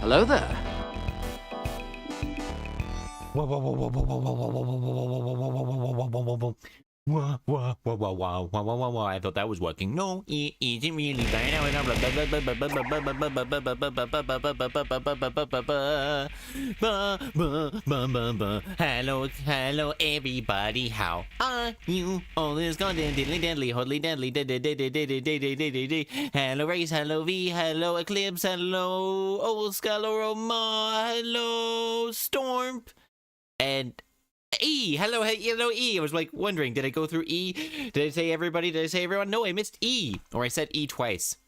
Hello there. I thought that was working. No, it isn't really. Hello, hello, everybody. How are you? All is gone diddly diddly, hodly diddly. Hello, Race. Hello, V. Hello, Eclipse. Hello, Old Scaloroma. Hello, Storm. And E. Hello, hello, E. I was like wondering, did I go through E? Did I say everybody? Did I say everyone? No, I missed E. Or I said E twice.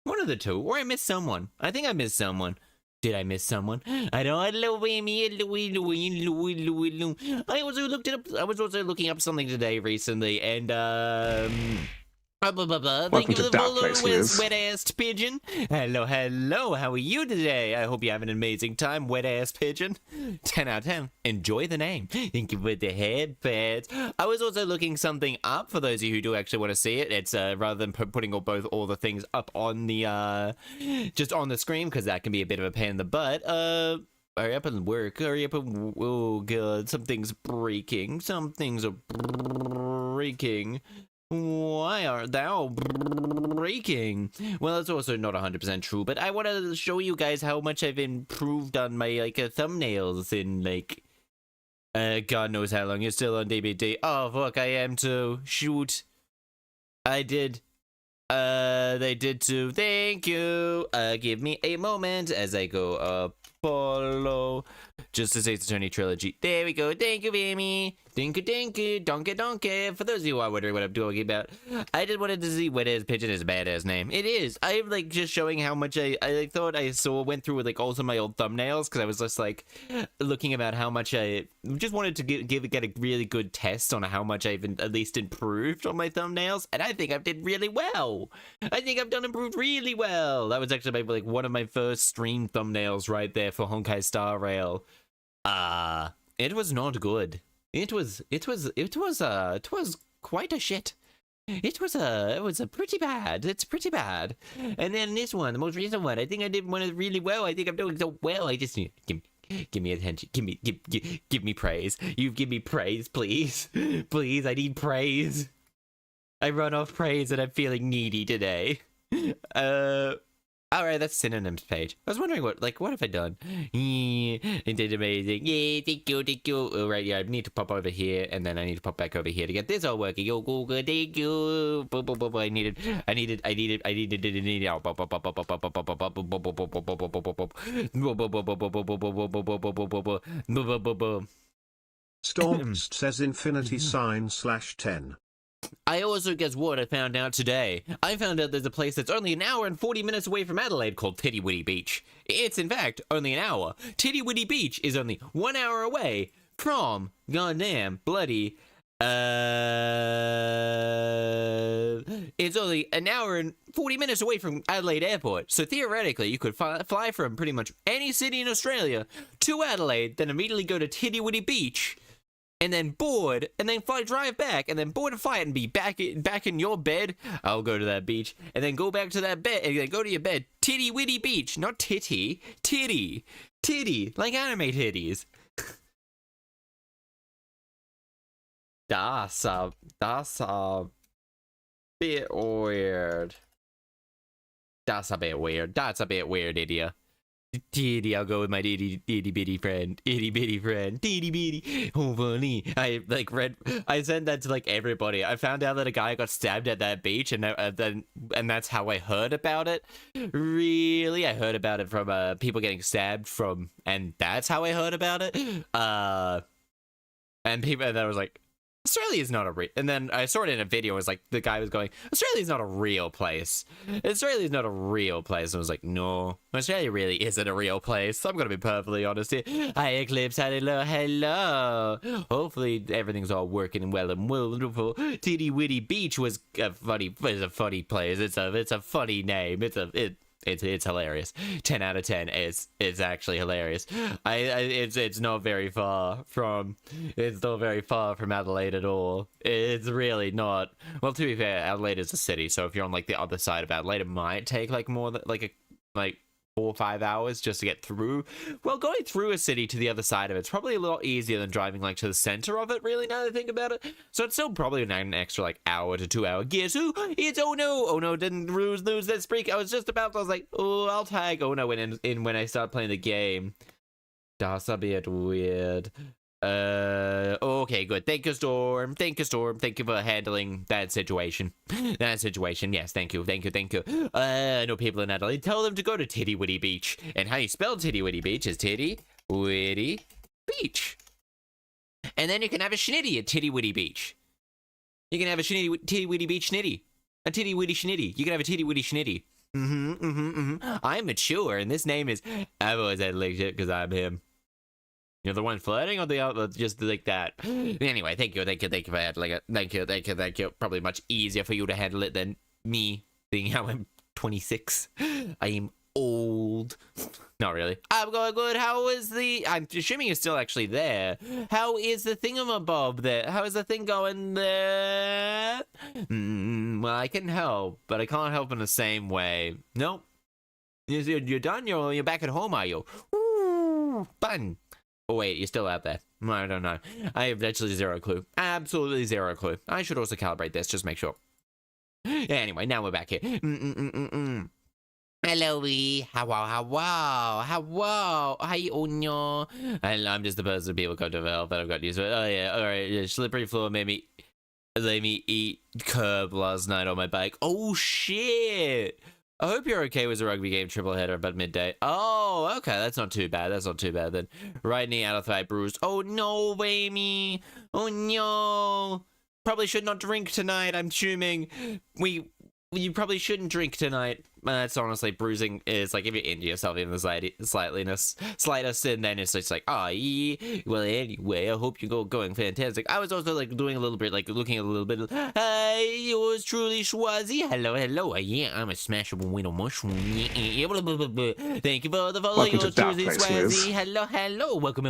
One of the two. Or I missed someone. I think I missed someone. Did I miss someone? I don't know. I also looked it up. I was also looking up something today recently, and Thank you for the follow, wet-assed pigeon. Hello, hello. How are you today? I hope you have an amazing time, wet-ass pigeon. 10 out of 10. Enjoy the name. Thank you for the headbands. I was also looking something up for those of you who do actually want to see it. It's rather than putting all the things up on the just on the screen, because that can be a bit of a pain in the butt. Hurry up and work. Hurry up and... Oh, God. Something's breaking. Some things are breaking. Why are thou breaking? Well, that's also not 100% true, but I want to show you guys how much I've improved on my, thumbnails in, God knows how long. You're still on DVD. Oh, fuck, I am too. Shoot. I did. They did too. Thank you. Give me a moment as I go up. Follow. Justice Ace Attorney Trilogy. There we go. Thank you, Amy. Dinky, donkey. For those of you who are wondering what I'm talking about, I just wanted to see Wet-Ass Pigeon is a badass name. It is. I'm just showing how much I thought I went through with also my old thumbnails, because I was just looking about how much I just wanted to get a really good test on how much I've at least improved on my thumbnails, and I think I did really well. I think I've improved really well. That was actually one of my first stream thumbnails right there for Honkai Star Rail. It was not good. It was quite a shit. It was a pretty bad. It's pretty bad. And then this one, the most recent one, I think I did one really well. I think I'm doing so well. I just need give me attention. Give me praise. You give me praise, please. Please, I need praise. I run off praise and I'm feeling needy today. Alright, that's synonyms page. I was wondering what have I done? It did amazing. Yeah, thank you. Alright, yeah, I need to pop over here, and then I need to pop back over here to get this all working. Yo, Google, thank you. I needed. Storm says infinity sign /10. I also, guess what I found out today? I found out there's a place that's only an hour and 40 minutes away from Adelaide called Titty Witty Beach. It's, in fact, only an hour. Titty Witty Beach is only 1 hour away from goddamn bloody... It's only an hour and 40 minutes away from Adelaide Airport. So theoretically, you could fly from pretty much any city in Australia to Adelaide, then immediately go to Titty Witty Beach, and then board, and then drive back, and then board a flight and be back in your bed. I'll go to that beach, and then go back to that bed, and then go to your bed. Titty Witty Beach, not titty. Titty, like anime titties. That's a bit weird. That's a bit weird, idiot. Diddy, I'll go with my itty bitty friend. Hopefully, I sent that to everybody. I found out that a guy got stabbed at that beach, and that's how I heard about it. Really, I heard about it from people getting stabbed from, and that's how I heard about it. And then I was like, Australia's not a real... And then I saw it in a video. It was the guy was going, Australia's not a real place. Australia's not a real place. And I was like, no, Australia really isn't a real place. I'm going to be perfectly honest here. Hi, Eclipse. Hello. Hopefully everything's all working well and wonderful. Titty Witty Beach was a funny place. It's a funny name. It's hilarious. 10 out of 10. It's actually hilarious. It's not very far from Adelaide at all. It's really not. Well, to be fair, Adelaide is a city, so if you're on the other side of Adelaide, it might take more than 40 4 or 5 hours just to get through. Well, going through a city to the other side of it's probably a lot easier than driving like to the center of it, really, now that I think about it. So it's still probably an extra like hour to 2 hour. Guess who? It's oh no, didn't lose that streak. I was like, oh, I'll tag oh no when I start playing the game. That's a bit weird. Okay, good. Thank you, Storm. Thank you for handling that situation. Yes, thank you. I know people in Adelaide. Tell them to go to Titty Witty Beach. And how you spell Titty Witty Beach is Titty Witty Beach. And then you can have a schnitty at Titty Witty Beach. You can have a Titty Witty Beach schnitty. A Titty Witty schnitty. You can have a Titty Witty schnitty. I'm mature, and this name is... I've always had like shit because I'm him. You're the one flirting or the other, just like that. Anyway, thank you for handling it. Thank you. Probably much easier for you to handle it than me, being how I'm 26. I am old. Not really. I'm going good. I'm assuming you're still actually there. How is the thingamabob there? How is the thing going there? Well, I can help, but I can't help in the same way. Nope. You're done? You're back at home, are you? Ooh, fun. Oh, wait, you're still out there. I don't know. I have actually zero clue. Absolutely zero clue. I should also calibrate this, just make sure. Anyway, now we're back here. Hello, How? Hi, Onyo. I'm just the person people go to develop that I've got used to it. Oh, yeah, alright. Yeah, slippery floor made me eat curb last night on my bike. Oh, shit. I hope you're okay with a rugby game triple header about midday. Oh, okay, that's not too bad. Then. Right knee out of thigh bruised. Oh no, Amy. Oh no. Probably should not drink tonight. I'm assuming you probably shouldn't drink tonight. It's honestly, bruising is like if you injure yourself in the slightest, and then it's just like, oh, yeah. Well, anyway, I hope you're going fantastic. I was also like doing a little bit, like looking at a little bit. Hi, yours truly, Schwazi. Hello. Yeah, I'm a smashable window mushroom. Thank you for the follow, yours truly, Schwazi. Hello. Welcome.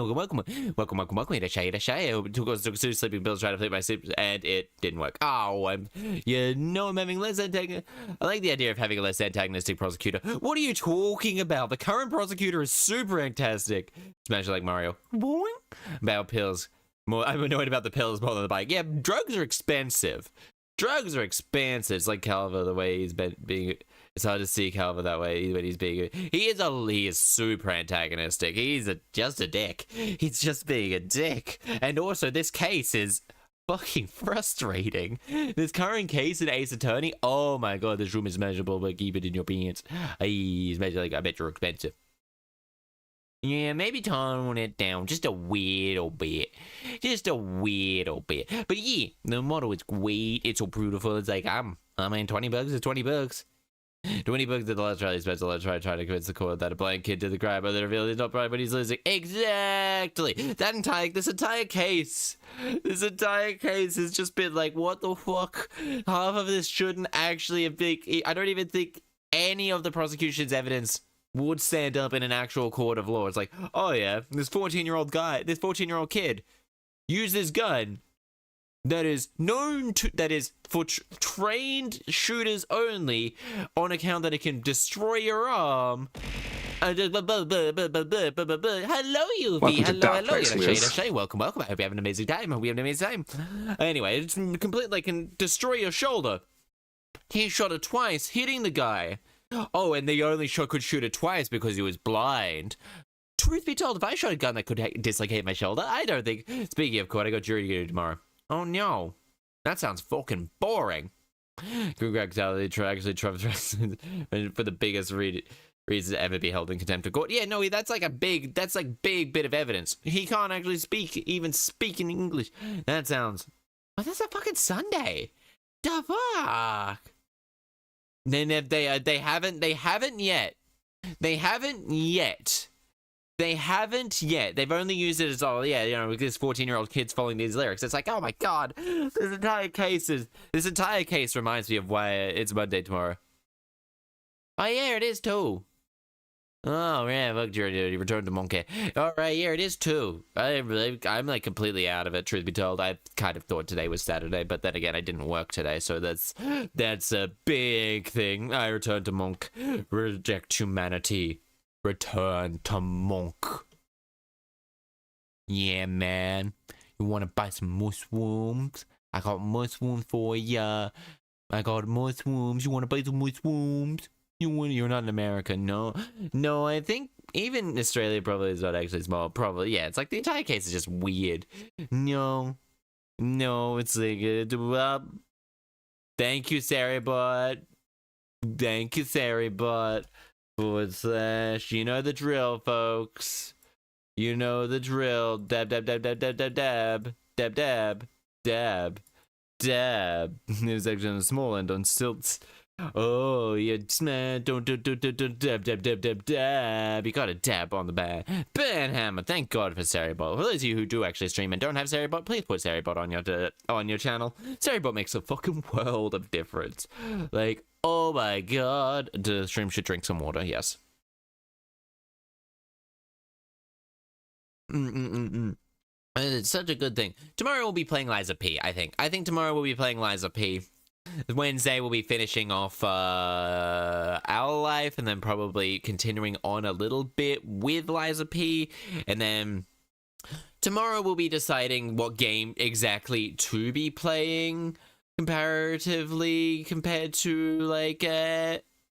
Took us to sleeping pills, trying to flip my sleep, and it didn't work. Oh, I'm having less antagonistic. I like the idea of having a less antagonistic prosecutor. What are you talking about? The current prosecutor is super fantastic. Smash it like Mario. Boing. About pills. I'm annoyed about the pills more than the bike. Yeah, drugs are expensive. It's like Calva, the way he's been being... It's hard to see Calva that way when he's being... He is super antagonistic. He's just a dick. He's just being a dick. And also, this case is... fucking frustrating. This current case in Ace Attorney, oh my god, this room is measurable, but keep it in your pants. I bet you're expensive. Yeah, maybe tone it down just a little bit. But yeah, the model is great. It's so beautiful. It's like, I'm in $20. It's $20. 20 bucks at the last rally special. Let's try to convince the court that a blind kid did the crime, but they reveal he's not blind, but he's losing. Exactly. This entire case has just been like, what the fuck? Half of this shouldn't actually have been. I don't even think any of the prosecution's evidence would stand up in an actual court of law. It's like, oh yeah, this 14-year-old kid used this gun that is for trained shooters only, on account that it can destroy your arm. Hello, UV. Hello. Welcome. I hope you have an amazing time. Anyway, it's complete, like, can destroy your shoulder. He shot it twice, hitting the guy. Oh, and they only could shoot it twice because he was blind. Truth be told, if I shot a gun that could dislocate my shoulder, I don't think... Speaking of court, I got jury duty tomorrow. Oh no, that sounds fucking boring. Congratulations, for the biggest reason to ever be held in contempt of court. Yeah, no, that's like big bit of evidence. He can't actually even speak in English. That sounds... Oh, that's a fucking Sunday. The fuck? Then they haven't yet. They've only used it as, oh yeah, you know, this 14-year-old kid's following these lyrics. It's like, oh my god, this entire case reminds me of why it's Monday tomorrow. Oh yeah, it is too. Oh yeah, fuck jury duty, return to monkey. All right, yeah, it is too. I'm like completely out of it. Truth be told, I kind of thought today was Saturday, but then again, I didn't work today, so that's a big thing. I return to monk, reject humanity. Return to Monk. Yeah, man. You want to buy some mushrooms? I got mushrooms for ya. I got mushrooms. You want to buy some mushrooms? You're not in America, no. No, I think even Australia probably is not actually small. Probably, yeah. It's like the entire case is just weird. No, it's like, thank you, Saribot. Thank you, Saribot. / you know the drill, folks. You know the drill. Dab, dab, dab, dab, dab, dab, dab. Dab, dab, dab, dab. It was actually on the small end on stilts. Oh, you dab, dab, dab, dab, dab. You got a dab on the back. Hammer. Thank God for Saribot. For those of you who do actually stream and don't have Saribot, please put Saribot on your channel. Saribot makes a fucking world of difference. Like, oh my God. The stream should drink some water, yes. It's such a good thing. Tomorrow we'll be playing Liza P, I think. I think tomorrow we'll be playing Liza P. Wednesday we'll be finishing off Our Life and then probably continuing on a little bit with Liza P. And then tomorrow we'll be deciding what game exactly to be playing comparatively compared to like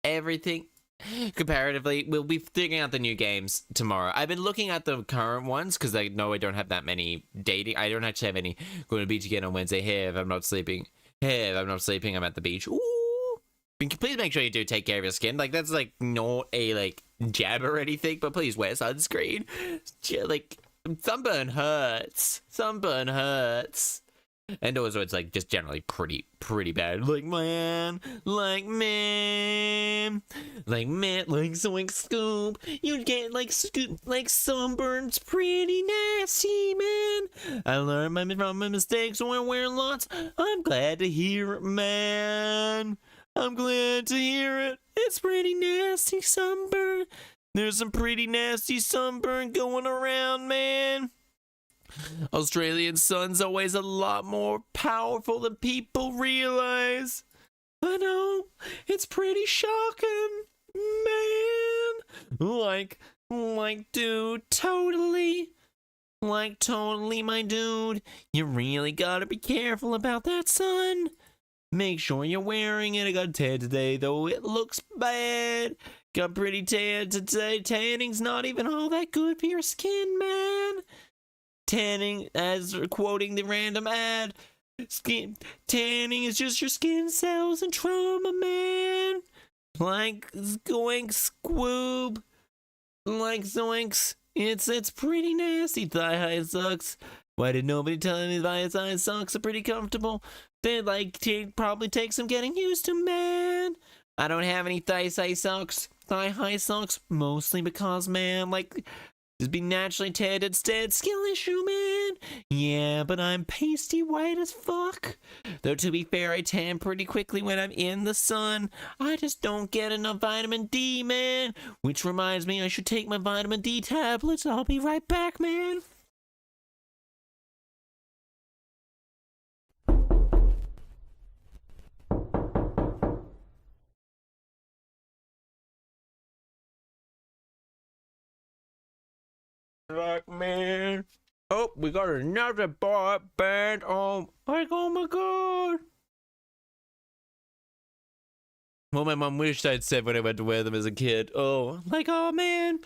everything. Comparatively, we'll be figuring out the new games tomorrow. I've been looking at the current ones because I know I don't have that many dating. I don't actually have any going to the beach again on Wednesday. Hey, if I'm not sleeping. Hey, if I'm not sleeping, I'm at the beach. Ooh. Please make sure you do take care of your skin. Like, that's like not a like jab or anything, but please wear sunscreen. Like, sunburn hurts. Sunburn hurts. And also it's like just generally pretty bad. Like Zoink Scoop. You get like sunburns pretty nasty, man. I learned from my mistakes when I wear lots. I'm glad to hear it, man. I'm glad to hear it. It's pretty nasty sunburn. There's some pretty nasty sunburn going around, man. Australian sun's always a lot more powerful than people realize. I know, it's pretty shocking, man. Like, dude, totally. Like, totally, my dude. You really gotta be careful about that sun. Make sure you're wearing it. I got tan today, though it looks bad. Got pretty tan today. Tanning's not even all that good for your skin, man. Tanning, as quoting the random ad, tanning is just your skin cells and trauma, man. Like Zoinks Squoob. Like Zoinks. It's pretty nasty. Thigh high socks. Why did nobody tell me thigh high socks are pretty comfortable? They'd like probably take some getting used to, man. I don't have any thigh high socks. Thigh high socks, mostly because, man, like, just be naturally tanned instead. Skill issue, man. Yeah, but I'm pasty white as fuck. Though to be fair, I tan pretty quickly when I'm in the sun. I just don't get enough vitamin D, man. Which reminds me, I should take my vitamin D tablets. I'll be right back, man. Like, man. Oh, we got another boy band on. Like, oh my God. Well, my mom wished I'd said when I went to wear them as a kid. Oh, like, oh man.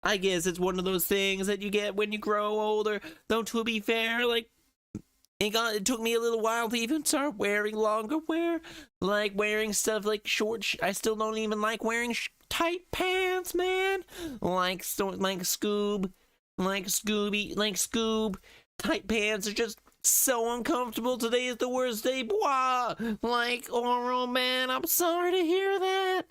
I guess it's one of those things that you get when you grow older. Though, to be fair, like, it took me a little while to even start wearing longer wear. Like, wearing stuff like short. I still don't even like wearing tight pants, man. Like Scoob. Like Scoob. Tight pants are just so uncomfortable. Today is the worst day. Blah. Like, oh man, I'm sorry to hear that.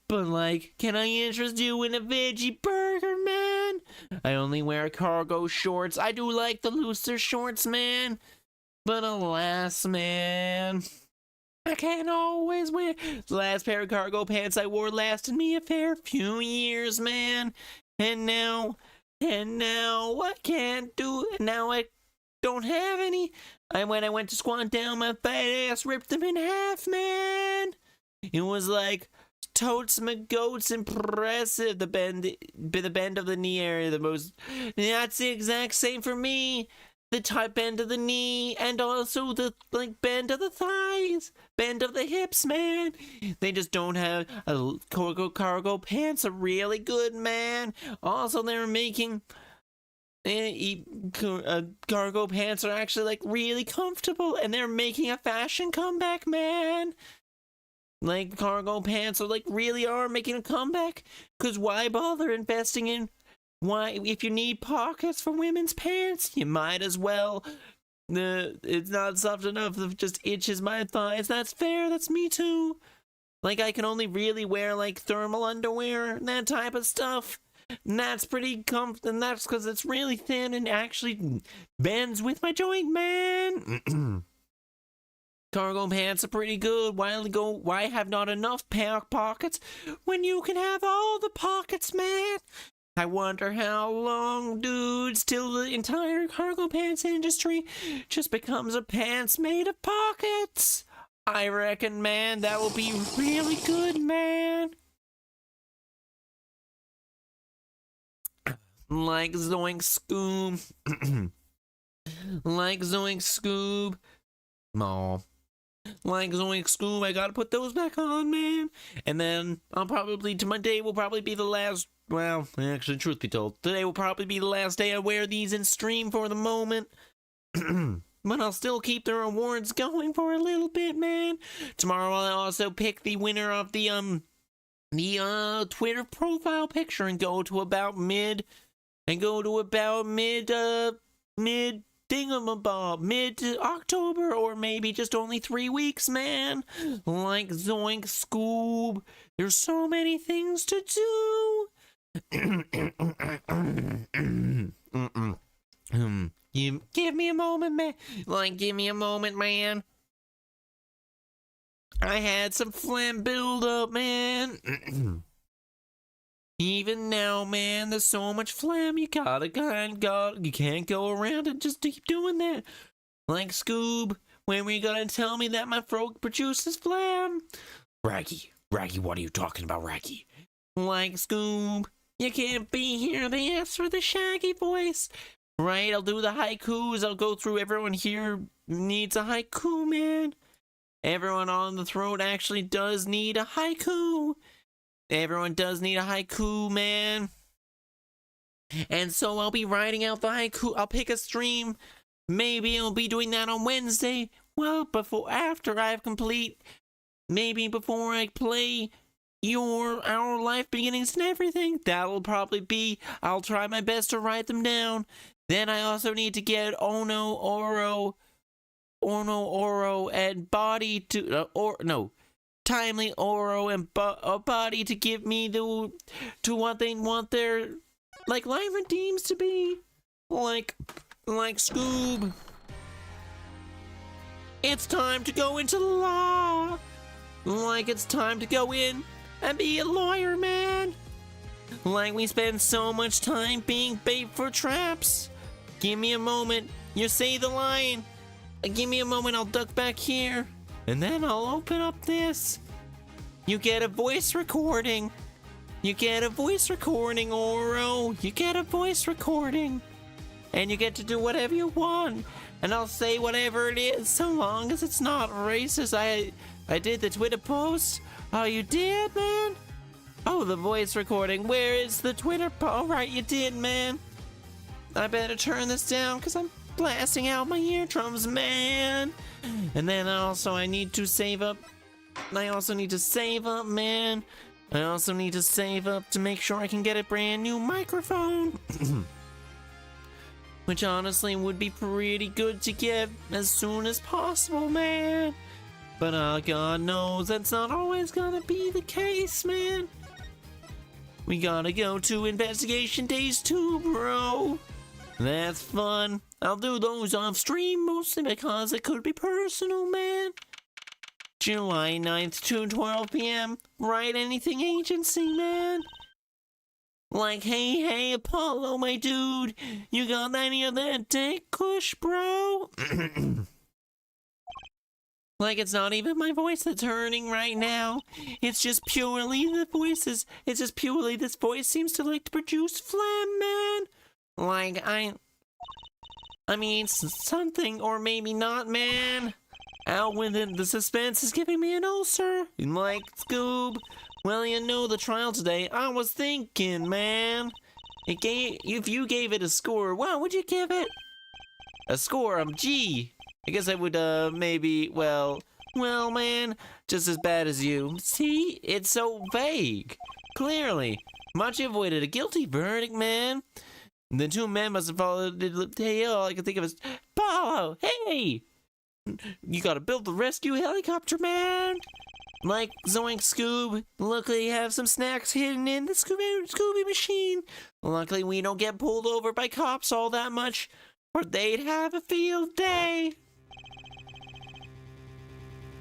But like, can I interest you in a veggie burger, man? I only wear cargo shorts. I do like the looser shorts, man. But alas, man, I can't always wear. The last pair of cargo pants I wore lasted me a fair few years, man. And now I can't do it. Now I don't have any. When I went to squat down, my fat ass ripped them in half, man. It was like totes my goats impressive. The bend of the knee area, the most. That's the exact same for me. The type bend of the knee, and also the bend of the thighs, bend of the hips, man. They just don't have cargo pants are really good, man. Also, they're making cargo pants are actually like really comfortable, and they're making a fashion comeback, man. Like cargo pants are like really are making a comeback. Cause why bother investing in? Why, if you need pockets for women's pants, you might as well. It's not soft enough that just itches my thighs. That's fair. That's me too. Like, I can only really wear, like, thermal underwear and that type of stuff. And that's pretty comfortable. And that's because it's really thin and actually bends with my joint, man. Cargo pants are pretty good. Why have not enough pockets when you can have all the pockets, man? I wonder how long, dudes, till the entire cargo pants industry just becomes a pants made of pockets. I reckon, man, that will be really good, man. Like Zoink Scoob. Like Zoink Scoob. Aw. Like Zoink Scoob, I gotta put those back on, man. And then today will probably be the last. Well, actually, truth be told, today will probably be the last day I wear these in stream for the moment. But I'll still keep the rewards going for a little bit, man. Tomorrow I'll also pick the winner of the Twitter profile picture and go to about mid thingamabob, mid-October, or maybe just only 3 weeks, man. Like Zoink Scoob. There's so many things to do. You give me a moment, man. Like, give me a moment, man. I had some phlegm build up, man. Even now, man, there's so much phlegm. You can't go around and just keep doing that. Like Scoob, when were you gonna tell me that my throat produces phlegm? Raggy, what are you talking about, Raggy? Like Scoob, you can't be here. They asked for the shaggy voice. Right, I'll do the haikus. I'll go through everyone here needs a haiku, man. Everyone on the throat actually does need a haiku. Everyone does need a haiku, man. And so I'll be writing out the haiku. I'll pick a stream. Maybe I'll be doing that on Wednesday. Well, after I have complete. Maybe before I play Our Life Beginnings and everything. That'll probably be. I'll try my best to write them down. Then I also need to get Ono, Oro, and Body to. Timely, Oro, and Body to give me to what they want their life redeems to be. Like Scoob. It's time to go into the law. Like it's time to go in and be a lawyer, man. Like we spend so much time being bait for traps. Give me a moment. You say the line. Give me a moment. I'll duck back here. And then I'll open up this. You get a voice recording. You get a voice recording, Oro. You get a voice recording. And you get to do whatever you want. And I'll say whatever it is, so long as it's not racist. I did the Twitter post. Oh, you did, man? Oh, the voice recording. Where is the Twitter post? All right, you did, man. I better turn this down because I'm blasting out my eardrums, man. And then also I need to save up. I also need to save up, man. I also need to save up to make sure I can get a brand new microphone. Which honestly would be pretty good to get as soon as possible, man. But God knows that's not always gonna be the case, man. We gotta go to investigation days too, bro. That's fun. I'll do those off stream mostly because it could be personal, man. July 9th to 12 p.m. Write Anything Agency, man. Like, hey, Apollo, my dude. You got any of that dick kush, bro? Like, it's not even my voice that's hurting right now. It's just purely the voices. It's just purely this voice seems to like to produce phlegm, man. Like, I mean, something, or maybe not, man. Out with it, the suspense is giving me an ulcer. Like, Scoob, well, you know, the trial today, I was thinking, man. If you gave it a score, what would you give it? A score, G. I guess I would, maybe, well, man, just as bad as you. See, it's so vague. Clearly, Machi avoided a guilty verdict, man. The two men must have followed. Hey, all I can think of is, Paulo, hey! You gotta build the rescue helicopter, man! Like Zoink Scoob, luckily you have some snacks hidden in the Scooby machine. Luckily we don't get pulled over by cops all that much, or they'd have a field day.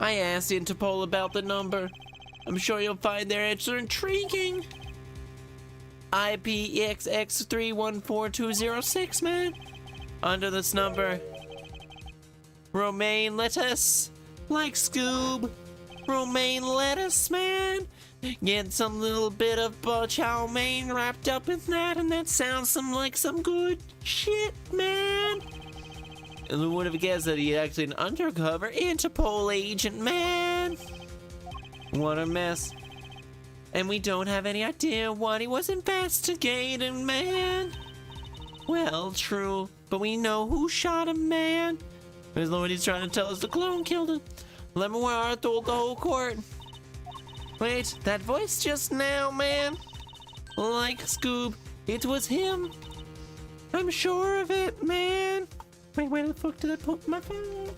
I asked Interpol about the number. I'm sure you'll find their answer intriguing. IPXX314206, man. Under this number, romaine lettuce, like Scoob. Romaine lettuce, man. Get some little bit of chow mein wrapped up in that, and that sounds like some good shit, man. And who would have guessed that he's actually an undercover Interpol agent, man? What a mess. And we don't have any idea what he was investigating, man. Well, true, but we know who shot him, man. As long as he's trying to tell us the clone killed him. Lemoir told the whole court. Wait, that voice just now, man? Like Scoob, it was him. I'm sure of it, man. Wait, where the fuck did I put my phone?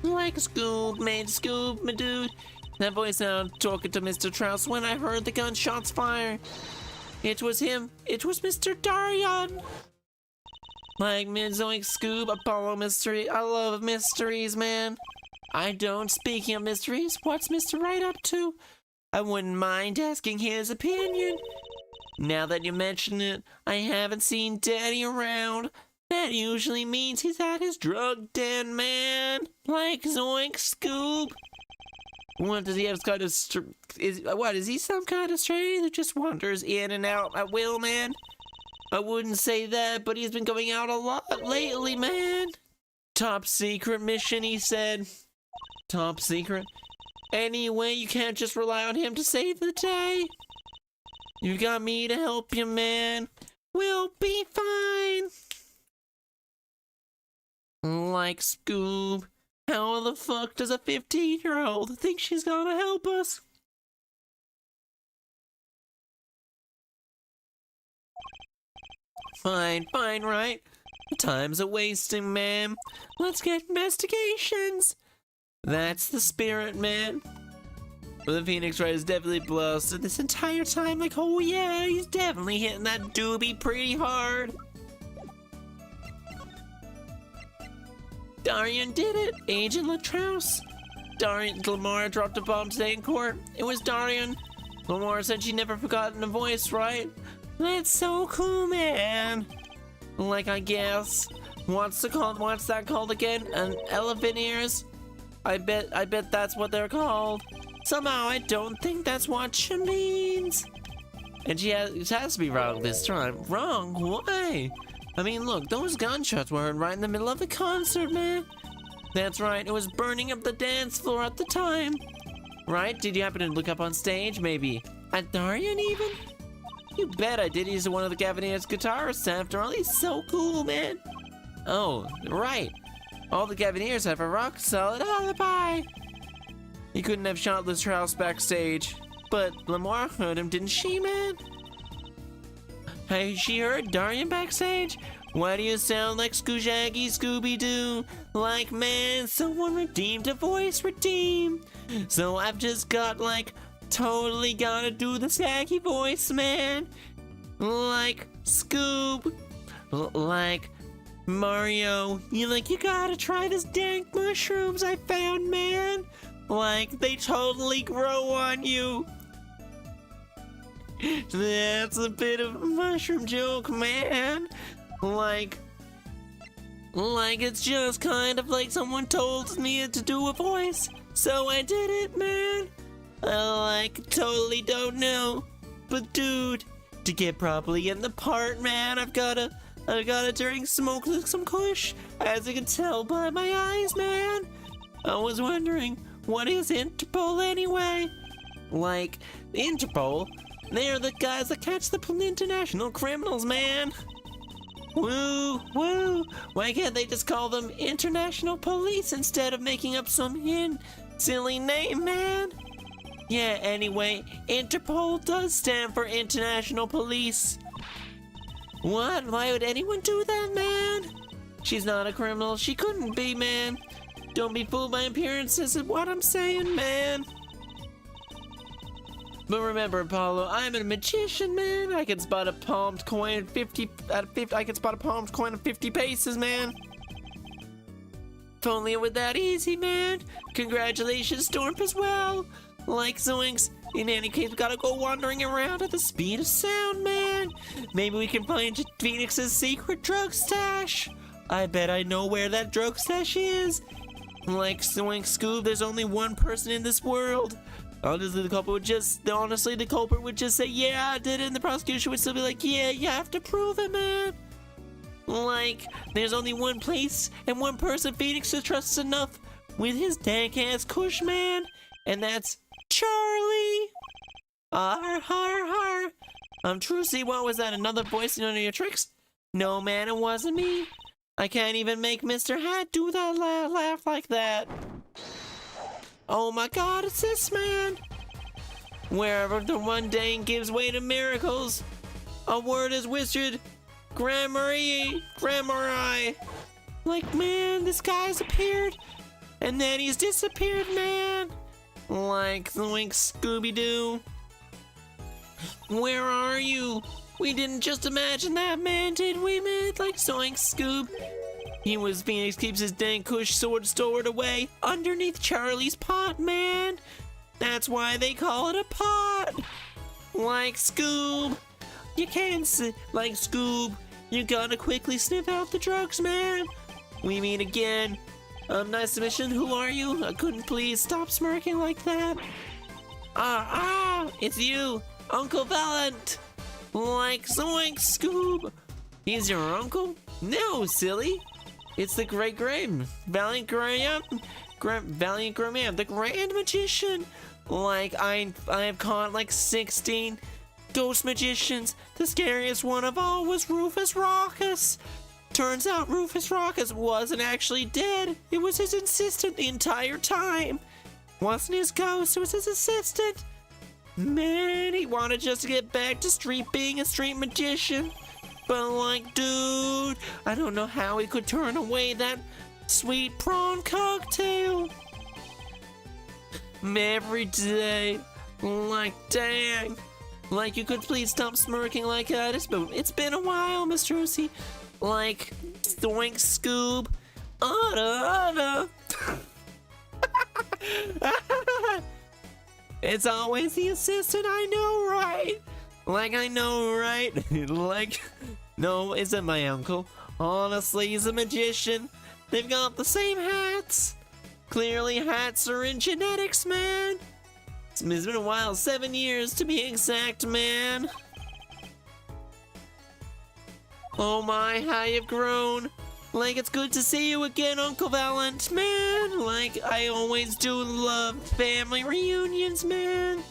Like Scoob, man, Scoob, my dude. That voice sounded talking to Mr. Trouse when I heard the gunshots fire. It was him. It was Mr. Darian. Like Zoink Scoob, Apollo mystery. I love mysteries, man. I don't. Speaking of mysteries, what's Mr. Wright up to? I wouldn't mind asking his opinion. Now that you mention it, I haven't seen Daddy around. That usually means he's at his drug den, man. Like Zoink Scoob. What does he have kind of is he some kind of stray that just wanders in and out at will, man? I wouldn't say that, but he's been going out a lot lately, man. Top secret mission, he said. Top secret? Anyway, you can't just rely on him to save the day. You got me to help you, man. We'll be fine. Like Scoob. How the fuck does a 15-year-old think she's gonna help us? Fine, right? Time's a wasting, man. Let's get investigations. That's the spirit, man. Well, the Phoenix Wright is definitely blasted this entire time. Like, oh yeah, he's definitely hitting that doobie pretty hard. Darian did it, Agent Latrouse. Lamar dropped a bomb today in court. It was Darian. Lamar said she'd never forgotten a voice, right? That's so cool, man. Like, I guess. What's that called again? An elephant ears? I bet that's what they're called. Somehow I don't think that's what she means. And it has to be wrong this time. Wrong? Why? I mean, look, those gunshots were heard right in the middle of the concert, man. That's right, it was burning up the dance floor at the time. Right? Did you happen to look up on stage, maybe? At Darian, even? You bet I did. He's one of the Gaviniers' guitarists, after all. He's so cool, man. Oh, right. All the Gaviniers have a rock-solid alibi. He couldn't have shot Latrouse backstage. But Lamar heard him, didn't she, man? Hey, she heard Darian backstage? Why do you sound like Scooshaggy Scooby-Doo? Like, man, someone redeemed a voice, redeem. So I've just got, like, totally gotta do the Scaggy voice, man. Like Scoob. Like Mario. You gotta try this dank mushrooms I found, man. Like, they totally grow on you. That's a bit of a mushroom joke, man. Like, Like, it's just kind of like someone told me to do a voice, so I did it, man. I totally don't know. But dude, to get properly in the part, man, I gotta drink smoke some kush, as you can tell by my eyes, man. I was wondering, what is Interpol anyway? Like, Interpol, they're the guys that catch the international criminals, man. Woo, woo. Why can't they just call them international police instead of making up some silly name, man? Yeah, anyway, Interpol does stand for International Police. What? Why would anyone do that, man? She's not a criminal. She couldn't be, man. Don't be fooled by appearances is what I'm saying, man. But remember, Apollo, I'm a magician, man. I can spot a palmed coin I can spot a palmed coin at 50 paces, man. If only it were that easy, man. Congratulations, Storm, as well. Like Zoinks. In any case, we gotta go wandering around at the speed of sound, man. Maybe we can find Phoenix's secret drug stash. I bet I know where that drug stash is. Like Zoinks, Scoob, there's only one person in this world. Honestly, the culprit would just say, yeah, I did it, and the prosecution would still be like, yeah, you have to prove it, man. Like, there's only one place and one person Phoenix trusts enough with his dank-ass kush, man, and that's Charlie. Har, har, har. Trucy, what was that, another voice in one of your tricks? No, man, it wasn't me. I can't even make Mr. Hat do that laugh like that. Oh my god, it's this man! Wherever the mundane gives way to miracles, a word is whispered, Grammary. Like, man, this guy's appeared, and then he's disappeared, man. Like the wink Scooby-Doo. Where are you? We didn't just imagine that, man, did we, man? Like Zoink Scoob. Phoenix keeps his dang kush sword stored away underneath Charlie's pot, man. That's why they call it a pot. Like Scoob. You can't like Scoob. You gotta quickly sniff out the drugs, man. We meet again. Nice submission. Who are you? Couldn't please stop smirking like that. It's you, Uncle Valent. Like Zoink Scoob. He's your uncle? No, silly. It's the Great Graham, Valiant Graham, the Grand Magician. Like, I have caught like 16 ghost magicians. The scariest one of all was Rufus Raucus. Turns out Rufus Raucus wasn't actually dead. It was his assistant the entire time. Wasn't his ghost, it was his assistant. Man, he wanted just to get back to being a street magician. But like, dude, I don't know how he could turn away that sweet prawn cocktail. Every day. Like, dang. Like, you could please stop smirking like that. It's been a while, Mr. Trucy. Like, Doink Scoob. Anna. It's always the assistant, I know, right? Like, I know, right? Like, no, isn't my uncle. Honestly, he's a magician. They've got the same hats. Clearly, hats are in genetics, man. It's been a while, 7 years to be exact, man. Oh my, how you've grown. Like, it's good to see you again, Uncle Valent, man. Like, I always do love family reunions, man.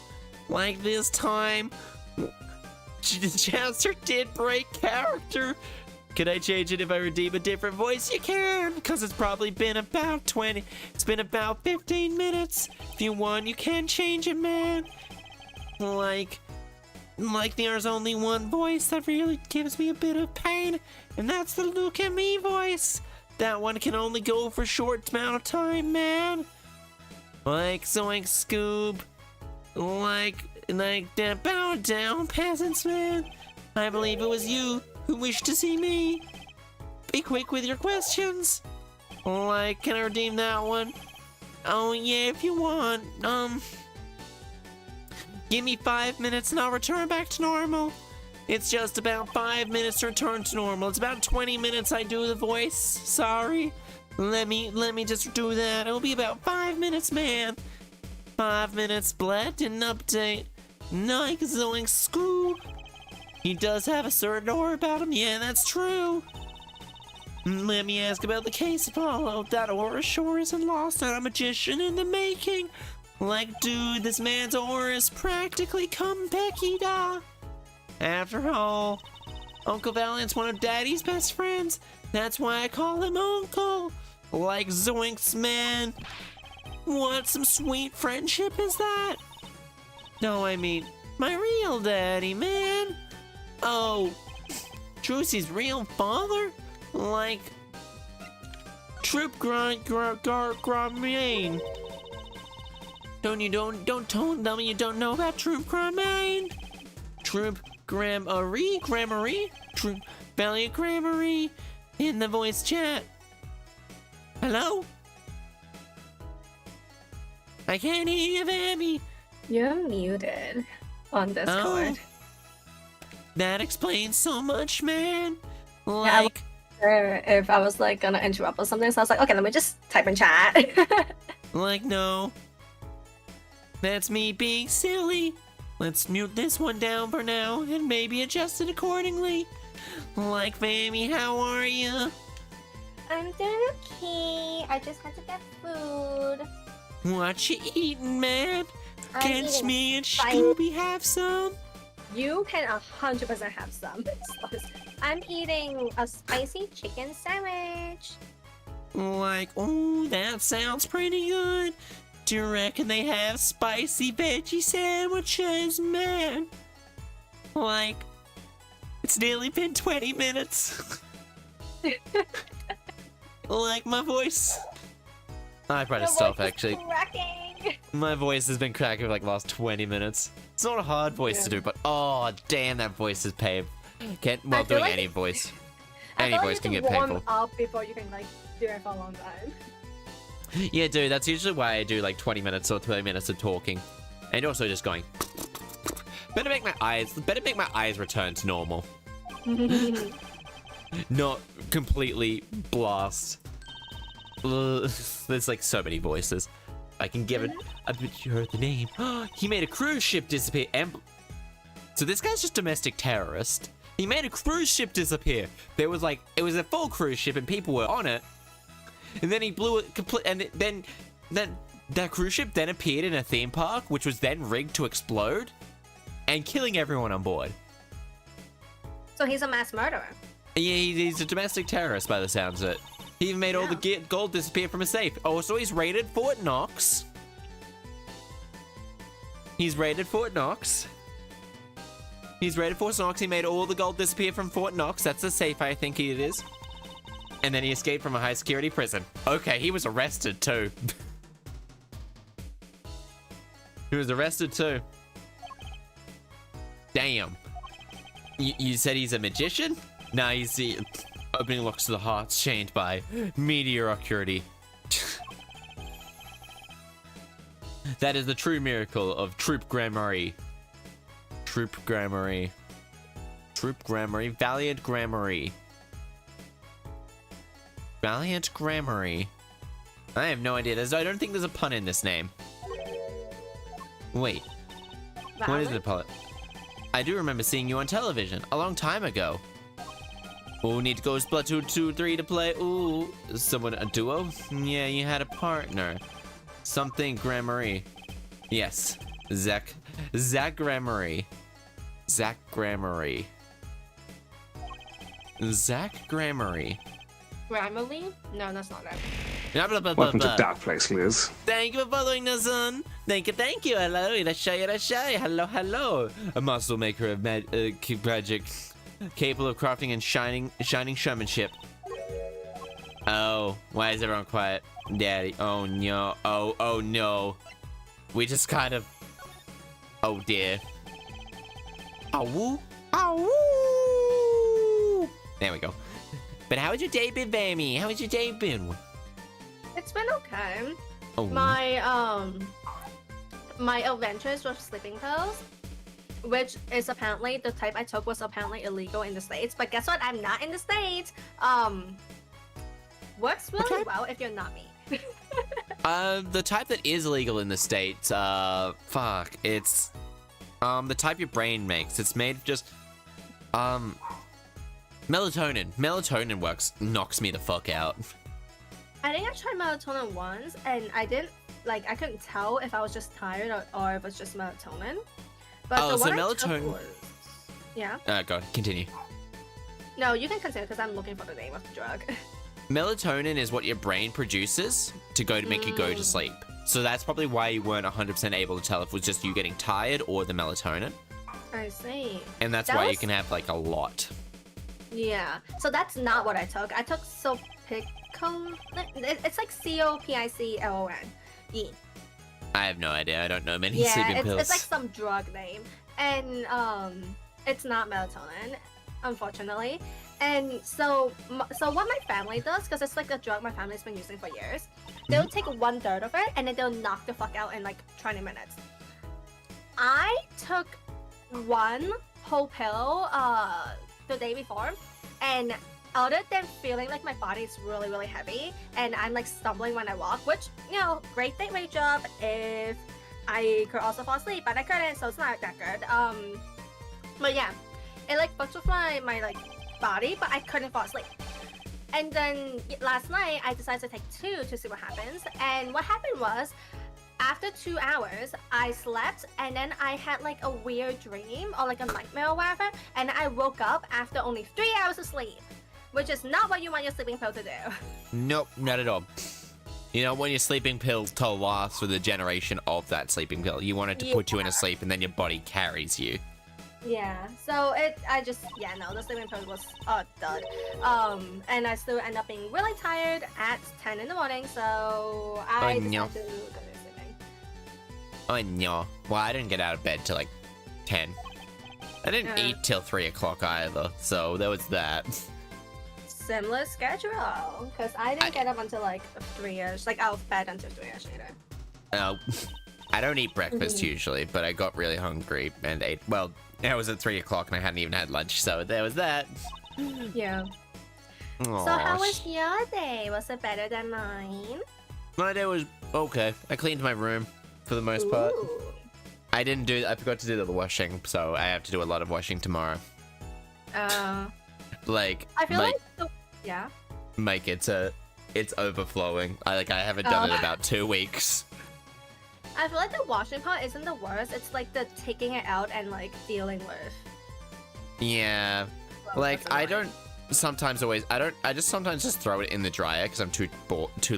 Like this time, Chaster did break character. Could I change it if I redeem a different voice? You can, because it's probably been about 15 minutes. If you want, you can change it, man. Like there's only one voice that really gives me a bit of pain, and that's the look at me voice. That one can only go for a short amount of time, man. Like Zoink Scoob. Like that bow down peasants, man. I believe it was you who wished to see me. Be quick with your questions. Like, can I redeem that one? Oh yeah, if you want. Give me 5 minutes and I'll return back to normal. It's just about 5 minutes to return to normal. It's about 20 minutes I do the voice. Sorry. Let me just do that. It'll be about 5 minutes, man. 5 minutes, Bled, didn't update. Nike Zoink Scoop. He does have a certain aura about him. Yeah, that's true. Let me ask about the case, Apollo. That aura sure isn't lost on a magician in the making. Like, dude, this man's aura is practically Becky-da. After all, Uncle Valiant's one of Daddy's best friends. That's why I call him Uncle. Like Zoinks, man. What some sweet friendship is that? No, I mean, my real daddy, man. Oh, Trucy's real father? Like, Troop Gramain. Don't tell them you don't know about Troop Gramain. Troop Grammary? Troop Valiant Grammary in the voice chat. Hello? I can't hear you, Vammy. You're muted on Discord. Oh, that explains so much, man. Like, If I was like gonna interrupt or something, so I was like, okay, let me just type in chat. like, no. That's me being silly. Let's mute this one down for now and maybe adjust it accordingly. Like, Vammy, how are you? I'm doing okay. I just had to get food. What you eating, man? Can eating me and Scooby have some? You can 100% have some. I'm eating a spicy chicken sandwich. Like, oh, that sounds pretty good. Do you reckon they have spicy veggie sandwiches, man? Like, it's nearly been 20 minutes. Like, my voice. I tried to stop, actually. Cracking. My voice has been cracking for like the last 20 minutes. It's not a hard voice to do, but oh, damn, that voice is paid. Well, doing any voice. Any voice can get painful. Warm up before you can like do it for a long time. Yeah, dude, that's usually why I do like 20 minutes or 30 minutes of talking. And also just going. Better make my eyes return to normal. Not completely blast. There's like so many voices. I can give it. I bet you heard the name. He made a cruise ship disappear. So this guy's just domestic terrorist. He made a cruise ship disappear. There was like, it was a full cruise ship and people were on it. And then he blew it complete. And then that cruise ship then appeared in a theme park, which was then rigged to explode, and killing everyone on board. So he's a mass murderer. Yeah, he's a domestic terrorist by the sounds of it. He even made all the gold disappear from a safe. Oh, so he's raided Fort Knox. He's raided Fort Knox. He's raided Fort Knox. He made all the gold disappear from Fort Knox. That's the safe, I think it is. And then he escaped from a high security prison. Okay, he was arrested too. He was arrested too. Damn. You said he's a magician? Nah, he's the opening locks to the hearts chained by mediocrity. That is the true miracle of Troop Grammary. Troop Grammary. Troop Grammary. Valiant Grammary. Valiant Grammary. I have no idea. I don't think there's a pun in this name. Wait. Valiant? What is the pun? I do remember seeing you on television a long time ago. Ooh, need to go Splatoon 2, 3 to play. Ooh, someone a duo? Yeah, you had a partner. Something Grammary. Yes, Zach Grammary. Zach Grammary. Zach Grammary. Grammarly? No, that's not it. Welcome to Dark Place, Liz. Thank you for following us, son. Thank you. Hello, Irashai. Hello. A muscle maker of magic, capable of crafting and shining showmanship. Oh, why is everyone quiet? Daddy, oh no. Oh no. We just kind of... Oh dear. Ow. There we go. But how has your day been, Vammy? How has your day been? It's been okay. Oh. My adventures with sleeping pills which is apparently the type I took was apparently illegal in the States. But guess what? I'm not in the States. Works really well if you're not me. The type that is legal in the States, fuck, it's the type your brain makes. It's made of just melatonin. Melatonin knocks me the fuck out. I think I tried melatonin once, and I couldn't tell if I was just tired or if it was just melatonin. But the one I took was... Yeah? Go on, continue. No, you can continue because I'm looking for the name of the drug. Melatonin is what your brain produces to make you go to sleep. So that's probably why you weren't 100% able to tell if it was just you getting tired or the melatonin. I see. And that's why you can have like a lot. Yeah. So that's not what I took. I took Sopicon. It's like Copiclone. I have no idea. I don't know many sleeping pills. It's like some drug name. And it's not melatonin, unfortunately. And so what my family does, because it's like a drug my family's been using for years, they'll take 1/3 of it and then they'll knock the fuck out in like 20 minutes. I took one whole pill the day before, and other than feeling like my body's really, really heavy and I'm like stumbling when I walk, which, you know, great job if I could also fall asleep, but I couldn't, so it's not that good. But yeah, it like fucks with my like body, but I couldn't fall asleep. And then last night I decided to take 2 to see what happens. And what happened was, after 2 hours, I slept and then I had like a weird dream or like a nightmare or whatever. And I woke up after only 3 hours of sleep, which is not what you want your sleeping pill to do. Nope, not at all. You know, when your sleeping pill to last for the generation of that sleeping pill, you want it to put you in a sleep and then your body carries you. Yeah, so the sleeping pill was a dud. And I still end up being really tired at 10 in the morning, so I decided to go to sleeping. Oh no. Well, I didn't get out of bed till like 10. I didn't eat till 3 o'clock either, so there was that. Similar schedule, because I didn't get up until like 3ish, like out of bed until 3ish later. I don't eat breakfast usually, but I got really hungry and ate. Well, it was at 3 o'clock and I hadn't even had lunch, so there was that. Yeah. Aww. So how was your day? Was it better than mine? My day was okay. I cleaned my room for the most part. I forgot to do the washing, so I have to do a lot of washing tomorrow. Like, I feel Mike, it's overflowing. I haven't done it in about 2 weeks. I feel like the washing part isn't the worst. It's like the taking it out and like dealing with. Yeah, well, like I just sometimes just throw it in the dryer because I'm too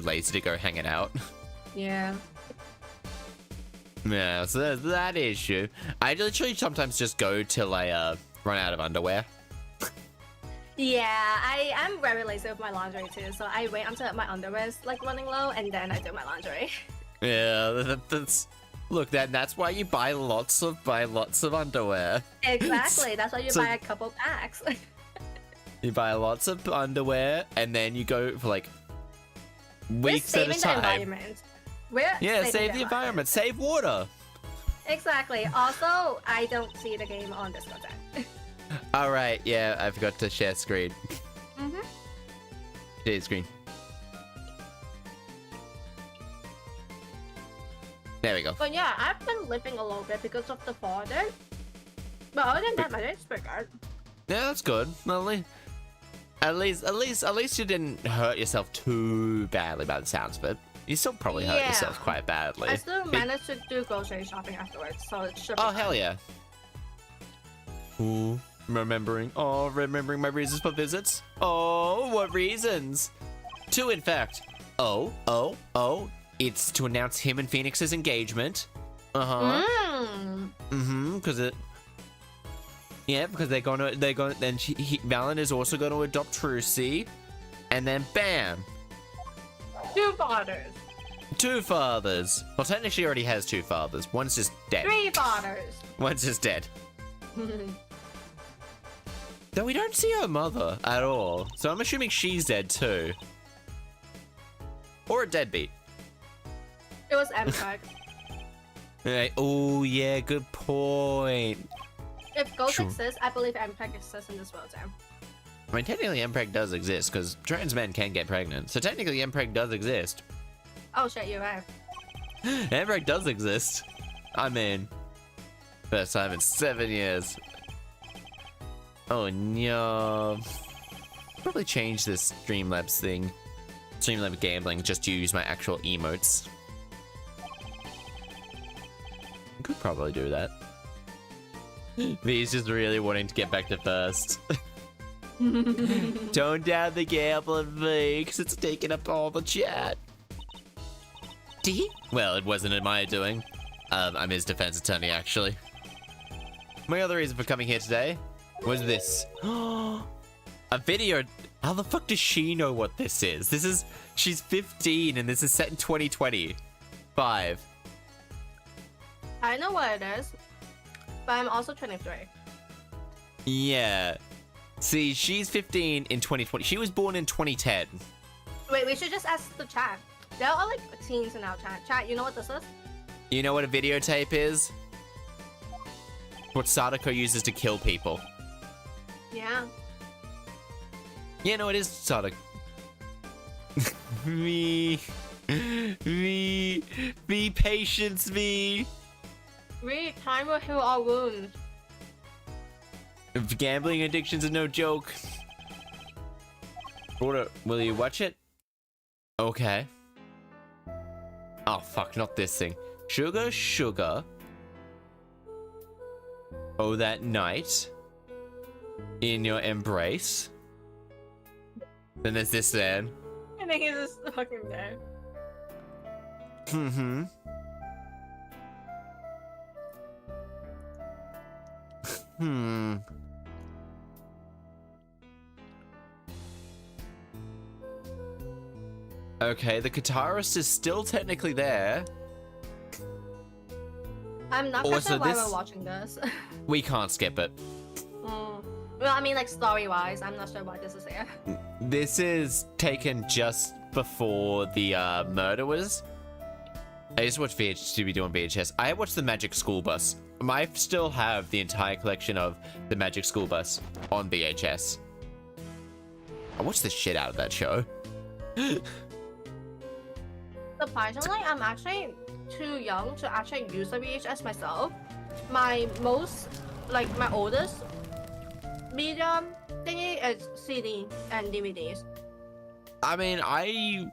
lazy to go hang it out. Yeah. Yeah, so there's that issue. I literally sometimes just go till I run out of underwear. Yeah, I'm very lazy with my laundry too, so I wait until my underwear is like running low and then I do my laundry. Yeah, that's why you buy lots of underwear. Exactly, that's why you buy a couple packs. You buy lots of underwear and then you go for like weeks at a time. The environment. Save the environment, save water. Exactly. Also, I don't see the game on this website. All right, yeah, I forgot to share screen. Share screen. There we go. But yeah, I've been limping a little bit because of the father. But other than that, my day's pretty good. Yeah, that's good. At least you didn't hurt yourself too badly by the sounds of it. You still probably hurt yourself quite badly. I still managed to do grocery shopping afterwards, so it should be fine. Hell yeah. Ooh, remembering my reasons for visits. Oh, what reasons? 2, in fact. Oh. It's to announce him and Phoenix's engagement. Because then Valen is also going to adopt Trucy, and then bam. 2 fathers. 2 fathers. Well, technically she already has 2 fathers. One's just dead. 3 fathers. One's just dead. Though we don't see her mother at all, so I'm assuming she's dead too. Or a deadbeat. It was MUSHcourt. Right. Oh yeah, good point. If ghosts Sure. exist, I believe MPEG exists in this world too. I mean, technically MPreg does exist, because trans men can get pregnant. So technically MPreg does exist. Oh shit, you're right. MPreg does exist. I mean, first time in 7 years. Oh no. Probably change this Streamlabs thing. Streamlabs gambling just to use my actual emotes. Could probably do that. V's just really wanting to get back to first. Tone down the gambling, V, because it's taking up all the chat. D? Well, it wasn't my doing. I'm his defense attorney, actually. My other reason for coming here today was this. A video. How the fuck does she know what this is? She's 15 and this is set in 2025. I know what it is, but I'm also 23. Yeah. See, she's 15 in 2020. She was born in 2010. Wait, we should just ask the chat. There are like teens in our chat. Chat, you know what this is? You know what a videotape is? What Sadako uses to kill people. Yeah. Yeah, no, it is Sadako. Me. Patience, me. We time will heal our wounds. Gambling addictions are no joke. Will you watch it? Okay. Oh fuck, not this thing. Sugar, sugar. Oh, that night. In your embrace. Then there's this then. I think he's just fucking there. Mm-hmm. Hmm. Okay, the guitarist is still technically there. I'm not Oh, quite so sure why this- we're watching this. We can't skip it. Well, I mean, like story-wise, I'm not sure why this is here. This is taken just before the murder was. I just watched VHS doing VHS. I watched the Magic School Bus. I still have the entire collection of the Magic School Bus on VHS. I watched the shit out of that show. Surprisingly, I'm actually too young to actually use a VHS myself. My most, like my oldest medium thingy is CD and DVDs. I mean, I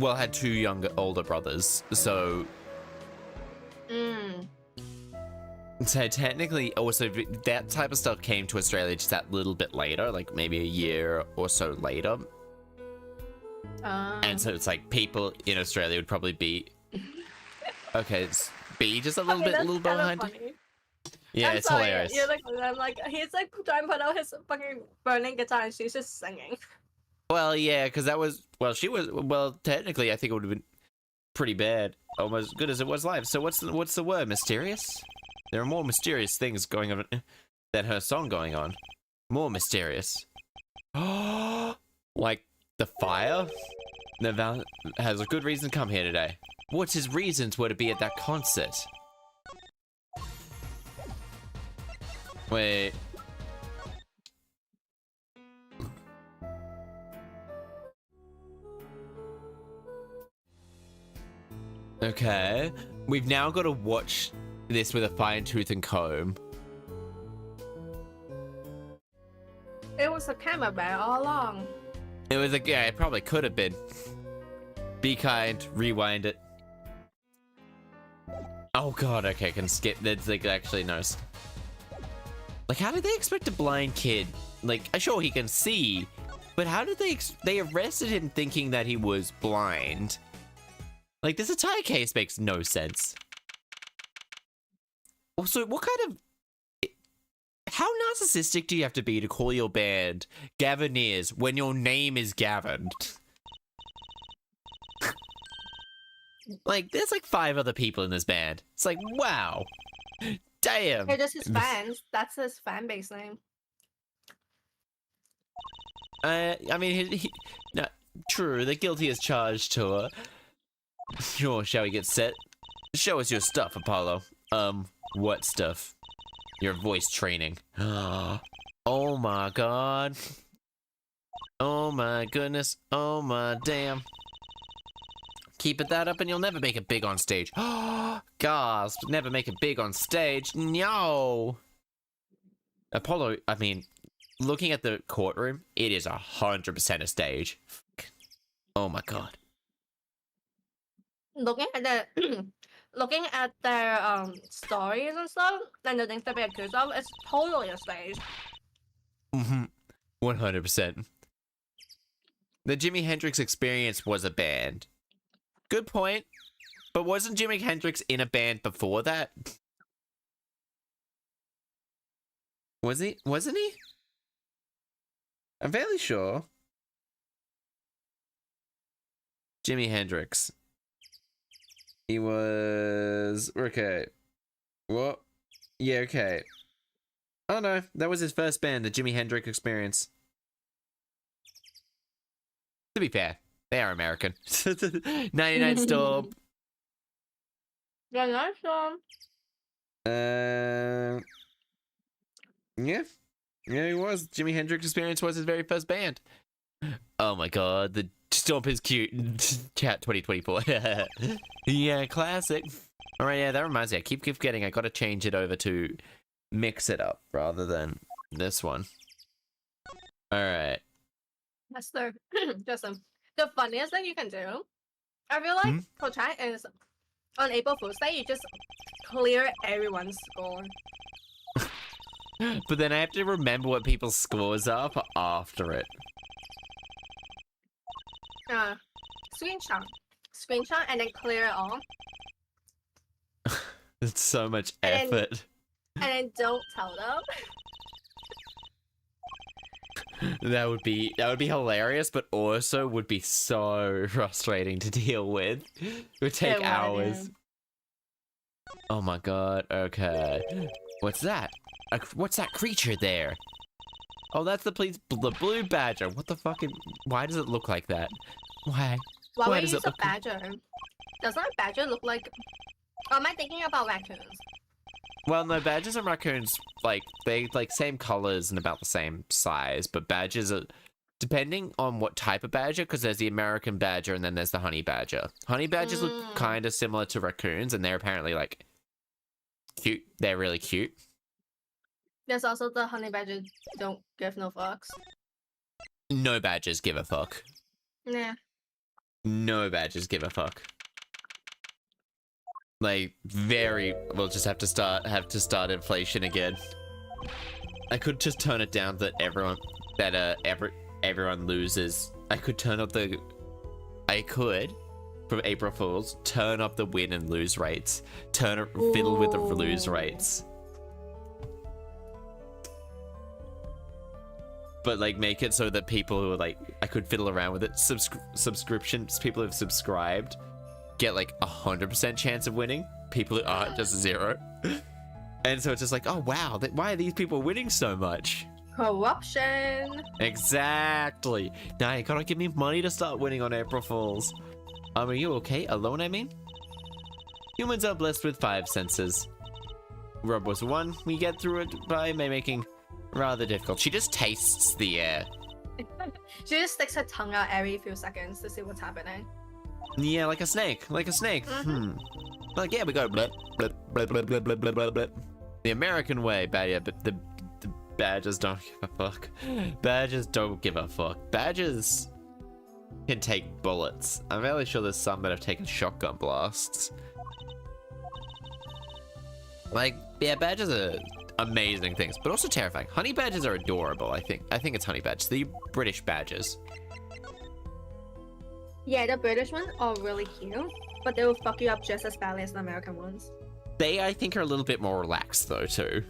had two older brothers, so so technically, also that type of stuff came to Australia just that little bit later, like maybe a year or so later. And so it's like people in Australia would probably be okay. It's be just a little bit behind. Funny. Yeah, I'm it's sorry, hilarious. You're like, I'm like, he's like trying to put out his fucking burning guitar and she's just singing. Well, yeah, because that was technically, I think it would have been pretty bad, almost as good as it was live. So what's the word? Mysterious? There are more mysterious things going on than her song going on. More mysterious. Like the fire. Naval has a good reason to come here today. What's his reasons were to be at that concert? Wait. Okay. We've now got to watch this with a fine tooth and comb. It was a camera bear all along. It was yeah, it probably could have been. Be kind, rewind it. Oh god, okay, can skip. That's like actually nice. Like, how did they expect a blind kid? Like, sure he can see, but how did they arrested him thinking that he was blind? Like, this entire case makes no sense. Also, what kind of... How narcissistic do you have to be to call your band Gavineers when your name is Gavin? Like, there's like 5 other people in this band. It's like, wow. Damn. They're just his fans. That's his fan base name. I mean, no, true, the guilty as charged tour. Sure, shall we get set? Show us your stuff, Apollo. What stuff? Your voice training. Oh my god. Oh my goodness. Oh my damn. Keep it that up and you'll never make it big on stage. Gasp. Never make it big on stage. No. Apollo, I mean, looking at the courtroom, it is 100% a stage. Oh my god. Looking at the looking at their stories and stuff, and the things they're being accused of, it's totally a stage. 100%. The Jimi Hendrix Experience was a band. Good point. But wasn't Jimi Hendrix in a band before that? Was he? Wasn't he? I'm fairly sure. Jimi Hendrix. He was... Okay. What? Yeah, okay. Oh no, that was his first band, the Jimi Hendrix Experience. To be fair, they are American. 99 Storm. Yeah, nice one. Yeah. Yeah, he was. Jimi Hendrix Experience was his very first band. Oh my god, the Stomp is cute. Chat 2024. Yeah, classic. Alright, yeah, that reminds me. I keep forgetting I gotta change it over to mix it up rather than this one. Alright. That's the the funniest thing you can do. I feel like for chat is on April Fool's Day, you just clear everyone's score. But then I have to remember what people's scores are for after it. Screenshot, and then clear it all. It's so much effort. And then don't tell them. That would be hilarious, but also would be so frustrating to deal with. It would take hours. Oh my god, okay. What's that? What's that creature there? Oh, that's the blue badger. What the fucking... Why does it look like that? Why? Why would does you it use a look badger? Doesn't a badger look like... Or am I thinking about raccoons? Well, no, badgers and raccoons, like, they, like, same colors and about the same size, but badgers are... Depending on what type of badger, because there's the American badger and then there's the honey badger. Honey badgers look kind of similar to raccoons, and they're apparently, like, cute. They're really cute. There's also the honey badger don't give no fucks. No badgers give a fuck. Nah. No badgers give a fuck. Like, we'll just have to start inflation again. I could just turn it down that everyone loses. I could from April Fools turn up the win and lose rates. Fiddle with the lose rates. But like make it so that people who are like, I could fiddle around with it. Subscriptions, people who have subscribed get like 100% chance of winning. People who aren't, just 0. And so it's just like, oh wow, why are these people winning so much? Corruption. Exactly. Now you gotta give me money to start winning on April Fools. Are you okay? Alone, I mean? Humans are blessed with 5 senses. Rob was 1. We get through it by making rather difficult. She just tastes the air. She just sticks her tongue out every few seconds to see what's happening. Yeah, like a snake. Like a snake. Like, yeah, we go blip, blip, blip, blip, blip, blip, blip, blip. The American way, but the badgers don't give a fuck. Badgers don't give a fuck. Badgers can take bullets. I'm fairly sure there's some that have taken shotgun blasts. Like, yeah, badgers are amazing things, but also terrifying. Honey badgers are adorable, I think. I think it's honey badgers. The British badgers. Yeah, the British ones are really cute, but they will fuck you up just as badly as the American ones. They, I think, are a little bit more relaxed, though, too.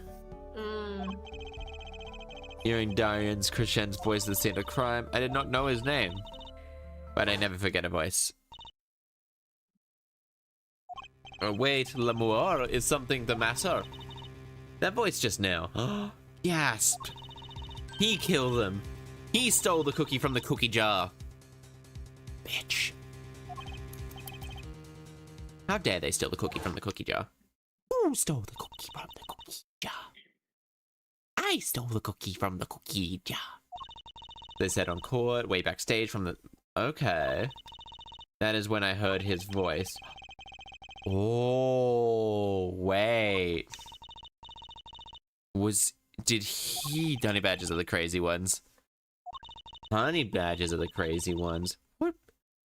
Hearing Darian's Krishen's voice at the scene of crime, I did not know his name. But I never forget a voice. Oh, wait, l'amour, is something the matter? That voice just now. Gasped. He killed them. He stole the cookie from the cookie jar. Bitch. How dare they steal the cookie from the cookie jar? Who stole the cookie from the cookie jar? I stole the cookie from the cookie jar. They said on court, way backstage from the... Okay. That is when I heard his voice. Oh, wait. Did he... Honey badgers are the crazy ones. Honey badgers are the crazy ones.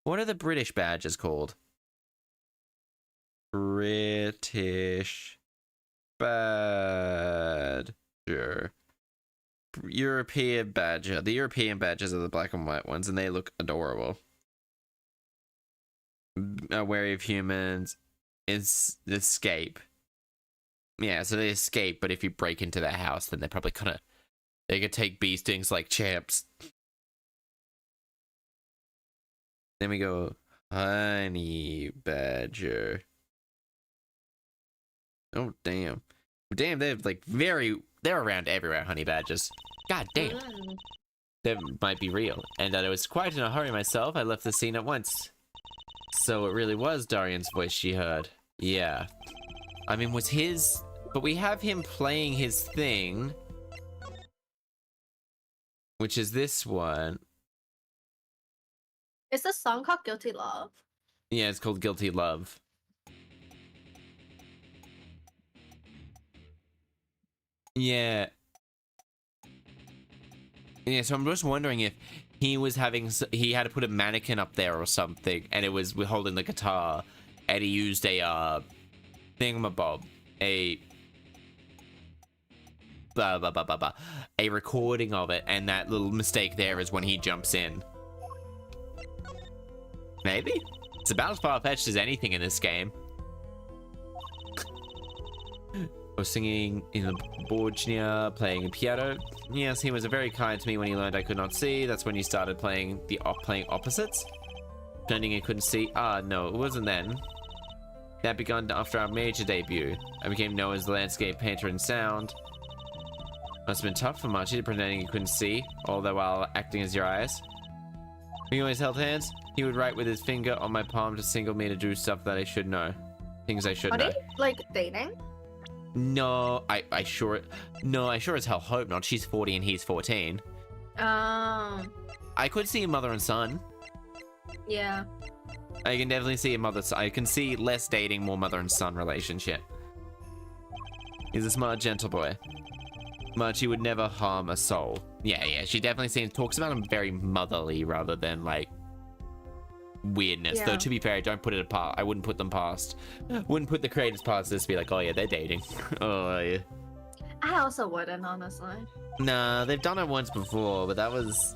What are the British badgers called? British badger. European badger. The European badgers are the black and white ones, and they look adorable. Wary of humans. Escape. Yeah, so they escape, but if you break into their house, then they're probably gonna... They could take bee stings like champs. Then we go... Honey badger. Oh, damn. Damn, they're like they're around everywhere, honey badgers. God damn. That might be real. And I was quite in a hurry myself. I left the scene at once. So it really was Darian's voice she heard. Yeah. I mean, was his... But we have him playing his thing. Which is this one. It's a song called Guilty Love. Yeah, it's called Guilty Love. Yeah. Yeah, so I'm just wondering if he was having... He had to put a mannequin up there or something, and it was holding the guitar, and he used a, thingamabob. A recording of it, and that little mistake there is when he jumps in. Maybe? It's about as far-fetched as anything in this game. Was singing in the Borgia, playing piano. Yes, he was very kind to me when he learned I could not see. That's when you started playing playing opposites. Pretending I couldn't see. Ah, no, it wasn't then. That began after our major debut. I became known as the landscape painter in sound. Must have been tough for Machi pretending he couldn't see, all the while acting as your eyes. We always held hands. He would write with his finger on my palm to signal me to do stuff that I should know. Things I should know. Are they, like, dating? No, I sure as hell hope not. She's 40 and he's 14. I could see a mother and son. Yeah. I can definitely see a mother-son. I can see less dating, more mother and son relationship. He's a smart, gentle boy. Machi would never harm a soul. Yeah, she definitely talks about him very motherly rather than, like, weirdness. Yeah. Though, to be fair, don't put it apart. I wouldn't put them past. Wouldn't put the creators past this to be like, oh yeah, they're dating. Oh yeah. I also wouldn't, honestly. Nah, they've done it once before, but that was...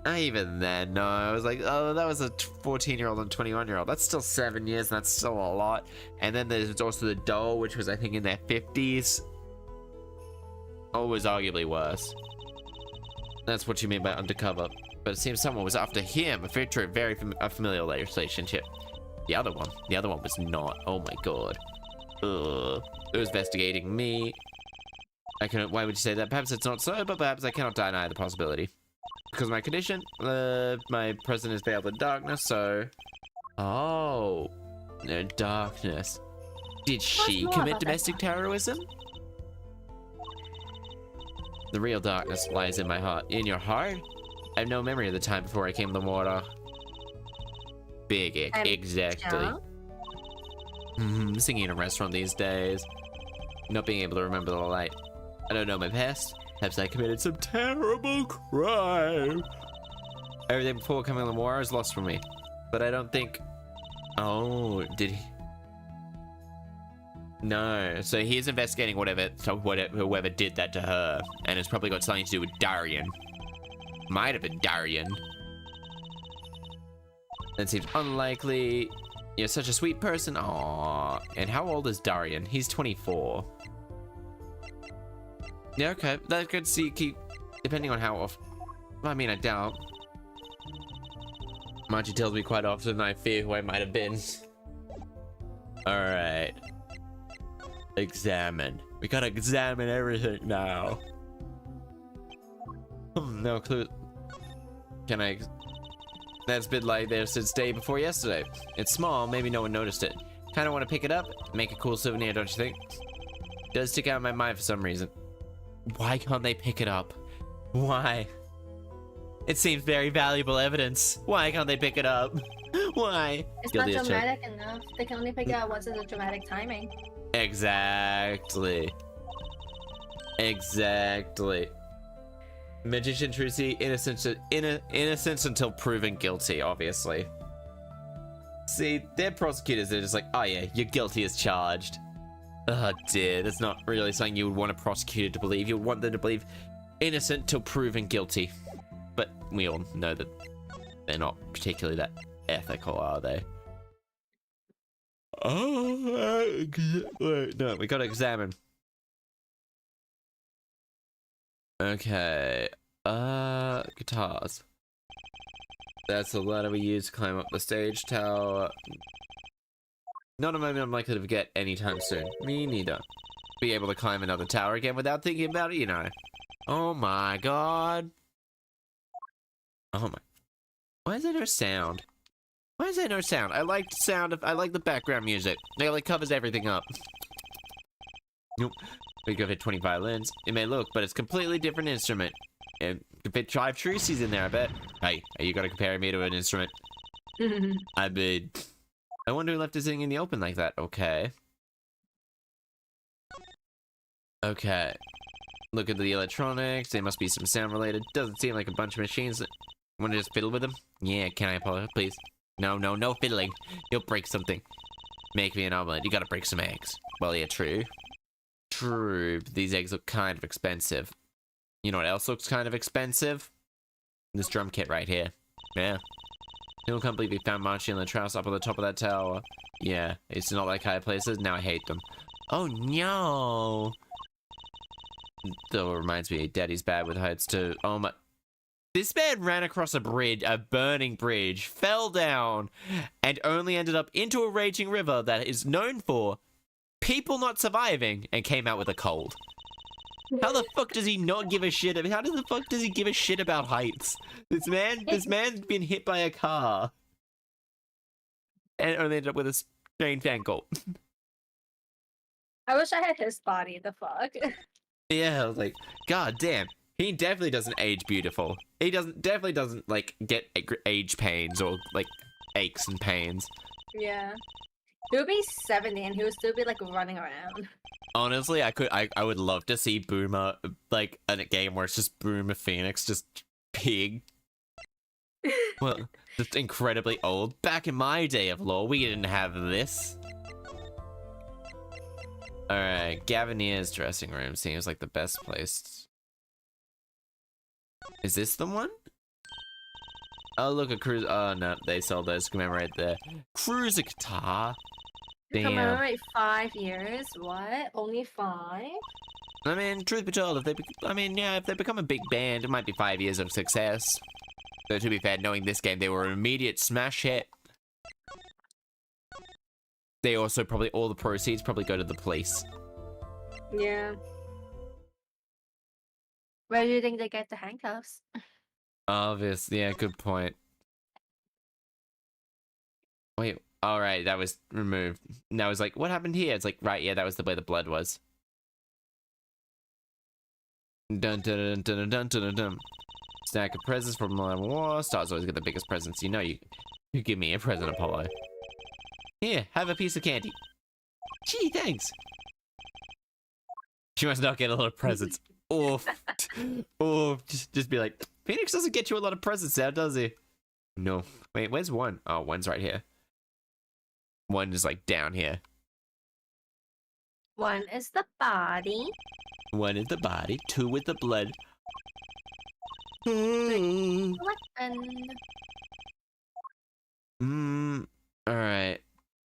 Not even then, no. I was like, oh, that was a 14-year-old and 21-year-old. That's still 7 years, and that's still a lot. And then there's also the doll, which was, I think, in their 50s. Oh, it was arguably worse. That's what you mean by undercover. But it seems someone was after him, a very familial relationship. The other one was not. Oh my god. Ugh. It was investigating me. Why would you say that? Perhaps it's not so, but perhaps I cannot deny the possibility. Because of my condition, my present is veiled in darkness, so... Oh. No, darkness. Did she commit domestic terrorism? The real darkness lies in my heart. In your heart? I have no memory of the time before I came to the water. Big ick, exactly. Singing in a restaurant these days. Not being able to remember the light. I don't know my past. Perhaps I committed some terrible crime. Everything before coming on the water is lost from me. But I don't think... Oh, did he... No, so he's investigating whoever did that to her, and it's probably got something to do with Darian. Might have been Darian. That seems unlikely. You're such a sweet person. Aww. And how old is Darian? He's 24. Yeah, okay. That could keep depending on how often. I mean, I doubt. Machi tells me quite often I fear who I might have been. Alright. Examine. We gotta examine everything now. No clue. Can I... That's been like there since day before yesterday. It's small, maybe no one noticed it. Kinda wanna pick it up, make a cool souvenir, don't you think? It does stick out in my mind for some reason. Why can't they pick it up? Why? It seems very valuable evidence. Why can't they pick it up? Why? It's Guilty not as charged. dramatic enough. They can only pick it up once in the dramatic timing. Exactly. Exactly. Magician trucy, innocence until proven guilty, obviously. See, they're prosecutors, they're just like, oh yeah, you're guilty as charged. Oh dear, that's not really something you would want a prosecutor to believe. You would want them to believe innocent till proven guilty. But we all know that they're not particularly that ethical, are they? Oh, no, we gotta examine. Okay, guitars. That's the ladder we use to climb up the stage tower. Not a moment I'm likely to forget anytime soon. Me neither. Be able to climb another tower again without thinking about it, you know. Oh my god. Oh my. Why is there no sound? Why is there no sound? I like the background music. It like covers everything up. Nope. We could fit 20 violins. It may look, but it's a completely different instrument. And could fit 5 trucies in there, I bet. Hey, are you gonna compare me to an instrument? I bet. I wonder who left us sitting in the open like that. Okay. Okay. Look at the electronics. There must be some sound related. Doesn't seem like a bunch of machines. Want to just fiddle with them? Yeah, can I, Paula? Please. No, no, no fiddling. You'll break something. Make me an omelet. You gotta break some eggs. Well, yeah, true. True. But these eggs look kind of expensive. You know what else looks kind of expensive? This drum kit right here. Yeah. Still can't believe we found Marchie and Latrouse up on the top of that tower. Yeah, it's not like high places. Now I hate them. Oh no! Though it reminds me, Daddy's bad with heights too. Oh my. This man ran across a bridge, a burning bridge, fell down, and only ended up into a raging river that is known for people not surviving and came out with a cold. How the fuck does he not give a shit? How the fuck does he give a shit about heights? This man's been hit by a car and only ended up with a sprained ankle. I wish I had his body. The fuck. Yeah, I was like, god damn. He definitely doesn't age beautiful. He definitely doesn't like get age pains or like aches and pains. Yeah. He would be 70 and he would still be like running around. Honestly, I would love to see Boomer like in a game where it's just Boomer Phoenix, just pig. Well, just incredibly old. Back in my day of lore, we didn't have this. Alright, Gavinier's dressing room seems like the best place. Is this the one? Oh, look, a cruise. Oh, no, they sold those. Commemorate there. Cruiser guitar. Damn. Commemorate 5 years? What? Only 5? I mean, truth be told, if they become a big band, it might be 5 years of success. Though, to be fair, knowing this game, they were an immediate smash hit. They also probably, all the proceeds probably go to the police. Yeah. Where do you think they get the handcuffs? Obvious, yeah, good point. Wait, alright, that was removed. And I was like, what happened here? It's like, right, yeah, that was the way the blood was. Dun dun dun dun dun dun dun. Stack of presents from Modern War. Stars always get the biggest presents. You know you give me a present, Apollo. Here, have a piece of candy. Gee, thanks. She must not get a lot of presents. Oof. Oof. Just be like, Phoenix doesn't get you a lot of presents now, does he? No. Wait, where's one? Oh, one's right here. One is like down here. One is the body. One is the body. 2 with the blood. Alright.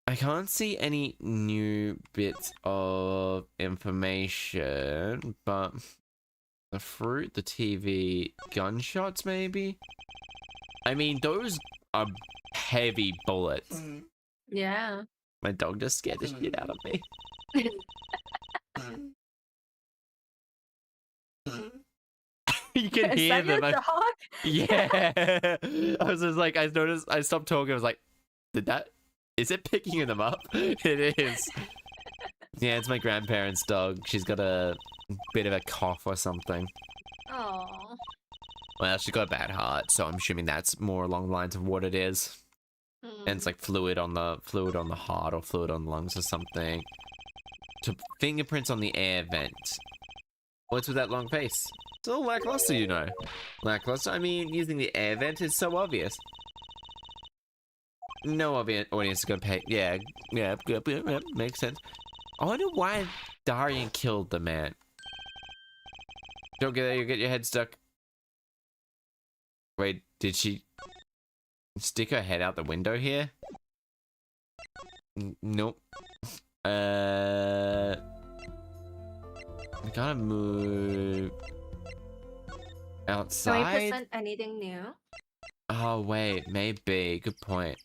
I can't see any new bits of information, but the fruit, the TV, gunshots maybe? I mean, those are heavy bullets. Yeah. My dog just scared the shit out of me. You can hear that your them. dog? Yeah. I was just like, I noticed, I stopped talking. I was like, is it picking them up? It is. Yeah, it's my grandparents' dog. She's got a bit of a cough or something. Oh. Well, she got a bad heart, so I'm assuming that's more along the lines of what it is. And it's like fluid on the heart or fluid on the lungs or something. To fingerprints on the air vent. What's with that long face? It's all lackluster, you know. Lackluster? I mean, using the air vent is so obvious. No obvious audience is gonna pay. Yeah, makes sense. I wonder why Darian killed the man. Don't get there, you get your head stuck. Wait, did she stick her head out the window here? Nope. I gotta move outside. 20% anything new? Oh wait, maybe. Good point.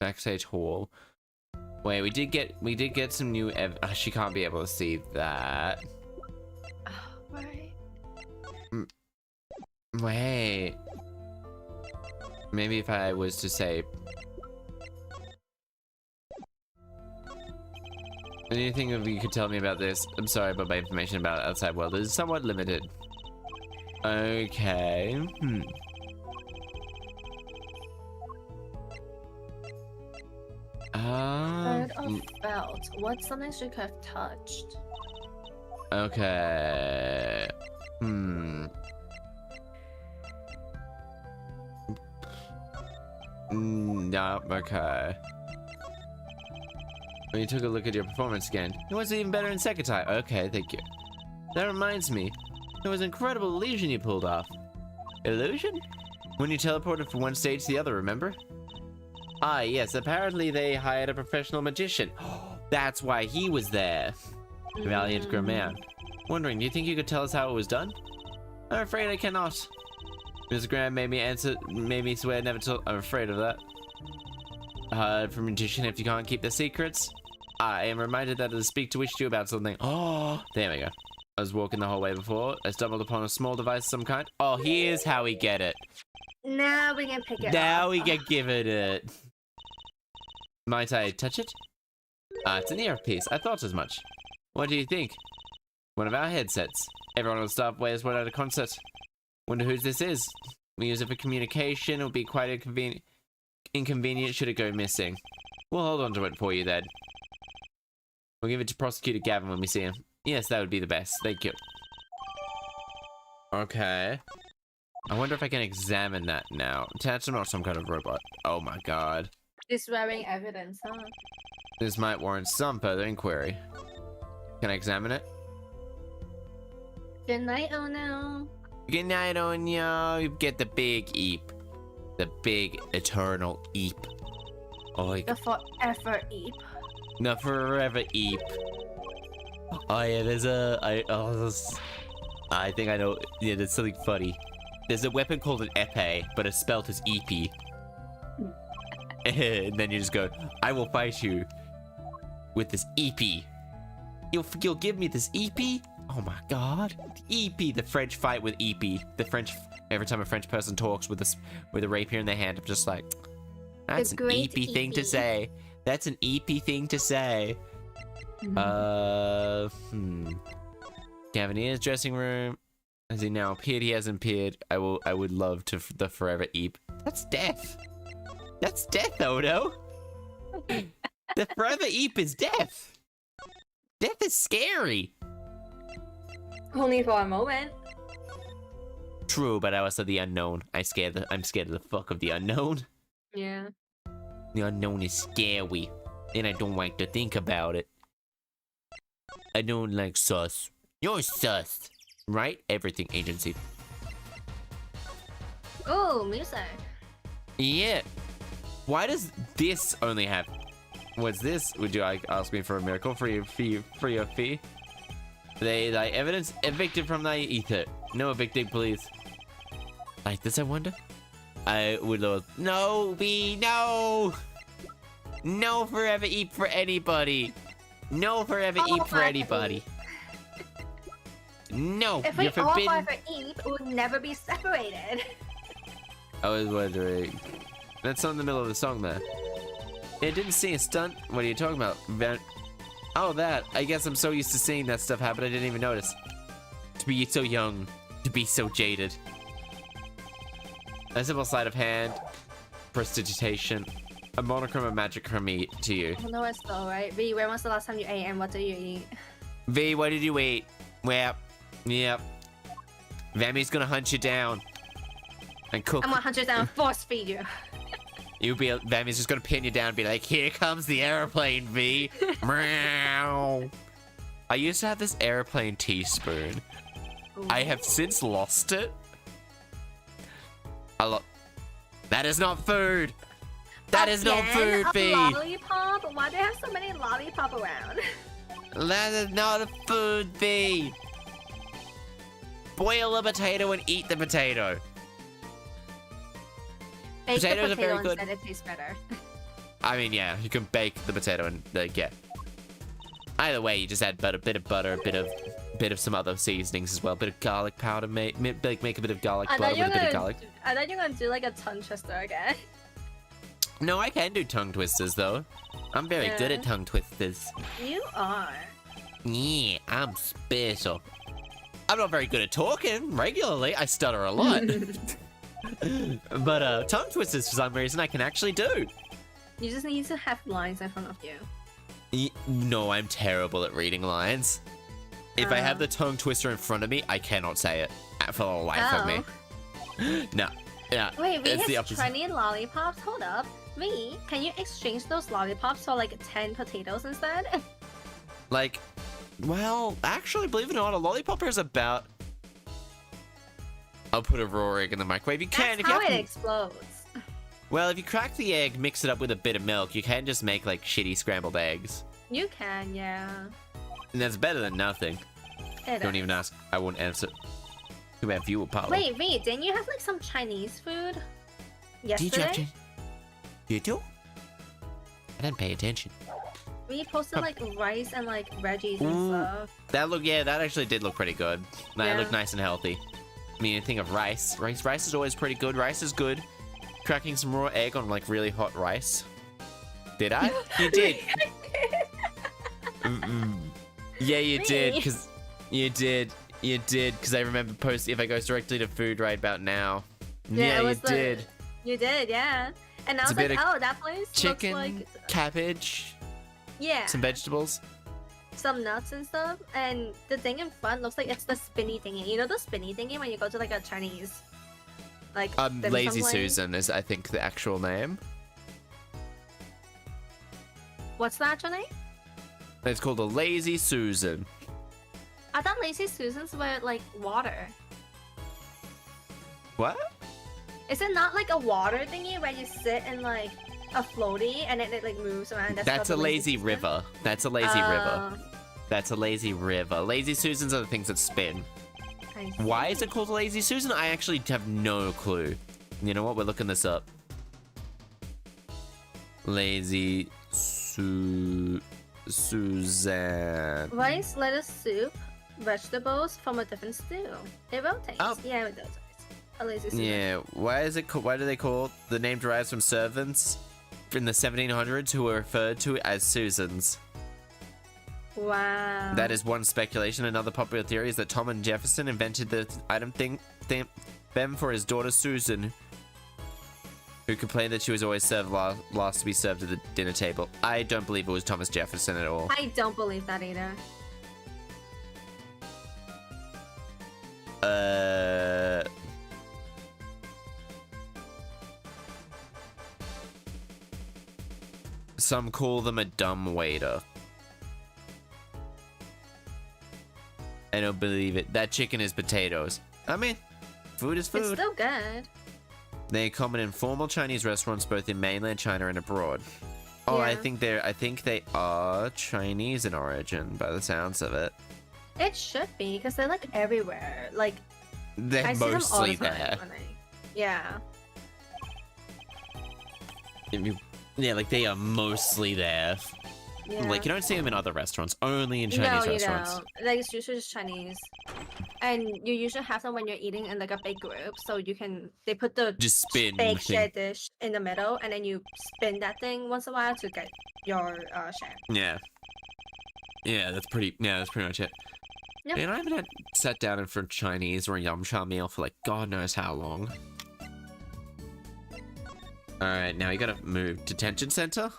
Backstage hall. Wait, we did get some new she can't be able to see that. Oh, right. Wait. Maybe if I was to say... Anything that you could tell me about this? I'm sorry, but my information about the outside world is somewhat limited. Okay. Heard of felt. What's something she could have touched? Okay. No, okay. When you took a look at your performance again, it was even better in second time. Okay, thank you. That reminds me, it was an incredible illusion you pulled off. Illusion? When you teleported from one stage to the other, remember? Ah, yes, apparently they hired a professional magician. That's why he was there. Valiant Graham. Wondering, do you think you could tell us how it was done? I'm afraid I cannot. Mr. Graham made me swear never to. I'm afraid of that. For magician, if you can't keep the secrets. I am reminded that I speak to wish you about something. Oh, there we go. I was walking the hallway before. I stumbled upon a small device of some kind. Oh, here's how we get it. Now we can pick it up. Now we can give it. Might I touch it? It's an earpiece. I thought as much. What do you think? One of our headsets. Everyone on the staff wears one at a concert. Wonder whose this is. We use it for communication. It would be quite inconvenient should it go missing. We'll hold on to it for you then. We'll give it to Prosecutor Gavin when we see him. Yes, that would be the best. Thank you. Okay. I wonder if I can examine that now. Attached or not some kind of robot. Oh my god. It's wearing evidence, huh? This might warrant some further inquiry. Can I examine it? Good night, oh no. Good night, Onyo. You get the big eep. The big eternal eep. Oh, The forever eep. the forever eep. Oh yeah, there's I think I know. Yeah, there's something funny. There's a weapon called an epee, but it's spelled as EP. And then you just go, I will fight you with this EP. You'll give me this EP? Oh my god. EP, the French fight with EP. The French, every time a French person talks with a rapier in their hand, I'm just like, that's an EP thing to say. That's an EP thing to say. Gavinier's dressing room. Has he now appeared? He hasn't appeared. I would love to the forever EP. That's death. That's death, Odo. The forever EP is death. Death is scary. Only for a moment. True, but I also the unknown. I'm scared of the fuck of the unknown. Yeah. The unknown is scary, and I don't like to think about it. I don't like sus. You're sus, right? Everything agency. Oh, music. Yeah. Why does this only have? What's this? Would you like ask me for a miracle for your fee? They thy evidence evicted from thy ether. No evicting, please. Like this, I wonder. I would love. No, no. No forever eat for anybody. No forever eat for anybody. No, if you're we all forbidden. forever eat, we would never be separated. I was wondering. That's not in the middle of the song there. It didn't see a stunt. What are you talking about? Oh, that. I guess I'm so used to seeing that stuff happen, I didn't even notice. To be so young, to be so jaded. A simple sleight of hand, prestidigitation, a monochrome of magic from me to you. I know it's slow, right? V, when was the last time you ate and what did you eat? V, what did you eat? Well, yep. Vammy's gonna hunt you down and cook. I'm 100 down, force feed you. Vammy's just gonna pin you down and be like, here comes the airplane, V. Meow. I used to have this airplane teaspoon. Ooh. I have since lost it. That is not food. That is not food, V. Lollipop? Why do they have so many lollipop around? That is not a food, V. Boil a potato and eat the potato. Bake Potatoes the are very potato good. instead, it tastes better. I mean, yeah, you can bake the potato and yeah. Either way, you just add a bit of butter, a bit of some other seasonings as well. A bit of garlic powder, make a bit of garlic butter with a bit of garlic. I thought you were gonna do like a tongue twister again. No, I can do tongue twisters though. I'm very good at tongue twisters. You are. Yeah, I'm special. I'm not very good at talking regularly. I stutter a lot. But tongue twisters, for some reason, I can actually do. You just need to have lines in front of you. No, I'm terrible at reading lines. If I have the tongue twister in front of me, I cannot say it for the life of me. No. Yeah. Wait, we it's the have opposite. 20 lollipops? Hold up. V, can you exchange those lollipops for like 10 potatoes instead? Like, well, actually, believe it or not, a lollipop is about... I'll put a raw egg in the microwave. You can, That's if you how have it to... explodes. Well, if you crack the egg, mix it up with a bit of milk, you can just make, like, shitty scrambled eggs. You can, yeah. And that's better than nothing. Don't Is. even ask. I won't answer. Too bad viewer power. Wait, V, didn't you have like some Chinese food yesterday? You do? I didn't pay attention. We posted like rice and like veggies and stuff. That actually did look pretty good. That looked nice and healthy. I mean, think of rice. Rice is always pretty good. Rice is good. Cracking some raw egg on like really hot rice. Did I? You did. Yeah, you did. Cause you did. You did. Cause I remember posting. If I goes directly to food right about now. Yeah, you did. You did, yeah. And I It's was a bit like, of oh, that place Chicken, looks like cabbage, yeah, some vegetables. some nuts and stuff. And the thing in front looks like it's the spinny thingy. You know the spinny thingy when you go to like a Chinese, like dim sum Lazy place? Susan is, I think, the actual name. What's the actual name? It's called a Lazy Susan. I thought Lazy Susans were like water. What? Is it not like a water thingy where you sit in like a floaty and then it like moves around? That's a lazy Susan? river. That's a lazy river. That's a lazy river. Lazy Susans are the things that spin. I see. Why is it called a Lazy Susan? I actually have no clue. You know what? We're looking this up. Lazy Susan. Rice, lettuce, soup, vegetables from a different stew. It rotates. Oh. Yeah, it does. A lazy Susan. Yeah. Why is it? Why do they call it? The name derives from servants in the 1700s who were referred to as Susans. Wow. That is one speculation. Another popular theory is that Thomas Jefferson invented the item them for his daughter Susan, who complained that she was always served last to be served at the dinner table. I don't believe it was Thomas Jefferson at all. I don't believe that either. Some call them a dumb waiter. I don't believe it. That chicken is potatoes. I mean, food is food. It's still good. They are common in formal Chinese restaurants both in mainland China and abroad. Oh, Yeah. I think they are Chinese in origin by the sounds of it. It should be because they're like everywhere. Like They're I see them all mostly the time there. when yeah. Yeah, like they are mostly there. Yeah. Like you don't see them in other restaurants, only in Chinese no, restaurants. You don't. Like it's usually just Chinese, and you usually have them when you're eating in like a big group. So they put the Just spin big the thing. share dish in the middle, and then you spin that thing once in a while to get your share. Yeah. Yeah, that's pretty much it. Yep. And I haven't sat down in front of Chinese or a yum cha meal for like God knows how long. Alright, now you gotta move. Detention center?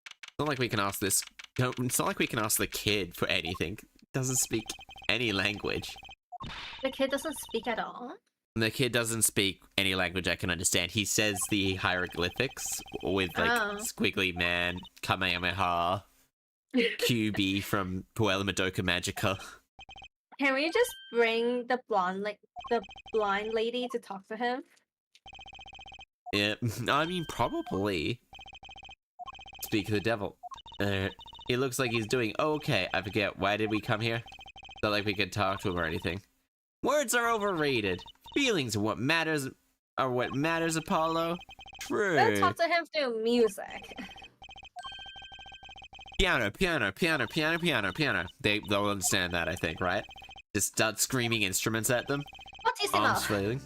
It's not like we can ask this. No, it's not like we can ask the kid for anything. Doesn't speak any language. The kid doesn't speak at all. The kid doesn't speak any language I can understand. He says the hieroglyphics with like squiggly man, Kamehameha, QB from Puella Madoka Magica. Can we just bring the blind lady to talk to him? Yeah, I mean probably. Speak of the devil. It looks like he's doing okay. I forget, why did we come here? Not like we could talk to him or anything. Words are overrated. Feelings are what matters. Apollo. True. Let's talk to him through music. Piano, piano, piano, piano, piano, piano. They'll understand that, I think, right? Just start screaming instruments at them. Arms flailing.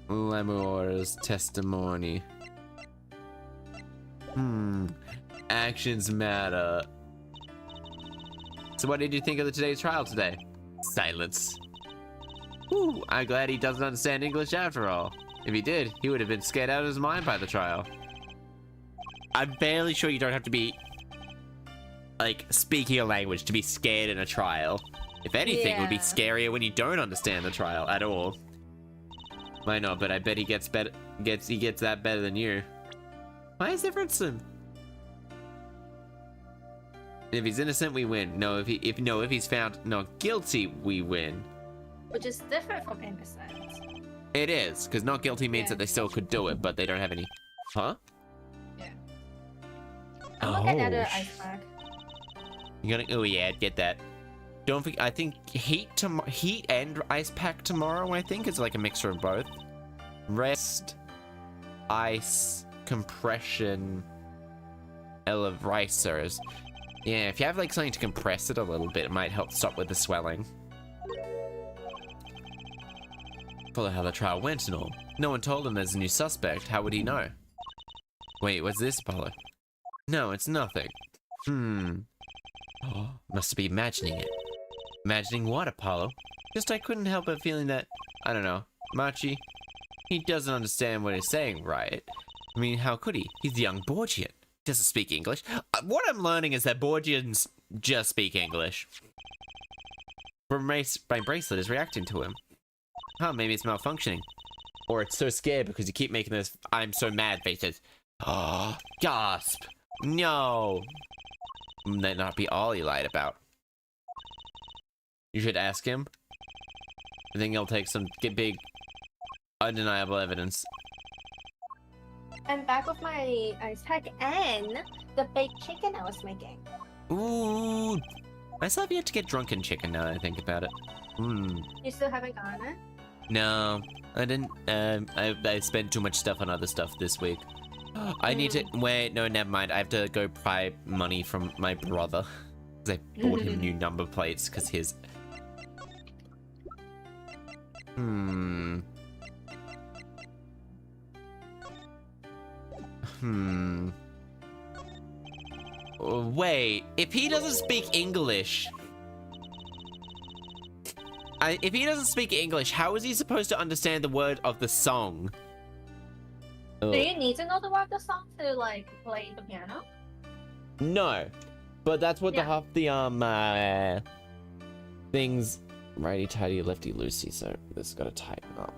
Lemur's testimony. Actions matter. So what did you think of today's trial today? Silence. Ooh, I'm glad he doesn't understand English after all. If he did, he would have been scared out of his mind by the trial. I'm barely sure you don't have to be, like, speaking a language to be scared in a trial. If anything, it would be scarier when you don't understand the trial at all. Might not, but I bet he gets better. He gets that better than you. Why is there difference? If he's innocent, we win. No, if he's found not guilty, we win. Which is different from innocent. It is, because not guilty means that they still could do it, but they don't have any. Huh? Yeah. I'm looking at the Oh. ice pack. You gonna? Oh yeah, get that. Don't forget. I think heat and ice pack tomorrow. I think it's like a mixture of both. Rest, ice, compression, elevrisers. Yeah, if you have like something to compress it a little bit, it might help stop with the swelling. Follow how the trial went and all. No one told him there's a new suspect. How would he know? Wait, what's this, Apollo? No, it's nothing. Oh, must be imagining it. Imagining what, Apollo? Just I couldn't help but feeling that, I don't know, Machi, he doesn't understand what he's saying, right? I mean, how could he? He's the young Borgian. Doesn't speak English. What I'm learning is that Borgians just speak English. My bracelet is reacting to him. Huh, maybe it's malfunctioning. Or it's so scared because you keep making those I'm so mad faces. Oh, gasp. No. That not be all he lied about. You should ask him. I think he'll take some big, undeniable evidence. I'm back with my ice pack and the baked chicken I was making. Ooh. I still have yet to get drunken chicken now that I think about it. You still haven't gotten it? No, I didn't. I spent too much stuff on other stuff this week. I need to wait. No, never mind. I have to go pry money from my brother because I bought him new number plates because his. Wait, if he doesn't speak English. If he doesn't speak English, how is he supposed to understand the word of the song? Do you need to know the word of the song to like play the piano? No, but that's what the half the things righty tighty lefty loosey. So this has got to tighten up.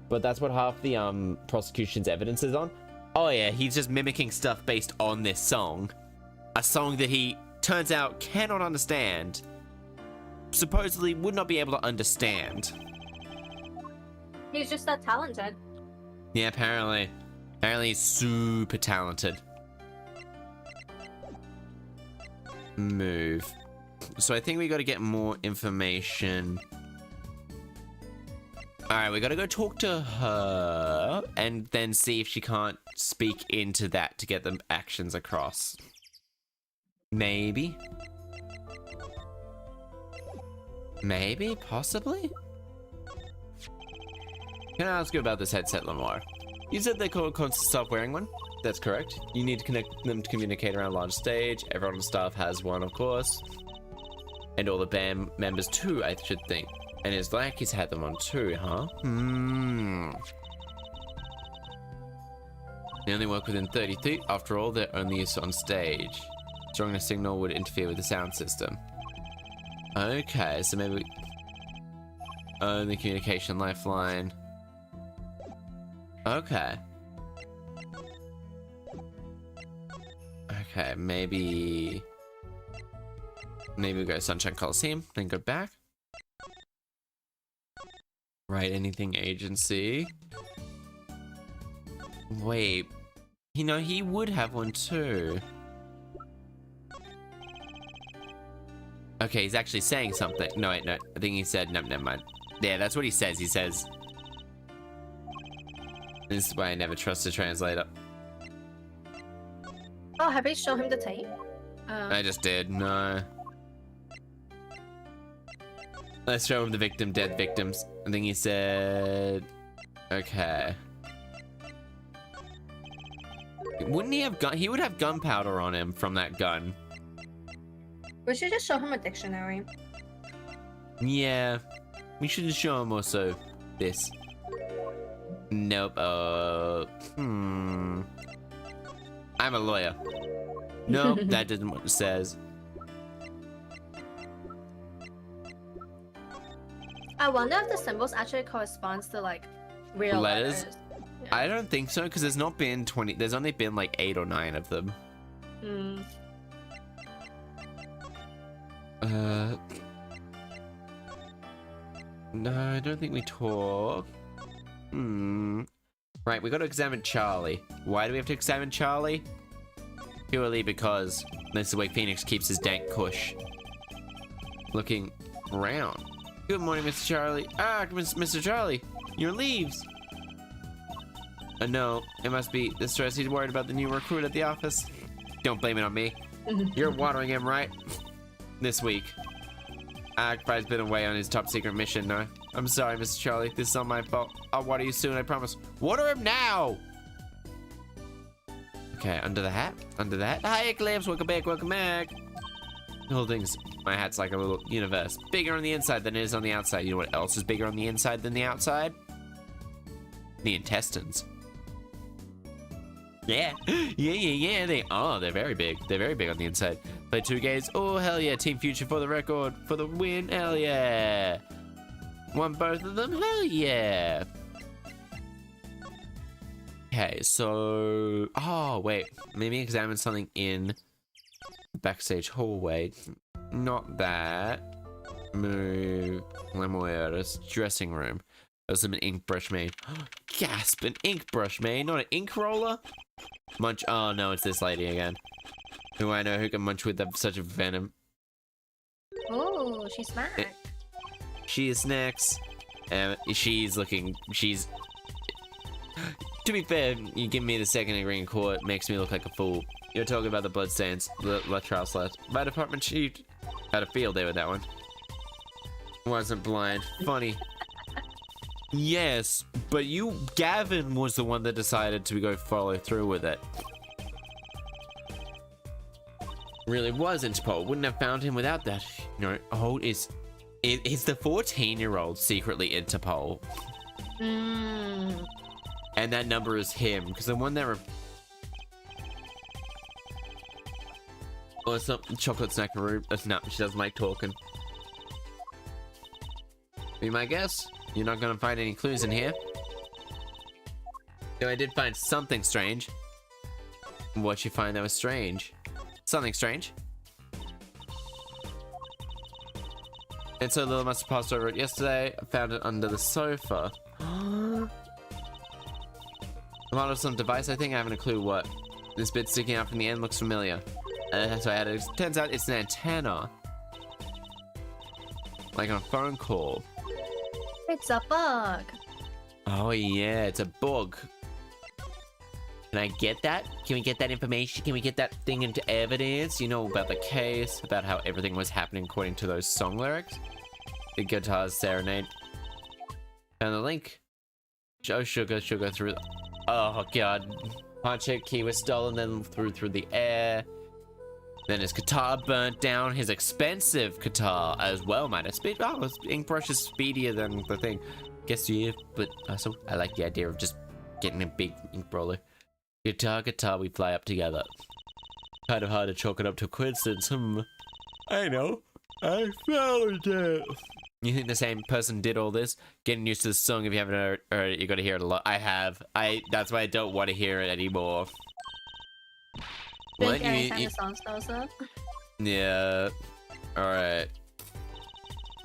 But that's what half the prosecution's evidence is on. Oh yeah, he's just mimicking stuff based on this song, a song that he turns out cannot understand. Supposedly would not be able to understand. He's just that talented. Yeah, apparently. Apparently he's super talented. Move. So I think we got to get more information. Alright, we got to go talk to her and then see if she can't speak into that to get the actions across. Maybe. Maybe, possibly? Can I ask you about this headset, Lamar? You said they can't stop wearing one? That's correct. You need to connect them to communicate around a large stage. Everyone on staff has one, of course. And all the band members too, I should think. And it's like he's had them on too, huh? They only work within 30 feet. After all, they're only used on stage. Throwing a signal would interfere with the sound system. Okay, so maybe we own the communication lifeline. Okay. Okay, maybe we go Sunshine Coliseum, then go back. Right, anything agency. Wait, you know, he would have one too. Okay, he's actually saying something. No, wait, no. I think he said, no, never mind. Yeah, that's what he says. He says, this is why I never trust a translator. Oh, have you shown him the tape? I just did, no. Let's show him the victim, dead victims. I think he said, okay. Wouldn't he have gun? He would have gunpowder on him from that gun. We should just show him a dictionary. Yeah, we should show him also this. Nope. I'm a lawyer. Nope, that isn't what it says. I wonder if the symbols actually corresponds to like real letters. Yeah. I don't think so, because there's not been 20. There's only been like 8 or 9 of them. No, I don't think we talk. Right, we got to examine Charlie. Why do we have to examine Charlie? Purely because that's the way Phoenix keeps his dank kush. Looking around. Good morning, Mr. Charlie. Ah, Mr. Charlie, your leaves. No, it must be the stress. He's worried about the new recruit at the office. Don't blame it on me. You're watering him, right? This week. Akbar's been away on his top secret mission, no? I'm sorry, Mr. Charlie. This is not my fault. I'll water you soon, I promise. Water him now! Okay, under the hat. Under the hat. Hi, Eclipse. Welcome back, welcome back. The whole thing's... My hat's like a little universe. Bigger on the inside than it is on the outside. You know what else is bigger on the inside than the outside? The intestines. Yeah. Yeah. They are. They're very big. They're very big on the inside. Play 2 games. Oh, hell yeah. Team Future for the record. For the win. Hell yeah. Won both of them. Hell yeah. Okay, so... Oh, wait. Maybe examine something in the backstage hallway. Not that. Move. Lemoyer's dressing room. There's an ink brush made. Gasp! An ink brush made, not an ink roller? Munch. Oh no, it's this lady again. Who I know who can munch with such a venom. Oh, she's smacked. She is snacks. She's looking. She's. To be fair, you give me the second degree in court, makes me look like a fool. You're talking about the bloodstains, the trial slats. My department chief had a field day with that one. Wasn't blind. Funny. Yes, but Gavin was the one that decided to go follow through with it. Really was Interpol. Wouldn't have found him without that. No, oh, is the 14-year-old secretly Interpol? And that number is him, because the one that oh, it's not chocolate snack room. No, she doesn't like talking. Be my guess. You're not gonna find any clues in here. Though I did find something strange. What'd you find that was strange? Something strange. And so Lila must have passed over it yesterday. I found it under the sofa. A lot of some device, I think. I haven't a clue what. This bit sticking out from the end looks familiar. So I had it. Turns out it's an antenna. Like on a phone call. It's a bug. Oh yeah, it's a bug. Can I get that? Can we get that information? Can we get that thing into evidence? You know, about the case, about how everything was happening according to those song lyrics? The guitar's serenade. Found the link. Oh, sugar through the... Oh, God. Heart-shaped key was stolen, then threw through the air. Then his guitar burnt down. His expensive guitar as well, man. His ink brush is speedier than the thing. Guess yeah, but also I like the idea of just getting a big ink roller. Guitar, we fly up together. Kind of hard to chalk it up to a coincidence. I know. I found it. You think the same person did all this? Getting used to the song if you haven't heard it, you gotta hear it a lot. I have. That's why I don't want to hear it anymore. Think anytime the song starts up. Yeah. Alright.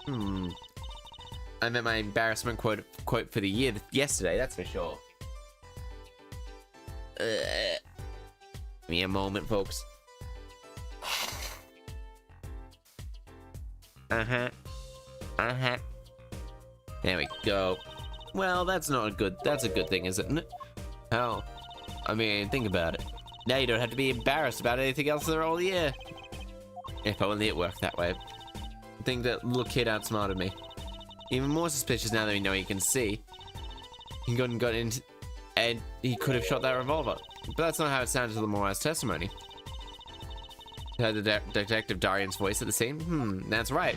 I met my embarrassment quote for the year yesterday, that's for sure. Give me a moment, folks. There we go. Well, that's not a good, that's a good thing, isn't it? Hell, I mean, think about it. Now you don't have to be embarrassed about anything else the whole year. If only it worked that way. I think that little kid outsmarted me. Even more suspicious now that we know he can see. He got in, and he could have shot that revolver. But that's not how it sounded to Lamora's testimony. Heard the Detective Darian's voice at the scene? That's right.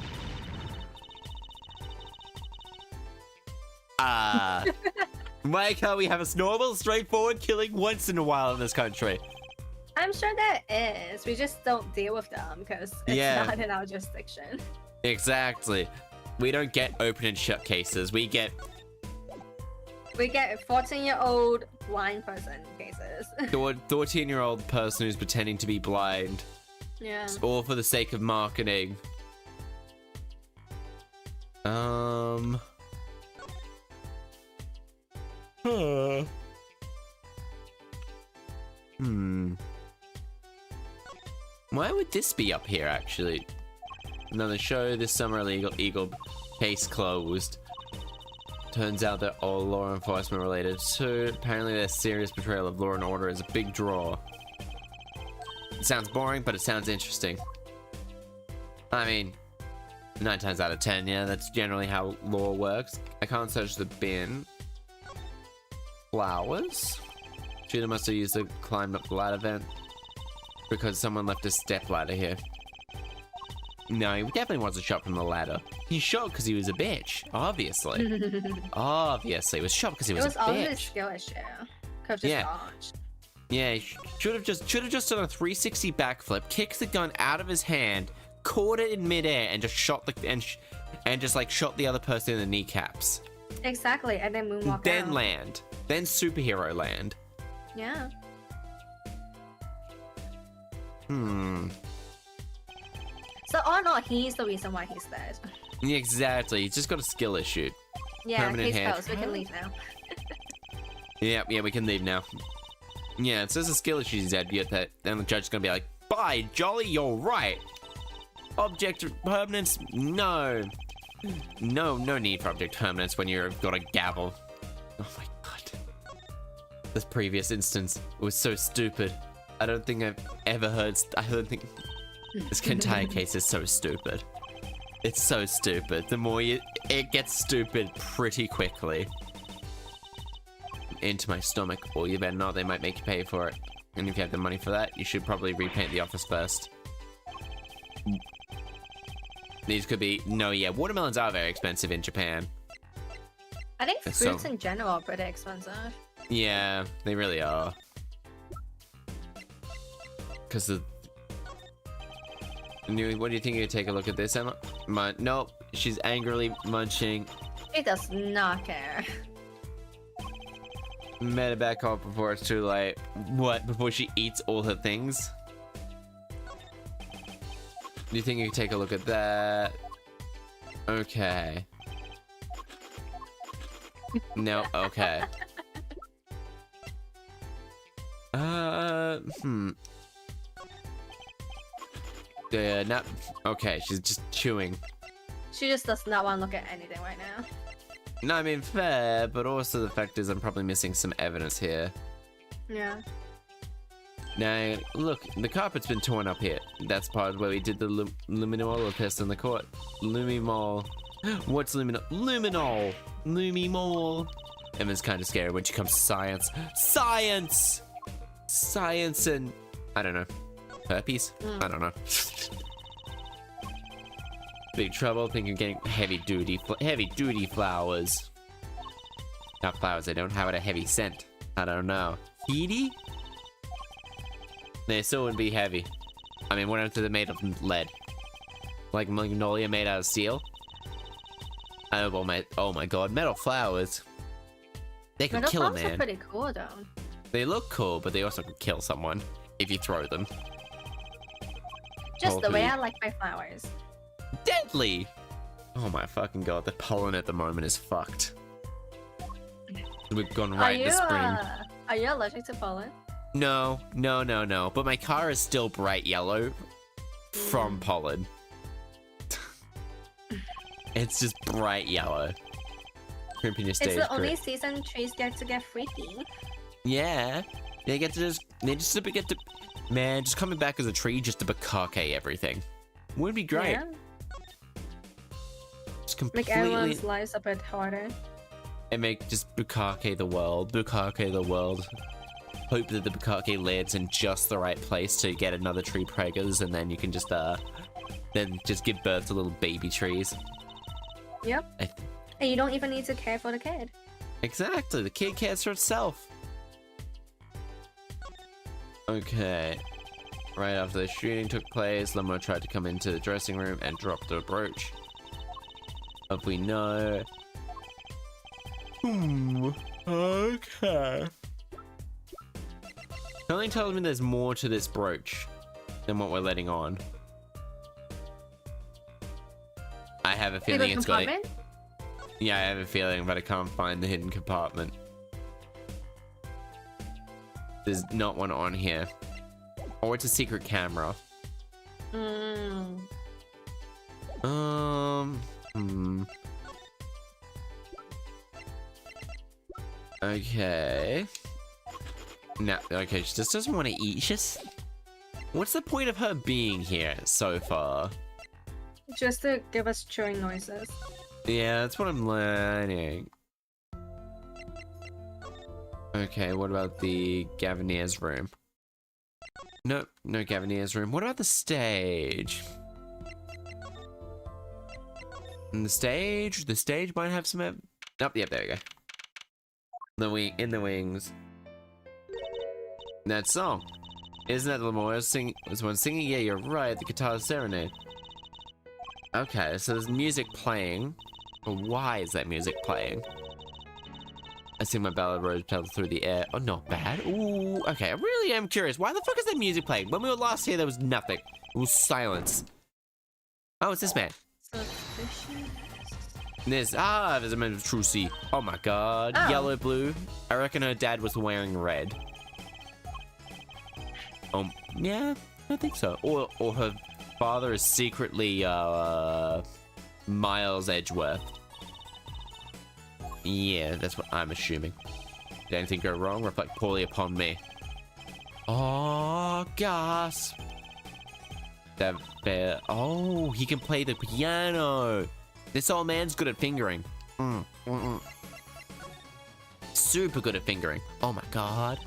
Why can't we have a normal, straightforward killing once in a while in this country? I'm sure there is. We just don't deal with them because it's not in our jurisdiction. Exactly. We don't get open and shut cases. We get 14-year-old blind person cases. 14-year-old person who's pretending to be blind. Yeah. It's all for the sake of marketing. Why would this be up here, actually? Another show this summer, illegal case closed. Turns out they're all law enforcement related too. Apparently their serious betrayal of law and order is a big draw. It sounds boring, but it sounds interesting. I mean, 9 times out of 10, yeah, that's generally how law works. I can't search the bin. Flowers? Shooter must have used the climb up the ladder vent because someone left a step ladder here. No, he definitely wasn't shot from the ladder. He shot because he was a bitch, obviously. Obviously, he was shot because he was a bitch. It was always a skill issue. Could have just dodged. Yeah, he should have just done a 360 backflip, kicked the gun out of his hand, caught it in midair, and just shot shot the other person in the kneecaps. Exactly, and then moonwalk Then out. land. Then superhero land. Yeah. So all in all, he's the reason why he's dead. Exactly. He's just got a skill issue. Yeah, case closed. We can leave now. Yeah, we can leave now. Yeah, it says a skill issue he's dead, yet that then the judge's gonna be like, "Bye, Jolly, you're right. Object permanence? No. No need for object permanence when you've got a gavel." Oh my god. This previous instance was so stupid. I don't think I've ever heard. I don't think this entire case is so stupid. It's so stupid. The more it gets stupid pretty quickly. Into my stomach, or you better not, they might make you pay for it. And if you have the money for that, you should probably repaint the office first. These could be, watermelons are very expensive in Japan. I think fruits in general are pretty expensive. Yeah, they really are. Because of... What do you think? You take a look at this, Emma? Nope, she's angrily munching. She does not care. Meta back off before it's too late. What? Before she eats all her things? Do you think you can take a look at that? Okay. No, okay. Not okay, she's just chewing. She just does not want to look at anything right now. No, I mean fair, but also the fact is I'm probably missing some evidence here. Yeah. Now, look, the carpet's been torn up here. That's part where we did the luminol test in the court. Lumimol. What's luminol? Luminol! Lumimol! Emma's kind of scared when she comes to science. Science! science and, I don't know, herpes? I don't know. Big trouble, think you're getting heavy duty flowers. Not flowers, they don't have a heavy scent. I don't know. Heaty? They still wouldn't be heavy. I mean, what if they're made of lead? Like magnolia made out of steel? Oh my god, metal flowers. They could kill a man. Metal flowers are pretty cool though. They look cool, but they also could kill someone if you throw them. Just the way I like my flowers. Deadly! Oh my fucking god, the pollen at the moment is fucked. We've gone right into spring. Are you allergic to pollen? No. But my car is still bright yellow from pollen. It's just bright yellow. Crimping your stage. It's the only season trees get to get freaky. Yeah. They get to man, just coming back as a tree just to bukake everything. Would be great. Yeah. Just completely... Make everyone's lives a bit harder. And make just bukake the world. Bukake the world. Hope that the bukake lands in just the right place to get another tree preggers, and then you can just then just give birth to little baby trees. Yep. And you don't even need to care for the kid. Exactly, the kid cares for itself. Okay. Right after the shooting took place, Limo tried to come into the dressing room and drop the brooch. If we know. Okay. Something tells me there's more to this brooch than what we're letting on. I have a feeling it's got it. Yeah, I have a feeling, but I can't find the hidden compartment. There's not one on here. Or it's a secret camera. Okay. No, okay, she just doesn't want to eat. Just... What's the point of her being here so far? Just to give us chewing noises. Yeah, that's what I'm learning. Okay, what about the Gavinier's room? Nope, no Gavinier's room. What about the stage? And the stage? The stage might have some... Oh, yep, there we go. In the wings. That song. Isn't that Lamore was one singing? Yeah, you're right, the guitar serenade. Okay, so there's music playing. But why is that music playing? I see my ballad rose pedal through the air. Oh, not bad. Ooh, okay, I really am curious. Why the fuck is that music playing? When we were last here, there was nothing. It was silence. Oh, it's this man. There's a man of Trucy. Oh my god. Oh. Yellow, blue. I reckon her dad was wearing red. Yeah, I think so. Or her father is secretly, Miles Edgeworth. Yeah, that's what I'm assuming. Did anything go wrong? Reflect poorly upon me. Oh, gasp. That bear. Oh, he can play the piano. This old man's good at fingering. Super good at fingering. Oh my god.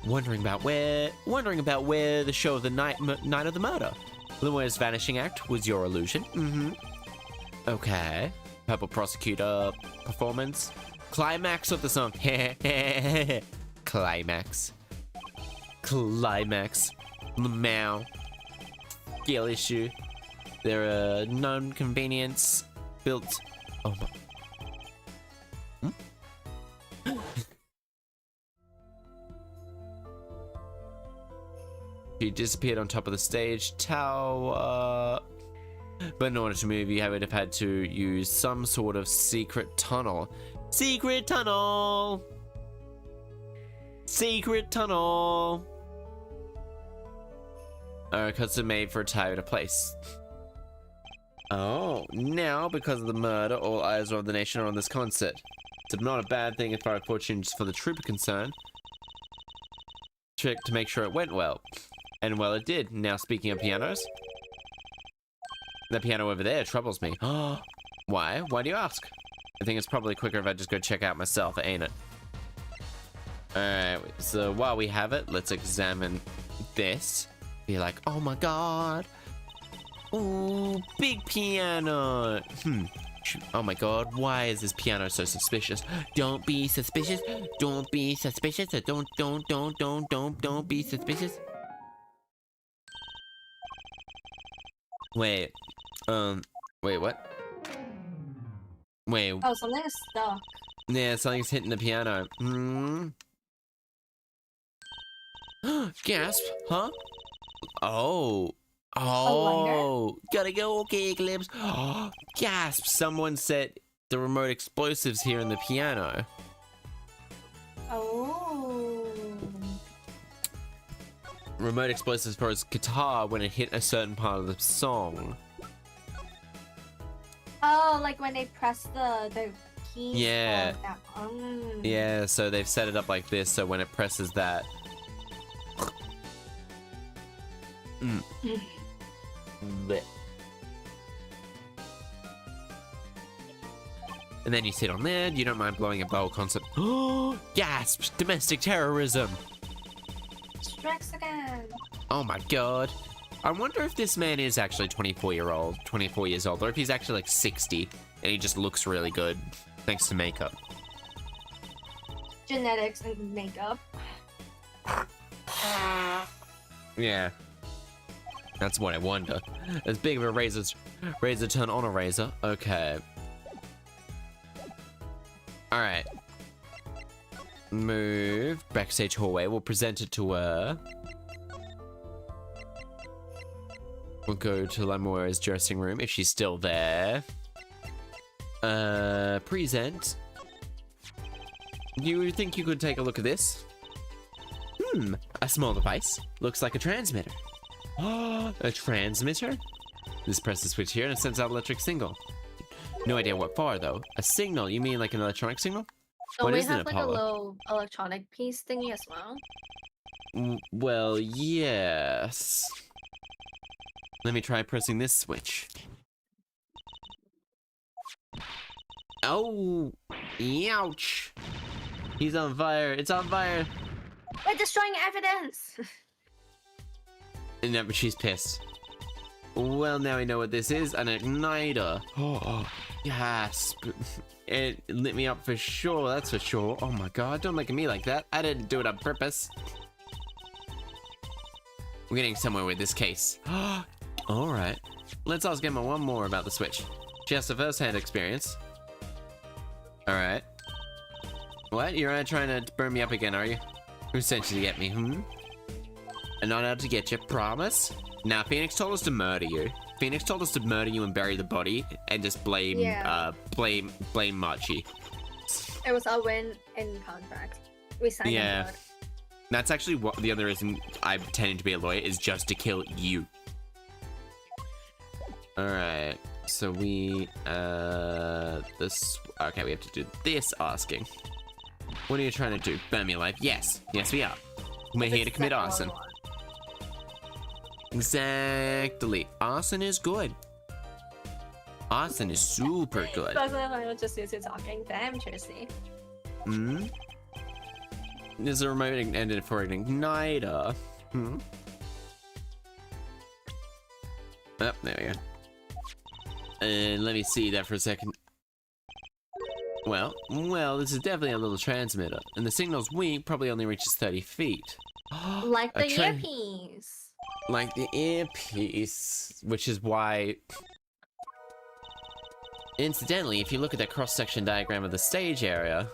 Wondering about where the show of the night of the murder. Lumoya's vanishing act was your illusion. Okay. Purple prosecutor performance. Climax of the song. Climax. Meow. Skill issue. There are known convenience built. Oh my. He disappeared on top of the stage tower. But in order to move, you would have had to use some sort of secret tunnel. Secret tunnel! Secret tunnel! Custom made for a tie to place. Oh, now because of the murder, all eyes of the nation are on this concert. It's not a bad thing as far as fortunes for the troop are concerned. Trick to make sure it went well. And well, it did. Now, speaking of pianos, the piano over there troubles me. Why? Why do you ask? I think it's probably quicker if I just go check out myself, ain't it? Alright, so while we have it, let's examine this. Be like, oh my god. Ooh, big piano. Oh my god, why is this piano so suspicious? Don't be suspicious. Don't be suspicious. Don't be suspicious. Wait. Wait, what? Wait. Oh, something is stuck. Yeah, something's hitting the piano. Gasp, huh? Oh. Oh, gotta go, okay, Eclipse. Gasp, someone set the remote explosives here in the piano. Oh. Remote explosives for his guitar when it hit a certain part of the song. Oh, like when they press the keys. Yeah. That. Yeah, so they've set it up like this, so when it presses that. Blech. And then you sit on there, you don't mind blowing a bowl concept. Gasps! Domestic terrorism! Strikes again. Oh my god. I wonder if this man is actually 24 years old, or if he's actually like 60, and he just looks really good, thanks to makeup. Genetics and makeup. Yeah. That's what I wonder. As big of a razor turn on a razor. Okay. Alright. Move. Backstage hallway. We'll present it to her. We'll go to Lamoira's dressing room if she's still there. Present. You think you could take a look at this? A small device. Looks like a transmitter. A transmitter? This presses the switch here and it sends out electric signal. No idea what for though. A signal? You mean like an electronic signal? Don't What we is it, have like a Apollo? little electronic piece thingy as well? Well, yes. Let me try pressing this switch. Oh! Ouch! He's on fire. It's on fire. We're destroying evidence! No, but she's pissed. Well, now we know what this is. An igniter. Oh, yes. It lit me up for sure, that's for sure. Oh my god, don't look at me like that. I didn't do it on purpose. We're getting somewhere with this case. Alright. Let's ask Emma one more about the switch. She has the first-hand experience. Alright. What? You're trying to burn me up again, are you? Who sent you to get me, I'm not out to get you, promise? Nah, Phoenix told us to murder you. Phoenix told us to murder you and bury the body and just blame, blame Machi. It was a win in contract. We signed in blood. That's actually what the other reason I'm pretending to be a lawyer is just to kill you. Alright, so we, okay, we have to do this asking. What are you trying to do? Burn me alive? Yes. Yes, we are. We're here to commit arson. Exactly. Arson is good. Arson is super good. I'm just used to talking. Damn, Tracy. There's a remote ended for an igniter. Oh, there we go. And let me see that for a second. Well, this is definitely a little transmitter. And the signal's weak, probably only reaches 30 feet. Like the earpiece. Like the earpiece, which is why... Incidentally, if you look at that cross-section diagram of the stage area...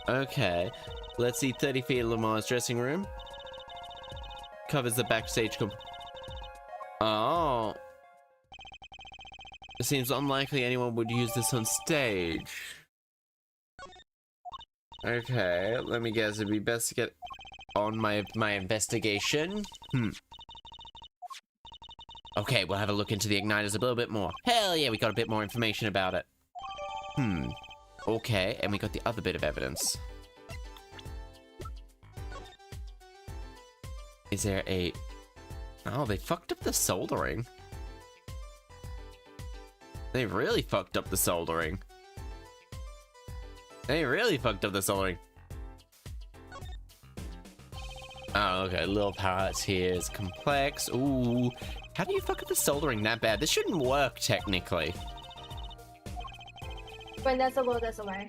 Okay, let's see 30 feet of Lamar's dressing room. Covers the backstage Oh. It seems unlikely anyone would use this on stage. Okay, let me guess, it'd be best to get on my investigation. Okay, we'll have a look into the igniters a little bit more. Hell yeah, we got a bit more information about it. Okay, and we got the other bit of evidence. Is there a... Oh, they fucked up the soldering. They really fucked up the soldering. They really fucked up the soldering. Oh, okay. Little parts here is complex. Ooh. How do you fuck up the soldering that bad? This shouldn't work, technically. When there's a will, there's a way.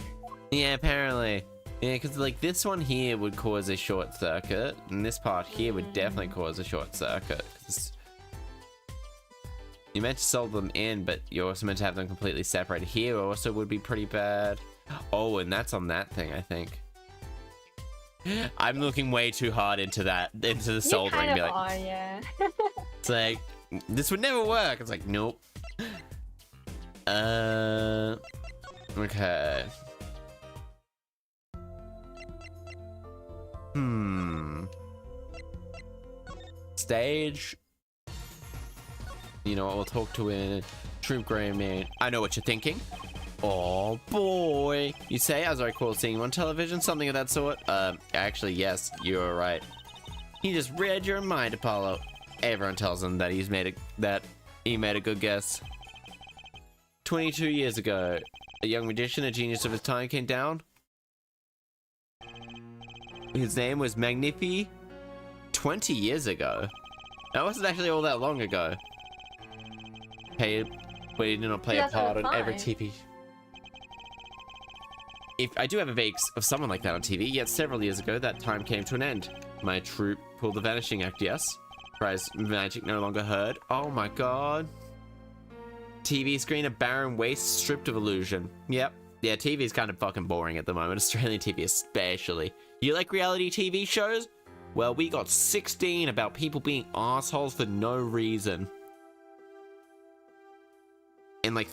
Yeah, apparently. Yeah, because, like, this one here would cause a short circuit, and this part here would definitely cause a short circuit. You meant to solder them in, but you're also meant to have them completely separated. Here also would be pretty bad. Oh, and that's on that thing, I think. I'm looking way too hard into the soldering. You kind of are, yeah. It's like, this would never work. It's like, nope. Okay. Stage. You know what, we'll talk to a troop gray man. I know what you're thinking. Oh boy. You say, as I recall seeing on television, something of that sort? Actually, yes, you are right. He just read your mind, Apollo. Everyone tells him that he made a good guess. 22 years ago, a young magician, a genius of his time, came down. His name was Magnifi. 20 years ago? That wasn't actually all that long ago. But he did not play a part on every TV. If I do have a vague of someone like that on TV, yet several years ago that time came to an end. My troupe pulled the Vanishing Act, yes. Prize magic no longer heard. Oh my god. TV screen, a barren waste stripped of illusion. Yep. Yeah, TV's kind of fucking boring at the moment. Australian TV especially. You like reality TV shows? Well, we got 16 about people being assholes for no reason. And like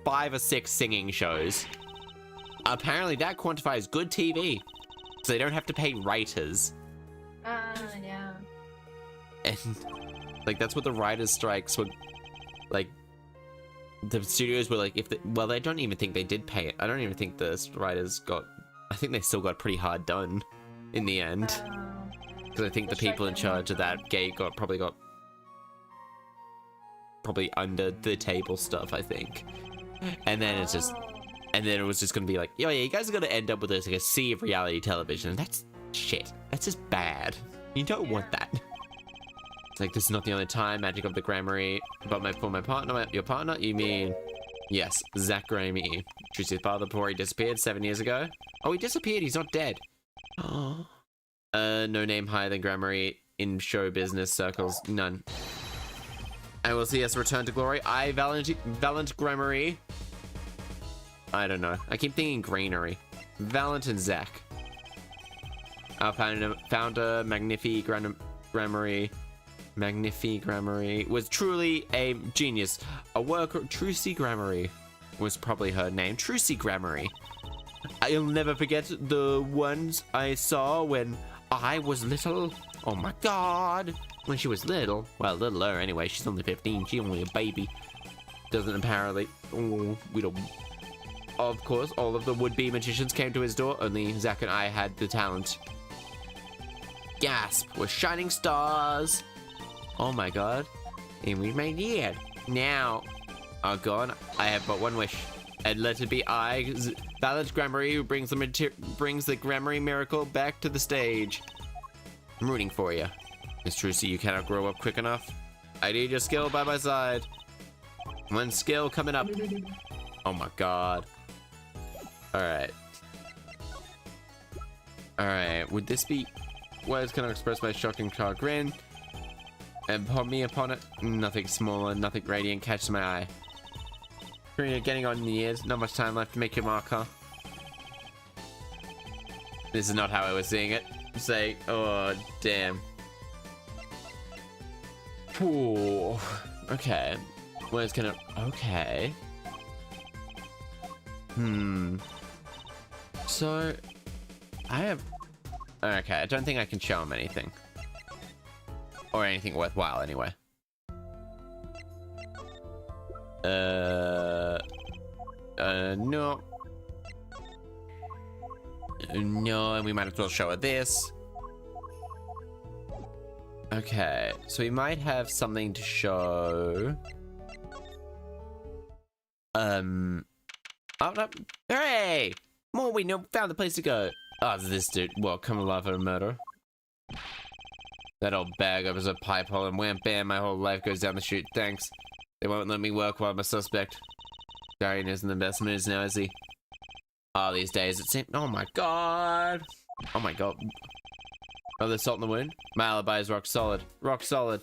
5 or 6 singing shows. Apparently that quantifies good TV. So they don't have to pay writers. Yeah. And like that's what the writers' strikes were like. The studios were like, well, they don't even think they did pay it. I don't even think the writers got. I think they still got pretty hard done in the end. Because I think the people in charge of that gate probably got under the table stuff, I think. And then it's just, and then it was just gonna be like, yeah, you guys are gonna end up with this like a sea of reality television. And that's shit. That's just bad. You don't want that. It's like, this is not the only time Magic of the Grammary, but for my partner, your partner, you mean? Yes, Zach Grammy. Trucy's father before he disappeared 7 years ago. Oh, he disappeared, he's not dead. Oh. No name higher than Grammary in show business circles, none. I will see us return to glory. I, Valent Grammary. I don't know. I keep thinking greenery. Valent and Zach. Our founder Magnifi Grammary. Magnifi Grammary was truly a genius. A worker. Trucy Grammary was probably her name. Trucy Grammary. I'll never forget the ones I saw when I was little. Oh my god. When she was little. Well, littler anyway. She's only 15. She's only a baby. Doesn't apparently. Oh, we don't. Of course, all of the would-be magicians came to his door. Only Zach and I had the talent. Gasp. We're shining stars. Oh my god. And we made it. Now. Oh god. I have but one wish. And let it be I, Valent Grammary, who brings the Grammary miracle back to the stage. I'm rooting for you. Miss Trucy, you cannot grow up quick enough. I need your skill by my side. One skill coming up. Oh my god. Alright. Alright, would this be... Words cannot express my shocking chagrin. And upon me upon it, nothing smaller, nothing radiant catches my eye. You're getting on in the years, not much time left to make your mark, huh? This is not how I was seeing it. Say, oh, damn. Ooh, okay. Where's gonna... Okay. So, I have... Okay, I don't think I can show him anything. Or anything worthwhile, anyway. No. No, and we might as well show her this. Okay, so we might have something to show. Oh, no. Hooray! More we know, found the place to go. Oh, this dude. Well, come alive for a murder. That old bag opens a pipe hole and wham bam, my whole life goes down the chute. Thanks. They won't let me work while I'm a suspect. Darian isn't the best moods now, is he? Oh, these days it seems. Oh my god. Oh my god. Oh, there's salt in the wound? My alibi is rock solid. Rock solid.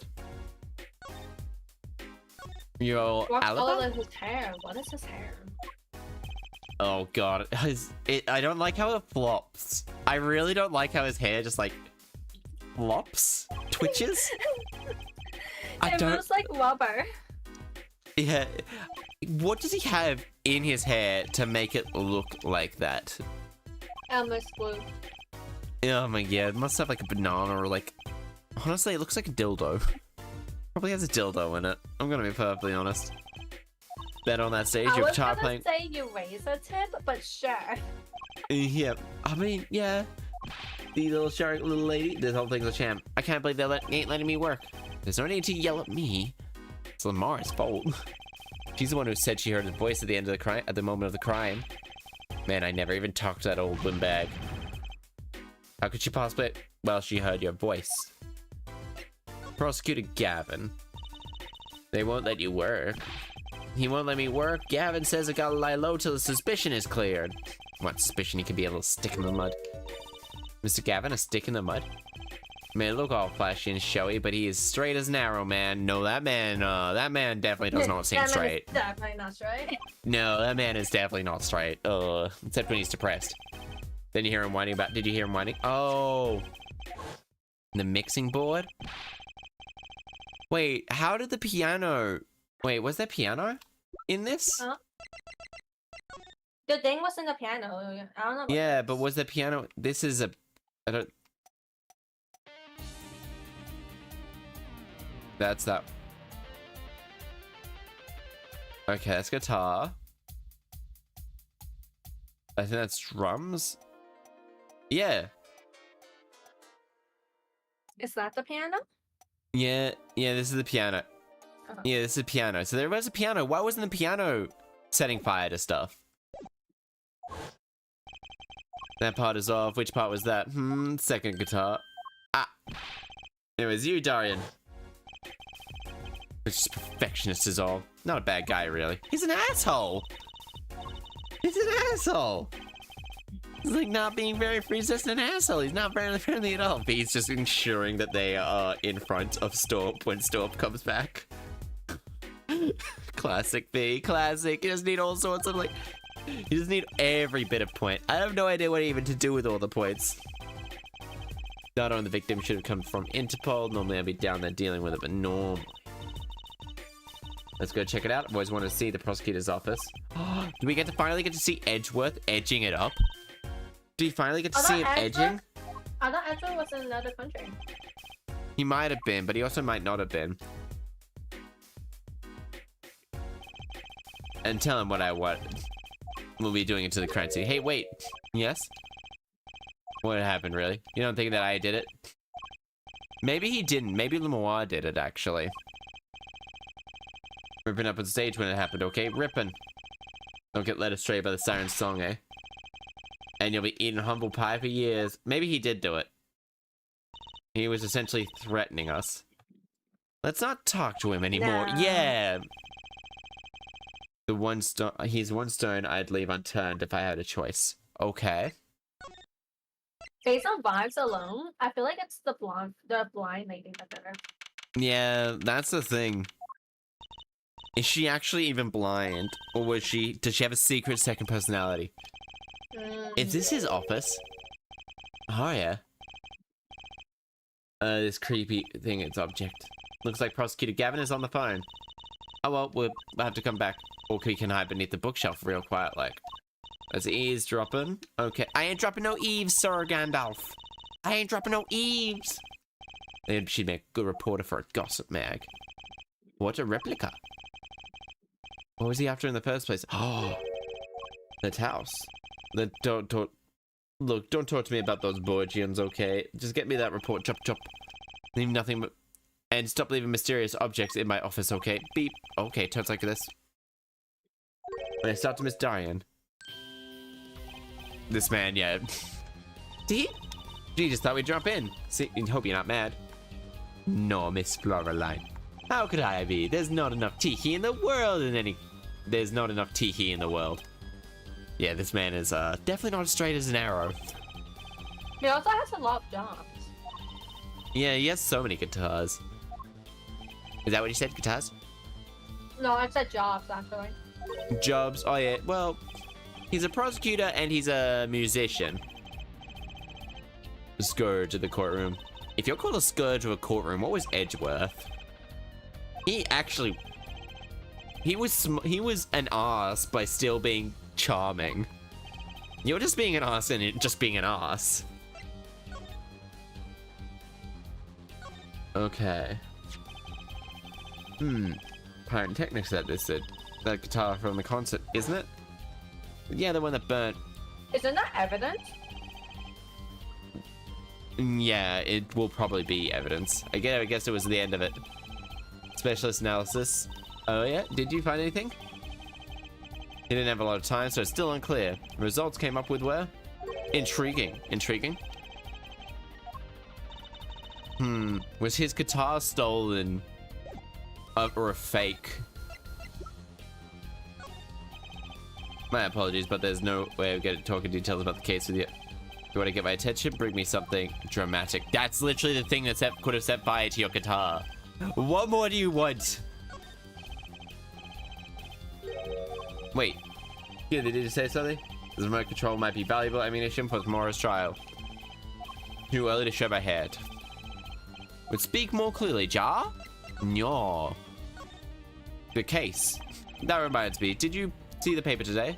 Your What alibi? color is his hair? What is his hair? Oh god. I don't like how it flops. I really don't like how his hair just like flops? Twitches? It moves like rubber. Yeah. What does he have in his hair to make it look like that? Elmer's glue. Oh my god, it must have like a banana or like... Honestly, it looks like a dildo. Probably has a dildo in it. I'm gonna be perfectly honest. Then on that stage, I you was have gonna playing... say you raise a tip, but sure. Yeah, I mean, yeah. The little shark little lady, this whole thing's a sham. I can't believe they ain't letting me work. There's no need to yell at me. It's Lamar's fault. She's the one who said she heard his voice at the end of the crime, at the moment of the crime. Man, I never even talked to that old windbag. How could she possibly? Well, she heard your voice. Prosecutor Gavin. They won't let you work. He won't let me work. Gavin says I gotta lie low till the suspicion is cleared. What suspicion? He could be a little stick in the mud. Mr. Gavin, a stick in the mud? May look all flashy and showy, but he is straight as an arrow, man. No, that man definitely does not seem straight. Definitely not straight. No, that man is definitely not straight. Except when he's depressed. Then you hear him whining about. Did you hear him whining? Oh, the mixing board. Wait, how did the piano? Wait, was there piano in this? Huh? The thing was in the piano. I don't know. Yeah, but was the piano? This is a. I don't. That's that. Okay, that's guitar. I think that's drums. Yeah. Is that the piano? Yeah, this is the piano. Yeah, this is a piano. So there was a piano. Why wasn't the piano setting fire to stuff? That part is off. Which part was that? Second guitar. Ah. It was you, Darian. It's just perfectionist is all. Not a bad guy, really. He's an asshole. He's an asshole. He's like not being very free, he's just an asshole. He's not very friendly at all. But he's just ensuring that they are in front of Storp when Storp comes back. Classic B, classic. You just need all sorts of like... You just need every bit of point. I have no idea what even to do with all the points. Not on the victim should have come from Interpol. Normally I'd be down there dealing with it, but normally. Let's go check it out. I've always wanted to see the prosecutor's office. Do we finally get to see Edgeworth edging it up? Do we finally get to see him edging? I thought Edgeworth was in another country. He might have been, but he also might not have been. And tell him what I want. We'll be doing it to the crime scene. Hey, wait. Yes? What happened, really? You don't think that I did it? Maybe he didn't. Maybe Lemoir did it, actually. Ripping up on stage when it happened, okay? Ripping. Don't get led astray by the siren song, eh? And you'll be eating humble pie for years. Maybe he did do it. He was essentially threatening us. Let's not talk to him anymore. No. Yeah! The one stone, he's one stone I'd leave unturned if I had a choice. Okay. Based on vibes alone, I feel like it's the blind lady that did it. Yeah, that's the thing. Is she actually even blind? Or did she have a secret second personality? Is this his office? Oh yeah. This creepy thing, its object. Looks like Prosecutor Gavin is on the phone. Oh well, we'll have to come back. Or we can hide beneath the bookshelf real quiet like. There's eavesdropping. Okay. I ain't dropping no eaves, Sir Gandalf. I ain't dropping no eaves. Then she'd make a good reporter for a gossip mag. What a replica. What was he after in the first place? Oh, that house. Don't talk to me about those Borgians, okay? Just get me that report, chop chop. Leave nothing but... And stop leaving mysterious objects in my office, okay? Beep. Okay, turns like this. When I start to miss Darian. this man, yeah. See? Gee, just thought we'd drop in. See, hope you're not mad. No, Miss Floraline. How could I be? There's not enough tiki in the world There's not enough tiki in the world. Yeah, this man is definitely not as straight as an arrow. He also has a lot of jobs. Yeah, he has so many guitars. Is that what you said, guitars? No, I said jobs, actually. Jobs, oh yeah, well, he's a prosecutor and he's a musician. Scourge of the courtroom. If you're called a scourge of a courtroom, what was Edgeworth? He was an ass by still being charming. You're just being an ass and just being an ass. Okay. Pyrotechnics said this, that guitar from the concert, isn't it? Yeah, the one that burnt. Isn't that evidence? Yeah, it will probably be evidence. I guess it was the end of it. Specialist analysis. Oh yeah, did you find anything? He didn't have a lot of time, so it's still unclear. Results came up with were? Intriguing. Intriguing? Was his guitar stolen? Or a fake? My apologies, but there's no way of getting talking details about the case with you. If you want to get my attention, bring me something dramatic. That's literally the thing that could have set fire to your guitar. What more do you want? Wait. Yeah, did you say something? The remote control might be valuable ammunition for tomorrow's trial. Too early to show my head. Would speak more clearly, Jar? No. The case. That reminds me, did you see the paper today?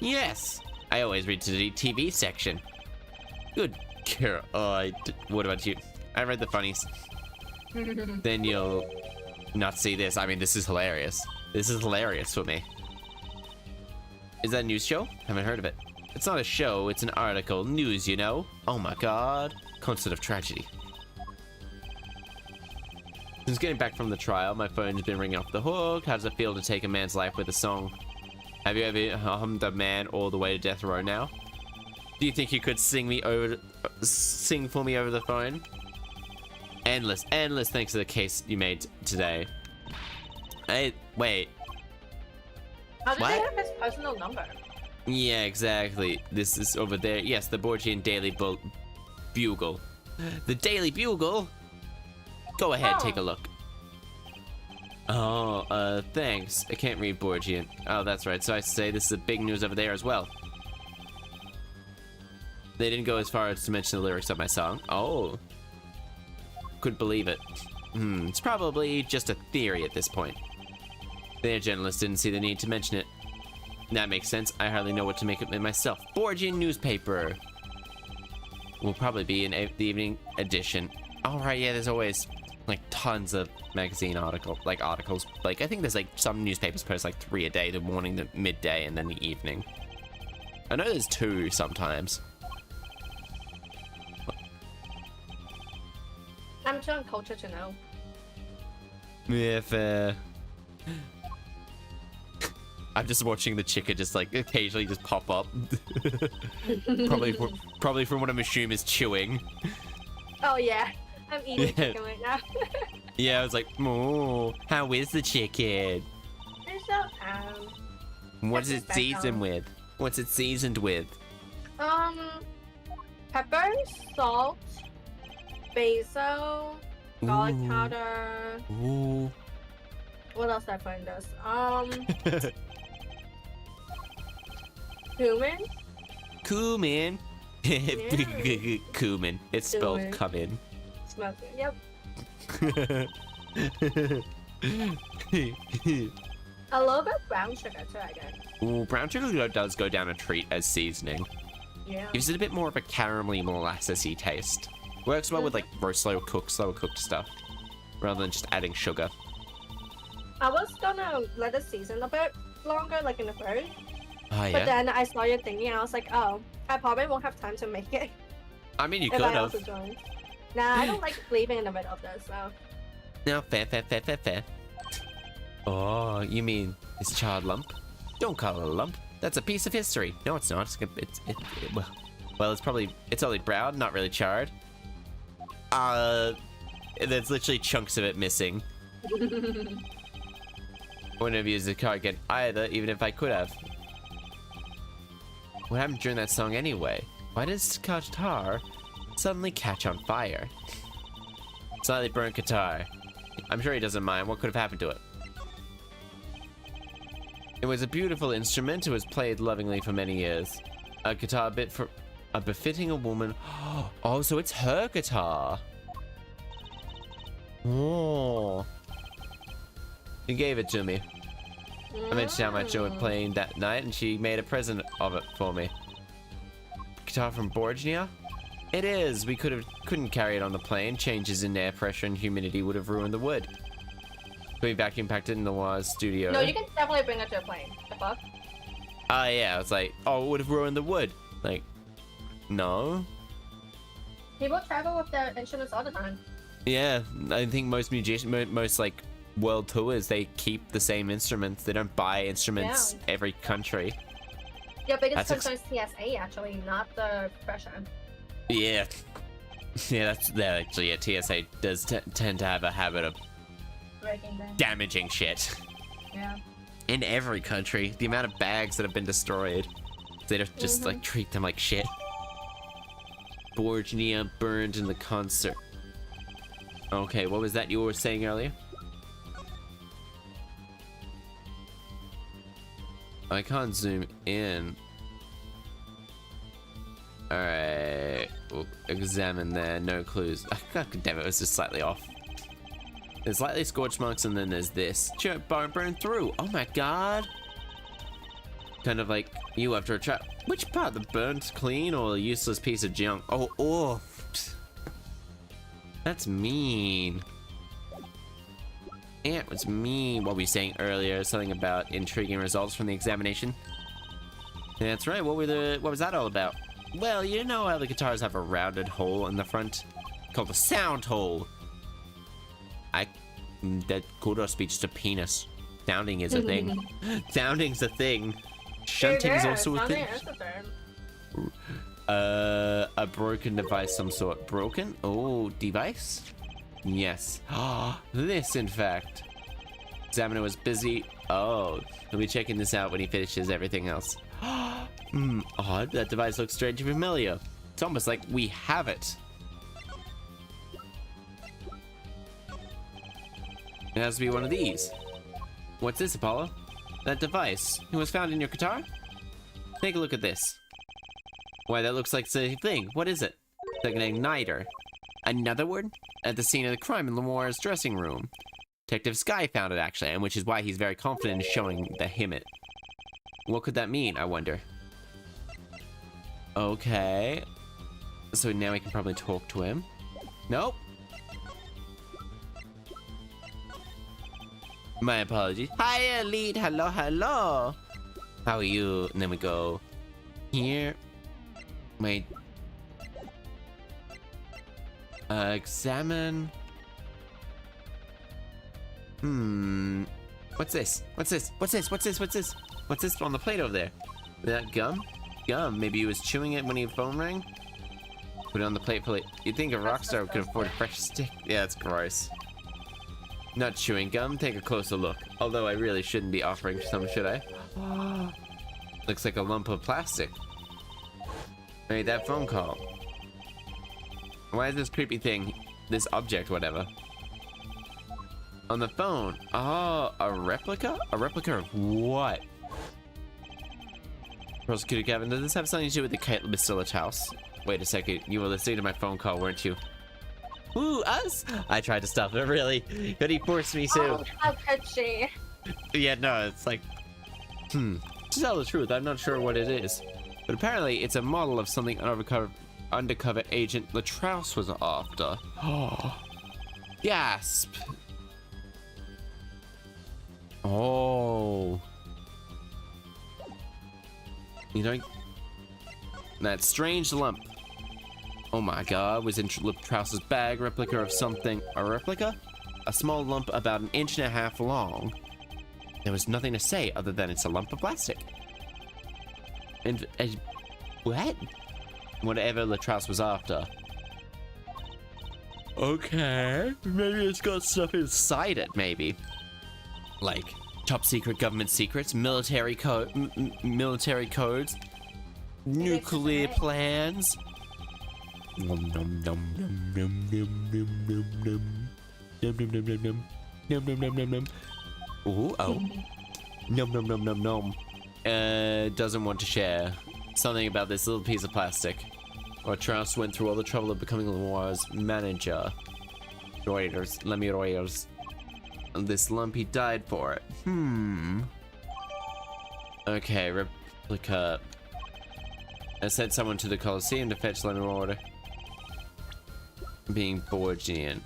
Yes. I always read to the TV section. Good girl. What about you? I read the funnies. Then you'll not see this. I mean, this is hilarious. This is hilarious for me. Is that a news show? Haven't heard of it. It's not a show, it's an article. News, you know? Oh my god. Concert of tragedy. Since getting back from the trial, my phone's been ringing off the hook. How does it feel to take a man's life with a song? Have you ever hummed a man all the way to death row now? Do you think you could sing for me over the phone? Endless thanks to the case you made today. Hey, wait. How did they have his personal number? Yeah, exactly. This is over there. Yes, the Borgian Daily Bugle. The Daily Bugle? Go ahead, take a look. Oh, thanks. I can't read Borgian. Oh, that's right. So I say this is a big news over there as well. They didn't go as far as to mention the lyrics of my song. Oh. Couldn't believe it. It's probably just a theory at this point. Their journalist didn't see the need to mention it. That makes sense. I hardly know what to make of it myself. Borgian newspaper. Will probably be in the evening edition. Alright, yeah, there's always like tons of magazine articles. Like I think there's like some newspapers post like 3 a day, the morning, the midday, and then the evening. I know there's 2 sometimes. I'm too uncultured to know. Yeah, fair. I'm just watching the chicken just like occasionally just pop up. probably from what I'm assuming is chewing. Oh yeah, I'm eating chicken right now. Yeah, I was like, oh, how is the chicken? It's so What's it seasoned with? What's it seasoned with? Pepper, salt, basil, garlic powder. Ooh. What else did I find this? Cumin? Cumin. Yeah. Cumin. It's spelled Cumin. come in. Smells good. Yep. A little bit of brown sugar too, I guess. Ooh, brown sugar does go down a treat as seasoning. Yeah. Gives it a bit more of a caramelly, molasses-y taste. Works well with like slower cooked stuff, rather than just adding sugar. I was gonna let it season a bit longer, like in the first. Oh, yeah? But then I saw your thingy and I was like, oh, I probably won't have time to make it. I mean, you if could I have. also join. Nah, I don't like leaving in the middle of this, so. No, fair. Oh, you mean this charred lump? Don't call it a lump. That's a piece of history. No, it's not. Well, it's only brown, not really charred. There's literally chunks of it missing. I wouldn't have used the car again either, even if I could have. What happened during that song anyway? Why does guitar suddenly catch on fire? Slightly burnt guitar. I'm sure he doesn't mind. What could have happened to it? It was a beautiful instrument. It was played lovingly for many years. A guitar bit for a befitting a woman. Oh, so it's her guitar. Oh. She gave it to me. I mentioned how much I was playing that night, and she made a present of it for me. Guitar from Borgia? It is. We couldn't carry it on the plane. Changes in air pressure and humidity would have ruined the wood. We vacuum packed it in the Noir's studio. No, you can definitely bring it to a plane. The fuck? Yeah, I was like, oh, it would have ruined the wood. Like, no. People travel with their instruments all the time. Yeah, I think most musicians, most like world tours, they keep the same instruments. They don't buy instruments every country. Your biggest concern is TSA, actually, not the pressure. Yeah. Yeah, that's actually, yeah, TSA does tend to have a habit of damaging shit. Yeah. In every country, the amount of bags that have been destroyed, they don't just like treat them like shit. Borgia burned in the concert. Okay, what was that you were saying earlier? I can't zoom in. Alright, we'll examine there, no clues. God damn it, it was just slightly off. There's slightly scorch marks and then there's this. Burned through, oh my god. Kind of like you after a trap. Which part, the burnt clean or a useless piece of junk? Oh. That's mean. Yeah, it was mean. What were you saying earlier? Something about intriguing results from the examination. That's right. What was that all about? Well, you know how the guitars have a rounded hole in the front, called the sound hole. That could also be just a penis. Sounding is a thing. Sounding's a thing. Shunting's also a thing. A broken device, some sort. Broken? Oh, device? Yes. This, in fact. Examiner was busy. Oh, he'll be checking this out when he finishes everything else. Odd. That device looks strangely familiar. It's almost like we have it. It has to be one of these. What's this, Apollo? That device. It was found in your guitar? Take a look at this. Why, that looks like the same thing. What is it? It's like an igniter. Another word? At the scene of the crime in Lemoire's dressing room. Detective Sky found it, actually, and which is why he's very confident in showing the him-it. What could that mean, I wonder? Okay. So now we can probably talk to him. Nope. My apologies. Hi, Elite. Hello, hello. How are you? And then we go here. Wait. Examine. What's this? What's this? What's this? What's this? What's this? What's this on the plate over there? Is that gum? Gum. Maybe he was chewing it when he phone rang? Put it on the plate for like. You'd think a rockstar could afford a fresh stick. Yeah, it's gross. Not chewing gum. Take a closer look. Although I really shouldn't be offering some, should I? Looks like a lump of plastic. Made that phone call. Why is this creepy thing, this object, whatever, on the phone? Oh, a replica? A replica of what? Prosecutor Gavin, does this have something to do with the Kate Basilic's house? Wait a second, you were listening to my phone call, weren't you? Ooh, us? I tried to stop it, really. But he forced me to. Oh, how could she? Yeah, no, it's like, to tell the truth, I'm not sure what it is. But apparently, it's a model of something undercover agent Latrouse was after. Oh, gasp. Oh. You know, that strange lump. Oh my god, was in Latrouse's bag, replica of something. A replica? A small lump about 1.5 inches long. There was nothing to say other than it's a lump of plastic. And what? Whatever Latras was after. Okay, maybe it's got stuff inside it, maybe. Like, top secret government secrets, military military codes, nuclear plans. Nom nom nom nom nom nom nom nom nom nom nom nom nom nom nom nom nom nom. Ooh, oh. Nom nom nom nom nom. Doesn't want to share. Something about this little piece of plastic. Or Trask went through all the trouble of becoming Lemoire's manager. Reuters, let me Reuters. And this lump he died for it. Okay, replica. I sent someone to the Colosseum to fetch Lemuel being Borgian.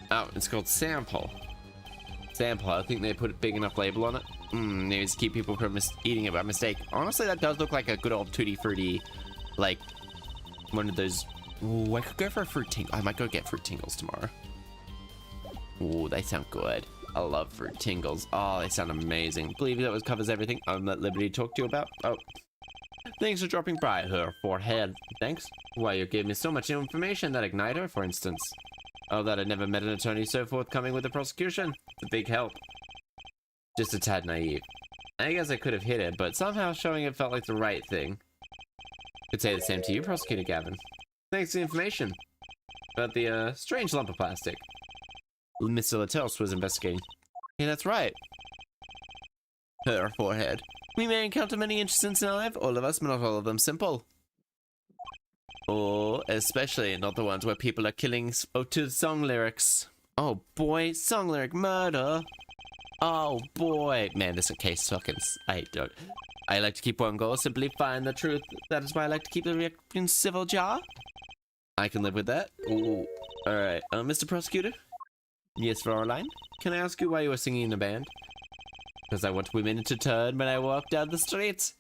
Oh, it's called sample. Sample, I think they put a big enough label on it. Maybe to keep people from eating it by mistake. Honestly, that does look like a good old tutti frutti, like one of those. Ooh, I could go for a fruit tingle. I might go get fruit tingles tomorrow. Ooh, they sound good. I love fruit tingles. Oh, they sound amazing. Believe that covers everything I'm at liberty to talk to you about. Oh, thanks for dropping by her forehead. Thanks. Why, you gave me so much information. That igniter, for instance. Oh, that I'd never met an attorney so forthcoming with the prosecution. It's a big help. Just a tad naive. I guess I could have hit it, but somehow showing it felt like the right thing. Could say the same to you, Prosecutor Gavin. Thanks for the information about the strange lump of plastic Mr. Latels was investigating. Yeah, that's right. Her forehead. We may encounter many incidents in our life, all of us, but not all of them simple. Or especially not the ones where people are killing to song lyrics. Oh boy, song lyric murder. Oh boy, man, this case fucking. I like to keep one goal, simply find the truth. That is why I like to keep the reaction civil jar. I can live with that. Ooh. All right, Mr. Prosecutor. Yes, Fraulein. Can I ask you why you were singing in a band? Because I want women to turn when I walk down the streets.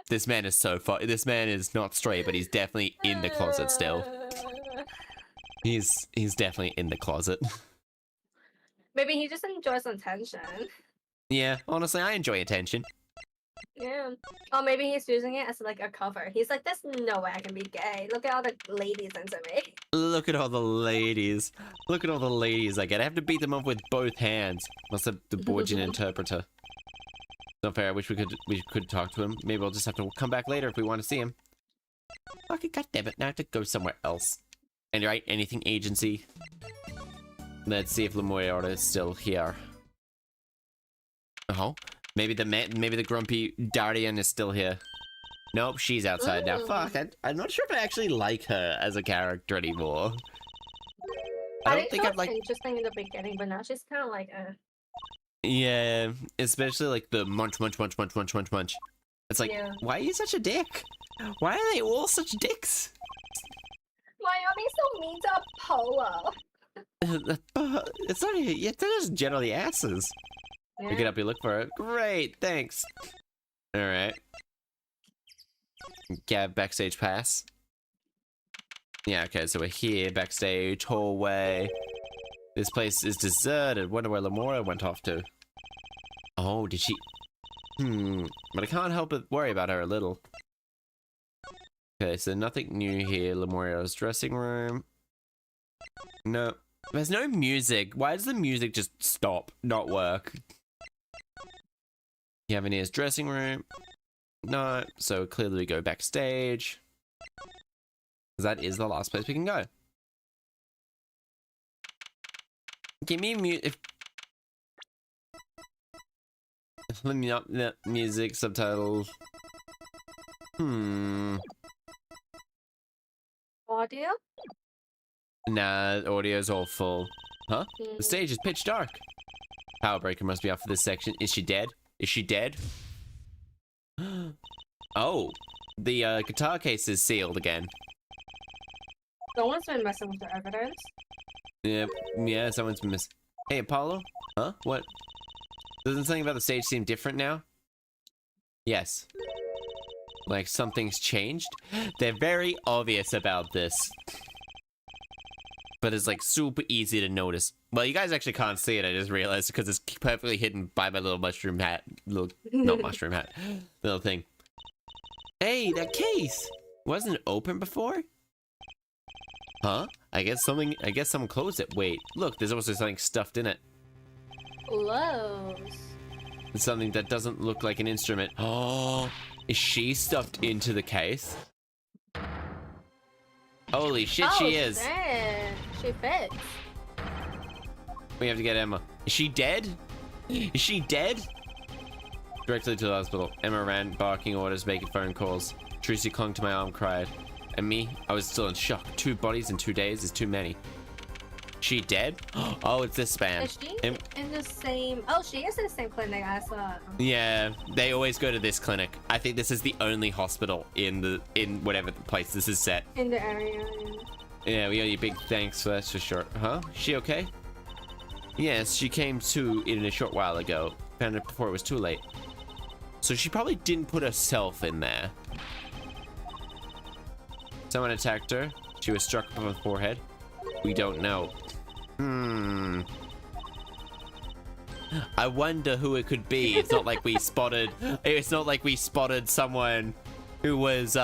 This man is so far. This man is not straight, but he's definitely in the closet still. He's definitely in the closet. Maybe he just enjoys attention. Yeah, honestly, I enjoy attention. Yeah. Or maybe he's using it as like a cover. He's like, there's no way I can be gay. Look at all the ladies into me. Look at all the ladies. Look at all the ladies I get. I have to beat them up with both hands. Must have the Borgian interpreter. Not fair. I wish we could talk to him. Maybe we'll just have to come back later if we want to see him. Okay, goddammit. Now I have to go somewhere else. And right, anything agency. Let's see if Lemoyne is still here. Oh, maybe the grumpy Dardian is still here. Nope, she's outside now. Fuck, I'm not sure if I actually like her as a character anymore. I don't think I'd like. Interesting in the beginning, but now she's kind of like, Yeah, especially like the munch. It's like, yeah. Why are you such a dick? Why are they all such dicks? Why are they so mean to Apollo? It's not. They're just generally asses. Yeah. You get up, you look for it. Great, thanks. All right. Get backstage pass. Yeah, okay, so we're here, backstage, hallway. This place is deserted. Wonder where Lamora went off to. Oh, did she? But I can't help but worry about her a little. Okay, so nothing new here. Lamoria's dressing room. No. There's no music. Why does the music just stop? Not work? You have in his dressing room? No. So clearly we go backstage. That is the last place we can go. Give me music. Let me up the music subtitles. Audio? Nah, audio's all full. Huh? The stage is pitch dark. Power breaker must be off for this section. Is she dead? Is she dead? Oh, the guitar case is sealed again. Someone's been messing with the evidence. Yep, yeah, someone's been messing. Hey, Apollo? Huh? What? Doesn't something about the stage seem different now? Yes. Like something's changed? They're very obvious about this. But it's like super easy to notice. Well, you guys actually can't see it, I just realized, because it's perfectly hidden by my little mushroom hat. Not mushroom hat. Little thing. Hey, that case! Wasn't it open before? Huh? I guess someone closed it. Wait, look, there's also something stuffed in it. Close. It's something that doesn't look like an instrument. Oh, is she stuffed into the case? Holy shit, she is. Shit. She fits. We have to get Emma. Is she dead? Is she dead? Directly to the hospital. Emma ran, barking orders, making phone calls. Tracy clung to my arm, cried. And me, I was still in shock. 2 bodies in 2 days is too many. She dead? Oh, it's this span. Is she in the same... Oh, she is in the same clinic as... Yeah, they always go to this clinic. I think this is the only hospital in whatever place this is set. In the area. Yeah, we owe you big thanks for that for sure. Huh? She okay? Yes, she came to in a short while ago. Found it before it was too late. So she probably didn't put herself in there. Someone attacked her. She was struck on the forehead. We don't know. I wonder who it could be. It's not like we spotted. It's not like we spotted someone who was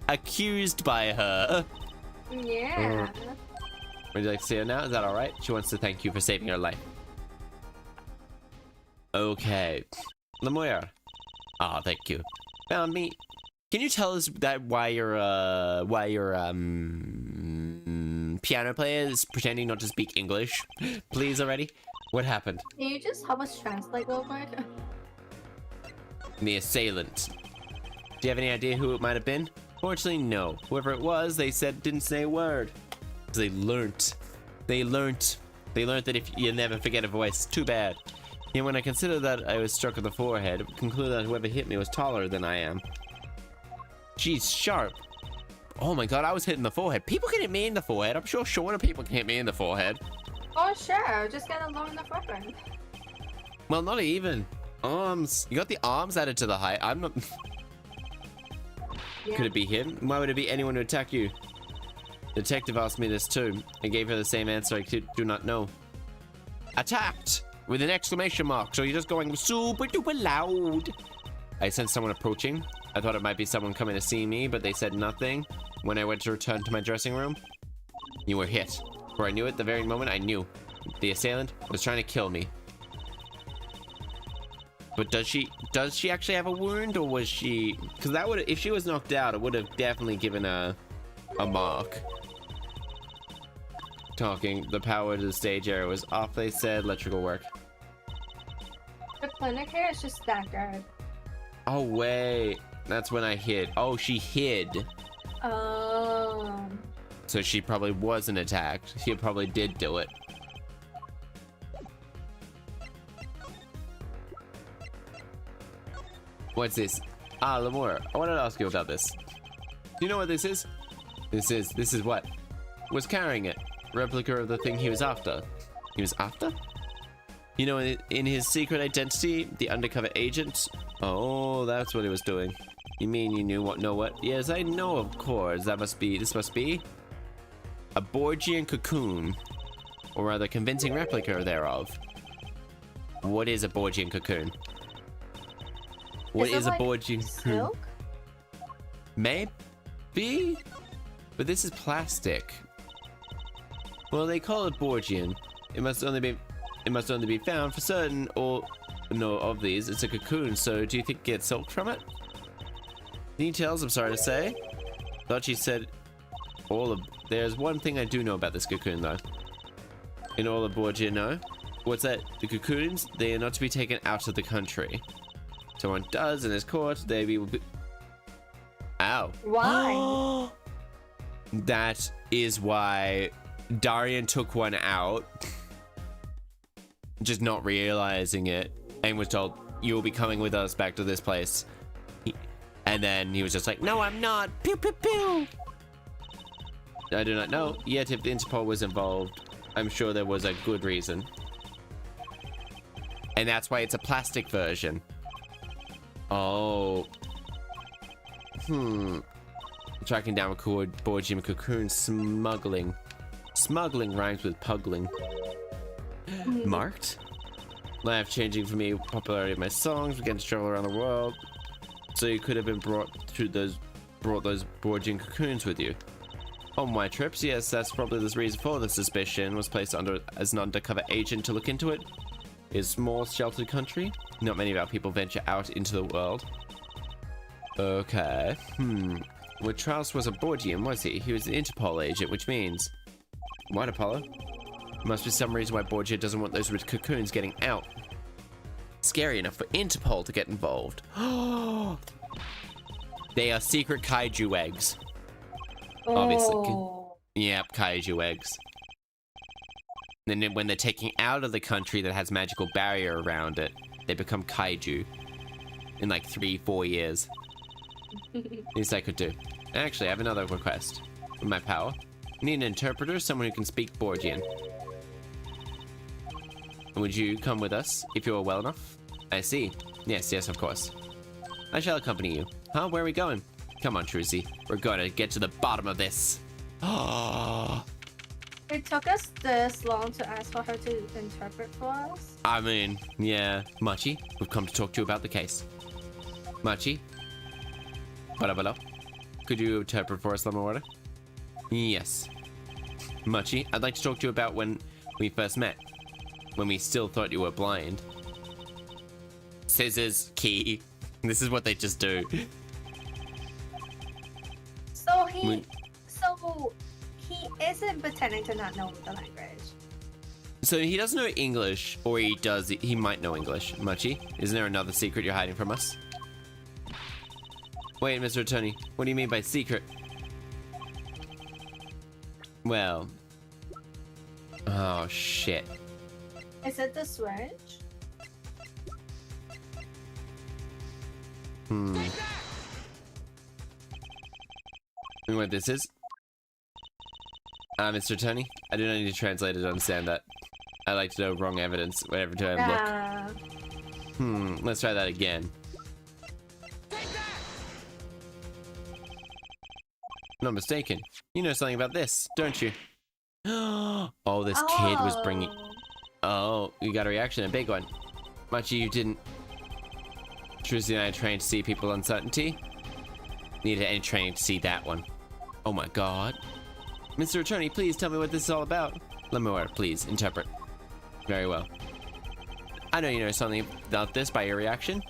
accused by her. Yeah. Would you like to see her now? Is that all right? She wants to thank you for saving her life. Okay, Lemoyre. Ah, thank you. Found me. Can you tell us that why your piano player is pretending not to speak English, please already? What happened? Can you just help us translate real quick? The assailant. Do you have any idea who it might have been? Fortunately, no. Whoever it was, they said didn't say a word. They learnt that if you never forget a voice, too bad. And when I consider that I was struck in the forehead, I conclude that whoever hit me was taller than I am. She's sharp. Oh my god, I was hit in the forehead. People can hit me in the forehead. I'm sure shorter people can hit me in the forehead. Oh sure, just get a long enough weapon. Well, not even. Arms. You got the arms added to the height. I'm not... Yeah. Could it be him? Why would it be anyone who attack you? The detective asked me this too. I gave her the same answer. I do not know. Attacked! With an exclamation mark, so you're just going super duper loud. I sensed someone approaching. I thought it might be someone coming to see me, but they said nothing. When I went to return to my dressing room, you were hit. Before I knew it, the very moment I knew. The assailant was trying to kill me. But does she actually have a wound, or was she... Because that would, if she was knocked out, it would have definitely given a mark. Talking, the power to the stage area was off, they said. Electrical work. The clinic here is just that good. Oh, wait. That's when I hid. Oh, she hid. Oh. So she probably wasn't attacked. She probably did do it. What's this? Ah, Lemoyre, I wanted to ask you about this. Do you know what this is? This is what? Was carrying it. Replica of the thing he was after. He was after? You know, in his secret identity, the undercover agent? Oh, that's what he was doing. You mean you knew what? Know what? Yes, I know, of course. This must be a Borgian cocoon, or rather, convincing replica thereof. What is a Borgian cocoon? What is a Borgian cocoon? Silk? Maybe, but this is plastic. Well, they call it Borgian. It must only be found for certain, or no, of these. It's a cocoon. So, do you think you get silk from it? Details, I'm sorry to say. Thought she said all of... There's one thing I do know about this cocoon, though. In all of Borgia, no? What's that? The cocoons, they are not to be taken out of the country. Someone does in his court, they will be... Ow. Why? That is why Darian took one out. Just not realizing it. And was told, you will be coming with us back to this place. And then he was just like, no, I'm not. Pew, pew, pew. I do not know. Yet if the Interpol was involved, I'm sure there was a good reason. And that's why it's a plastic version. Oh. Tracking down record Borgian cocoon smuggling. Smuggling rhymes with puggling. Marked? Life changing for me, popularity of my songs, began to travel around the world. So you could have been brought those Borgian cocoons with you. On my trips, yes, that's probably the reason for the suspicion. Was placed under as an undercover agent to look into it. It's a small, sheltered country. Not many of our people venture out into the world. Okay. Well, Charles was a Borgian, was he? He was an Interpol agent, which means... What, Apollo? Must be some reason why Borgia doesn't want those cocoons getting out. Scary enough for Interpol to get involved. They are secret kaiju eggs. Obviously. Oh. Yep, kaiju eggs. And then when they're taken out of the country that has magical barrier around it, they become kaiju. In like 3-4 years. Least I could do. Actually, I have another request. With my power. I need an interpreter, someone who can speak Borgian. Would you come with us, if you are well enough? I see. Yes, of course. I shall accompany you. Huh? Where are we going? Come on, Trucy. We're going to get to the bottom of this. Oh. It took us this long to ask for her to interpret for us. I mean, yeah. Machi, we've come to talk to you about the case. Machi? Hello. Could you interpret for us, Lemon? Yes. Machi, I'd like to talk to you about when we first met. When we still thought you were blind. Scissors, key. This is what they just do. So he isn't pretending to not know the language. So he doesn't know English, or he might know English. Machi, isn't there another secret you're hiding from us? Wait, Mr. Attorney, what do you mean by secret? Well... Oh, shit. Is it the switch? You know what this is? Mr. Attorney, I do not need to translate it to understand that. I like to know wrong evidence whenever I look. Let's try that again. Not mistaken. You know something about this, don't you? Oh, this kid was bringing... Oh, you got a reaction, a big one. Machi, you didn't... Trucy and I trained to see people uncertainty. Needed any training to see that one. Oh my god. Mr. Attorney, please tell me what this is all about. Lemore, please, interpret. Very well. I know you know something about this by your reaction.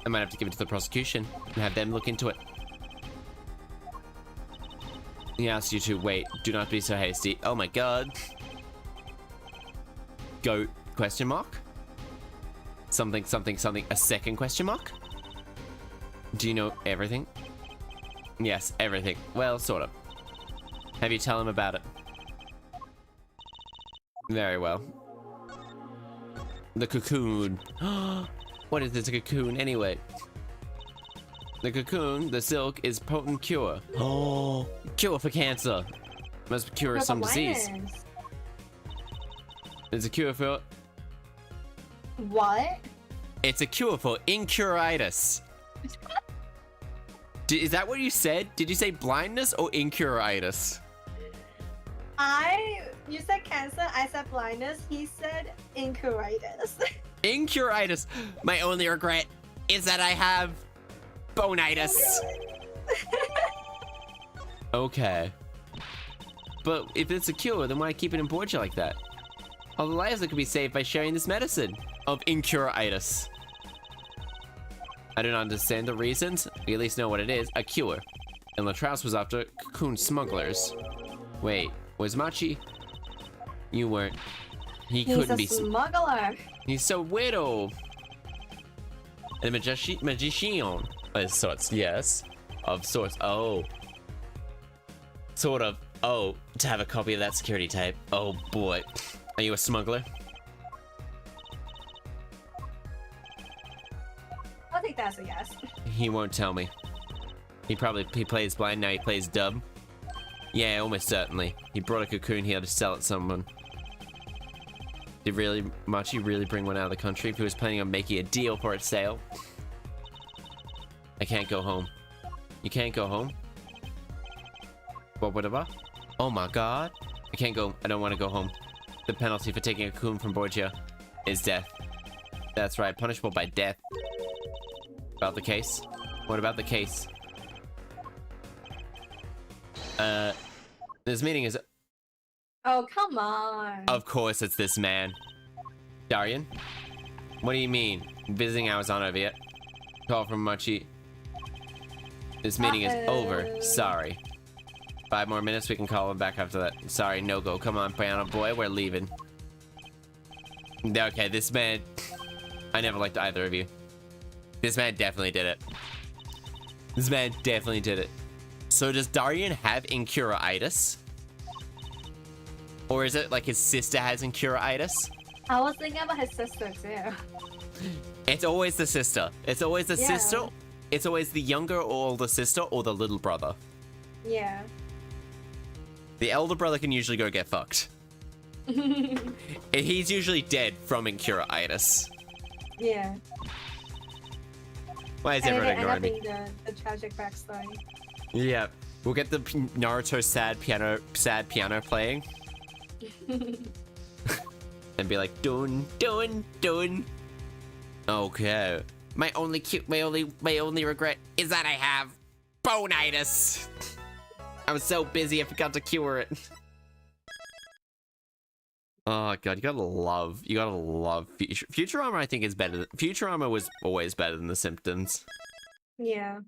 I might have to give it to the prosecution and have them look into it. He asks you to wait. Do not be so hasty. Oh my god. Goat, question mark? Something, a second question mark? Do you know everything? Yes, everything. Well, sort of. Have you tell him about it? Very well. The cocoon. What is this cocoon anyway? The cocoon, the silk, is potent cure. Oh, cure for cancer. Must cure some disease. It's a cure for... What? It's a cure for incuritis. Is that what you said? Did you say blindness or incuritis? You said cancer, I said blindness, he said incuritis. Incuritis. My only regret is that I have bonitis. Okay. But if it's a cure, then why keep it in Borgia like that? All the lives that could be saved by sharing this medicine of incuritis. I don't understand the reasons. We at least know what it is. A cure. And Latraus was after cocoon smugglers. Wait, was Machi? You weren't. He couldn't be. He's a smuggler. He's so widow. And magician. Of sorts, yes. Of sorts. Oh. Sort of. Oh, to have a copy of that security tape. Oh boy. Are you a smuggler? I think that's a yes. He won't tell me. He plays blind, now he plays dumb. Yeah, almost certainly. He brought a cocoon here to sell it to someone. Did Machi really bring one out of the country if he was planning on making a deal for its sale? I can't go home. You can't go home? Whatever? Oh my god. I can't go. I don't want to go home. The penalty for taking a cocoon from Borgia is death. That's right, punishable by death. About the case? What about the case? This meeting is... Oh, come on. Of course it's this man. Darian? What do you mean? Visiting hours aren't over yet. Call from Machi. This meeting is over. Sorry. 5 more minutes, we can call him back after that. Sorry, no go. Come on, piano boy, we're leaving. Okay, this man... I never liked either of you. This man definitely did it. This man definitely did it. So does Darian have incuriitis? Or is it like his sister has incuriitis? I was thinking about his sister too. It's always the sister. It's always the sister. It's always the younger or older sister or the little brother. Yeah. The elder brother can usually go get fucked. And he's usually dead from incuriitis. Yeah. Why is everyone ignoring me? The tragic backstory. Yeah. We'll get the Naruto sad piano playing. And be like, dun, dun, dun. Okay. My only regret is that I have bonitis. I was so busy I forgot to cure it. Oh god, you gotta love Futurama. I think is better. Futurama was always better than The Simpsons. Yeah.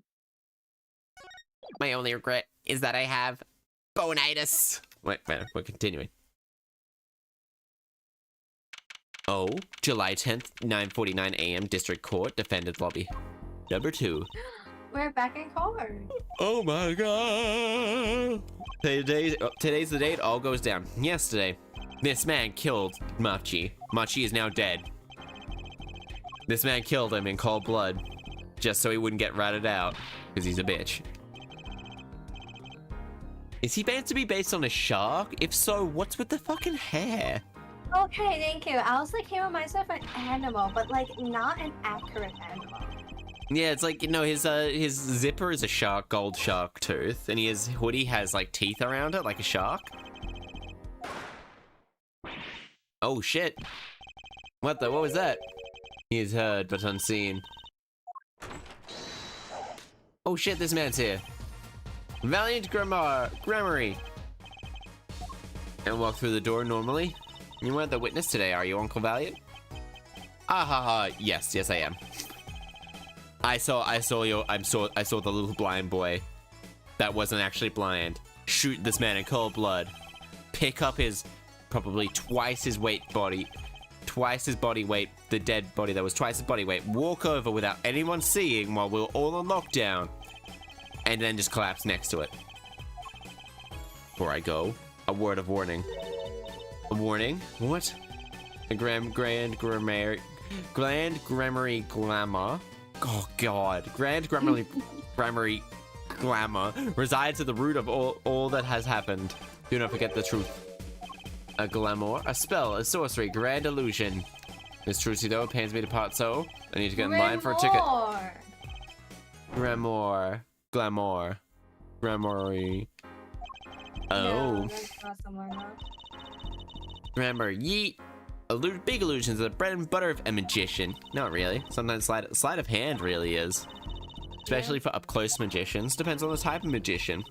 My only regret is that I have bonitis. Wait, we're continuing. Oh, July 10th, 9:49 a.m. District Court, Defendant Lobby. Number 2. We're back in court. Oh my god. Today's the day it all goes down. Yesterday, this man killed Machi. Machi is now dead. This man killed him in cold blood, just so he wouldn't get ratted out, because he's a bitch. Is he meant to be based on a shark? If so, what's with the fucking hair? Okay, thank you. I was like, he reminds me of an animal, but like not an accurate animal. Yeah, it's like, you know, his zipper is a shark, gold shark tooth, and his hoodie has like teeth around it, like a shark. Oh shit. What was that? He is heard but unseen. Oh shit, this man's here. Valiant Grammary. And walk through the door normally. You weren't the witness today, are you, Uncle Valiant? Ah ha ha, yes, I am. I saw the little blind boy that wasn't actually blind shoot this man in cold blood, pick up his probably twice his body weight, the dead body that was twice his body weight, walk over without anyone seeing while we were all on lockdown, and then just collapse next to it. Before I go, a word of warning. A warning? What? The Grand Grammary Glamour. Oh god. Grand Grammary Glamour resides at the root of all that has happened. Do not forget the truth. A glamour, a spell, a sorcery, grand illusion. This trucy though pains me to part, so I need to get in line for a ticket. Glamour. Grammary. Oh. Grammar, yeet. Big illusions are the bread and butter of a magician. Not really. Sometimes sleight of hand really is. Especially for up-close magicians. Depends on the type of magician.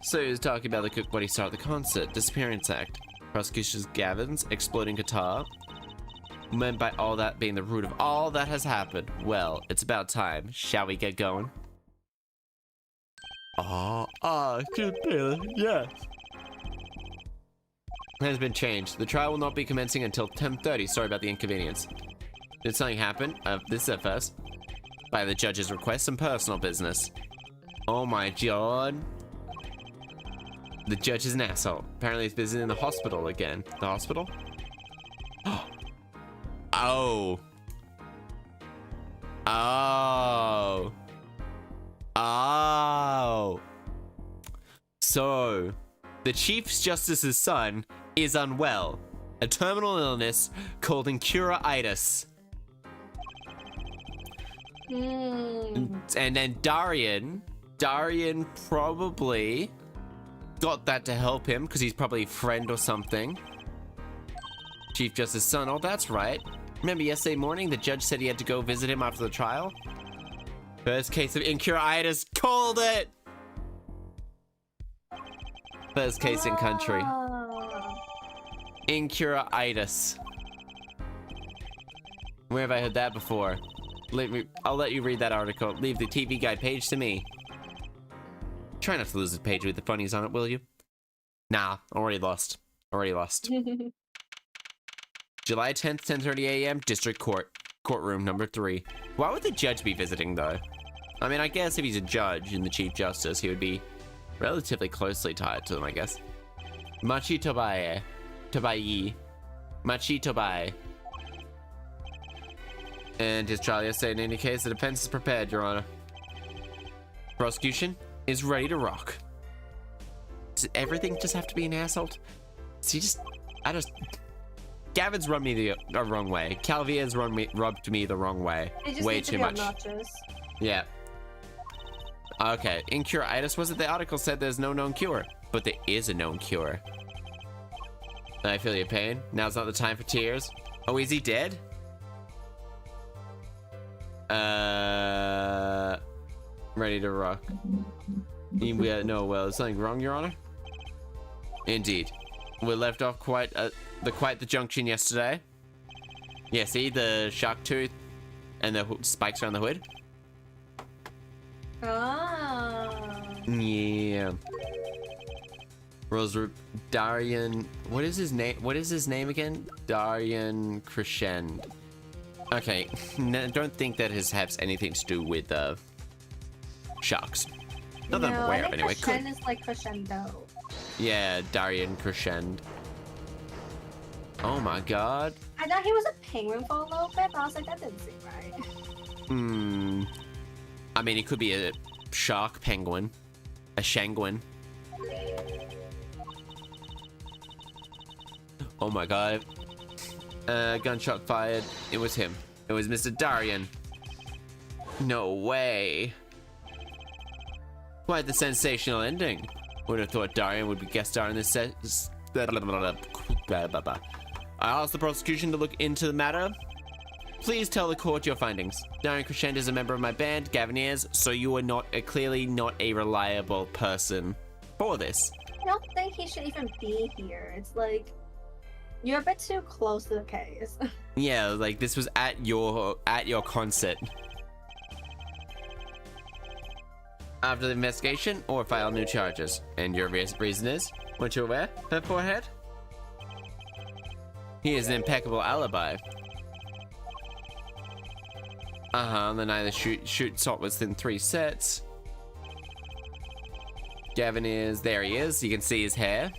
So he was talking about the cook body star at the concert. Disappearance act. Prosecution's Gavin's exploding guitar. Meant by all that being the root of all that has happened. Well, it's about time. Shall we get going? Yes. Has been changed. The trial will not be commencing until 10:30. Sorry about the inconvenience. Did something happen? This is at first. By the judge's request, some personal business. Oh my god. The judge is an asshole. Apparently he's busy in the hospital again. The hospital? Oh. Oh. Oh. So, the Chief Justice's son is unwell. A terminal illness called incuriitis. And then Darian probably got that to help him because he's probably a friend or something. Chief Justice's son. Oh, that's right. Remember yesterday morning, the judge said he had to go visit him after the trial? First case of infuriatingly. Called it! First case in country. Infuriatingly. Where have I heard that before? I'll let you read that article. Leave the TV guide page to me. Try not to lose the page with the funnies on it, will you? Nah, already lost. Already lost. July 10th, 10:30 a.m. District Court. Courtroom number 3. Why would the judge be visiting, though? I mean, I guess if he's a judge and the Chief Justice, he would be relatively closely tied to them, I guess. Machi Tobaye. Tobayi. Machi Tobaye. And his trial yesterday, in any case, the defense is prepared, Your Honor. Prosecution is ready to rock. Does everything just have to be an asshole? Gavin's rubbed me the wrong way. Calvia's rubbed me the wrong way. Way too much. Obnoxious. Yeah. Okay, infuriatingly, was it the article said there's no known cure? But there is a known cure. I feel your pain. Now's not the time for tears. Oh, is he dead? Ready to rock. No, well, is something wrong, Your Honor? Indeed. We left off quite the junction yesterday. Yeah, see the shark tooth and the spikes around the hood? Oh. Yeah. Rose Darian. What is his name? What is his name again? Darian Crescend. Okay, don't think that his has anything to do with sharks. Not that I'm aware of, anyway. Crescend is like crescendo. Yeah, Darian Crescend. Oh my god. I thought he was a penguin for a little bit, but I was like, that didn't seem right. I mean, he could be a shark penguin. A shanguin. Oh my god. Gunshot fired. It was him. It was Mr. Darian. No way. Quite the sensational ending. Would have thought Darian would be guest star in this set. I asked the prosecution to look into the matter. Please tell the court your findings. Darian Crescend is a member of my band, Gaviniers, so you are clearly not a reliable person for this. I don't think he should even be here. It's like, you're a bit too close to the case. Yeah, like this was at your concert. After the investigation, or file new charges. And your reason is, weren't you aware? Her forehead? He has an impeccable alibi. The night of the shoot salt was in 3 sets. Gavin is, there he is. You can see his hair.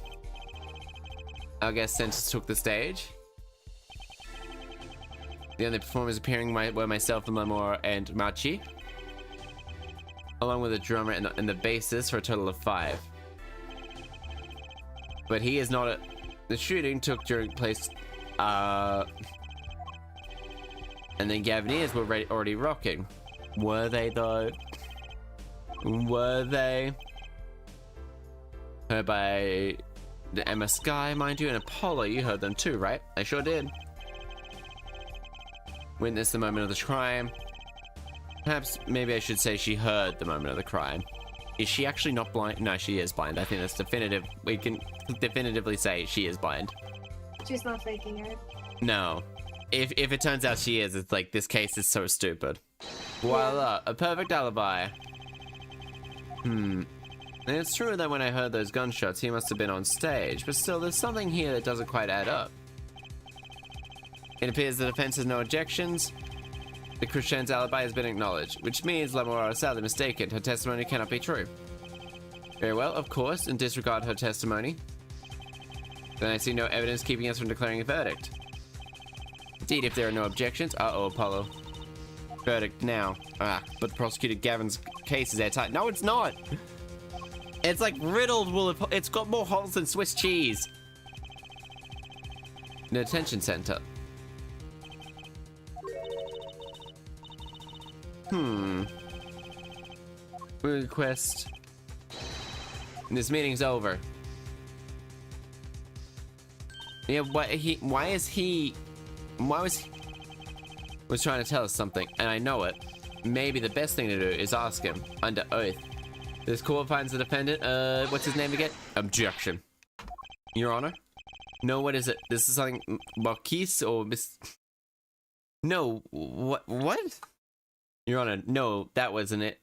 Our guest centers took the stage. The only performers appearing were myself, Lamore, and Machi, along with the drummer and the bassist, for a total of 5. But he is not the shooting took during place. And then Gaviniers were already rocking. Were they though? Were they? Heard by the Emma Sky, mind you, and Apollo. You heard them too, right? I sure did. Witnessed the moment of the crime. Perhaps, maybe I should say she heard the moment of the crime. Is she actually not blind? No, she is blind. I think that's definitive. We can definitively say she is blind. She's not faking it. No. If it turns out she is, it's like, this case is so stupid. Voila, a perfect alibi. And it's true that when I heard those gunshots, he must have been on stage, but still, there's something here that doesn't quite add up. It appears the defense has no objections. The Crescend's alibi has been acknowledged, which means Lamora is sadly mistaken. Her testimony cannot be true. Very well, of course, and disregard her testimony. Then I see no evidence keeping us from declaring a verdict. Indeed, if there are no objections... Uh-oh, Apollo. Verdict now. But Prosecutor Gavin's case is airtight. No, it's not! It's like riddled it's got more holes than Swiss cheese. The detention center. Request. This meeting's over. Yeah, why was he trying to tell us something, and I know it. Maybe the best thing to do is ask him, under oath. This court finds the defendant, what's his name again? Objection. Your Honor? No, what is it? This is something, Marquise or Miss... No, what? Your Honor, no, that wasn't it.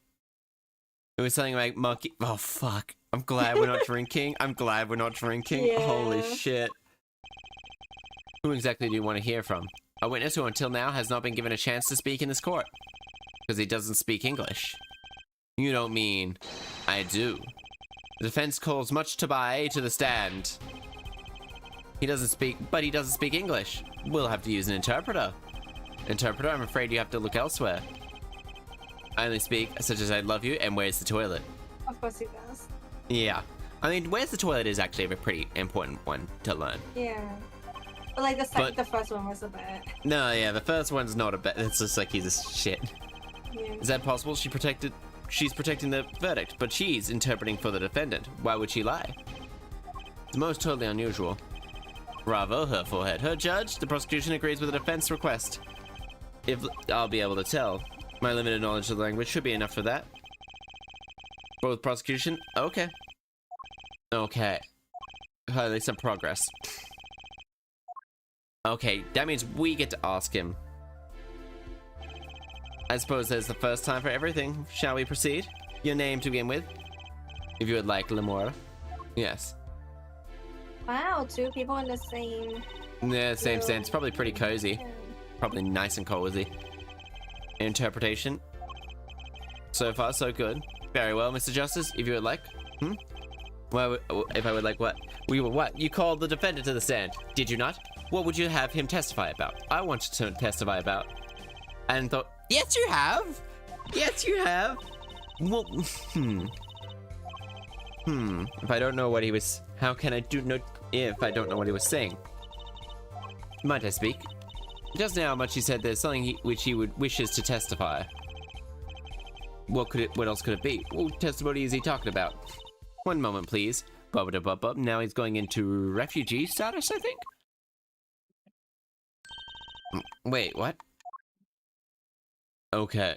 It was something like Marquise... Oh, fuck. I'm glad we're not drinking. Yeah. Holy shit. Who exactly do you want to hear from? A witness who until now has not been given a chance to speak in this court. Because he doesn't speak English. You don't mean... I do. The defense calls much to buy to the stand. He doesn't speak English. We'll have to use an interpreter. Interpreter, I'm afraid you have to look elsewhere. I only speak such as I love you and where's the toilet? Of course he does. Yeah. I mean, where's the toilet is actually a pretty important one to learn. Yeah. But like the first one was a bit. No, yeah, the first one's not a bit. It's just like he's a shit. Yeah. Is that possible? She's protecting the verdict, but she's interpreting for the defendant. Why would she lie? It's most totally unusual. Bravo, her forehead. Her judge, the prosecution agrees with the defense request. If I'll be able to tell. My limited knowledge of the language should be enough for that. Both prosecution? Okay. Okay. Highly some progress. Okay, that means we get to ask him. I suppose there's the first time for everything. Shall we proceed? Your name to begin with? If you would like, Lemora. Yes. Wow, 2 people in the same... Yeah, same sense. Probably pretty cozy. Yeah. Probably nice and cozy. Interpretation. So far, so good. Very well, Mr. Justice, if you would like. Well, if I would like what? We were what? You called the defendant to the stand, did you not? What would you have him testify about? I wanted to testify about. And thought, yes, you have. Yes, you have. Well, If I don't know what he was, how can I do no? If I don't know what he was saying, might I speak? Just now, much he said there's something which he would wishes to testify. What else could it be? What testimony is he talking about? One moment, please. Bub. Now he's going into refugee status, I think. Wait, what? Okay.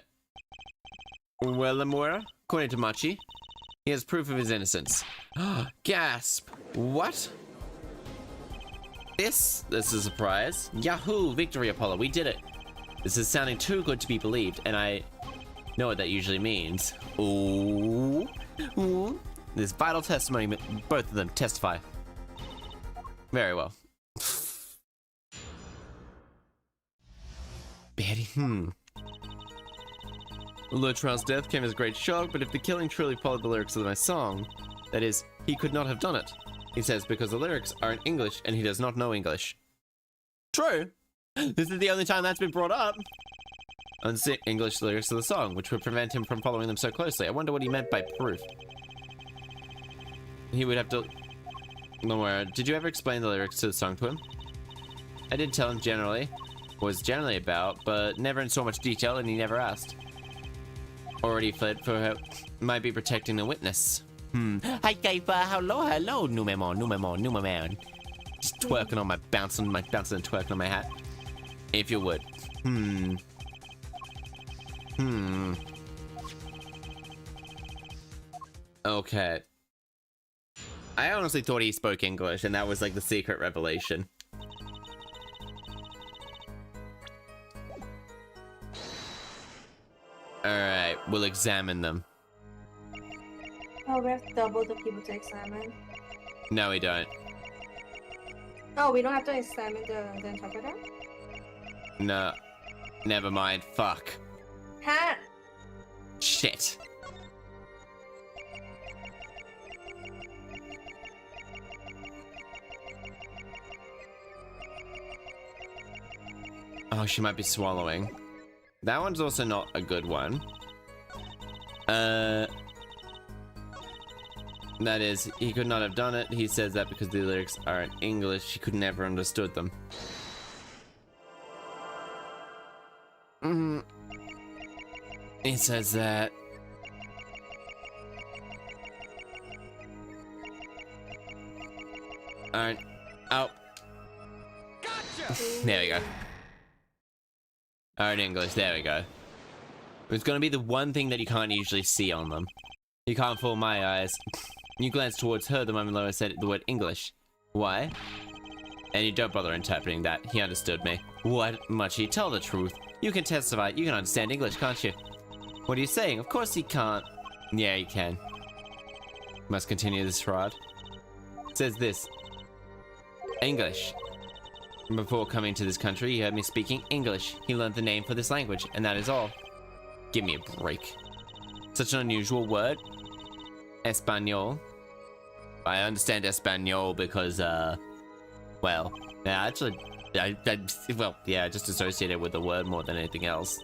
Well, Lemora, according to Machi, he has proof of his innocence. Gasp! What? This is a surprise. Yahoo! Victory, Apollo, we did it. This is sounding too good to be believed, and I know what that usually means. Ooh. This vital testimony, both of them testify. Very well. Betty, Lutron's death came as a great shock, but if the killing truly followed the lyrics of my song, that is, he could not have done it. He says because the lyrics are in English and he does not know English. True. This is the only time that's been brought up. English lyrics of the song, which would prevent him from following them so closely. I wonder what he meant by proof. He would have to... Lemora, did you ever explain the lyrics to the song to him? I did tell him generally, what was generally about, but never in so much detail, and he never asked. Already fled for her, might be protecting the witness. Hi, Kaifa, hello, new man. Just twerking on my bouncing and twerking on my hat. If you would. Okay. I honestly thought he spoke English, and that was like the secret revelation. Alright, we'll examine them. Oh, we have double the people to examine. No, we don't. Oh, we don't have to examine the interpreter? No. Never mind. Fuck. Huh? Shit. Oh, she might be swallowing. That one's also not a good one. That is, he could not have done it. He says that because the lyrics are in English, he could never understood them. He says that. Alright. Oh. There we go. Alright, English, there we go. It's gonna be the one thing that you can't usually see on them. You can't fool my eyes. You glanced towards her the moment Lois said the word English. Why? And you don't bother interpreting that. He understood me. What? Muchie, tell the truth. You can testify. You can understand English, can't you? What are you saying? Of course he can't. Yeah, he can. Must continue this rod. It says this. English. Before coming to this country, he heard me speaking English. He learned the name for this language, and that is all. Give me a break. Such an unusual word. Espanol. I understand Espanol because, well, yeah, actually, I just associate it with the word more than anything else.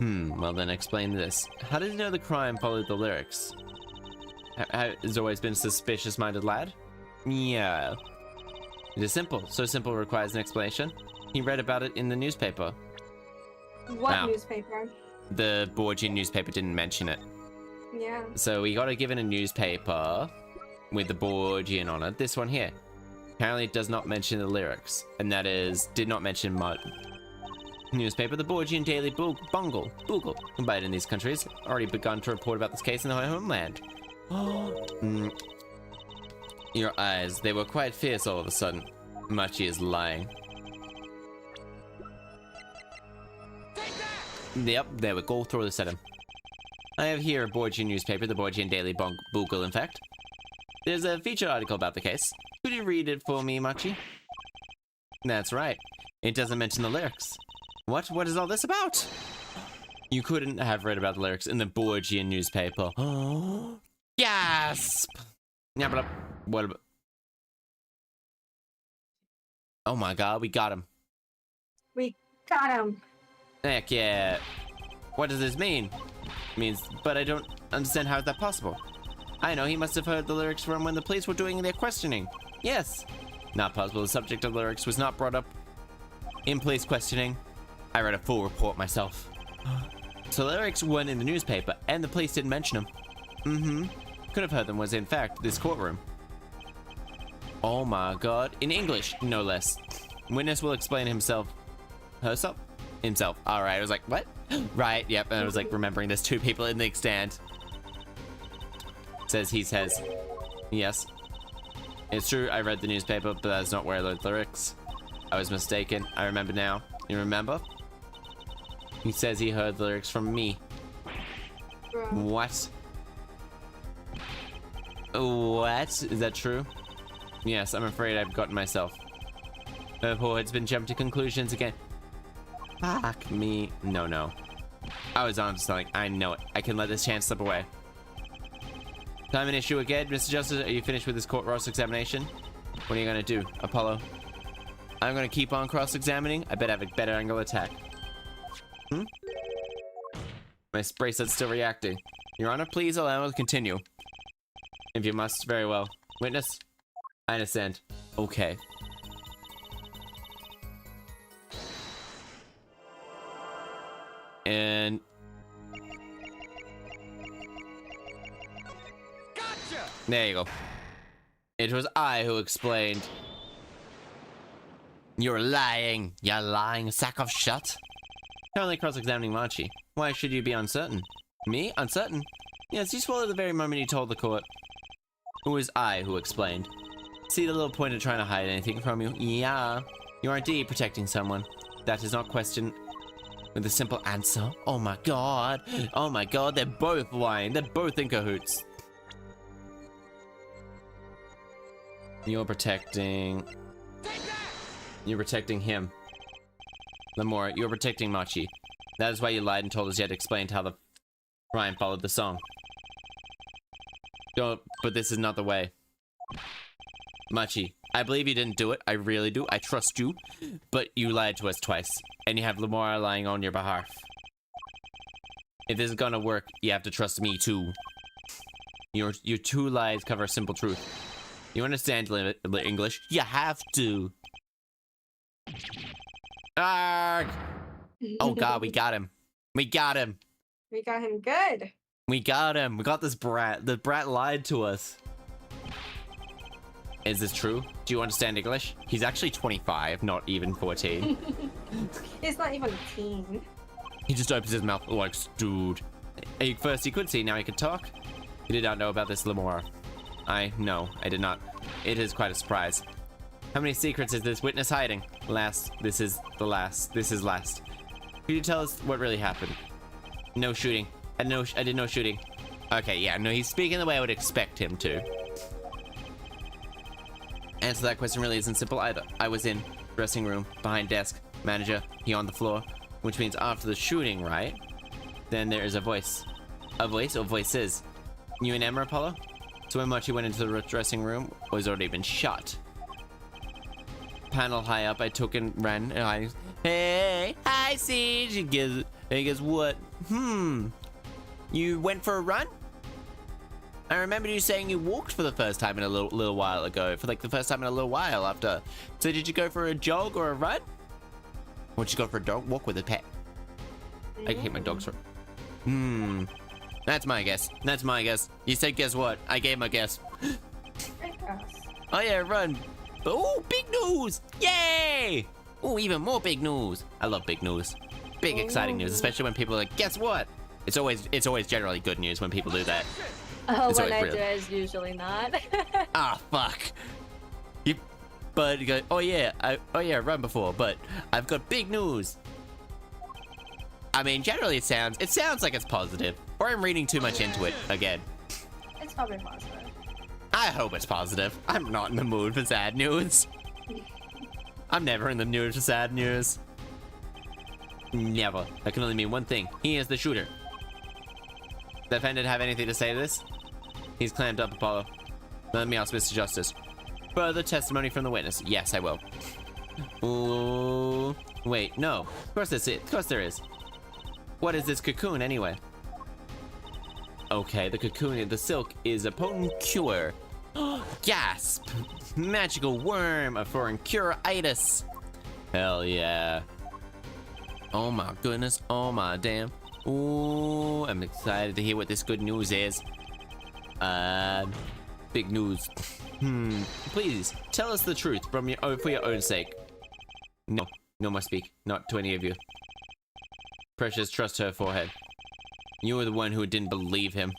Well then explain this. How did you know the crime followed the lyrics? Has always been a suspicious-minded lad? Yeah. It is simple. So simple it requires an explanation. He read about it in the newspaper. What newspaper? The Borgian newspaper didn't mention it. Yeah. So we got to give it a newspaper with the Borgian on it. This one here. Apparently it does not mention the lyrics. And that is, did not mention mud. Newspaper, the Borgian Daily Bungle, combined in these countries, already begun to report about this case in their homeland. Your eyes, they were quite fierce all of a sudden. Machi is lying. Yep, there we go, throw this at him. I have here a Borgian newspaper, the Borgian Daily Bungle, in fact. There's a featured article about the case. Could you read it for me, Machi? That's right. It doesn't mention the lyrics. What? What is all this about? You couldn't have read about the lyrics in the Borgian newspaper. Gasp! Yeah, but what about... Oh my god, we got him. We got him. Heck yeah. What does this mean? It means, but I don't understand how is that possible. I know, he must have heard the lyrics from when the police were doing their questioning. Yes. Not possible, the subject of lyrics was not brought up in police questioning. I read a full report myself. So the lyrics weren't in the newspaper, and the police didn't mention them. Could have heard them was in fact this courtroom. Oh my god. In English, no less. Witness will explain himself. Herself? Himself. Alright, I was like, what? Right, yep, and I was like remembering there's two people in the stand. Says he says. Yes. It's true, I read the newspaper, but that's not where I learned lyrics. I was mistaken. I remember now. You remember? He says he heard the lyrics from me. What? What? Is that true? Yes, I'm afraid I've gotten myself. My poor head's been jumped to conclusions again. Fuck me. No. I was on to something. I know it. I can let this chance slip away. Time and issue again. Mr. Justice, are you finished with this court cross-examination? What are you gonna do, Apollo? I'm gonna keep on cross-examining. I bet I have a better angle attack. My bracelet's still reacting. Your Honor, please allow me to continue. If you must, very well. Witness? I understand. Okay. And... Gotcha! There you go. It was I who explained. You're lying. You're lying sack of shit. Currently cross-examining Machi. Why should you be uncertain? Me? Uncertain? Yes, you swallowed the very moment you told the court. It was I who explained. See the little point of trying to hide anything from you? Yeah. You are indeed protecting someone. That is not questioned with a simple answer. Oh my god. Oh my god, they're both lying. They're both in cahoots. You're protecting... You're protecting him. Lemore, you're protecting Machi. That is why you lied and told us you had explained how the crime followed the song. Don't, but this is not the way. Machi, I believe you didn't do it. I really do. I trust you. But you lied to us twice. And you have Lemore lying on your behalf. If this is gonna work, you have to trust me too. Your two lies cover a simple truth. You understand English? You have to. Arrgh! Oh god, we got him. We got him. We got him good. We got him. We got this brat. The brat lied to us. Is this true? Do you understand English? He's actually 25, not even 14. He's not even a teen. He just opens his mouth like, dude. First he could see, now he could talk. You did not know about this, Lamora. No, I did not. It is quite a surprise. How many secrets is this witness hiding? This is last. Could you tell us what really happened? No shooting. I did no shooting. Okay, yeah, no, he's speaking the way I would expect him to. Answer that question really isn't simple either. I was in dressing room, behind desk, manager, he on the floor, which means after the shooting, right? Then there is a voice. A voice or voices? You and Emma, Apollo? So when Mochi went into the dressing room, was already been shot. Panel high up, I took and ran, and hey, hi, Siege. He goes, what? You went for a run? I remember you saying you walked for the first time in a little while ago. For like the first time in a little while after. So did you go for a jog or a run? Or did you go for a dog walk with a pet? I hate my dogs for. That's my guess. That's my guess. You said guess what? I gave my guess. Oh yeah, run. Oh, big news! Yay! Oh, even more big news. I love big news. Big exciting news, especially when people are like, guess what? It's always generally good news when people do that. Oh, when I do it's usually not. Ah, fuck. You go, oh yeah, run before, but I've got big news. I mean, generally it sounds like it's positive, or I'm reading too much into it again. It's probably positive. I hope it's positive. I'm not in the mood for sad news. I'm never in the mood for sad news. Never. That can only mean one thing. He is the shooter. The defendant have anything to say to this? He's clammed up, Apollo. Let me ask Mr. Justice. Further testimony from the witness. Yes, I will. Ooh. Wait, no. Of course that's it. Of course there is. What is this cocoon, anyway? Okay, the cocoon, the silk, is a potent cure. Gasp! Magical worm for incuriitis. Hell yeah. Oh my goodness. Oh my damn. Ooh, I'm excited to hear what this good news is. Big news. Please, tell us the truth for your own sake. No more speak. Not to any of you. Precious, trust her forehead. You were the one who didn't believe him.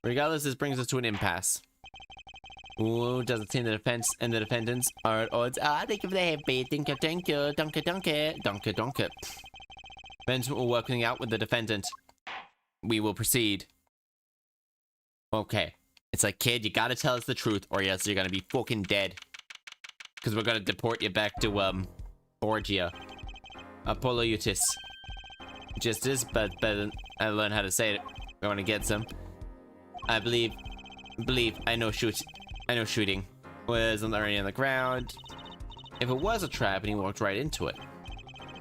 Regardless, this brings us to an impasse. Ooh, doesn't seem the defense and the defendants are at odds. Thank you for the happy. Thank you. Dunker. Benjamin will working out with the defendant. We will proceed. Okay. It's like, kid, you gotta tell us the truth, or else you're gonna be fucking dead. Because we're gonna deport you back to, Borgia. Apolloutis. Just as, but better than I learned how to say it. I wanna get some. I believe, I know shooting. Was already on the ground. If it was a trap and he walked right into it.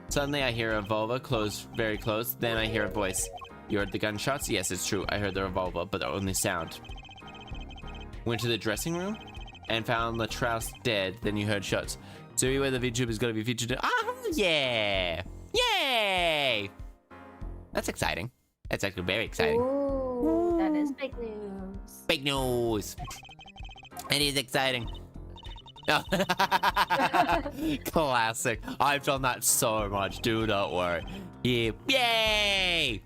Suddenly I hear a revolver close, very close, then I hear a voice. You heard the gunshots? Yes, it's true. I heard the revolver, but the only sound. Went to the dressing room and found Latrouse dead, then you heard shots. So you where the VTuber is going to be featured in. Yeah! Yay! That's exciting. That's actually very exciting. Ooh, that is big news. Big news! It is exciting. Oh. Classic. I've done that so much. Do not worry. Yeah. Yay!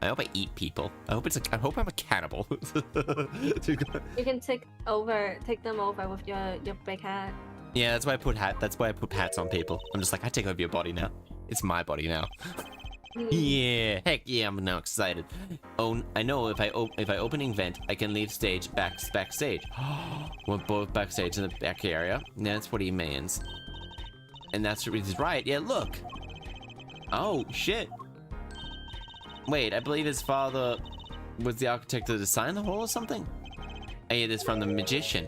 I hope I eat people. I hope I'm a cannibal. You can take them over with your big hat. Yeah, that's why I put hats on people. I'm just like, I take over your body now. It's my body now. Yeah, heck yeah, I'm now excited. Oh, I know if I opening vent, I can leave stage backstage. We're both backstage in the back area. That's what he means. And that's what he's right. Yeah, look. Oh shit. Wait, I believe his father was the architect that designed the hall or something? I hear this from the magician.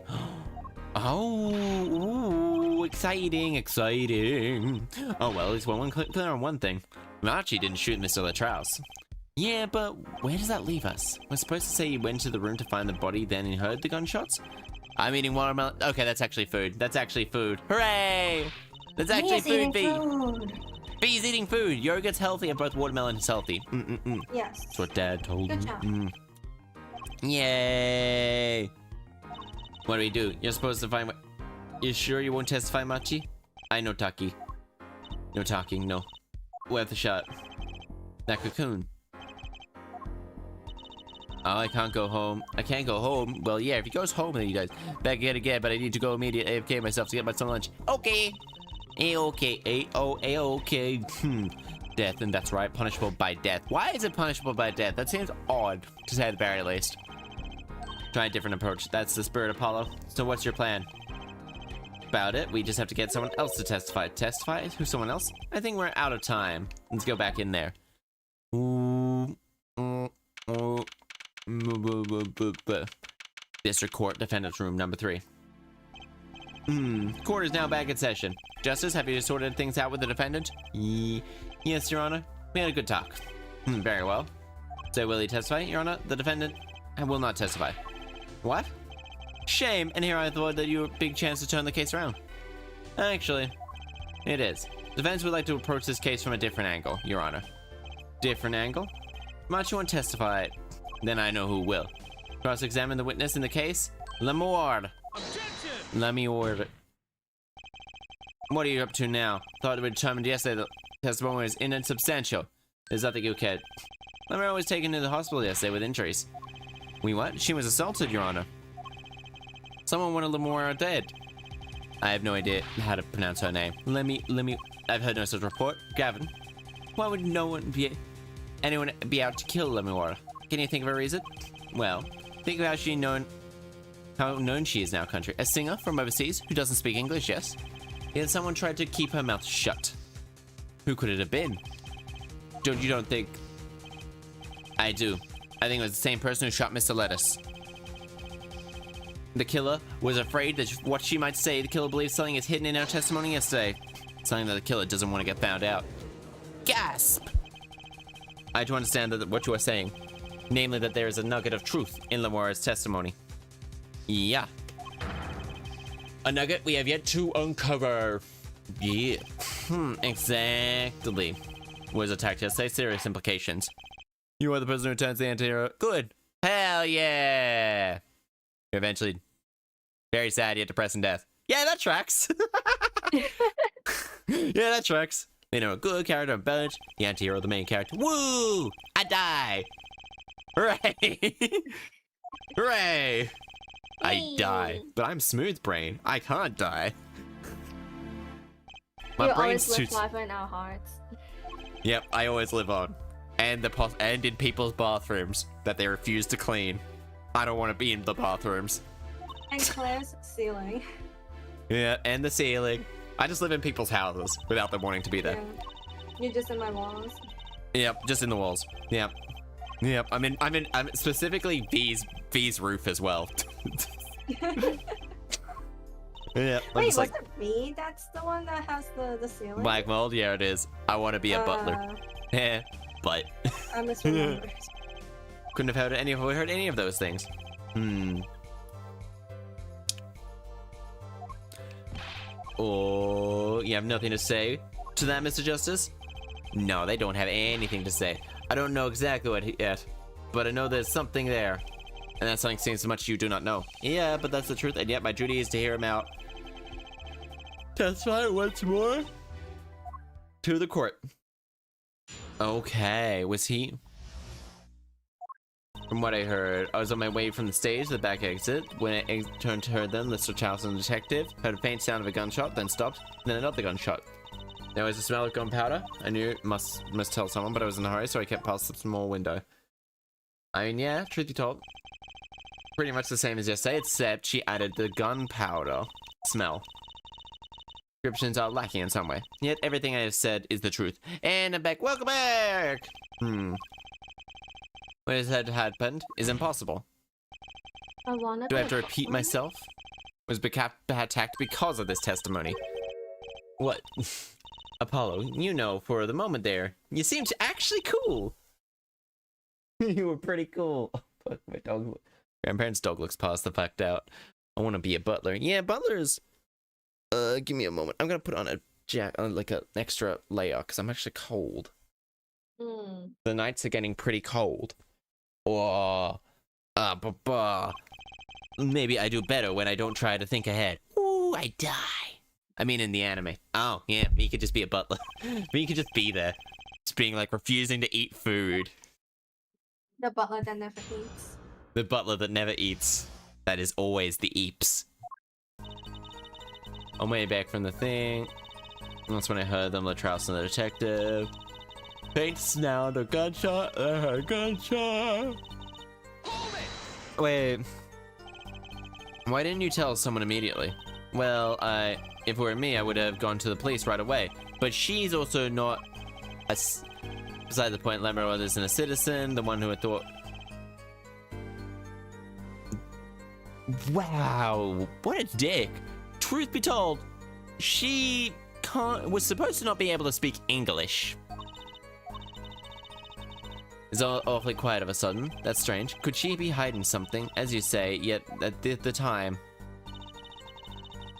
Oh, ooh, exciting. Oh well, at least one clear on one thing. Machi didn't shoot Mr. Latrouse. Yeah, but where does that leave us? We're supposed to say he went to the room to find the body, then he heard the gunshots? I'm eating watermelon. Okay, that's actually food. Hooray! That's actually food, B. B's eating food. Yogurt's healthy and both watermelon is healthy. Yes. That's what Dad told me. Good job. Yay! What do we do? You're supposed to find You sure you won't testify, Machi? I know Taki. No talking, no. Worth a shot. That cocoon. Oh, I can't go home. I can't go home. Well, yeah, if he goes home, then he dies. Back again, but I need to go immediately AFK myself to get my some lunch. Okay. A-okay. A-O-A-okay. Death, and that's right. Punishable by death. Why is it punishable by death? That seems odd, to say the very least. Try a different approach. That's the spirit, Apollo. So what's your plan? About it, we just have to get someone else to testify. Testify? Who's someone else? I think we're out of time. Let's go back in there. District Court, Defendant's Room, number 3. Court is now back in session. Justice, have you sorted things out with the defendant? Yes, Your Honor. We had a good talk. Very well. So will he testify, Your Honor? The defendant will not testify. What? Shame, and here I thought that you were a big chance to turn the case around. Actually, it is. Defense would like to approach this case from a different angle, Your Honor. Different angle? Much you want to testify, then I know who will. Cross-examine the witness in the case? Lemore. Let me order. What are you up to now? Thought it would determined yesterday the testimony was insubstantial. There's nothing you can. Lemore was taken to the hospital yesterday with injuries. We what? She was assaulted, Your Honor. Someone wanted Lemore dead. I have no idea how to pronounce her name. Let me. I've heard no such report. Gavin, why would anyone be out to kill Lemore? Can you think of a reason? Well, think of how known she is now, country. A singer from overseas who doesn't speak English, yes? Yet someone tried to keep her mouth shut. Who could it have been? You don't think? I do. I think it was the same person who shot Mr. Lettuce. The killer was afraid that what she might say. The killer believes something is hidden in our testimony yesterday. Something that the killer doesn't want to get found out. Gasp! I do understand that what you are saying. Namely that there is a nugget of truth in Lemore's testimony. Yeah. A nugget we have yet to uncover. Yeah. Exactly. Was attacked yesterday. Serious implications. You are the person who turns the anti-hero. Good. Hell yeah! Eventually. Very sad yet depressing death. Yeah, that tracks. Yeah, that tracks. You know, a good character, a bench, the anti-hero, the main character. Woo! I die! Hooray! Hooray! I die. But I'm smooth brain. I can't die. My brain's too... always live in our hearts. Yep, I always live on. And in people's bathrooms that they refuse to clean. I don't want to be in the bathrooms. And Claire's ceiling. Yeah, and the ceiling. I just live in people's houses without them wanting to be there. Yeah. You're just in my walls. Yep, just in the walls. Yep. Yep. I'm specifically V's roof as well. Yeah. Wait, was it me that's the one that has the ceiling? Black mold? Yeah, it is. I want to be a butler. Yeah, but I misremembered. Couldn't have heard any of those things. Oh, you have nothing to say to that, Mr. Justice? No, they don't have anything to say. I don't know exactly what yet, but I know there's something there. And that something seems much you do not know. Yeah, but that's the truth, and yet my duty is to hear him out. Testify once more. To the court. Okay, was he? From what I heard, I was on my way from the stage to the back exit. When I turned to her then, Mr. Charleston, the detective, heard a faint sound of a gunshot, then stopped, then another gunshot. There was a smell of gunpowder. I knew it must tell someone, but I was in a hurry, so I kept past the small window. I mean, yeah, truth be told, pretty much the same as yesterday, except she added the gunpowder smell. Descriptions are lacking in some way. Yet everything I have said is the truth. And I'm back. Welcome back! What has happened is impossible. Do I have to repeat myself? Was attacked because of this testimony? What? Apollo, you know, for the moment there, you seemed actually cool. You were pretty cool. Oh, fuck, my dog. Grandparents' dog looks past the fact out. I want to be a butler. Yeah, butlers. Give me a moment. I'm gonna put on a like an extra layer because I'm actually cold. The nights are getting pretty cold. Oh, maybe I do better when I don't try to think ahead. Ooh. Ooh, I die. I mean, in the anime. Oh, yeah, he could just be a butler. He could just be there. Just being like refusing to eat food. The butler that never eats. The butler that never eats. That is always the eeps. On my way back from the thing. That's when I heard them, Latrouse and the detective. Faint sound, a gunshot, a gunshot. Wait. Why didn't you tell someone immediately? Well, if it were me, I would have gone to the police right away. But she's also not beside the point, Lemro isn't a citizen, the one who had thought... Wow, what a dick. Truth be told, she was supposed to not be able to speak English. It's awfully quiet of a sudden. That's strange. Could she be hiding something, as you say, yet at the time...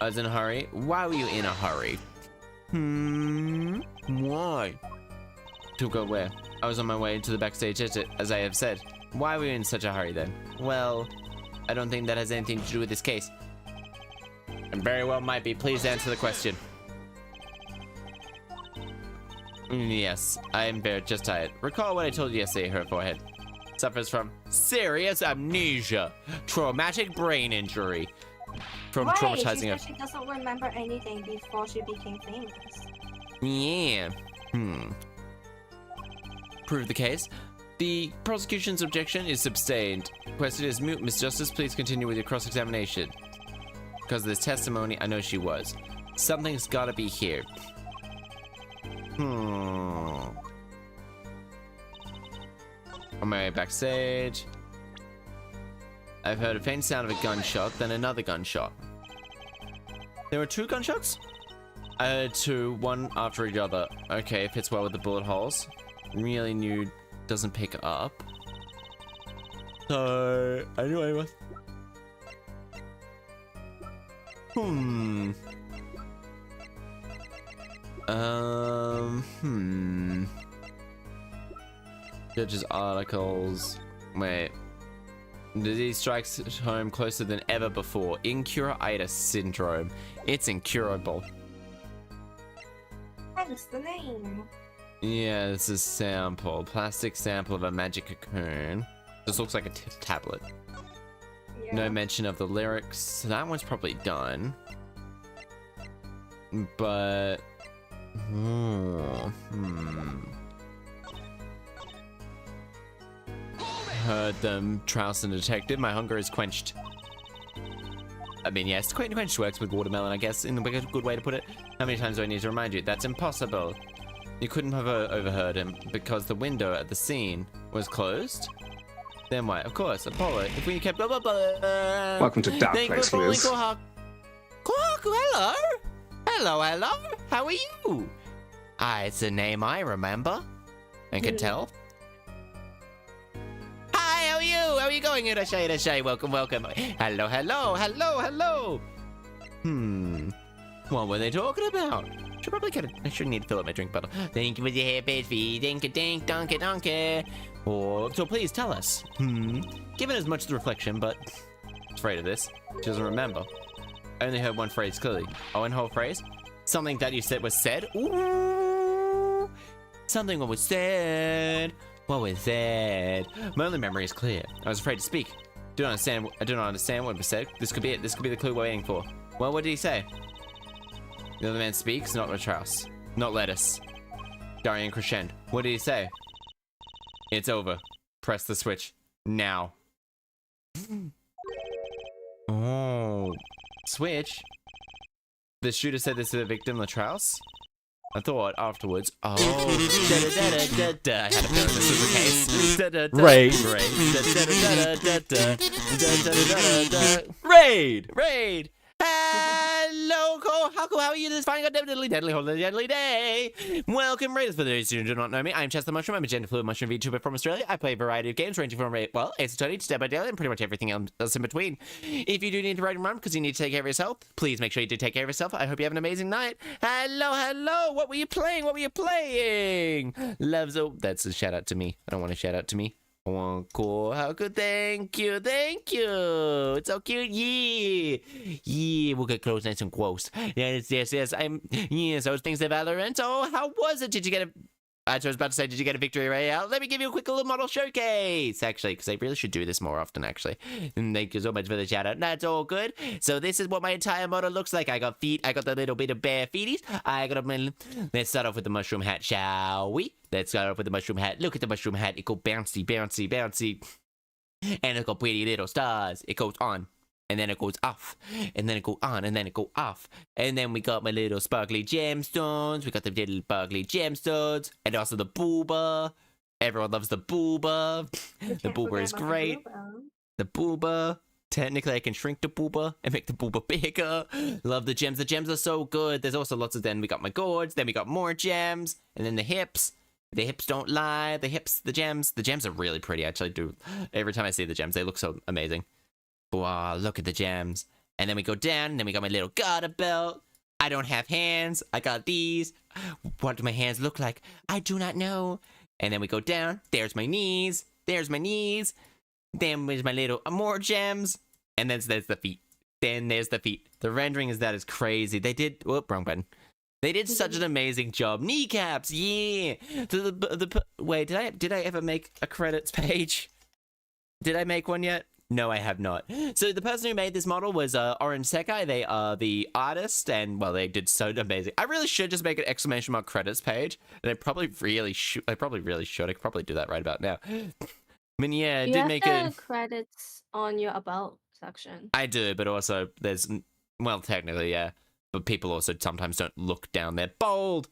I was in a hurry. Why were you in a hurry? Why? To go where? I was on my way to the backstage exit, as I have said. Why were you in such a hurry then? Well, I don't think that has anything to do with this case. And very well might be. Please answer the question. Yes, I am just tired. Recall what I told you yesterday, her forehead. Suffers from serious amnesia. Traumatic brain injury. From traumatizing her. She doesn't remember anything before she became famous. Yeah. Prove the case. The prosecution's objection is sustained. Question is moot. Miss Justice, please continue with your cross-examination. Because of this testimony, I know she was. Something's gotta be here. On my way backstage. I've heard a faint sound of a gunshot, then another gunshot. There were 2 gunshots? I heard 2, one after each other. Okay, fits well with the bullet holes. Really new, doesn't pick up. So, anyway, what? Judge's articles. Wait. Disease strikes home closer than ever before. Infuriatingly syndrome. It's incurable. Hence the name. Yeah, this is sample. Plastic sample of a magic cocoon. This looks like a tablet. Yeah. No mention of the lyrics. So that one's probably done. But... Heard them, Trouse and Detective. My hunger is quenched. I mean, yes, quenched works with watermelon, I guess, in a good way to put it. How many times do I need to remind you? That's impossible. You couldn't have overheard him because the window at the scene was closed. Then why? Of course, Apollo. If we kept blah blah blah. Welcome to Dark Place, Liz. Hello. Hello. How are you? It's a name I remember and can tell. Hi, how are you? How are you going? Irashay. Welcome. Hello. What were they talking about? I should need to fill up my drink bottle. Thank you for the hair page fee. Dink, donkey. Oh, so please tell us. Given as much as reflection, but afraid of this. She doesn't remember. I only heard one phrase clearly. Oh, and whole phrase? Something that you said was said? Ooh. Something what was said. What was said? My only memory is clear. I was afraid to speak. I do not understand what was said. This could be it. This could be the clue we're waiting for. Well, what did he say? The other man speaks, not Latrouse. Not lettuce. Darian Crescend. What did he say? It's over. Press the switch. Now. Oh. Switch? The shooter said this to the victim, Latrouse? I thought afterwards, I had a feeling this was the case. Raid! Hello, how are you this fine deadly day? Welcome, Raiders. For those who do not know me, I'm Chaster Mushroom. I'm a gender fluid mushroom VTuber from Australia. I play a variety of games ranging from, well, Ace Attorney to Dead by Daylight and pretty much everything else in between. If you do need to ride and run because you need to take care of yourself, please make sure you do take care of yourself. I hope you have an amazing night. Hello. What were you playing? Loves, oh, that's a shout out to me. I don't want a shout out to me. Oh, cool. How good? Thank you. It's so cute. Yeah. We'll get close, nice and close. Yes. I was thinking of Valorant. Oh, how was it? Did you get a... I was about to say, did you get a victory royale? Let me give you a quick little model showcase, actually, because I really should do this more often, actually. And thank you so much for the shout out. That's all good. So this is what my entire model looks like. I got feet. I got the little bit of bare feeties. Let's start off with the mushroom hat, shall we? Let's start off with the mushroom hat. Look at the mushroom hat. It goes bouncy, bouncy, bouncy. And it's got pretty little stars. It goes on. And then it goes off, and then it go on, and then it go off. And then we got my little sparkly gemstones. We got the little sparkly gemstones, and also the booba. Everyone loves the booba. The booba is great. The booba. Technically, I can shrink the booba and make the booba bigger. Love the gems. The gems are so good. There's also lots of them. We got my gourds, then we got more gems, and then the hips. The hips don't lie. The hips, the gems. The gems are really pretty, actually. Every time I see the gems, they look so amazing. Wow, look at the gems. And then we go down, and then we got my little garter belt. I don't have hands. I got these. What do my hands look like? I do not know. And then we go down. There's my knees. There's my knees. Then there's my little more gems. And then there's the feet. Then there's the feet. The rendering is that is crazy. They did... Whoop, wrong button. They did such an amazing job. Kneecaps, yeah. Wait, did I ever make a credits page? Did I make one yet? No, I have not. So the person who made this model was Orange Sekai. They are the artist, and well, they did so amazing. I really should just make an exclamation mark credits page, and I probably really should. I probably could probably do that right about now. I mean, yeah, I did make it. Credits on your about section. I do, but also there's, well, technically, yeah, but people also sometimes don't look down there. Bold,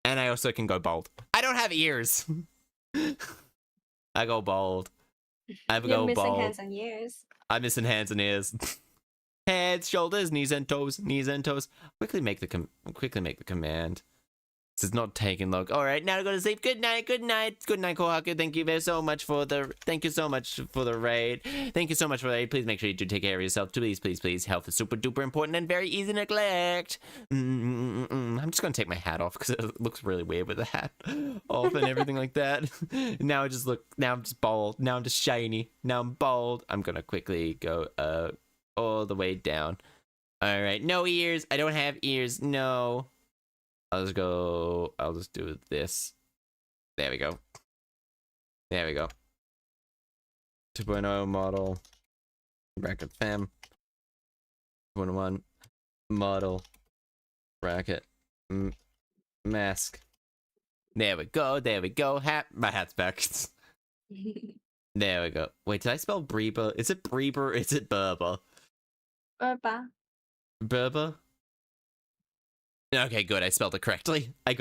and I also can go bold. I don't have ears. I go bold. You're missing hands and ears. I'm missing hands and ears. Heads, shoulders, knees and toes, knees and toes. Quickly make the command. This is not taking long. All right, now to go to sleep. Good night, Kohaku. Thank you so much for the raid. Thank you so much for the raid. Please make sure you do take care of yourself. Please. Health is super duper important and very easy to neglect. I'm just gonna take my hat off because it looks really weird with the hat off and everything like that. Now I'm just bald. Now I'm just shiny. Now I'm bald. I'm gonna quickly go all the way down. All right, no ears. I don't have ears. No. I'll just do this. There we go. 2.0 model. Bracket fam. 2.1 model. Bracket. Mask. There we go. Hat. My hat's back. There we go. Wait, did I spell Breeba? Is it Breeba? Is it Berber? Berber? Okay, good. I spelled it correctly. I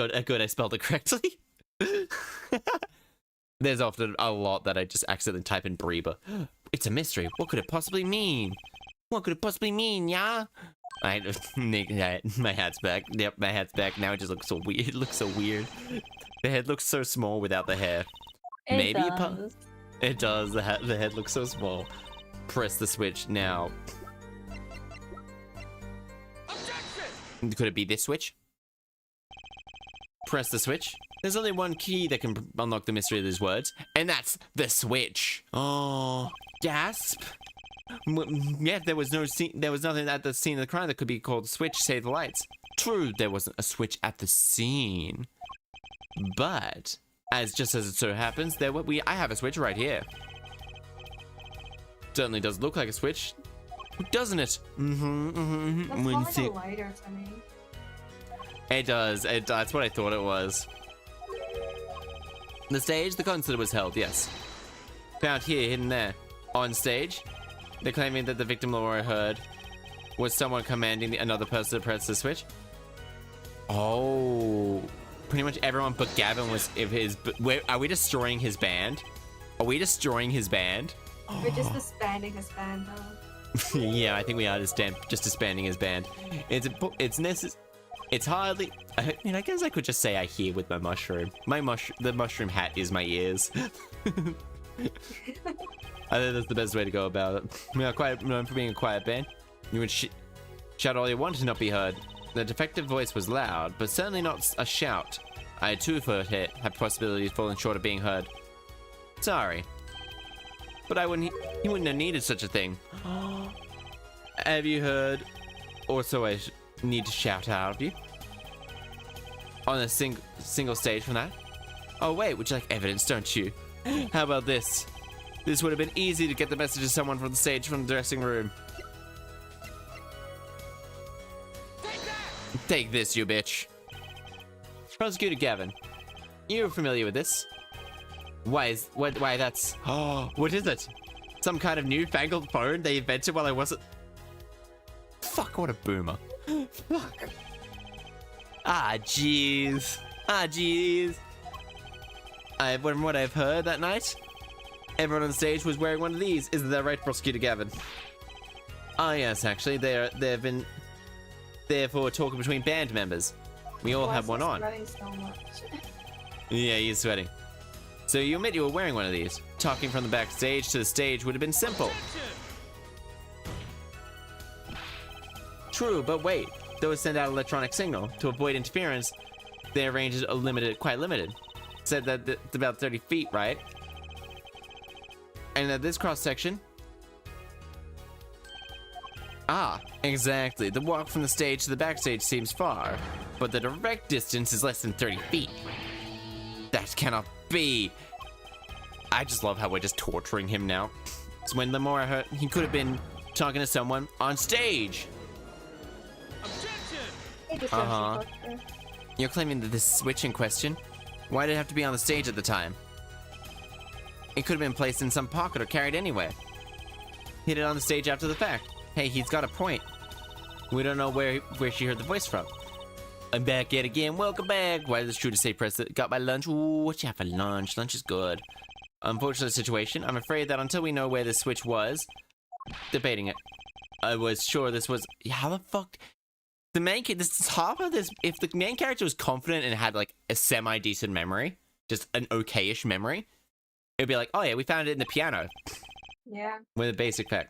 spelled it correctly. There's often a lot that I just accidentally type in Breeba. It's a mystery. What could it possibly mean? Yeah? My hat's back. Yep, my hat's back. Now it just looks so weird. It looks so weird. The head looks so small without the hair. It does. It does. The head looks so small. Press the switch now. Could it be this switch? Press the switch. There's only one key that can unlock the mystery of these words, and that's the switch. Oh, gasp! Yeah, there was nothing at the scene of the crime that could be called switch. Save the lights. True, there wasn't a switch at the scene, but just as it so happens, I have a switch right here. Certainly does look like a switch. Doesn't it? That's more like a lighter to me. It does. That's what I thought it was. The stage, the concert was held, yes. Found here, hidden there. On stage, they're claiming that the victim Laura heard was someone commanding another person to press the switch. Oh. Pretty much everyone but Gavin was... Are we destroying his band? We're just disbanding his band, though. Yeah, I think we are just disbanding his band. It's necessary. It's hardly. I mean, I guess I could just say I hear with my mushroom. The mushroom hat is my ears. I think that's the best way to go about it. We are quite known for being a quiet band. You would shout all you want to not be heard. The defective voice was loud, but certainly not a shout. I too, for a hit, had possibilities falling short of being heard. Sorry. but he wouldn't have needed such a thing. Have you heard? Also, I need to shout out of you on a single stage from that. Oh wait, would you like evidence, don't you? How about this? This would have been easy to get the message to someone from the stage from the dressing room. Take this, you bitch. Prosecutor Gavin, you're familiar with this. Why that's... Oh, what is it? Some kind of newfangled phone they invented while I wasn't... Fuck, what a boomer. Fuck. Ah, jeez. Ah, jeez. From what I've heard that night, everyone on the stage was wearing one of these. Isn't that right, Prosecutor Gavin? Ah, yes, actually, they've been there for talking between band members. We all have one on. So much. Yeah, he's sweating. So you admit you were wearing one of these. Talking from the backstage to the stage would have been simple. True, but wait. Those send out electronic signal. To avoid interference, their ranges are quite limited. Said that it's about 30 feet, right? And at this cross-section... Ah, exactly. The walk from the stage to the backstage seems far, but the direct distance is less than 30 feet. That cannot be. I just love how we're just torturing him now. It's when the more I heard, he could have been talking to someone on stage. Uh-huh. You're claiming that this switch in question? Why did it have to be on the stage at the time? It could have been placed in some pocket or carried anywhere. Hit it on the stage after the fact. Hey, he's got a point. We don't know where she heard the voice from. I'm back yet again. Welcome back. Why is it true to say press it? Got my lunch? Ooh, what you have for lunch? Lunch is good. Unfortunate situation. I'm afraid that until we know where this switch was, debating it. I was sure this was... How the fuck... The main... This half of this... If the main character was confident and had, like, a semi-decent memory, just an okay-ish memory, it would be like, oh yeah, we found it in the piano. Yeah. With a basic fact.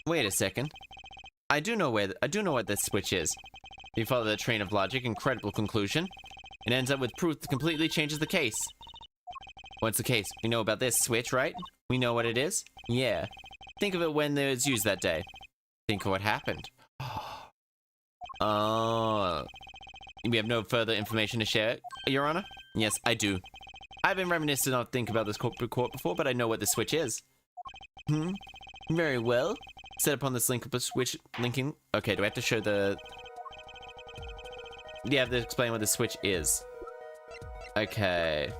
Wait a second. I do know what this switch is. If you follow the train of logic and credible conclusion, it ends up with proof that completely changes the case. What's the case? We know about this switch, right? We know what it is? Yeah. Think of it when it was used that day. Think of what happened. Oh. We have no further information to share, Your Honor? Yes, I do. I've been reminiscent to not think about this court before, but I know what the switch is. Very well. Set upon this linkable switch linking. Okay, do I have to show the... You have to explain what the switch is. Okay.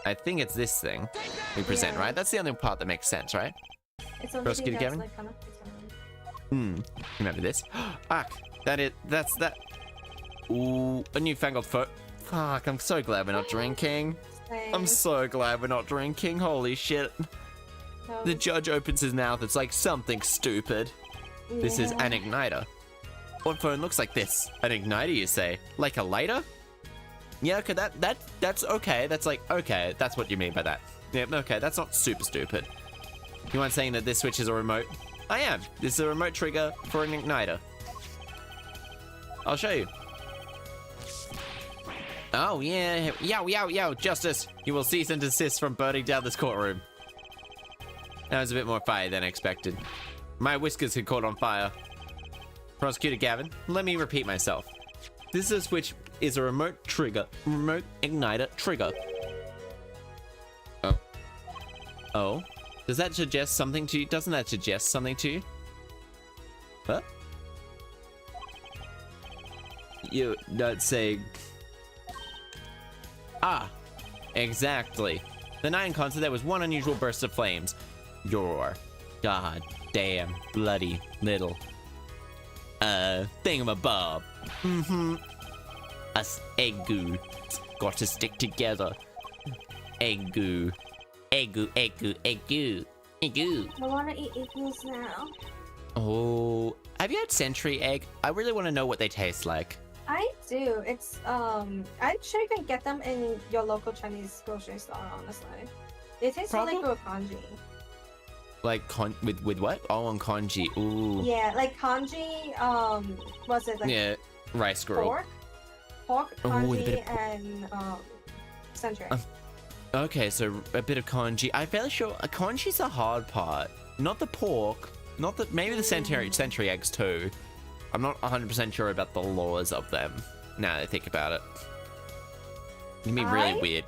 I think it's this thing we present, right? That's the only part that makes sense, right? It's only Prosecutor Gavin? like kind of Remember this? Ah, that's that. Ooh, a newfangled foot. Fuck, I'm so glad we're not drinking. I'm so glad we're not drinking. Holy shit. No. The judge opens his mouth. It's like something stupid. Yeah. This is an igniter. What phone looks like this? An igniter, you say? Like a lighter? Yeah, okay, that's okay. That's like, okay, that's what you mean by that. Yeah, okay, that's not super stupid. You aren't saying that this switch is a remote? I am. This is a remote trigger for an igniter. I'll show you. Oh, yeah. Yow, justice. You will cease and desist from burning down this courtroom. That was a bit more fire than I expected. My whiskers had caught on fire. Prosecutor Gavin, let me repeat myself. This is a switch is a remote igniter trigger. Oh. Oh? Does that suggest something to you? Doesn't that suggest something to you? Huh? You're not saying... Ah, exactly. The night in concert, there was one unusual burst of flames. Your goddamn bloody little thingamabob. Us egg goo got to stick together. Egg goo. Egg goo. I want to eat eggos now. Oh, have you had century egg? I really want to know what they taste like. I do. It's I'm sure you can get them in your local Chinese grocery store. Honestly, they taste really good with congee. Like with what? Oh, on congee. Ooh. Yeah, like congee. Was it like? Yeah, rice girl. Pork, congee, and century. Okay, so a bit of congee. I'm fairly sure a congee's the hard part. Not the pork. Not the... Maybe the century eggs too. I'm not 100% sure about the laws of them. Now that I think about it. It'd be really weird.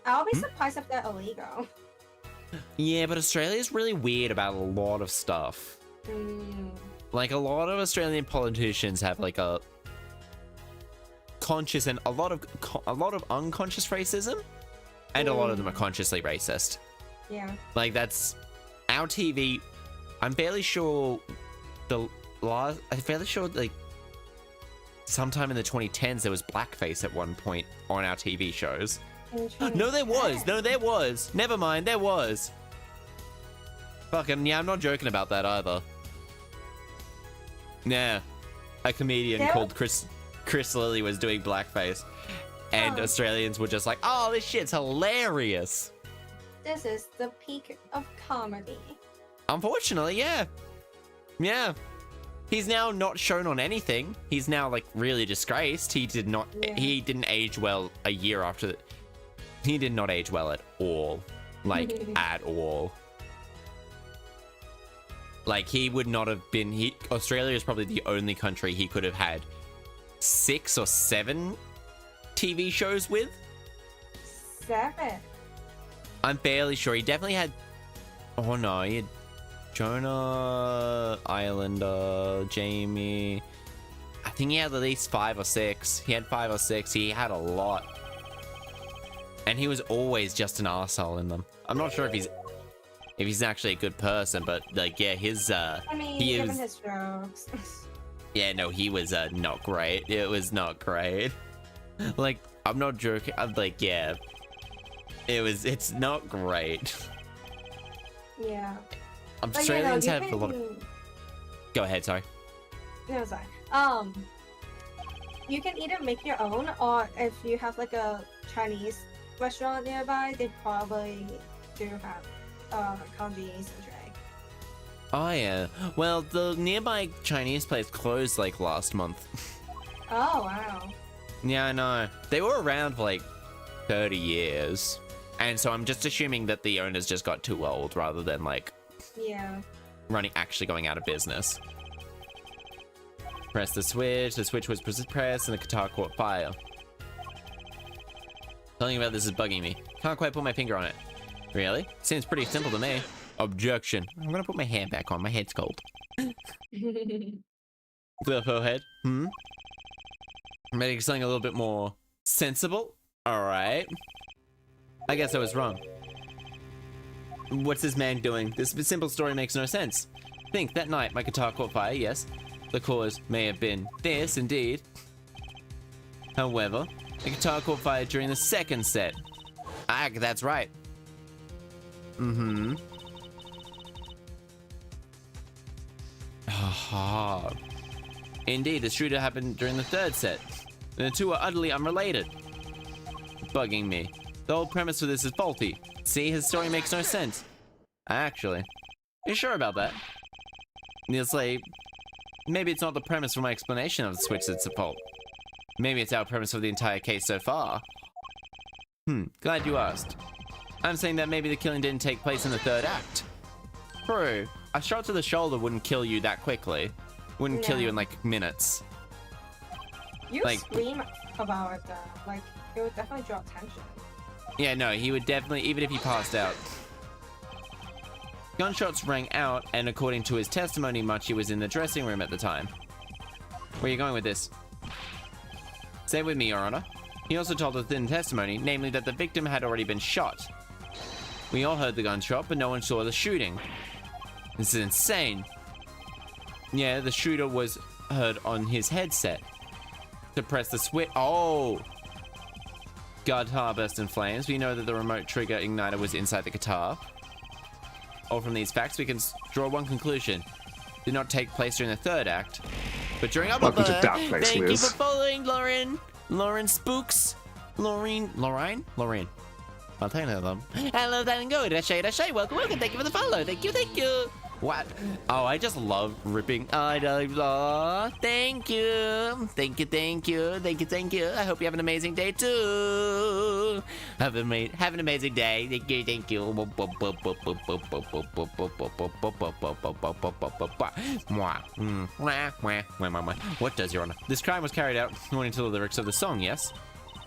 I'll be surprised if they're illegal. Yeah, but Australia's really weird about a lot of stuff. Like, a lot of Australian politicians have, like, a conscious and a lot of unconscious racism, and a lot of them are consciously racist. Yeah. Like, that's... Our TV... I'm fairly sure like, sometime in the 2010s there was blackface at one point on our TV shows. No, there was. No, there was. Never mind, there was. Fucking, yeah, I'm not joking about that either. Yeah. A comedian called Chris Lilly was doing blackface. And Australians were just like, oh, this shit's hilarious. This is the peak of comedy. Unfortunately, yeah. Yeah. He's now not shown on anything. He's now, like, really disgraced. He didn't age well a year after that. He did not age well at all. Like, at all. Like, he would not have been... Australia is probably the only country he could have had 6 or 7 TV shows with. 7? I'm fairly sure. He definitely had... Oh, no. He had Jonah, Islander, Jamie... I think he had at least 5 or 6. He had 5 or 6. He had a lot. And he was always just an arsehole in them. I'm not sure if he's actually a good person, but like, yeah, his I mean, given his strokes. Yeah, no, he was not great. It was not great. Like, I'm not joking. I'm like, yeah, it's not great. Yeah. Australians have a lot of... Go ahead, sorry. No, sorry. You can either make your own, or if you have like a Chinese restaurant nearby, they probably do have congee century egg. Oh yeah. Well, the nearby Chinese place closed like last month. Oh wow. Yeah, I know. They were around for like 30 years. And so I'm just assuming that the owners just got too old rather than like actually going out of business. Press the switch was pressed and the guitar caught fire. Something about this is bugging me. Can't quite put my finger on it. Really? Seems pretty simple to me. Objection. I'm gonna put my hand back on. My head's cold. Clear forehead. Making something a little bit more sensible. Alright. I guess I was wrong. What's this man doing? This simple story makes no sense. Think, that night my guitar caught fire, yes. The cause may have been this, indeed. However, the guitar caught fire during the second set. Ah, that's right. Aha. Indeed, the shooter happened during the third set. The two are utterly unrelated. Bugging me. The whole premise for this is faulty. See, his story makes no sense. Actually, you sure about that? It's like, maybe it's not the premise for my explanation of the switch that's the fault. Maybe it's our premise for the entire case so far. Glad you asked. I'm saying that maybe the killing didn't take place in the third act. True. A shot to the shoulder wouldn't kill you that quickly. Wouldn't kill you in like minutes. You like, scream about it though. Like, it would definitely draw attention. Yeah, no, he would definitely, even if he passed out. Gunshots rang out, and according to his testimony, Machi was in the dressing room at the time. Where are you going with this? Say with me, Your Honor. He also told us in testimony, namely that the victim had already been shot. We all heard the gunshot, but no one saw the shooting. This is insane. Yeah, the shooter was heard on his headset. To press the switch. Oh! Guitar burst in flames. We know that the remote trigger igniter was inside the guitar. All from these facts, we can draw one conclusion. Did not take place during the third act, but during our Welcome to Dark Place, Thank Liz. you for following, Lauren. Lauren Spooks. Lauren. I'll take another one. Hello, there and go. Dashay. Welcome. Thank you for the follow. Thank you. What? Oh, I just love ripping. Thank you. Thank you, thank you. Thank you, thank you. I hope you have an amazing day too. Have an amazing day. Thank you, thank you. What does, Your Honor? This crime was carried out according to the lyrics of the song, yes?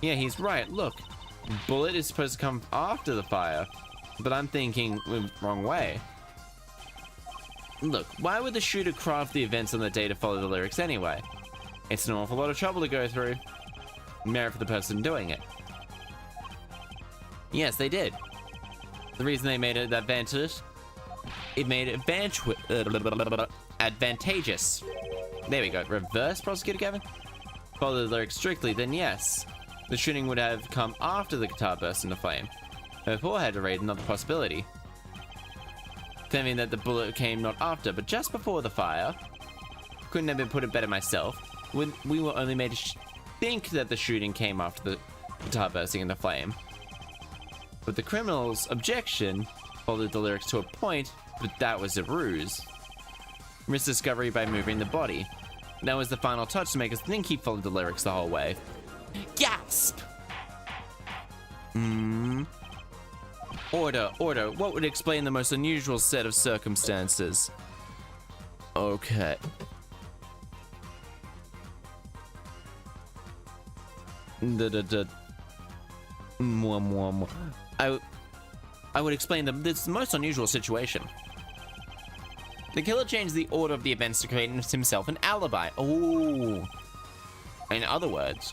Yeah, he's right. Look, bullet is supposed to come after the fire, but I'm thinking the wrong way. Look, why would the shooter craft the events on the day to follow the lyrics anyway? It's an awful lot of trouble to go through. Merit for the person doing it. Yes, they did. The reason they made it advantageous, advantageous. There we go. Reverse, Prosecutor Gavin? Follow the lyrics strictly, then yes. The shooting would have come after the guitar burst into flame. Therefore, I had to raise another possibility. Claiming that the bullet came not after, but just before the fire. Couldn't have been put it better myself. We were only made to think that the shooting came after the guitar bursting into flame. But the criminal's objection followed the lyrics to a point, but that was a ruse. Risk discovery by moving the body. That was the final touch to make us think he followed the lyrics the whole way. Gasp! Order, order. What would explain the most unusual set of circumstances? Okay. I would explain this most unusual situation. The killer changed the order of the events to create himself an alibi. Oh. In other words,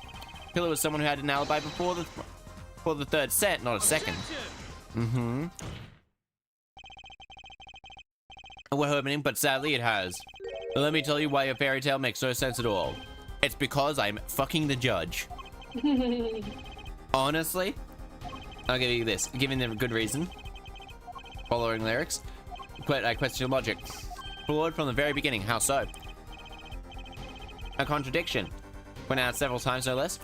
the killer was someone who had an alibi before the third set, not a second. We're hoping, but sadly it has. But let me tell you why your fairy tale makes no sense at all. It's because I'm fucking the judge. Honestly, I'll give you this. Giving them a good reason. Following lyrics. But I question your logic. Flawed from the very beginning. How so? A contradiction. Went out several times, no less.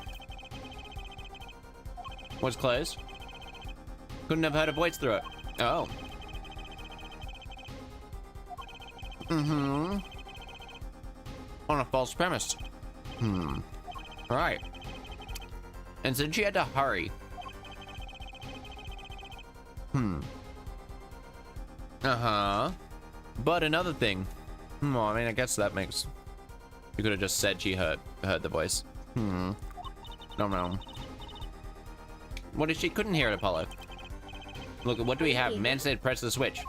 Was closed. Couldn't have heard a voice through it. Oh. On a false premise. Right. And since she had to hurry. But another thing. Well, I mean, I guess that makes... You could have just said she heard the voice. No. What if she couldn't hear it, Apollo? Look, what do we have? Man said press the switch.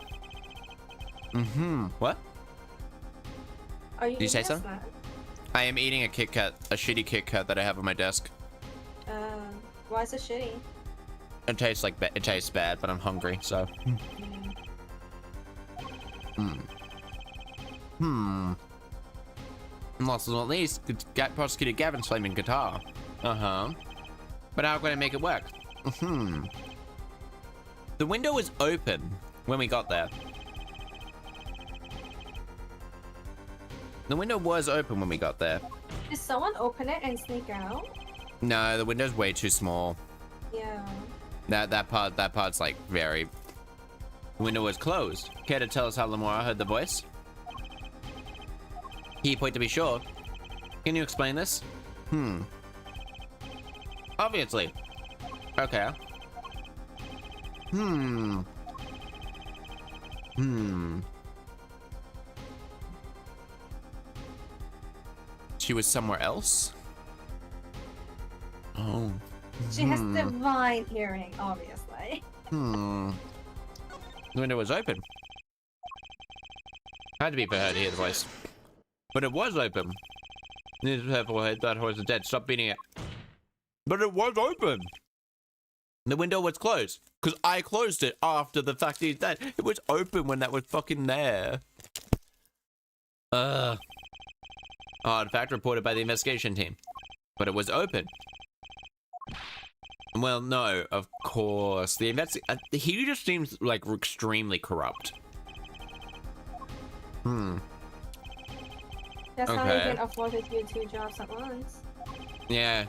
What? Are you Did you say something? I am eating a Kit Kat, a shitty Kit Kat that I have on my desk. Why is it shitty? It tastes like it tastes bad, but I'm hungry, so. Last but not least, Prosecutor Gavin's flaming guitar. But how can I make it work? The window was open when we got there. The window was open when we got there. Did someone open it and sneak out? No, the window's way too small. Yeah. That part's like very... The window was closed. Care to tell us how Lamora heard the voice? Key point to be sure. Can you explain this? Obviously. Okay. She was somewhere else? Oh. She has divine hearing, obviously. The window was open. Had to be for her to hear the voice. But it was open. Needs her forehead, that horse is dead. Stop beating it. But it was open. The window was closed. Because I closed it after the fact he's dead. It was open when that was fucking there. Odd fact reported by the investigation team. But it was open. Well, no, of course. The he just seems like extremely corrupt. That's how he can afford to do 2 jobs at once. Yeah.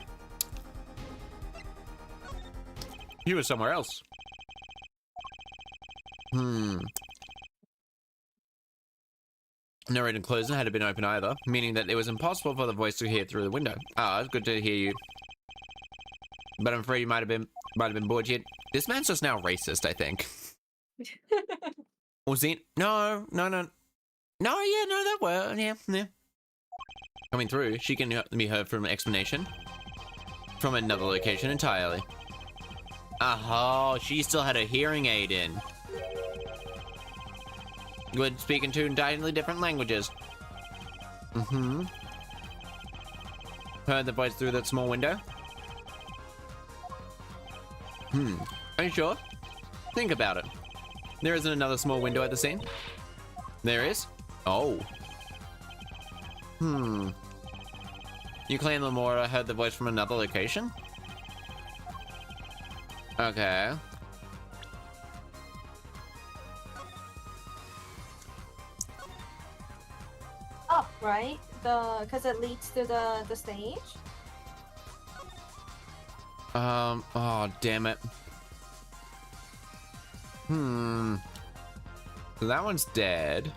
He was somewhere else. No written closing had been open either, meaning that it was impossible for the voice to hear through the window. Ah, it's good to hear you. But I'm afraid you might have been bored yet. This man's just now racist, I think. Was he? No, yeah, no, that were, yeah. Coming through, she can be heard from an explanation from another location entirely. Oh, she still had a hearing aid in. Good, speaking two entirely different languages. Heard the voice through that small window? Are you sure? Think about it. There isn't another small window at the scene? There is? Oh. You claim Lamora heard the voice from another location? Okay. Oh, right? Because it leads to the stage? Oh, damn it. So that one's dead.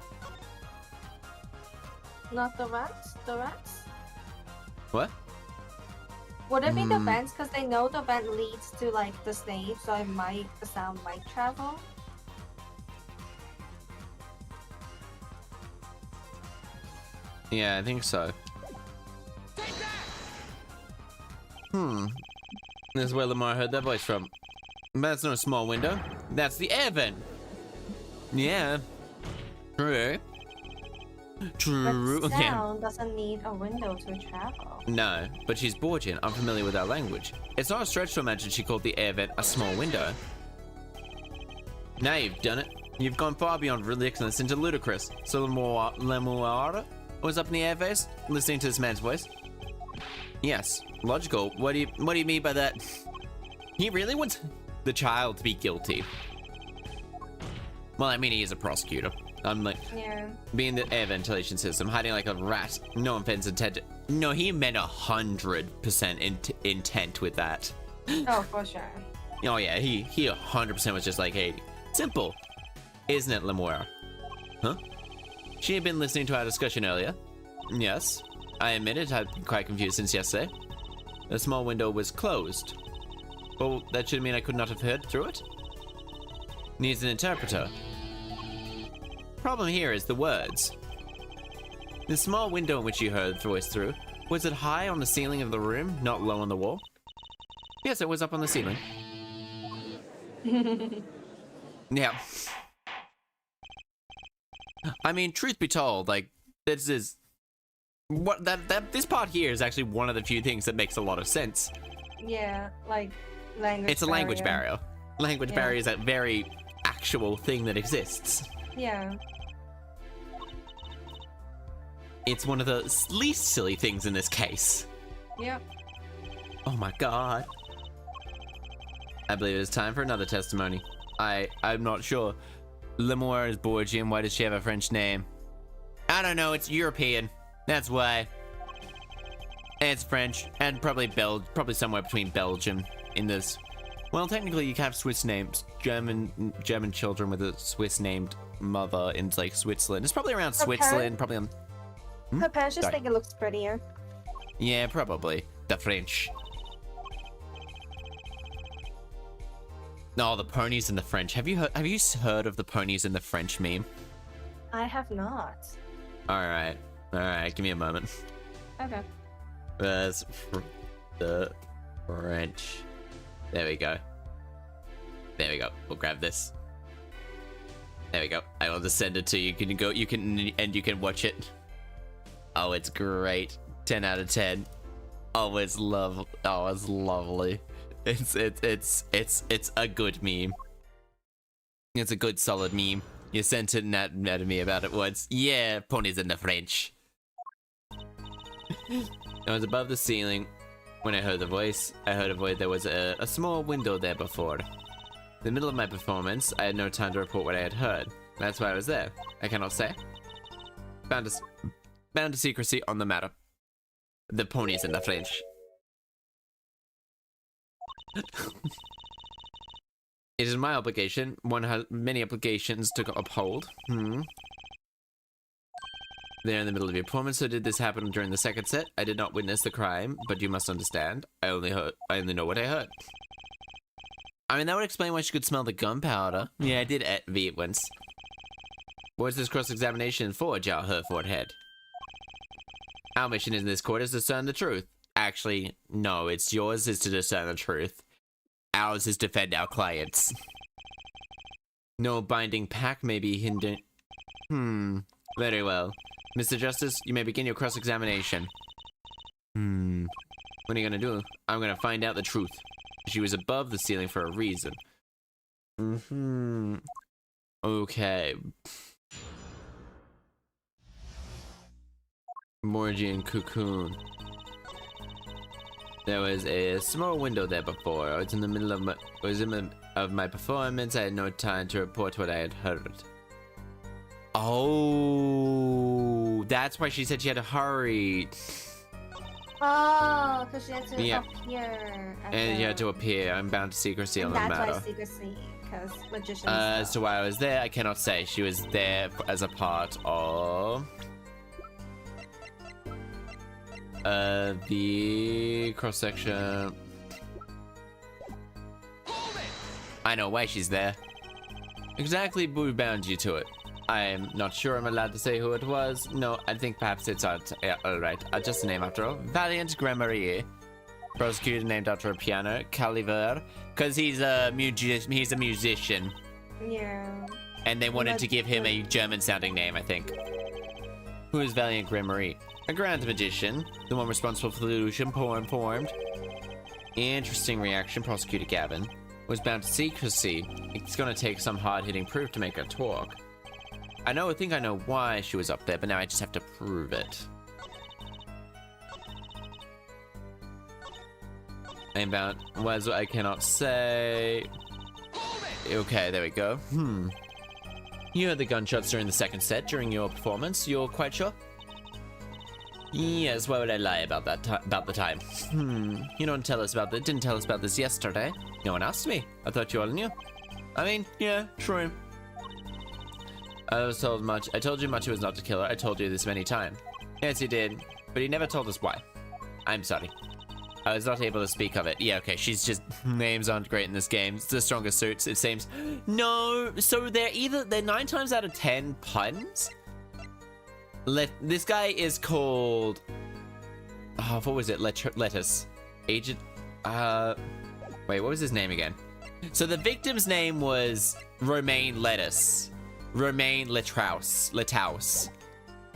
Not the rats? The rats? What? Would it be the vents? Because they know the vent leads to, like, the stage, so the sound might travel. Yeah, I think so. This is where Lamar heard that voice from. That's not a small window. That's the air vent. Yeah. True. But sound doesn't need a window to travel. No, but she's Borgian, unfamiliar with our language. It's not a stretch to imagine she called the air vent a small window. Now you've done it. You've gone far beyond ridiculous into ludicrous. So Lamora was up in the airface, listening to this man's voice. Yes, logical. What do you mean by that? He really wants the child to be guilty. Well, I mean, he is a prosecutor. I'm like, being the air ventilation system, hiding like a rat. No offense intended. No, he meant 100% intent with that. Oh, for sure. Oh yeah, he 100% was just like, hey, simple, isn't it, Lamora? Huh? She had been listening to our discussion earlier. Yes, I admit it, I've been quite confused since yesterday. The small window was closed. Well, that should mean I could not have heard through it. Needs an interpreter. Problem here is the words. The small window in which you heard the voice through, was it high on the ceiling of the room, not low on the wall? Yes, it was up on the ceiling. Yeah. I mean, truth be told, like, this part here is actually one of the few things that makes a lot of sense. Yeah, like language. It's a language barrier. Language barrier is a very actual thing that exists. Yeah. It's one of the least silly things in this case. Yep. Oh my god. I believe it is time for another testimony. I'm not sure. Lamora is Borgian. Why does she have a French name? I don't know. It's European. That's why. And it's French. And probably somewhere between Belgium in this. Well, technically you can have Swiss names. German children with a Swiss named mother in like Switzerland. It's probably around Switzerland. Probably on. Her parents just think it looks prettier. Yeah, probably. The French. No, the ponies in the French. Have you heard of the ponies in the French meme? I have not. Alright, give me a moment. Okay. That's the French. There we go. We'll grab this. There we go. I will just send it to you. You can watch it. Oh, it's great. 10 out of 10. Oh, it's lovely. It's a good meme. It's a good solid meme. You sent it at me about it once. Yeah, ponies in the French. I was above the ceiling when I heard the voice. There was a small window there before. In the middle of my performance, I had no time to report what I had heard. That's why I was there. I cannot say. Bound to secrecy on the matter. The ponies in the French. It is my obligation. One has many obligations to uphold. there in the middle of your performance. So did this happen during the second set? I did not witness the crime, but you must understand. I only know what I heard. I mean, that would explain why she could smell the gunpowder. Yeah, I did V it once. What's this cross-examination for, Jar Herford Head? Our mission in this court is to discern the truth. Actually, no, it's yours is to discern the truth. Ours is defend our clients. No binding pact may be hindered. Very well. Mr. Justice, you may begin your cross-examination. What are you gonna do? I'm gonna find out the truth. She was above the ceiling for a reason. Okay. Morgian cocoon. There was a small window there before. I was in the middle of my performance. I had no time to report what I had heard. Oh, that's why she said she had to hurry. Oh, because she had to appear. And you had to appear. I'm bound to secrecy on the matter. That's why secrecy, because magicians. As to why I was there, I cannot say. She was there as a part of the cross-section. I know why she's there. Exactly who bound you to it? I'm not sure I'm allowed to say who it was. No, I think perhaps it's alright. Just a name after all. Valiant Grammarier. Prosecutor named after a piano. Caliver. Because he's a musician. Yeah. And they wanted to give him a German-sounding name, I think. Who is Valiant Grammarier? A grand magician. The one responsible for the illusion formed. Interesting reaction, Prosecutor Gavin. Was bound to secrecy. It's gonna take some hard-hitting proof to make her talk. I think I know why she was up there, but now I just have to prove it. I'm bound. Was I cannot say. Okay, there we go. You heard the gunshots during the second set during your performance. You're quite sure? Yes. Why would I lie about that? About the time? You didn't tell us about this yesterday. No one asked me. I thought you all knew. I mean, yeah, true. I was told much. I told you Much was not the killer. I told you this many times. Yes, you did. But you never told us why. I'm sorry. I was not able to speak of it. Yeah, okay. She's just... Names aren't great in this game. It's the strongest suits, it seems. No. So they're 9 times out of 10 puns. This guy is called... Oh, what was it? Lettuce. Agent... Wait, what was his name again? So the victim's name was Romaine Lettuce. Romaine Letaus.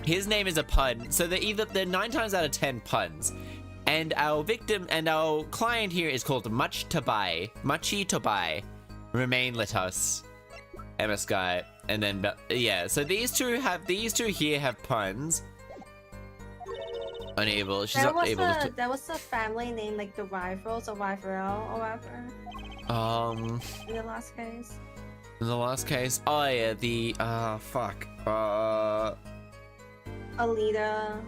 His name is a pun, so they're 9 times out of 10 puns. And our client here is called Muchy to Buy. Romaine Letaus. MS guy. And then yeah, so these two here have puns. Unable. She's not able to. There was a family named like the Rivals or Rival or whatever. In the last case. In the last case, oh yeah, the fuck, Alita,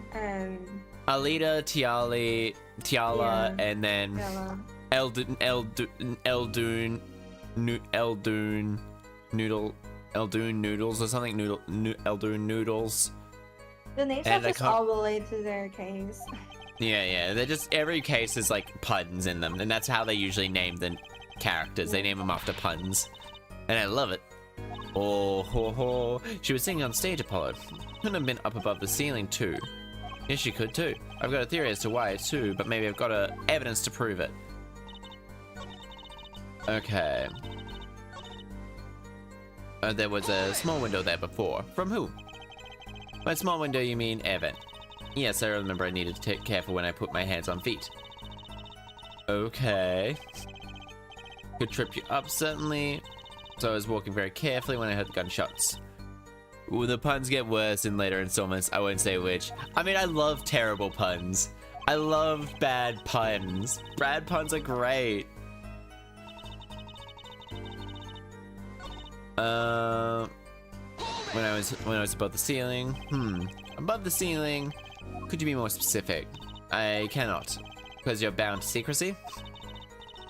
Tiala, yeah. And then Eldoon Noodles or something. Eldoon Noodles. The names are just all related to their case. Yeah, they're just every case is like puns in them, and that's how they usually name the characters. They name them after puns. And I love it. Oh, ho, ho. She was singing on stage, Apollo. Couldn't have been up above the ceiling, too. Yes, she could, too. I've got a theory as to why, too, but maybe I've got evidence to prove it. Okay. There was a small window there before. From who? By small window, you mean Evan. Yes, I remember I needed to take careful when I put my hands on feet. Okay. Could trip you up, certainly. So I was walking very carefully when I heard the gunshots. Ooh, the puns get worse in later installments. I won't say which. I mean, I love terrible puns. I love bad puns. Bad puns are great. When I was above the ceiling. Above the ceiling. Could you be more specific? I cannot, because you're bound to secrecy.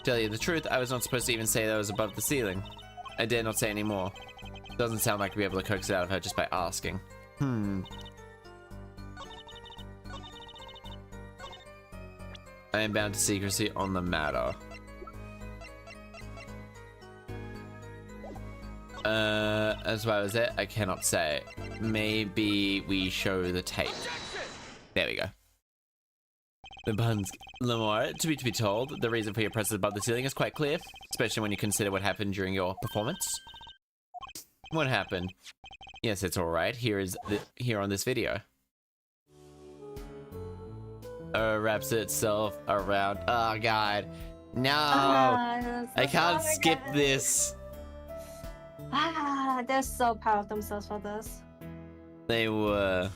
Tell you the truth, I was not supposed to even say that I was above the ceiling. I dare not say any more. Doesn't sound like I'd be able to coax it out of her just by asking. I am bound to secrecy on the matter. As well as it, I cannot say. Maybe we show the tape. There we go. The buns, Lamar, to be told, the reason for your presence above the ceiling is quite clear, especially when you consider what happened during your performance. What happened? Yes, it's alright. Here on this video. Wraps itself around. Oh god. No! I can't skip this. They're so proud of themselves for this. They were.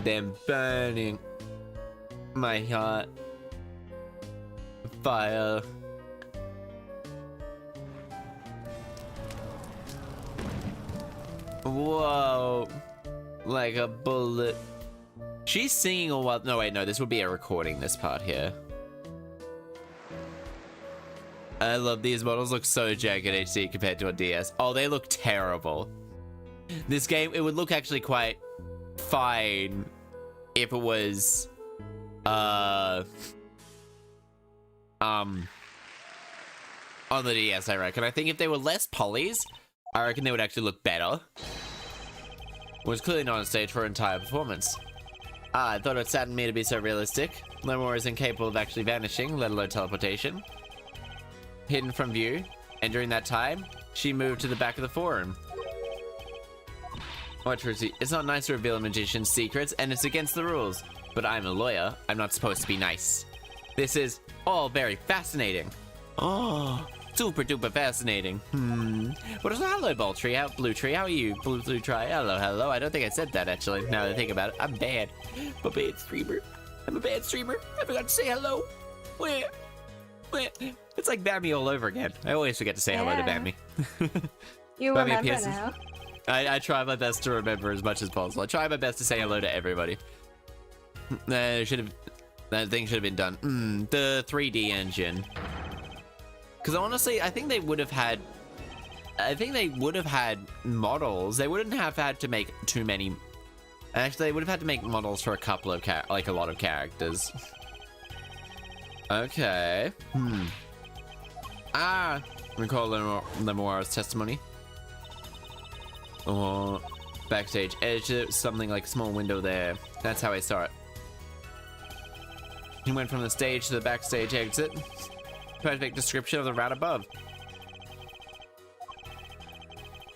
Them burning my heart. Fire. Whoa. Like a bullet. She's singing all while. No, wait, no, this would be a recording, this part here. I love these models, look so jank in HD compared to a DS. Oh, they look terrible. This game, it would look actually quite fine if it was on the DS, I reckon. I think if they were less polys, I reckon they would actually look better. It was clearly not on stage for an entire performance. I thought it saddened me to be so realistic. Lemore is incapable of actually vanishing, let alone teleportation. Hidden from view, and during that time, she moved to the back of the forum. What it's not nice to reveal a magician's secrets, and it's against the rules. But I'm a lawyer, I'm not supposed to be nice. This is all very fascinating. Oh, super duper fascinating. What is hello, Blue Tree, how are you? Blue Tree, hello. I don't think I said that actually, now that I think about it. I'm bad. I'm a bad streamer. I forgot to say hello. Where? It's like Bammy all over again. I always forget to say hello to Bammy. You Bammy remember appears. now? I try my best to remember as much as possible. I try my best to say hello to everybody. That thing should have been done. The 3D engine. Because honestly, I think they would have had models. They wouldn't have had to make too many. Actually, they would have had to make models for a couple of a lot of characters. Okay. Recall Lemoire's testimony. Oh, backstage edge, something like a small window there. That's how I saw it. He went from the stage to the backstage exit. Perfect description of the route above.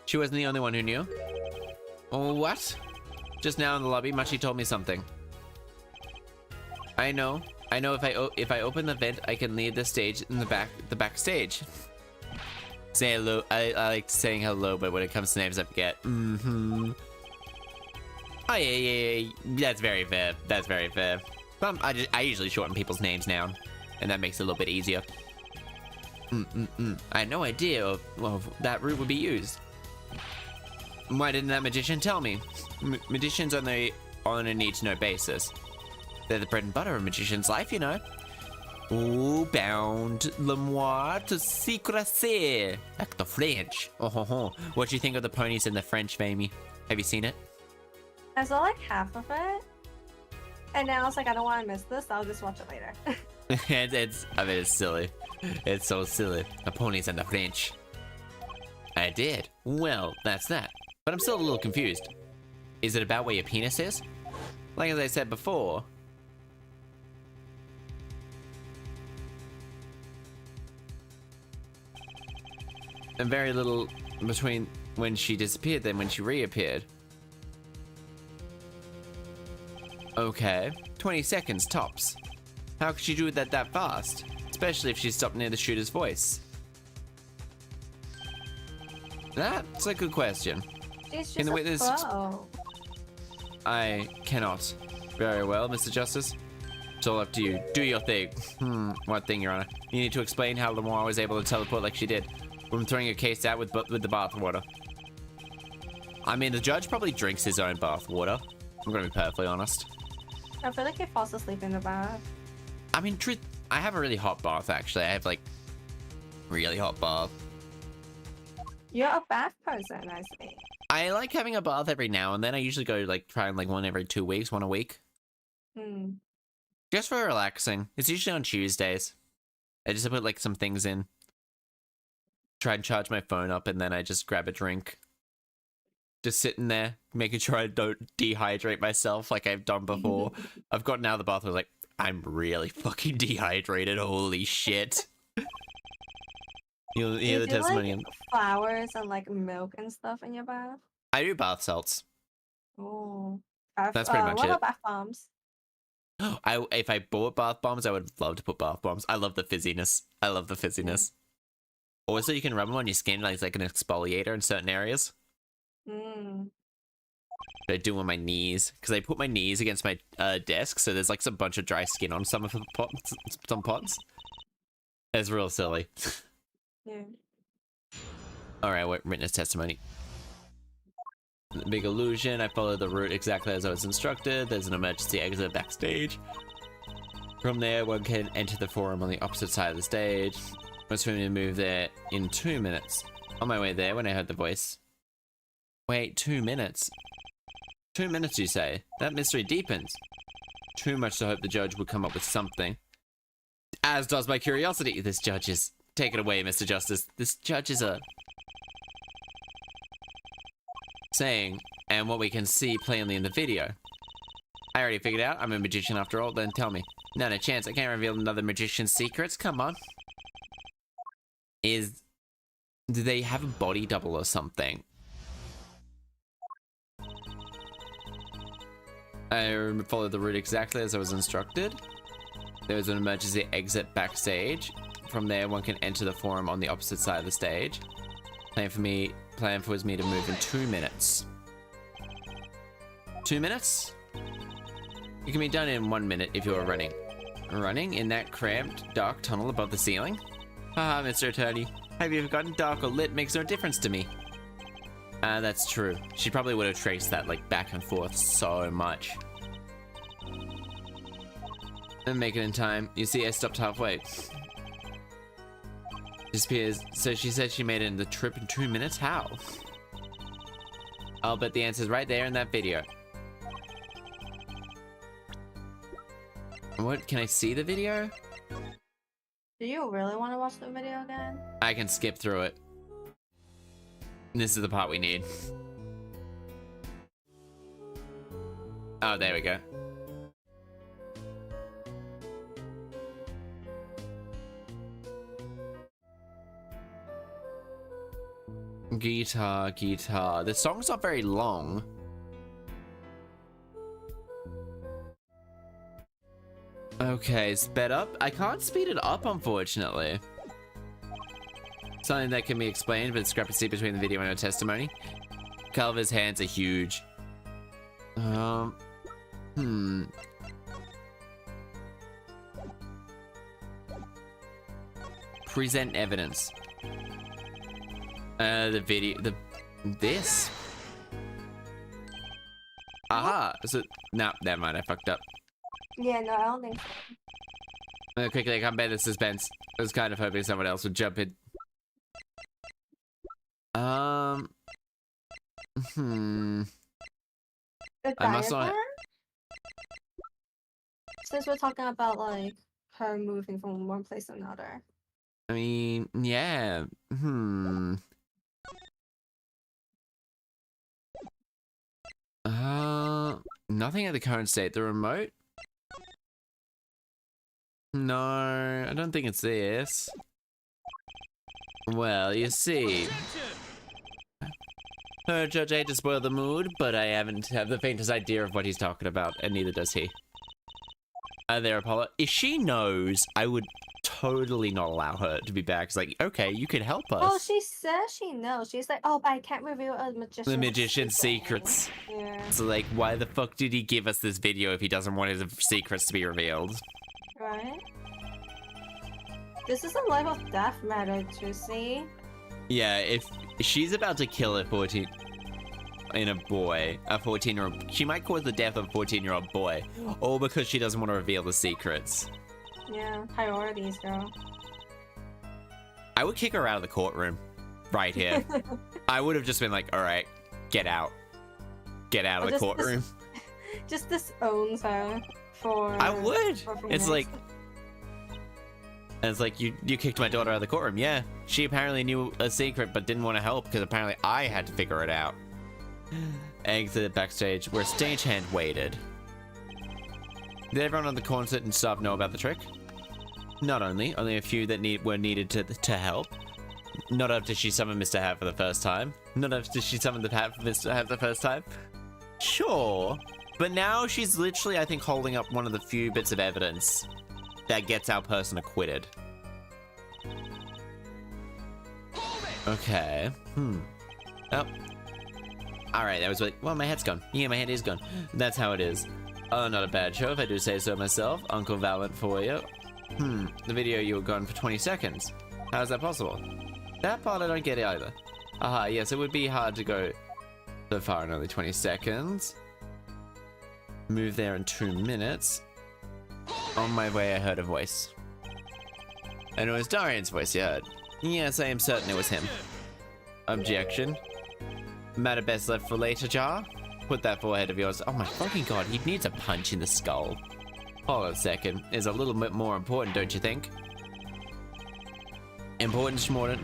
She wasn't the only one who knew. Oh, what? Just now in the lobby, Machi told me something. I know if I open the vent, I can leave the stage in the backstage. Say hello. I like saying hello, but when it comes to names, I forget. Oh yeah. That's very fair. I usually shorten people's names now, and that makes it a little bit easier. I had no idea of that route would be used. Why didn't that magician tell me? Magicians on a need-to-know basis. They're the bread and butter of a magician's life, you know. Ooh, bound Lemoire to secrecy. Like the French. What do you think of the ponies in the French, Mamie? Have you seen it? I saw like half of it. And then I was like, I don't want to miss this. I'll just watch it later. It's silly. It's so silly. The ponies and the French. I did. Well, that's that. But I'm still a little confused. Is it about where your penis is? Like as I said before. And very little between when she disappeared then when she reappeared. Okay, 20 seconds tops. How could she do that fast? Especially if she stopped near the shooter's voice. That's a good question. She's just a pro. I cannot. Very well, Mr. Justice. It's all up to you. Do your thing. What thing, Your Honor? You need to explain how Lemoire was able to teleport like she did. From throwing your case out with the bathwater. I mean, the judge probably drinks his own bathwater. I'm gonna be perfectly honest. I feel like he falls asleep in the bath. I mean, truth, I have a really hot bath, actually. I have, like, really hot bath. You're a bath person, I see. I like having a bath every now and then. I usually go like try and like one every 2 weeks, one a week. Just for relaxing. It's usually on Tuesdays. I just put like some things in. Try and charge my phone up, and then I just grab a drink. Just sitting there, making sure I don't dehydrate myself like I've done before. I've gotten out of the bath and I was like, I'm really fucking dehydrated. Holy shit. You'll hear the testimony. Like flowers and like milk and stuff in your bath? I do bath salts. Oh. That's pretty much what it. about bath bombs? If I bought bath bombs, I would love to put bath bombs. I love the fizziness. I love the fizziness. Also, you can rub them on your skin like it's like an exfoliator in certain areas. I do on my knees because I put my knees against my desk, so there's like some bunch of dry skin on some of the pots. Some pots. It's real silly. Yeah. All right, witness testimony. Big illusion. I followed the route exactly as I was instructed. There's an emergency exit backstage. From there, one can enter the forum on the opposite side of the stage. I was trying to move there in 2 minutes. On my way there, when I heard the voice. Wait, 2 minutes? 2 minutes, you say? That mystery deepens. Too much to hope the judge would come up with something. As does my curiosity. This judge is... Take it away, Mr. Justice. This judge is a... saying, and what we can see plainly in the video. I already figured out I'm a magician after all, then tell me. Not a chance, I can't reveal another magician's secrets, come on. Do they have a body double or something? I followed the route exactly as I was instructed. There was an emergency exit backstage. From there, one can enter the forum on the opposite side of the stage. Plan was me to move in 2 minutes. 2 minutes? It can be done in 1 minute if you are running. Running in that cramped, dark tunnel above the ceiling? Ah, Mr. Attorney, have you forgotten dark or lit makes no difference to me? That's true. She probably would have traced that like back and forth so much. And make it in time. You see, I stopped halfway. Disappears. So she said she made it in the trip in 2 minutes? How? I'll bet the answer's right there in that video. What? Can I see the video? Do you really want to watch the video again? I can skip through it. This is the part we need. Oh, there we go. Guitar. The song's not very long. Okay, sped up. I can't speed it up, unfortunately. Something that can be explained, but discrepancy between the video and her testimony. Culver's hands are huge. Present evidence. The video, this. Aha! So, no, never mind, I fucked up. Yeah, no, I don't think so. Quickly, I can't bear the suspense. I was kind of hoping someone else would jump in. The I must not. diagram? Since we're talking about like her moving from one place to another. I mean, yeah. Nothing at the current state. The remote? No, I don't think it's this. Well, you see. Judge, I hate to spoil the mood, but I haven't have the faintest idea of what he's talking about, and neither does he. There, Apollo. If she knows, I would totally not allow her to be back. It's like, okay, you can help us. Oh, she says she knows. She's like, oh, but I can't reveal a magician's The magician's secrets. Yeah. So, like, why the fuck did he give us this video if he doesn't want his secrets to be revealed? Right? This is a life or death matter, Juicy. Yeah, if she's about to kill a 14-year-old, she might cause the death of a 14-year-old boy, all because she doesn't want to reveal the secrets. Yeah, priorities, girl. I would kick her out of the courtroom, right here. I would have just been like, all right, get out. Get out of the courtroom. Just disowns her for... I would! It's like... minutes. It's like, you kicked my daughter out of the courtroom. Yeah, she apparently knew a secret but didn't want to help because apparently I had to figure it out. Exit backstage where stagehand waited. Did everyone on the concert and staff know about the trick? Not only a few that were needed to help. Not after she summoned Mr. Hat for the first time. Not after she summoned the Hat for Mr. Hat the first time. Sure, but now she's literally, I think, holding up one of the few bits of evidence that gets our person acquitted. Okay. Oh. Alright, that was like, well, my head's gone. Yeah, my head is gone. That's how it is. Oh, not a bad show, if I do say so myself. Uncle Valent for you. The video you were gone for 20 seconds. How is that possible? That part I don't get either. Aha, yes, it would be hard to go so far in only 20 seconds. Move there in 2 minutes. On my way, I heard a voice. And it was Darian's voice you heard. Yes, I am certain it was him. Objection. Matter best left for later, Jar? Put that forehead of yours. Oh my fucking god, he needs a punch in the skull. Hold on a second. It's a little bit more important, don't you think? Important, Schmorden.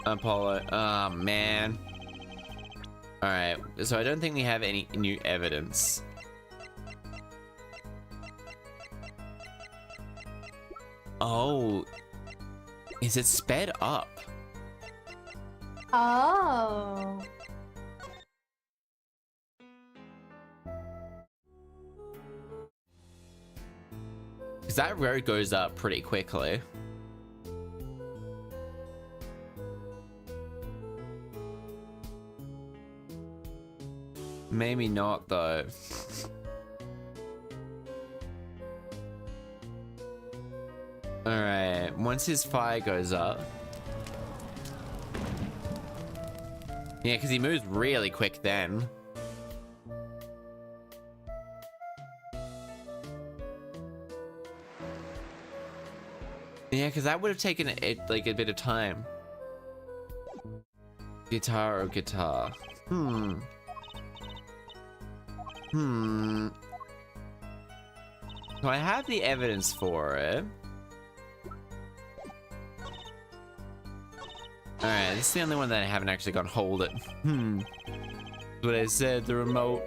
Apollo. Oh, man. Alright, so I don't think we have any new evidence. Oh. Is it sped up? Oh. Because that road goes up pretty quickly. Maybe not, though. Alright, once his fire goes up. Yeah, because he moves really quick then. Yeah, because that would have taken it like a bit of time. Guitar or guitar? So I have the evidence for it. Alright, this is the only one that I haven't actually gone hold it. What I said, the remote.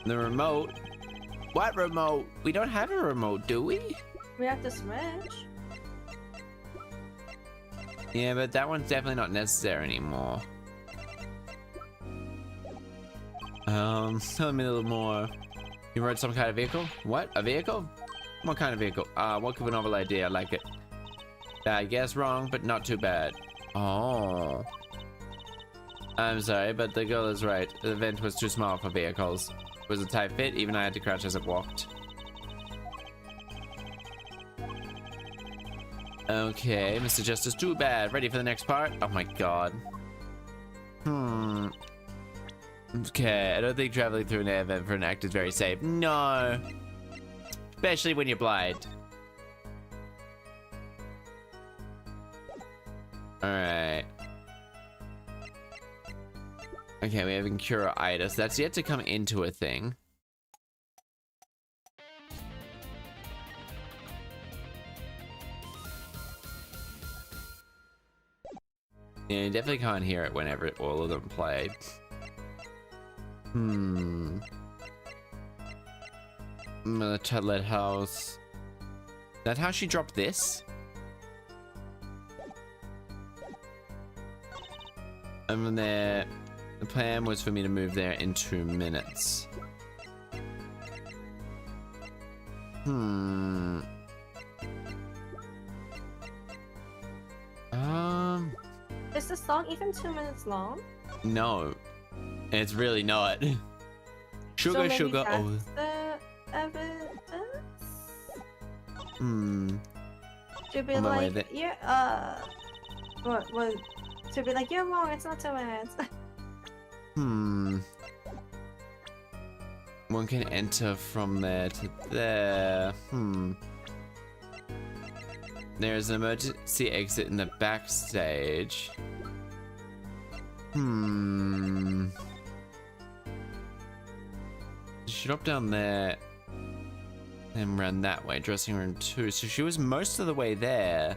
The remote? What remote? We don't have a remote, do we? We have to switch. Yeah, but that one's definitely not necessary anymore. Tell me a little more. You rode some kind of vehicle? What? A vehicle? What kind of vehicle? What a novel idea. I like it. I guess wrong, but not too bad. Oh. I'm sorry, but the girl is right. The vent was too small for vehicles. It was a tight fit, even I had to crouch as it walked. Okay, Mr. Justice, too bad. Ready for the next part? Oh my god. Okay, I don't think traveling through an air vent for an act is very safe. No. Especially when you're blind. Alright. Okay, we have Incuriitis. That's yet to come into a thing. Yeah, you definitely can't hear it whenever all of them play. The Tutlet house. Is that how she dropped this? I'm there. The plan was for me to move there in 2 minutes. Is the song even 2 minutes long? No. It's really not. Sugar, so maybe sugar. That's oh. the evidence? To be On my way like, what? To be like, you're wrong, it's not 2 minutes. One can enter from there to there. There's an emergency exit in the backstage. She dropped down there and ran that way. Dressing room 2. So she was most of the way there.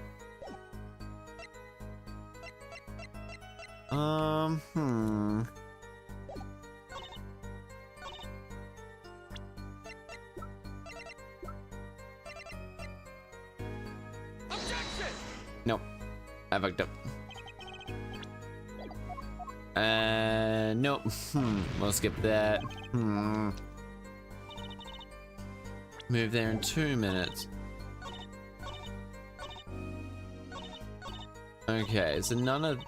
Nope. I fucked up. Nope. We'll skip that. Move there in 2 minutes. Okay, so none of...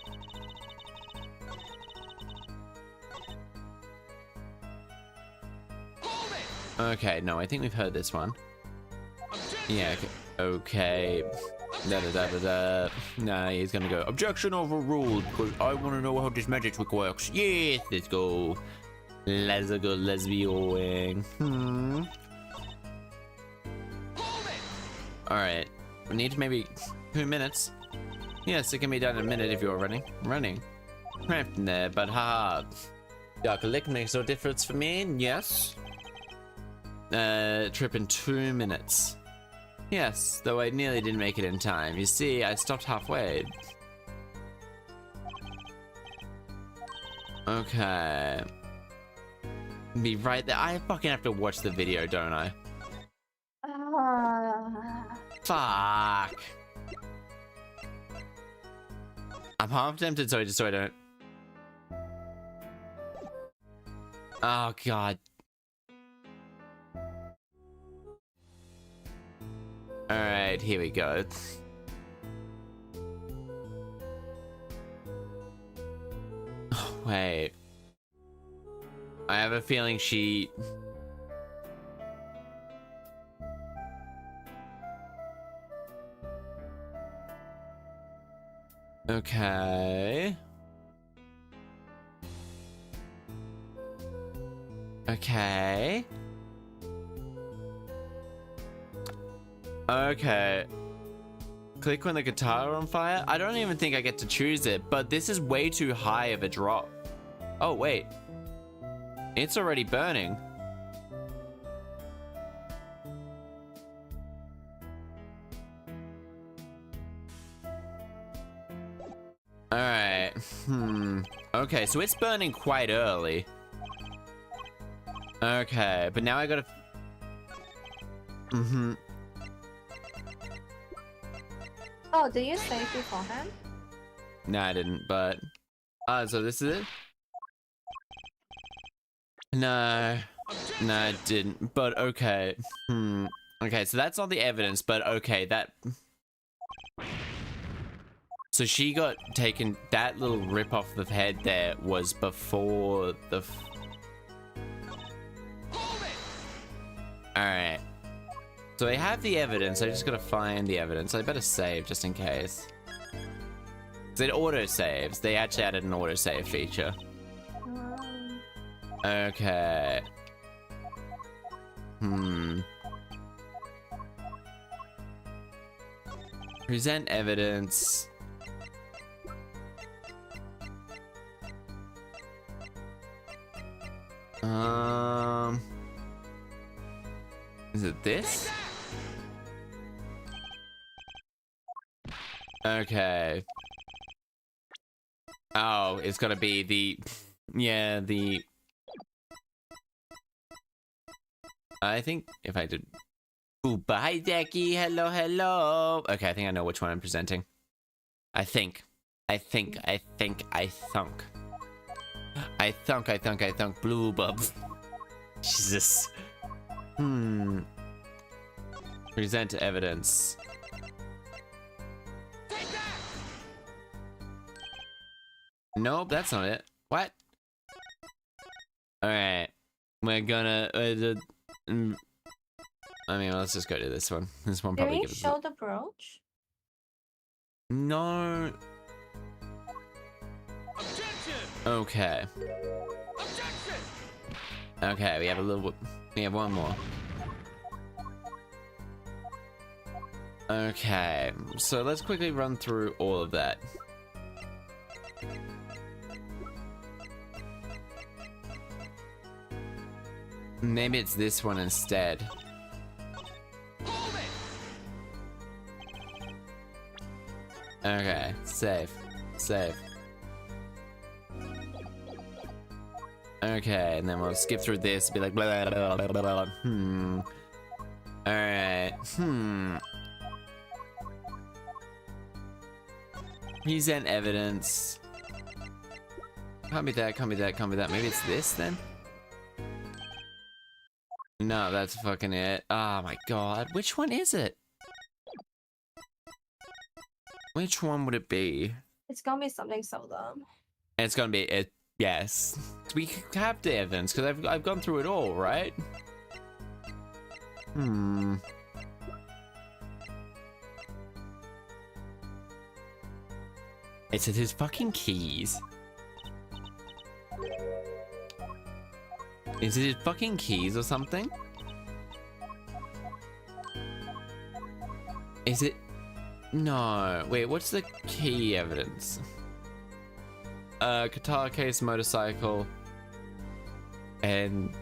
Okay, no, I think we've heard this one. Yeah, okay. Nah, he's gonna go, objection overruled, because I want to know how this magic trick works. Yes, let's go. Let's go, let's be going. Alright, we need maybe 2 minutes. Yes, it can be done in a minute if you're running. Cramped in there, but haha. Dark lick makes no difference for me, yes. Trip in 2 minutes. Yes, though I nearly didn't make it in time. You see, I stopped halfway. Okay. Be right there. I fucking have to watch the video, don't I? Fuck. I'm half tempted, so I don't. Oh god. Alright, here we go. Oh, wait. I have a feeling she... Okay. Okay. Okay. Click when the guitar on fire? I don't even think I get to choose it, but this is way too high of a drop. Oh, wait. It's already burning. Alright. Okay, so it's burning quite early. Okay, but now I gotta... Oh, did you save beforehand? No, I didn't, but... so this is it? No. No, I didn't, but okay. Okay, so that's not the evidence, but okay, that... So she got taken... That little rip off the head there was before the... Alright. So I have the evidence, I just gotta find the evidence. I better save just in case. It auto-saves. They actually added an auto-save feature. Okay. Present evidence. Is it this? Okay. Oh, it's gotta be the... Yeah, the... I think if I did... Ooh, bye, Decky. Hello, hello. Okay, I think I know which one I'm presenting. I thunk. Blue bub. Jesus. Present evidence. Nope, that's not it. What? Alright. We're gonna... I mean, let's just go to this one. This one probably gives us... Did we show the brooch? No. Okay. Okay, we have a little... We have one more. Okay, so let's quickly run through all of that. Maybe it's this one instead. Okay, safe. Safe. Okay, and then we'll skip through this, be like blah blah blah blah blah. Alright. Present evidence. Can't be that, can't be that, can't be that. Maybe it's this then? No, that's fucking it. Oh my god. Which one is it? Which one would it be? It's gonna be something so dumb. It's gonna be it. Yes. We have the evidence because I've gone through it all, right? Is it his fucking keys? Is it his fucking keys or something? Is it? No. Wait, what's the key evidence? Guitar case, motorcycle, and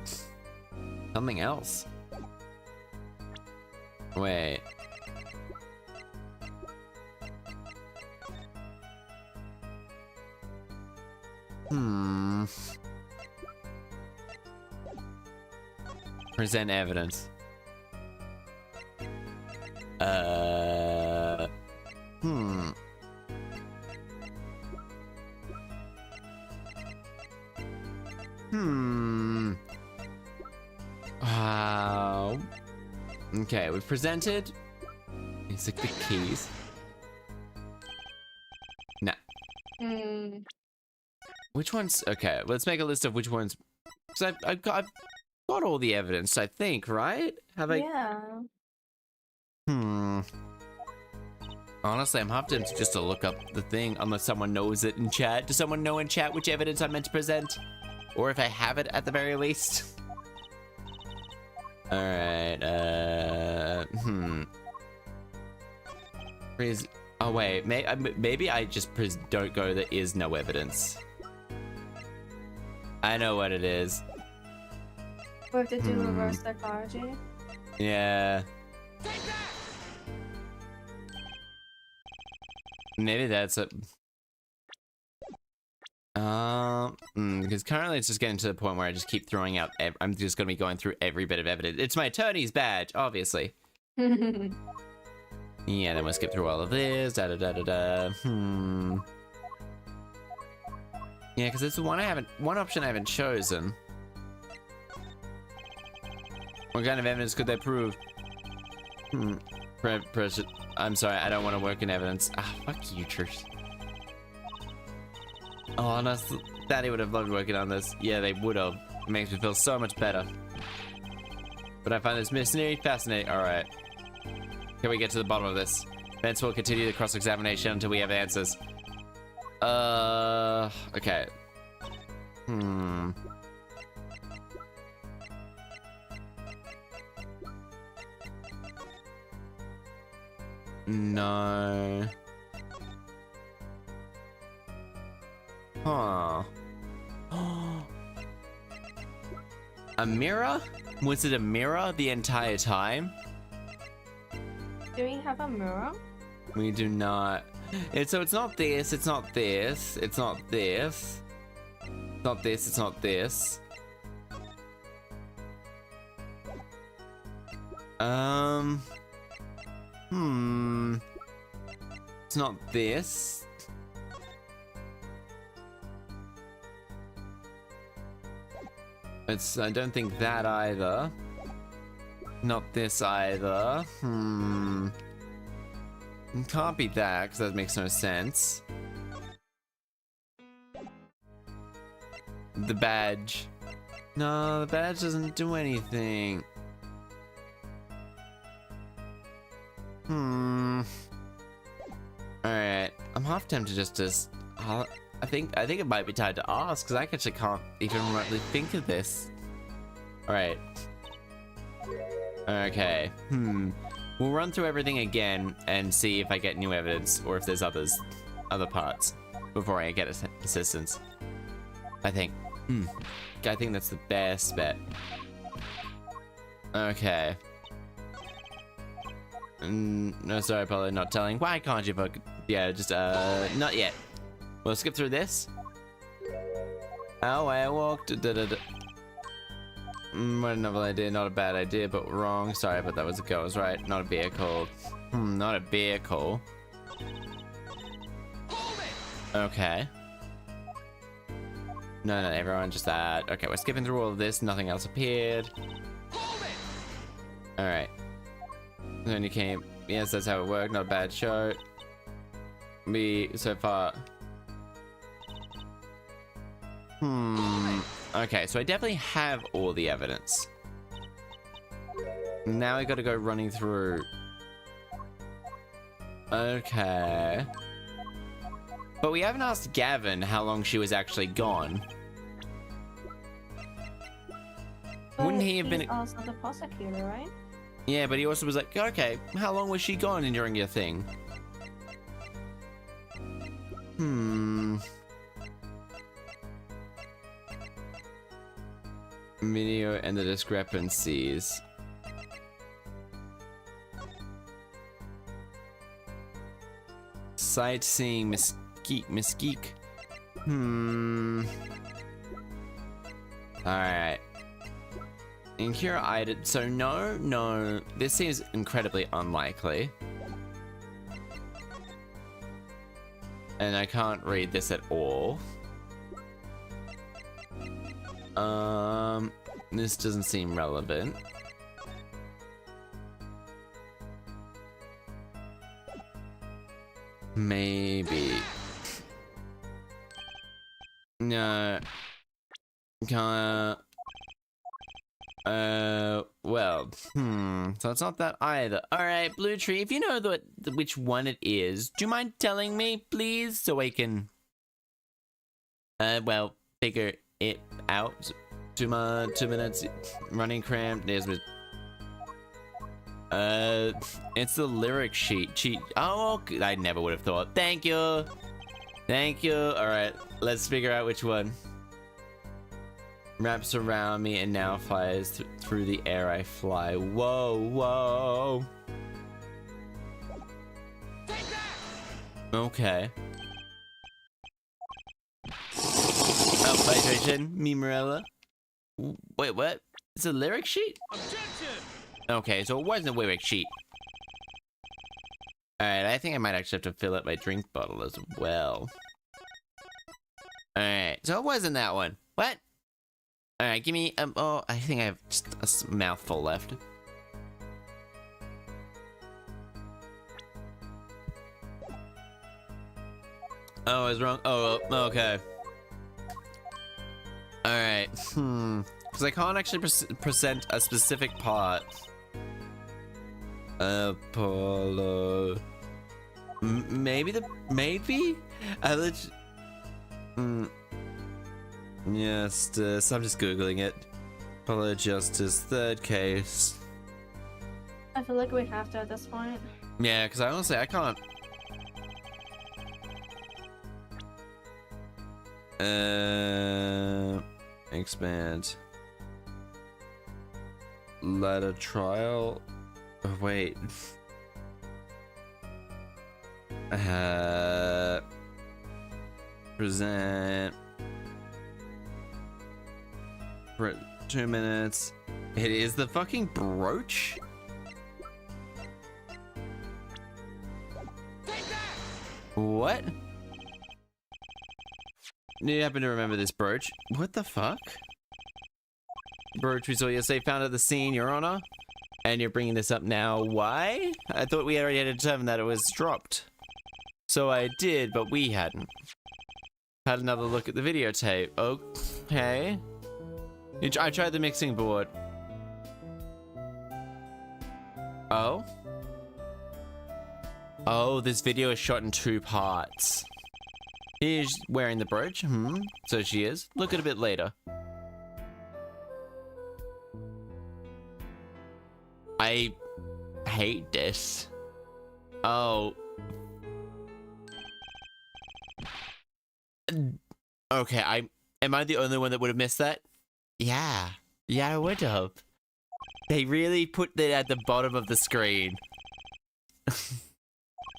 something else. Wait. Present evidence. Wow. Okay, we've presented. Is it the keys? Nah. Which ones? Okay, let's make a list of which ones. Because I've got all the evidence, I think, right? Have I? Yeah. Honestly, I'm half tempted just to look up the thing, unless someone knows it in chat. Does someone know in chat which evidence I'm meant to present? Or if I have it at the very least? Alright, Oh wait, maybe I just don't go there is no evidence. I know what it is. We have to do reverse psychology. Yeah. Maybe that's it. Because currently it's just getting to the point where I just keep throwing out. I'm just gonna be going through every bit of evidence. It's my attorney's badge, obviously. Yeah, then we'll skip through all of this. Da da da da da. Yeah, because it's the one one option I haven't chosen. What kind of evidence could they prove? I'm sorry, I don't want to work in evidence. Ah, fuck you, Trish. Oh, no, Daddy would have loved working on this. Yeah, they would have. It makes me feel so much better. But I find this mystery fascinating. Alright. Can we get to the bottom of this? Vince will continue the cross-examination until we have answers. Okay. No. Huh. A mirror? Was it a mirror the entire time? Do we have a mirror? We do not. So it's not this, it's not this, it's not this. It's not this, it's not this. It's not this. I don't think that either. Not this either. It can't be that, because that makes no sense. The badge. No, the badge doesn't do anything. Alright. I'm half tempted just to... I think it might be time to ask, because I actually can't even remotely think of this. Alright. Okay. We'll run through everything again and see if I get new evidence, or if there's other parts, before I get assistance. I think. I think that's the best bet. Okay. No, sorry, probably not telling. Why can't you fuck? Yeah, just, not yet. We'll skip through this. Oh, I walked. What a novel idea. Not a bad idea, but wrong. Sorry, but that was a go. I was right. Not a vehicle. Not a vehicle. Okay. No, everyone, just that. Okay, we're skipping through all of this. Nothing else appeared. Alright. Then you came. Yes, that's how it worked. Not a bad show. Me, so far. Okay, so I definitely have all the evidence. Now I gotta go running through. Okay. But we haven't asked Gavin how long she was actually gone. But Wouldn't he have been also the prosecutor, right? Yeah, but he also was like, okay, how long was she gone during your thing? Video and the discrepancies. Sightseeing Mesquite. Alright. Incure item. So no. This seems incredibly unlikely. And I can't read this at all. This doesn't seem relevant. Maybe. No. Can't. Well, so it's not that either. Alright, Blue Tree, if you know which one it is, do you mind telling me, please, so I can, well, figure it out? 2 minutes, running cramped, there's it's the lyric sheet. Oh, I never would have thought. Thank you. Alright, let's figure out which one. Wraps around me and now flies through the air I fly. Whoa. Okay. Oh, hydration, me Morella. Wait, what? It's a lyric sheet? Objection! Okay, so it wasn't a lyric sheet. Alright, I think I might actually have to fill up my drink bottle as well. Alright, so it wasn't that one. What? Alright, give me, oh, I think I have just a mouthful left. Oh, I was wrong. Oh, okay. Alright, because I can't actually present a specific part. Apollo. Maybe? I Justice. I'm just googling it. Apollo Justice, third case. I feel like we have to at this point. Yeah, because honestly, I can't. Expand. Ladder trial. Oh, wait. Present. For 2 minutes. It is the fucking brooch? What? Do you happen to remember this brooch? What the fuck? Brooch we saw yesterday, found at the scene, Your Honor. And you're bringing this up now. Why? I thought we already had determined that it was dropped. So I did, but we hadn't. Had another look at the videotape. Okay. I tried the mixing board. Oh? Oh, this video is shot in 2 parts. He's wearing the brooch. So she is. Look at a bit later. I hate this. Oh. Okay, am I the only one that would have missed that? Yeah. Yeah, I would have. They really put that at the bottom of the screen.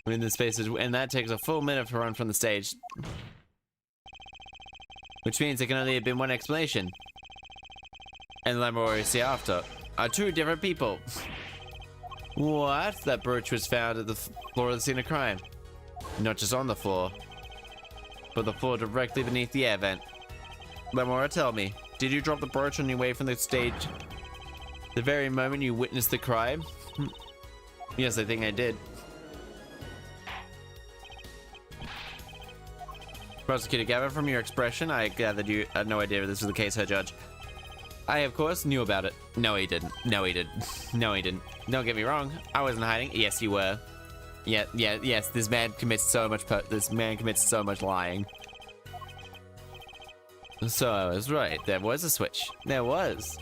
In the spaces, and that takes a full minute to run from the stage. Which means there can only have been one explanation. And the more we see after are two different people. What? That brooch was found at the floor of the scene of crime. Not just on the floor, but the floor directly beneath the air vent. Lemora, tell me, did you drop the brooch on your way from the stage the very moment you witnessed the crime? Yes, I think I did. Prosecutor Gavin, from your expression, I gathered you had no idea this was the case, Her Judge. I, of course, knew about it. No, he didn't. No, he didn't. No, he didn't. Don't get me wrong. I wasn't hiding. Yes, you were. Yes. This man commits so much lying. So I was right. There was a switch. There was.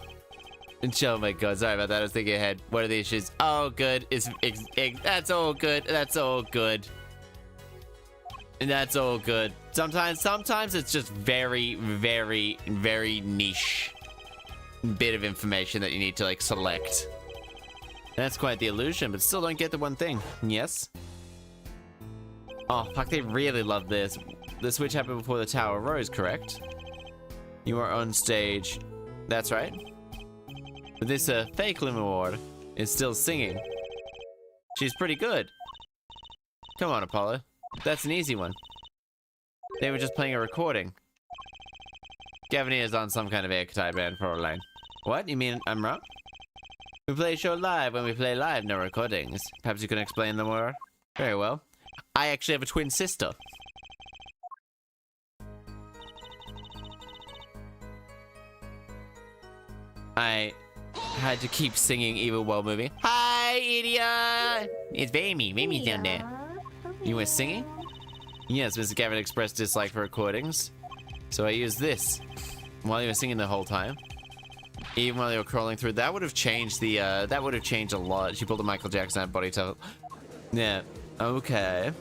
Oh my god, sorry about that. I was thinking ahead. What are the issues? Oh, good. That's all good. That's all good. And that's all good. Sometimes it's just very, very, very niche bit of information that you need to, like, select. That's quite the illusion, but still don't get the one thing. Yes? Oh, fuck, they really love this. The switch happened before the tower rose, correct? You are on stage. That's right. But this, fake Lumaward is still singing. She's pretty good. Come on, Apollo. That's an easy one. They were just playing a recording. Gavin is on some kind of airtight band for a line. What? You mean I'm wrong? We play a show live. When we play live, no recordings. Perhaps you can explain them more? Very well. I actually have a twin sister. I had to keep singing even while moving. Hi, idiot! It's Vamy. Vamy's down there. You were singing? Yes, Mr. Gavin expressed dislike for recordings. So I used this while you were singing the whole time. Even while you were crawling through. That would have changed the, that would have changed a lot. She pulled a Michael Jackson body type. Yeah, okay.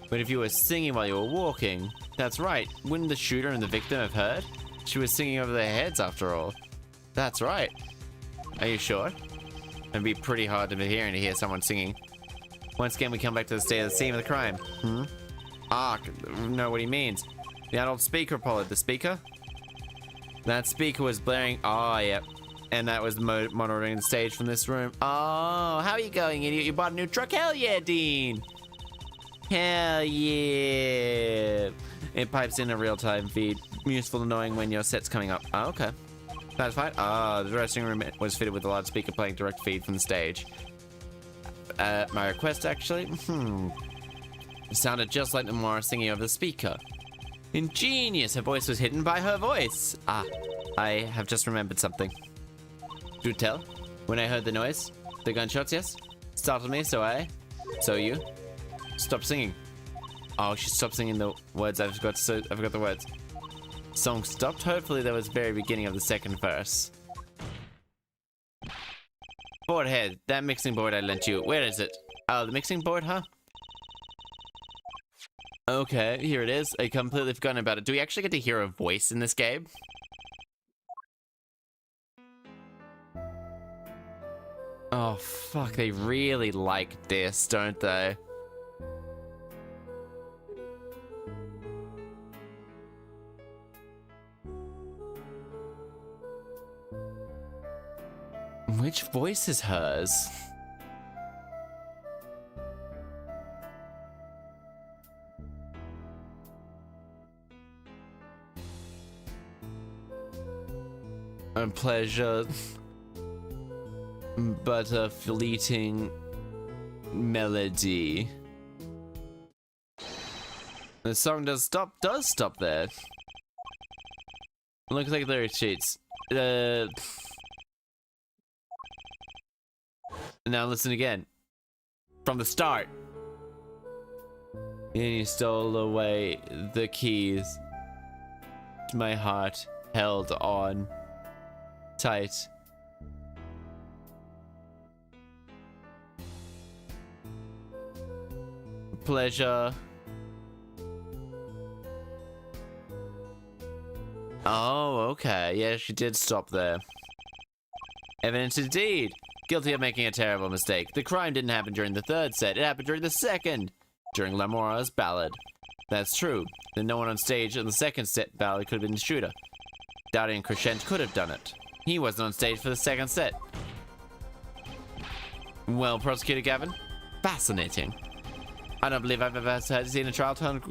But if you were singing while you were walking, that's right. Wouldn't the shooter and the victim have heard? She was singing over their heads after all. That's right. Are you sure? It'd be pretty hard to be hearing to hear someone singing. Once again, we come back to the state of the scene of the crime. Ah, no, what he means. The adult speaker, Apollo. The speaker? That speaker was blaring. Oh, yep. And that was monitoring the stage from this room. Oh, how are you going, idiot? You bought a new truck? Hell yeah, Dean. Hell yeah. It pipes in a real-time feed. Useful to knowing when your set's coming up. Oh, okay. That's fine. Oh, the dressing room was fitted with a loudspeaker playing direct feed from the stage. My request, actually? It sounded just like Nomura singing over the speaker. Ingenious! Her voice was hidden by her voice. Ah, I have just remembered something. Do tell. When I heard the noise, the gunshots, yes? Startled me, so you? Stop singing. Oh, she stopped singing the words. I forgot the words. Song stopped. Hopefully that was the very beginning of the second verse. Board head, that mixing board I lent you. Where is it? Oh, the mixing board, huh? Okay, here it is. I completely forgotten about it. Do we actually get to hear a voice in this game? Oh, fuck. They really like this, don't they? Which voice is hers? A pleasure, but a fleeting melody. The song does stop there. Looks like lyric sheets. Now listen again. From the start. And you stole away the keys. My heart held on tight. Pleasure. Oh, okay. Yeah, she did stop there. Evidence indeed. Guilty of making a terrible mistake. The crime didn't happen during the third set. It happened during the second. During Lamora's ballad. That's true. Then no one on stage in the second set ballad could have been the shooter. Darian Crescent could have done it. He wasn't on stage for the second set. Well, Prosecutor Gavin, fascinating. I don't believe I've ever seen a trial turn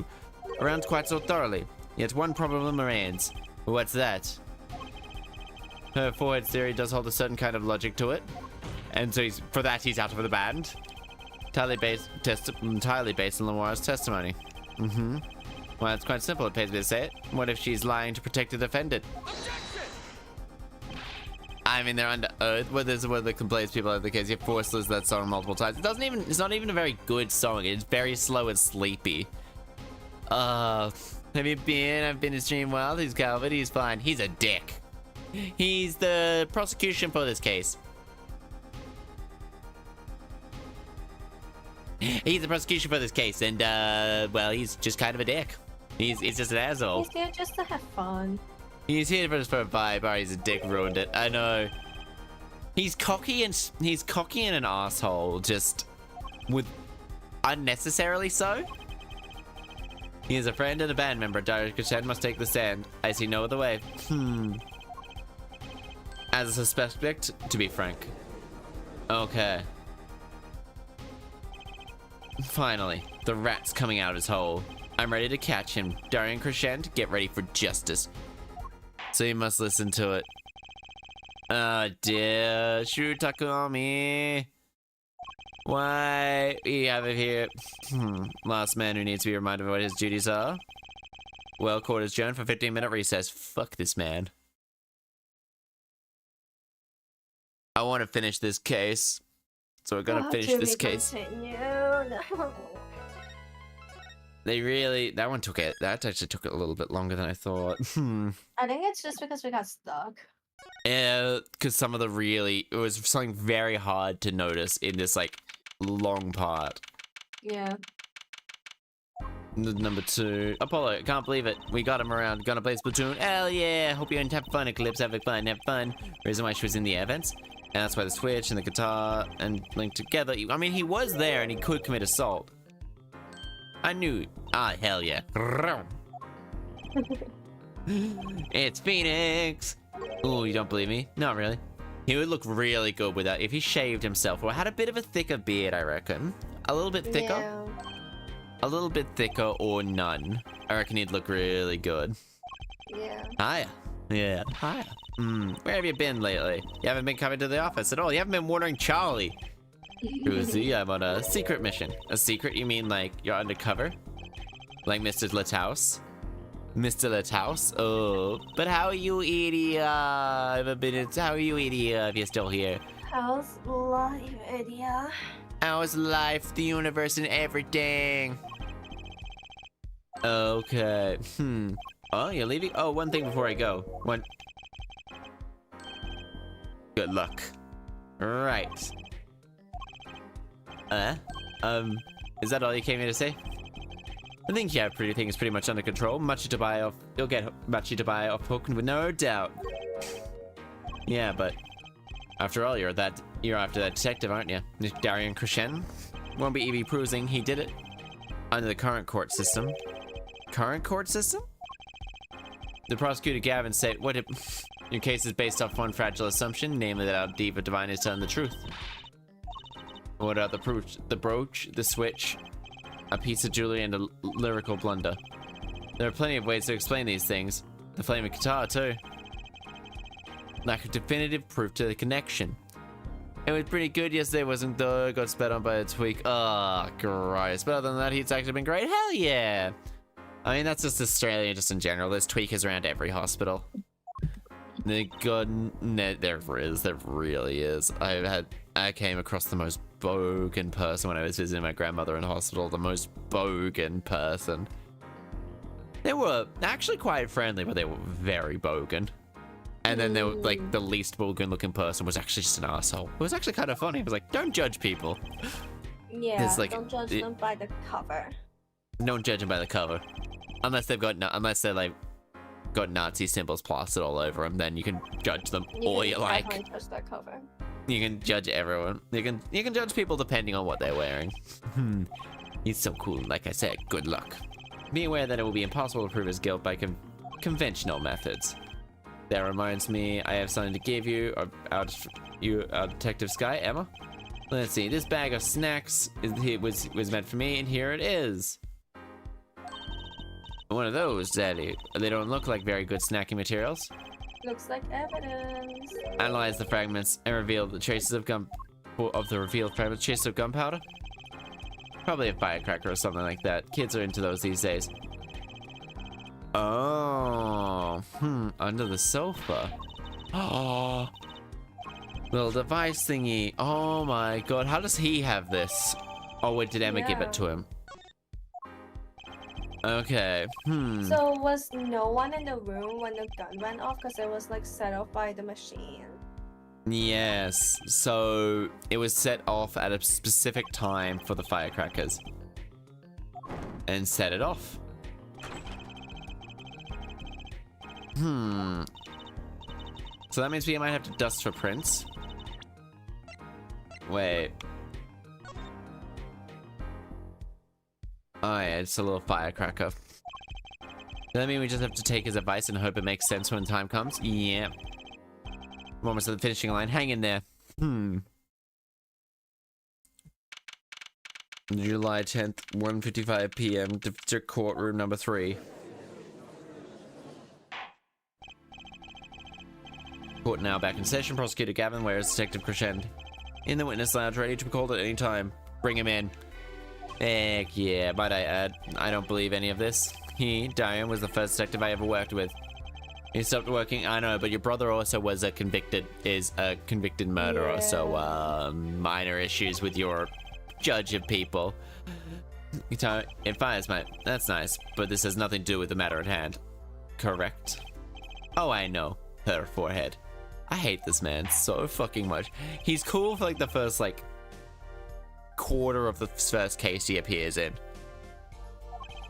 around quite so thoroughly. Yet one problem remains. What's that? Her forehead theory does hold a certain kind of logic to it. And so for that he's out of the band. Entirely based on Lamora's testimony. Well, it's quite simple, it pays me to say it. What if she's lying to protect the defendant? I mean, they're under oath. Well, this is one of the complaints people have in the case. You force listen to that song multiple times. It's not even a very good song. It's very slow and sleepy. Have you been? I've been to Stream Wild. He's Calvin. He's fine. He's a dick. He's the prosecution for this case. He's the prosecution for this case, and well, he's just kind of a dick. He's just an asshole. He's here just to have fun. He's here for a vibe. Oh, he's a dick. Ruined it. I know. He's cocky and an asshole, just with unnecessarily so. He is a friend and a band member. Darius Crescent must take the stand. I see no other way. As a suspect, to be frank. Okay. Finally, the rat's coming out his hole. I'm ready to catch him. Darian Crescent, get ready for justice. So you must listen to it. Oh dear, shoot Takumi. Why we have it here? Last man who needs to be reminded of what his duties are. Well, court is adjourned for 15-minute recess. Fuck this man. I want to finish this case. So we're gonna finish this case. No. They really, that actually took it a little bit longer than I thought. I think it's just because we got stuck. Yeah, because it was something very hard to notice in this, like, long part. Yeah. Number 2. Apollo, can't believe it. We got him around. Gonna play Splatoon. Hell yeah. Hope you have fun, Eclipse. Have fun. Reason why she was in the air vents. And that's why the Switch and the guitar and linked together. I mean, he was there and he could commit assault. I knew. Ah, hell yeah. It's Phoenix. Oh, you don't believe me? Not really. He would look really good with that if he shaved himself or had a bit of a thicker beard, I reckon. A little bit thicker. Yeah. A little bit thicker or none. I reckon he'd look really good. Yeah. Hiya. Yeah, hiya. Where have you been lately? You haven't been coming to the office at all. You haven't been wandering Charlie. Who is he? I'm on a secret mission. A secret? You mean like you're undercover? Like Mr. Lathouse? Mr. Lathouse? Oh, but how are you, idiot? How are you, idiot, if you're still here? How's life, idiot? How's life, the universe, and everything? Okay. Oh, you're leaving? Oh, one thing before I go. One. Good luck. Right. Is that all you came here to say? I think everything is pretty much under control. Much to buy off. You'll get much to buy off hook, with no doubt. Yeah, but after all, you're after that detective, aren't you? Darian Crescent? Won't be easy proving he did it under the current court system. Current court system? The prosecutor Gavin said, "What if your case is based off one fragile assumption, namely that our diva divine is telling the truth? What are the proofs? The brooch, the switch, a piece of jewelry, and a lyrical blunder. There are plenty of ways to explain these things. The flaming guitar, too. Lack of definitive proof to the connection. It was pretty good yesterday, wasn't though? Got spat on by a tweak. Oh, Christ. But other than that, he's actually been great. Hell yeah! I mean, that's just Australia, just in general. There's tweakers around every hospital. There really is. I came across the most bogan person when I was visiting my grandmother in hospital. The most bogan person. They were actually quite friendly, but they were very bogan. And then they were like the least bogan looking person was actually just an asshole. It was actually kind of funny. It was like, don't judge people. Yeah, like, don't judge them by the cover. Don't judge them by the cover, unless they've got unless they're like got Nazi symbols plastered all over them, then you can judge them all you like. Touch that cover. You can judge everyone. You can judge people depending on what they're wearing. He's so cool. Like I said, good luck. Be aware that it will be impossible to prove his guilt by conventional methods. That reminds me, I have something to give you. Our Detective Sky, Emma. Let's see. This bag of snacks was meant for me, and here it is. One of those, Zaddy. They don't look like very good snacking materials. Looks like evidence. Analyze the fragments and reveal the traces of gunpowder. Probably a firecracker or something like that. Kids are into those these days. Oh, under the sofa. Oh, little device thingy. Oh my god, how does he have this? Oh wait, did Emma give it to him? Okay, So was no one in the room when the gun went off because it was like set off by the machine? Yes, so it was set off at a specific time for the firecrackers. And set it off. So that means we might have to dust for prints. Wait. Oh yeah, it's a little firecracker. Does that mean we just have to take his advice and hope it makes sense when the time comes? Yeah. We're almost at the finishing line. Hang in there. July 10th, 1:55 p.m. District Courtroom number 3. Court now back in session. Prosecutor Gavin, where is Detective Crescend? In the witness lounge, ready to be called at any time. Bring him in. Heck yeah, might I add, I don't believe any of this. He, Darian, was the first detective I ever worked with. He stopped working, I know, but your brother also was a convicted murderer, yeah. So, minor issues with your judge of people. It fires, mate. That's nice, but this has nothing to do with the matter at hand. Correct? Oh, I know. Her forehead. I hate this man so fucking much. He's cool for like the first like quarter of the first case he appears in.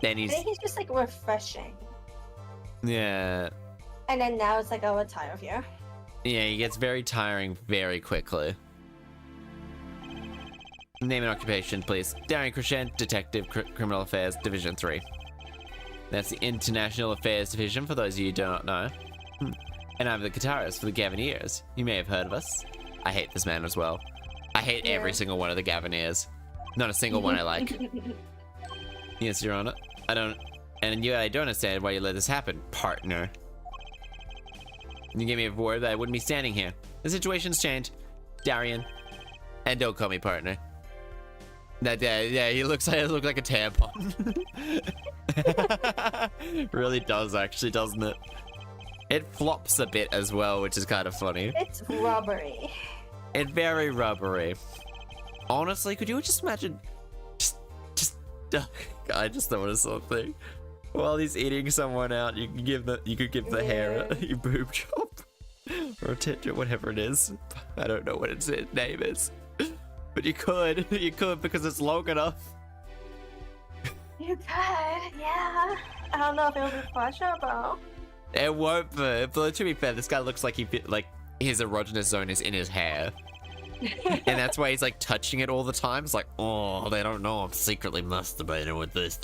Then he's just like refreshing. Yeah. And then now it's like, oh, we're tired of you. Yeah, he gets very tiring very quickly. Name and occupation, please. Darian Crescent, Detective, Criminal Affairs, Division 3. That's the International Affairs Division, for those of you who do not know. And I'm the guitarist for the Gavineers. You may have heard of us. I hate this man as well. I hate every single one of the Gavineers. Not a single one I like. Yes, Your Honor. I don't understand why you let this happen, partner. You gave me a word that I wouldn't be standing here. The situation's changed. Darian. And don't call me partner. Yeah, he looks like a tampon. Really does, actually, doesn't it? It flops a bit as well, which is kind of funny. It's rubbery. It's very rubbery. Honestly, could you just imagine? I just thought of something. While he's eating someone out, you could give the hair a boob job or a tit job, whatever it is. I don't know what its name is, but you could because it's long enough. You could, yeah. I don't know if it would be pleasurable. It won't be, but to be fair, this guy looks like his erogenous zone is in his hair. And that's why he's like touching it all the time. It's like, oh, they don't know I'm secretly masturbating with this.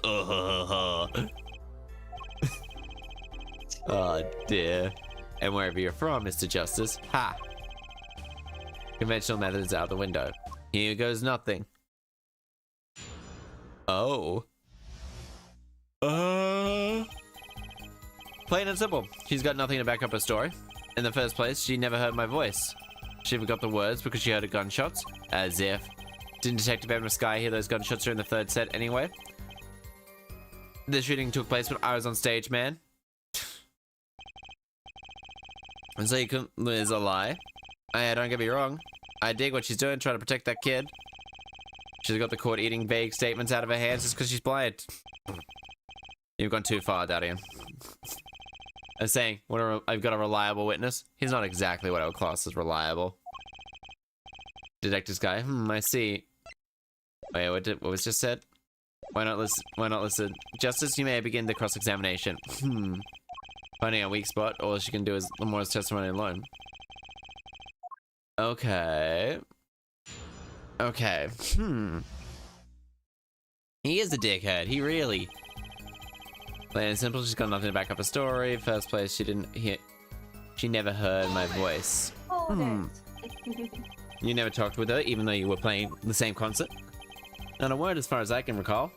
Oh dear. And wherever you're from, Mr. Justice, ha! Conventional methods out the window. Here goes nothing. Oh. Plain and simple. She's got nothing to back up her story. In the first place, she never heard my voice. She forgot the words because she heard gunshots. As if. Didn't Detective Edward Sky hear those gunshots during the third set anyway? The shooting took place when I was on stage, man. And so you couldn't lose a lie. Don't get me wrong. I dig what she's doing, trying to protect that kid. She's got the court eating vague statements out of her hands just because she's blind. You've gone too far, Darian. I'm saying, I've got a reliable witness. He's not exactly what I would class as reliable. Detective's guy. I see. Wait, what was just said? Why not listen? Justice, you may begin the cross-examination. Finding a weak spot, all she can do is Lamora's testimony alone. Okay. Okay. He is a dickhead. He really. Plain and simple, she's got nothing to back up a story. First place, she never heard my voice. You never talked with her, even though you were playing the same concert? Not a word as far as I can recall.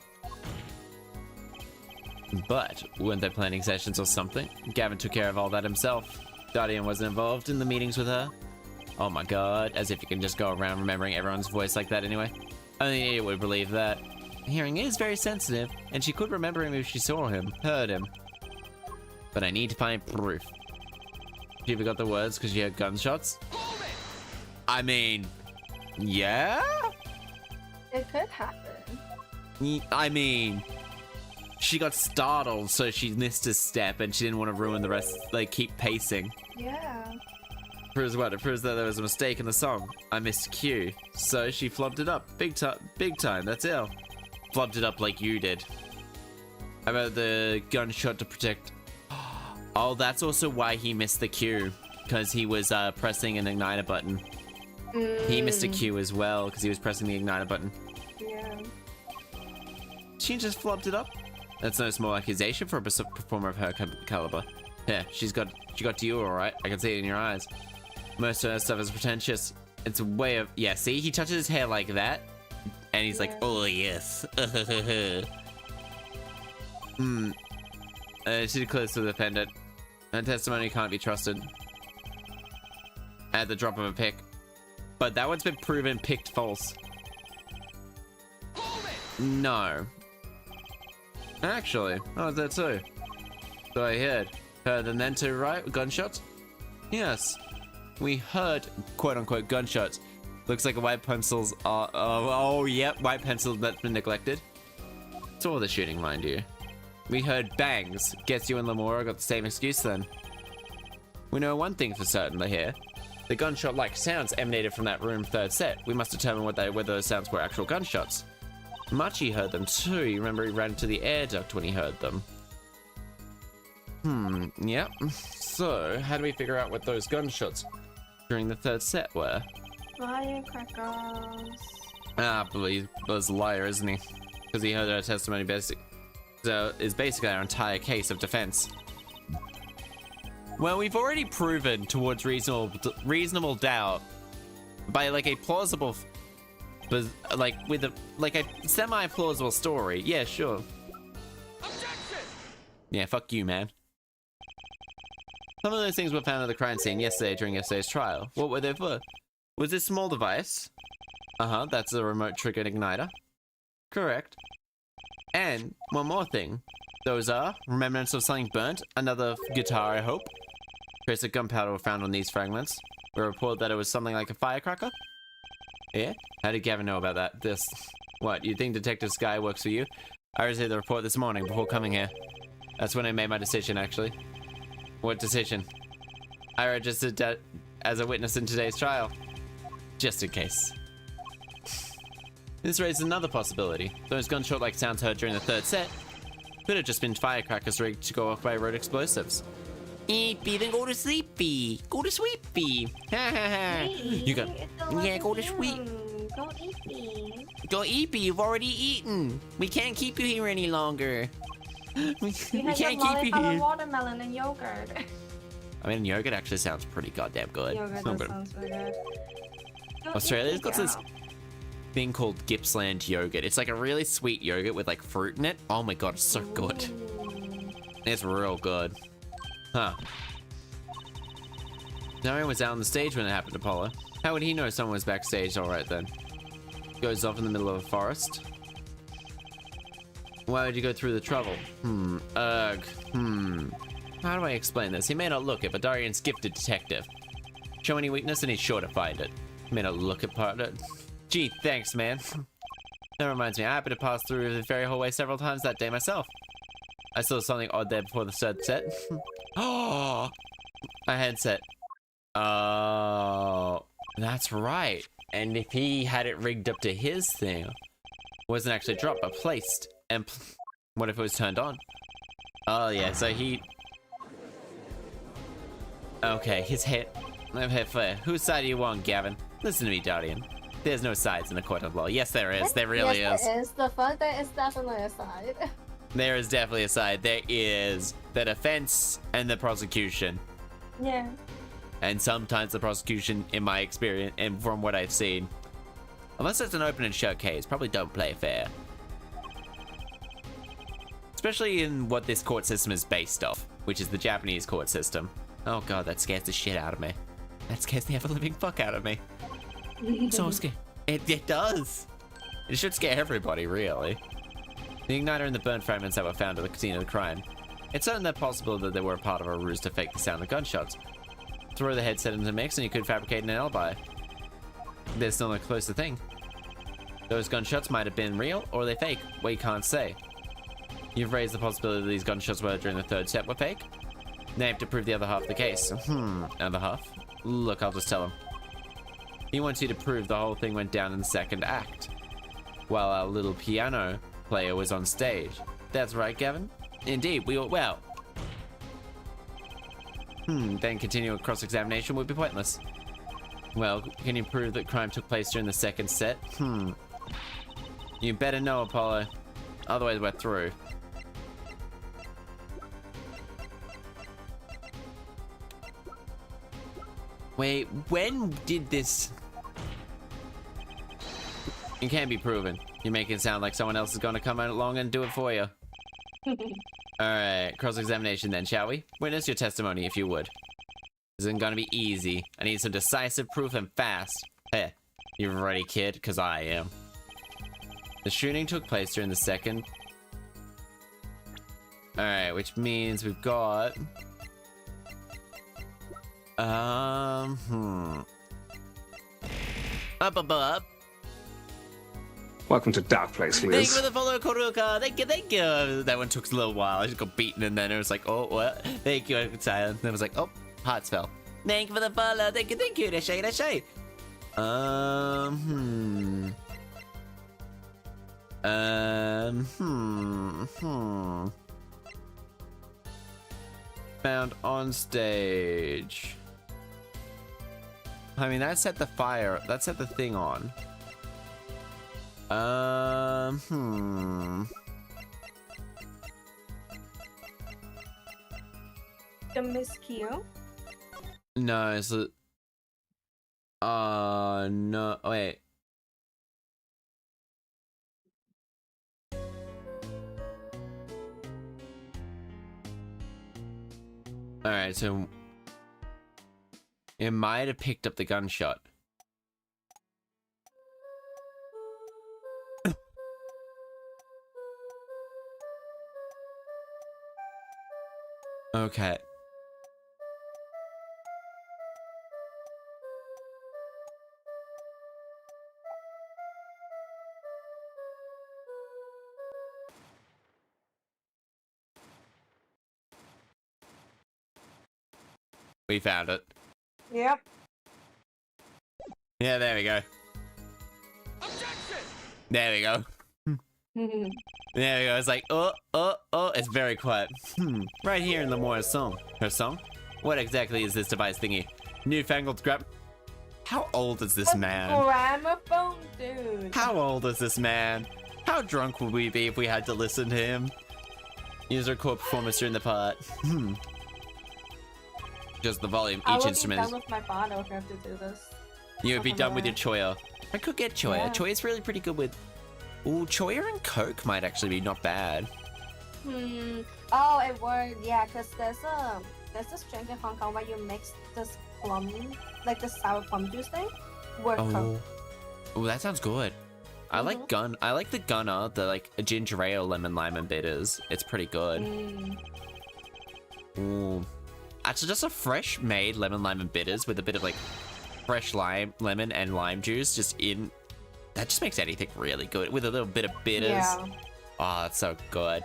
But, weren't there planning sessions or something? Gavin took care of all that himself. Guardian wasn't involved in the meetings with her. Oh my god, as if you can just go around remembering everyone's voice like that anyway. Only an idiot would believe that. Hearing is very sensitive, and she could remember him if she saw him, heard him. But I need to find proof. She forgot the words because she heard gunshots? I mean, yeah? It could happen. I mean, she got startled, so she missed a step, and she didn't want to ruin the rest, like, keep pacing. Yeah. Proves what? It proves that there was a mistake in the song. I missed Q, so she flubbed it up. Big time, that's it. Flubbed it up like you did. How about the gunshot to protect? Oh, that's also why he missed the Q, because he was pressing an igniter button. He missed a Q as well, because he was pressing the igniter button. Yeah. She just flubbed it up. That's no small accusation for a performer of her caliber. Yeah, she got to you all right. I can see it in your eyes. Most of her stuff is pretentious. It's a way of... Yeah, see? He touches his hair like that. And he's like, oh, yes. She declares to the defendant. Her testimony can't be trusted. At the drop of a pick. But that one's been proven picked false. No. Actually, oh, that too. So I heard. Heard and then too, right? Gunshots? Yes. We heard, quote-unquote, gunshots. Looks like a white pencils are... oh, yep, white pencil that's been neglected. Saw the shooting, mind you. We heard bangs. Guess you and Lamora got the same excuse then. We know one thing for certain, they hear. The gunshot-like sounds emanated from that room third set. We must determine whether those sounds were actual gunshots. Machi heard them too. You remember he ran to the air duct when he heard them. Yep. So, how do we figure out what those gunshots during the third set were? Firecrackers. Ah, but he was a liar, isn't he? Because he heard our testimony so is basically our entire case of defense. Well, we've already proven towards reasonable doubt by like a plausible, but like with a semi-plausible story. Yeah, sure. Objection! Yeah, fuck you, man. Some of those things were found at the crime scene yesterday during yesterday's trial. What were they for? Was this small device? That's a remote triggered igniter. Correct. And one more thing. Those are remnants of something burnt. Another guitar, I hope. Traces of gunpowder were found on these fragments. We report that it was something like a firecracker. Yeah? How did Gavin know about that? What, you think Detective Sky works for you? I received the report this morning before coming here. That's when I made my decision, actually. What decision? I registered as a witness in today's trial. Just in case. This raises another possibility. Those gunshot-like sounds heard during the third set could have just been firecrackers rigged to go off by road explosives. Eepy, then go to sleepy. Go to sleepy. Ha ha ha. You go. Yeah, go to sleep. Go eepy. Go eepy, you've already eaten. We can't keep you here any longer. we can't keep you here. Watermelon and yogurt. I mean, yogurt actually sounds pretty goddamn good. Yogurt sounds really good. Australia's got this thing called Gippsland yogurt. It's like a really sweet yogurt with like fruit in it. Oh my god, it's so good. It's real good. Huh. Darian was out on the stage when it happened to Paula. How would he know someone was backstage? Alright then. Goes off in the middle of a forest. Why would you go through the trouble? How do I explain this? He may not look it, but Darian's gifted detective. Show any weakness and he's sure to find it. He may not look at part of it. Gee, thanks, man. That reminds me, I happened to pass through the ferry hallway several times that day myself. I saw something odd there before the third set. Oh, a headset. Oh, that's right. And if he had it rigged up to his thing, it wasn't actually dropped, but placed. And what if it was turned on? Oh yeah, so he... Okay, his head. Whose side do you want, Gavin? Listen to me, Guardian. There's no sides in a court of law. Yes, there is. There really is. There is. The fact there is definitely a side. There is definitely a side. There is the defense and the prosecution. Yeah. And sometimes the prosecution, in my experience, and from what I've seen, unless it's an open and shut case, probably don't play fair. Especially in what this court system is based off, which is the Japanese court system. Oh god, that scares the shit out of me. That scares the ever-living fuck out of me. I'm so scared. It does. It should scare everybody, really. The igniter and the burnt fragments that were found at the scene of the crime. It's certainly possible that they were a part of a ruse to fake the sound of gunshots. Throw the headset into the mix and you could fabricate an alibi. There's still no closer thing. Those gunshots might have been real or they fake. We can't say. You've raised the possibility that these gunshots were during the third set were fake. Now you have to prove the other half of the case. Other half? Look, I'll just tell him. He wants you to prove the whole thing went down in the second act, while our little piano player was on stage. That's right, Gavin? Indeed, we all, well. Then continual cross-examination would be pointless. Well, can you prove that crime took place during the second set? You better know, Apollo. Otherwise, we're through. Wait, when did this... It can't be proven. You make it sound like someone else is going to come along and do it for you. Alright, cross-examination then, shall we? Witness your testimony, if you would. This isn't going to be easy. I need some decisive proof and fast. Hey, you ready, kid? Because I am. The shooting took place during the second... Alright, which means we've got... Up. Welcome to Dark Place, Thank Liz. you for the follow, Koruka. Thank you. That one took a little while. I just got beaten and then it was like, oh, what? Thank you. I got silent. Then it was like, oh, hearts fell. Thank you for the follow. Thank you. That's right. Found on stage. I mean, that set the fire. That set the thing on. The Miss Kyo? No, it's a... no, wait. Alright, so... It might have picked up the gunshot. Okay. We found it. Yep. Yeah, there we go. Objection! There we go. There we go. It's like, oh. It's very quiet. Right here in Lamora's song. Her song? What exactly is this device thingy? Newfangled grab... How old is this man? Gramophone, dude. How old is this man? How drunk would we be if we had to listen to him? Use our core performance during the part. Just the volume, each instrument. I would be done with my bottle if I have to do this. You would be done with your Choya. I could get Choya. Yeah. Choya's really pretty good with... Ooh, Choya and Coke might actually be not bad. Oh, it would. Yeah, because there's this drink in Hong Kong where you mix this plum, like the sour plum juice thing, with Coke. Oh, that sounds good. I like the Gunner, the like ginger ale, lemon, lime, and bitters. It's pretty good. Ooh. Actually, just a fresh made lemon, lime, and bitters with a bit of like fresh lemon and lime juice just in. That just makes anything really good with a little bit of bitters. Yeah. Oh, that's so good.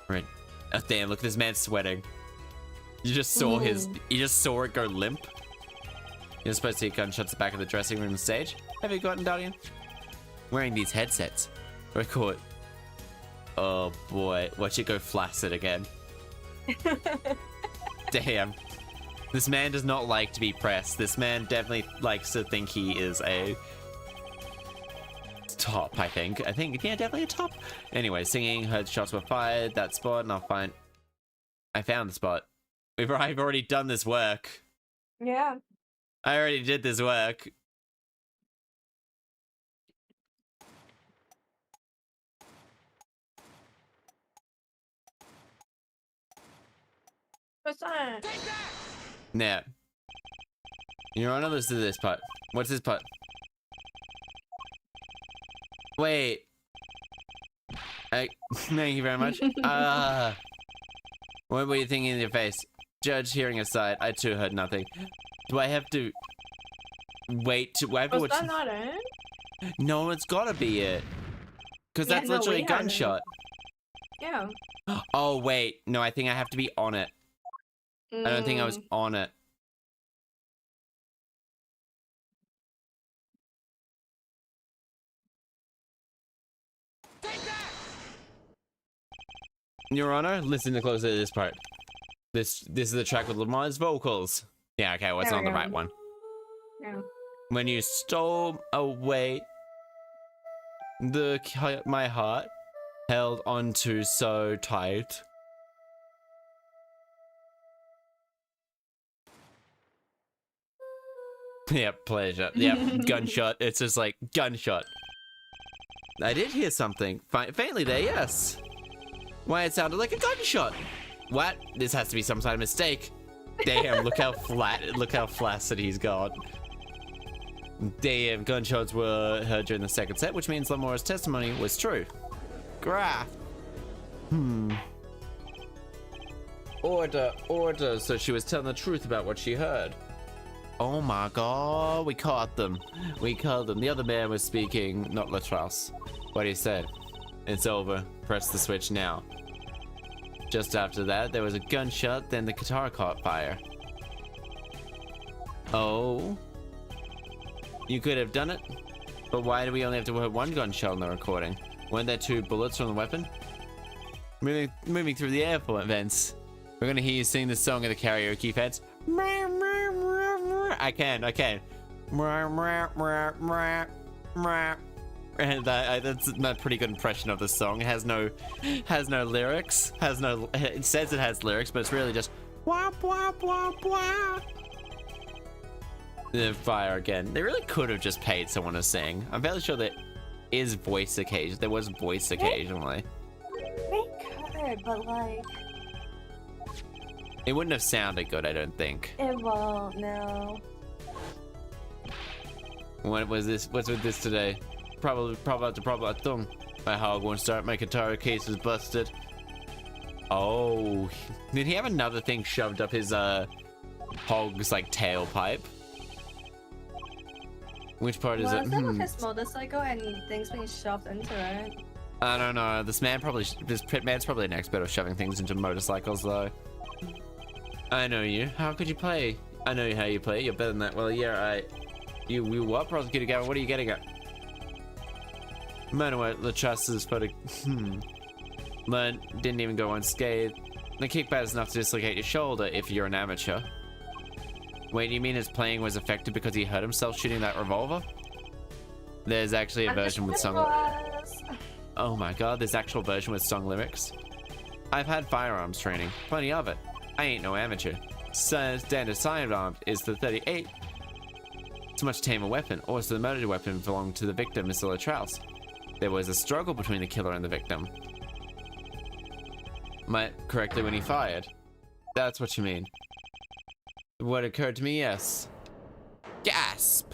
Right. Oh, damn, look at this man sweating. You just saw you just saw it go limp. You're supposed to hear gunshots back of the dressing room stage. Have you gotten Guardian? Wearing these headsets. Record. Oh boy, watch it go flaccid again. Damn. This man does not like to be pressed. This man definitely likes to think he is a top, I think. Yeah, definitely a top. Anyway, singing, heard shots were fired, that spot, and I found the spot. I've already done this work. Yeah. I already did this work. What's that? Yeah. Your Honor, listen to this part. What's this part? Wait. Thank you very much. What were you thinking in your face? Judge, hearing aside, I too heard nothing. Do I have to wait to... Was that not it? No, it's gotta be it. Because that's literally a gunshot. Yeah. Oh, wait. No, I think I have to be on it. I don't think I was on it. Your Honor, listen closely to this part. This is the track with Lamar's vocals. Yeah, okay, well, it's not the right one. Yeah. When you stole away my heart held onto so tight. Yep, pleasure. Yep, gunshot. It's just like gunshot. I did hear something faintly there. Yes. Why it sounded like a gunshot? What? This has to be some kind of mistake. Damn, look how flaccid he's got. Damn, gunshots were heard during the second set, which means Lamora's testimony was true. Graph. Order. So she was telling the truth about what she heard. Oh my god, we caught them. The other man was speaking, not Latras. What he said. It's over. Press the switch now. Just after that, there was a gunshot, then the guitar caught fire. Oh. You could have done it? But why do we only have to hear one gunshot in the recording? Weren't there 2 bullets from the weapon? Moving through the airport vents. We're gonna hear you sing the song of the karaoke fans. I can. And that's a pretty good impression of the song. It has no lyrics. It says it has lyrics, but it's really just wah wah wah wah. The fire again. They really could have just paid someone to sing. I'm fairly sure there was voice occasionally. They could, but like it wouldn't have sounded good, I don't think. it won't. No. What was this? What's with this today? Probably tongue. My hog won't start. My guitar case is busted. Oh, did he have another thing shoved up his hog's like tailpipe? Which part is it? Was that with his motorcycle and things being shoved into it? I don't know. This man's probably an expert of shoving things into motorcycles, though. I know you. How could you play? I know how you play. You're better than that. Well, yeah, You what, Prosecutor Gavin? What are you getting at? Manuel, the Chaster's photo. Learn didn't even go unscathed. The kickback is enough to dislocate your shoulder if you're an amateur. Wait, you mean his playing was affected because he hurt himself shooting that revolver? There's actually a version with song. Oh my god, there's actual version with song lyrics. I've had firearms training, plenty of it. I ain't no amateur. Standard sidearm is the 38. It's a much tamer weapon, or so the murder weapon belonged to the victim, Mr. Latrous. There was a struggle between the killer and the victim. Might correctly when he fired. That's what you mean. What occurred to me, yes. Gasp!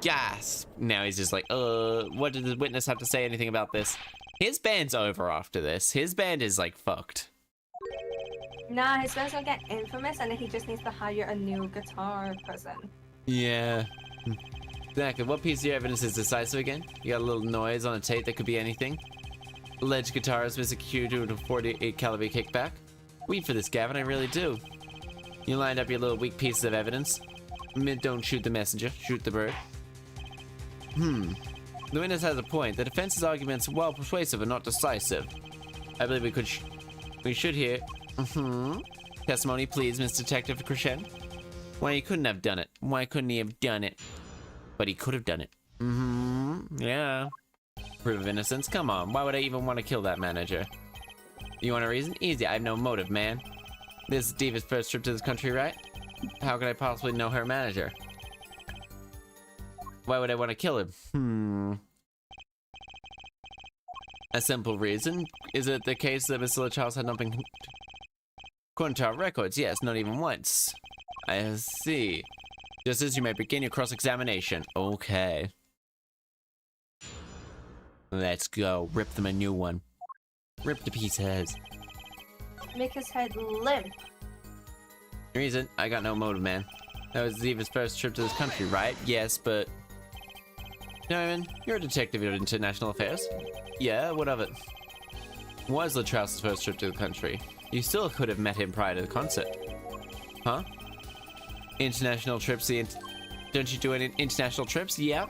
Gasp! Now he's just like, what did the witness have to say anything about this? His band's over after this. His band is like fucked. Nah, his band's gonna get infamous and then he just needs to hire a new guitar person. Yeah. Exactly. What piece of your evidence is decisive again? You got a little noise on a tape that could be anything. Alleged guitarist Mr. Q doing a 48 caliber kickback. Wait for this, Gavin, I really do. You lined up your little weak pieces of evidence. Don't shoot the messenger, shoot the bird. The witness has a point. The defense's arguments, while persuasive, are not decisive. I believe we should hear. Testimony, please, Mr. Detective Crescent. Why he couldn't have done it? Why couldn't he have done it? But he could have done it. Yeah. Proof of innocence? Come on, why would I even want to kill that manager? You want a reason? Easy, I have no motive, man. This is Diva's first trip to this country, right? How could I possibly know her manager? Why would I want to kill him? A simple reason. Is it the case that Miss Charles had not been... According to our records, yes, not even once. I see. Just as you may begin your cross-examination. Okay. Let's go. Rip them a new one. Rip the piece of heads. Make his head limp. Reason? I got no motive, man. That was Ziva's first trip to this country, right? Yes, but... Norman, you're a detective in international affairs. Yeah, what of it? Was Latrause's first trip to the country? You still could have met him prior to the concert. Huh? International trips, don't you do any international trips? Yep.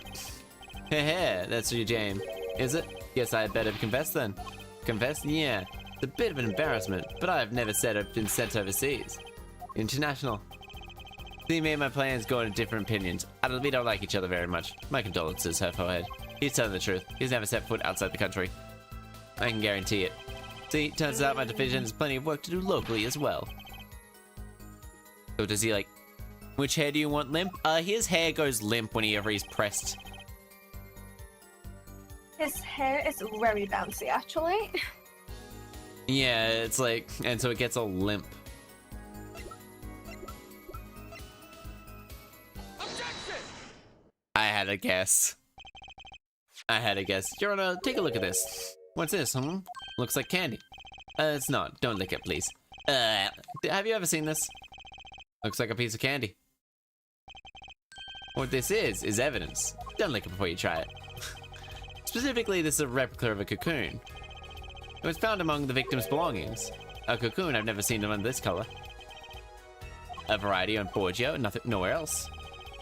Heh, that's your jam. Is it? Guess I had better confess then. Confess? Yeah. It's a bit of an embarrassment, but I've never said I've been sent overseas. International. See, me and my plans go in different opinions. We don't like each other very much. My condolences, her forehead. He's telling the truth. He's never set foot outside the country. I can guarantee it. See, turns out my division has plenty of work to do locally as well. So does he like... Which hair do you want limp? His hair goes limp whenever he's pressed. His hair is very bouncy, actually. Yeah, it's like... And so it gets all limp. I had a guess. Your Honor, take a look at this. What's this, Looks like candy. It's not. Don't lick it, please. Have you ever seen this? Looks like a piece of candy. What this is evidence. Don't lick it before you try it. Specifically, this is a replica of a cocoon. It was found among the victim's belongings. A cocoon I've never seen in this color. A variety on Borgio, nowhere else.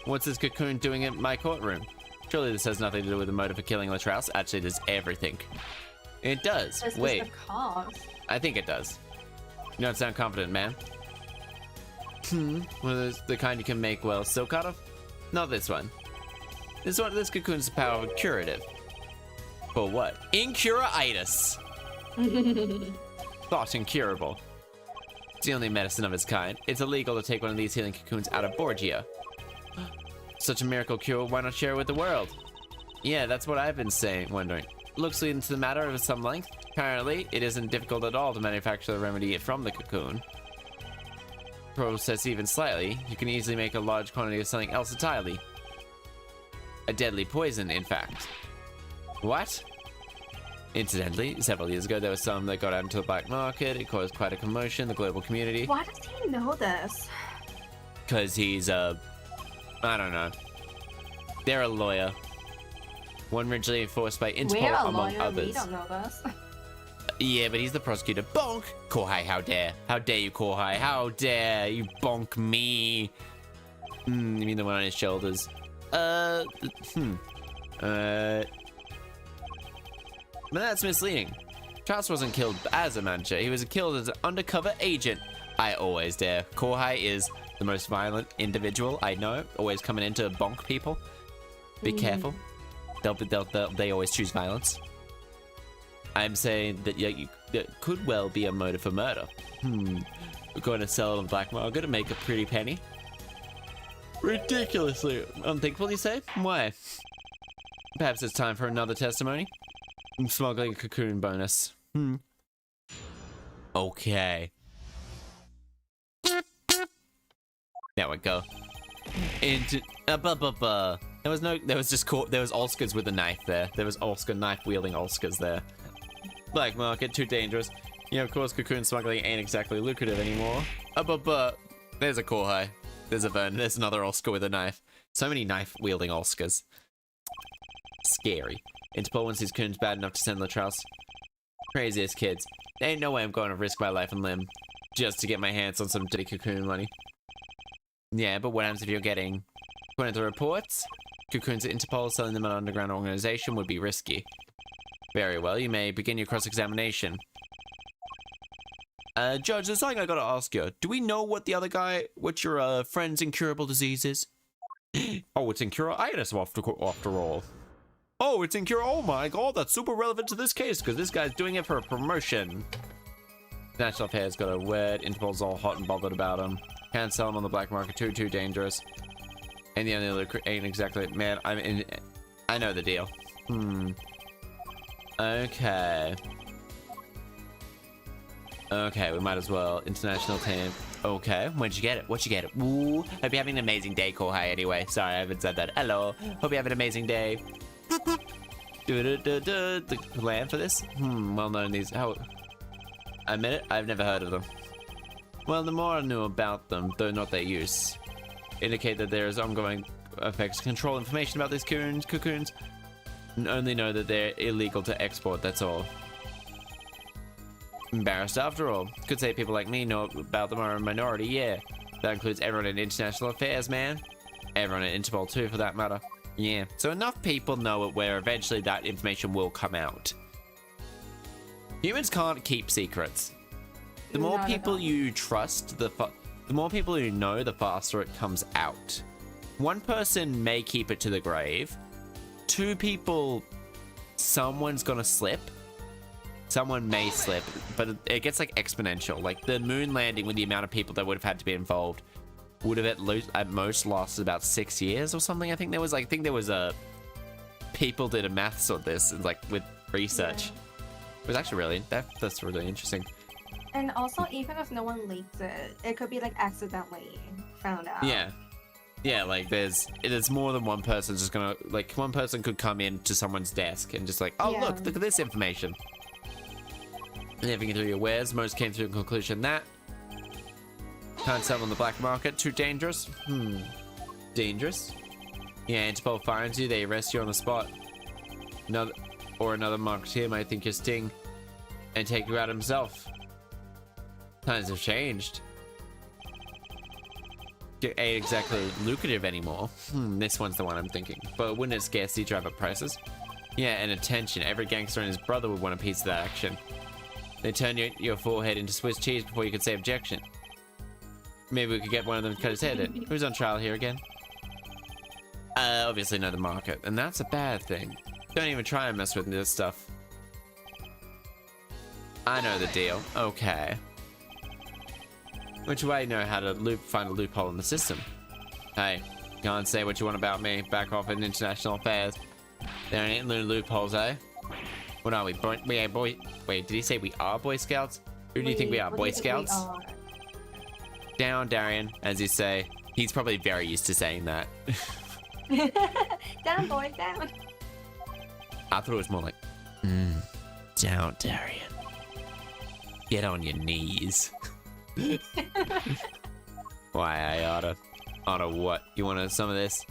What's this cocoon doing in my courtroom? Surely this has nothing to do with the motive for killing Latrause. Actually, it does everything. It does. This Wait. is the cause. I think it does. You don't sound confident, man. Well, the kind you can make, well, silk out of? Not this one. This cocoon's power of curative. For what? Incuriitis. Thought incurable. It's the only medicine of its kind. It's illegal to take one of these healing cocoons out of Borgia. Such a miracle cure, why not share it with the world? Yeah, that's what I've been wondering. Looks into the matter of some length. Apparently, it isn't difficult at all to manufacture the remedy from the cocoon. Process even slightly, you can easily make a large quantity of something else entirely. A deadly poison, in fact. What? Incidentally, several years ago, there was some that got out into the black market. It caused quite a commotion in the global community. Why does he know this? Because he's I don't know. They're a lawyer. One originally enforced by Interpol, among others. We don't know this. Yeah, but he's the prosecutor. Bonk! Kohai, how dare. How dare you, Kohai? How dare you bonk me? You mean the one on his shoulders? But that's misleading. Charles wasn't killed as a manager. He was killed as an undercover agent. I always dare. Kohai is the most violent individual I know. Always coming in to bonk people. Be careful. They always choose violence. I'm saying that that could well be a motive for murder. We're going to sell it on the black market and make a pretty penny. Ridiculously unthinkable, you say? Why? Perhaps it's time for another testimony. Smuggling a cocoon bonus. Okay. There we go. Into there was Oscars with a knife there. There was Oscar knife wielding Oscars there. Black market, too dangerous. Yeah, of course, cocoon smuggling ain't exactly lucrative anymore. There's a Kohai. There's a Vern. There's another Oscar with a knife. So many knife wielding Oscars. Scary. Interpol wants these coons bad enough to send Latrause. Craziest kids. There ain't no way I'm going to risk my life and limb just to get my hands on some dirty cocoon money. Yeah, but what happens if you're getting... According to the reports, cocoons at Interpol selling them an underground organization would be risky. Very well, you may begin your cross-examination. Judge, there's something I gotta ask you. Do we know what what your friend's incurable disease is? Oh, it's infuriatingly after all. Oh, it's incurable. Oh my god, that's super relevant to this case because this guy's doing it for a promotion. National Affairs got a word. Interpol's all hot and bothered about him. Can't sell him on the black market. Too dangerous. And the only look ain't exactly. Man, I know the deal. Okay. Okay, we might as well. International team. Okay, when'd you get it? What'd you get it? Ooh, hope you're having an amazing day, Kohai, anyway. Sorry, I haven't said that. Hello. Hope you have an amazing day. The plan for this? Well known these. How? Admit it, I've never heard of them. Well, the more I knew about them, though not their use, indicate that there is ongoing effects to control information about these cocoons. And only know that they're illegal to export, that's all. Embarrassed after all. Could say people like me know about them are a minority, yeah. That includes everyone in international affairs, man. Everyone in Interpol too, for that matter. Yeah, so enough people know it where eventually that information will come out. Humans can't keep secrets. The more people you trust, the more people you know, the faster it comes out. One person may keep it to the grave. Two people, someone's gonna slip. Someone may slip, but it gets like exponential. Like the moon landing with the amount of people that would have had to be involved would have at most lasted about 6 years or something. I think there was a people did a maths on this and like with research. Yeah. It was actually really that's really interesting. And also, even if no one leaked it, it could be like accidentally found out. Yeah, like there's more than one person just gonna like one person could come in to someone's desk and just like, oh Yeah. look at this information. And everything through your wares, most came to the conclusion that can't sell on the black market, too dangerous. Dangerous? Yeah, Interpol finds you, they arrest you on the spot. Another marketeer might think you're Sting and take you out himself. Times have changed. It ain't exactly lucrative anymore. This one's the one I'm thinking. But wouldn't it scarcely drive up prices? Yeah, and attention. Every gangster and his brother would want a piece of that action. They turn your forehead into Swiss cheese before you could say objection. Maybe we could get one of them to cut his head in. Who's on trial here again? Obviously not the market, and that's a bad thing. Don't even try and mess with this stuff. I know the deal. Okay. Which way know how to find a loophole in the system? Hey, can't say what you want about me. Back off in international affairs. There ain't no loopholes, eh? What are we? Wait, did he say we are Boy Scouts? Who do you think we are? Boy Scouts? Down, Darian, as you say. He's probably very used to saying that. Down, boy, down. I thought it was more like, down, Darian. Get on your knees. Why, I oughta what? You want some of this?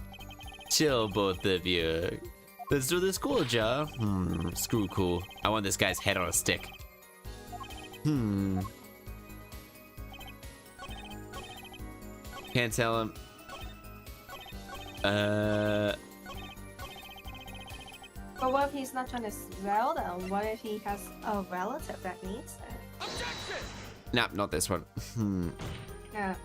Chill, both of you. Let's do this cool, jar. Screw cool. I want this guy's head on a stick. Can't tell him. But what if he's not trying to sell them? What if he has a relative that needs it? Nah, not this one. Yeah.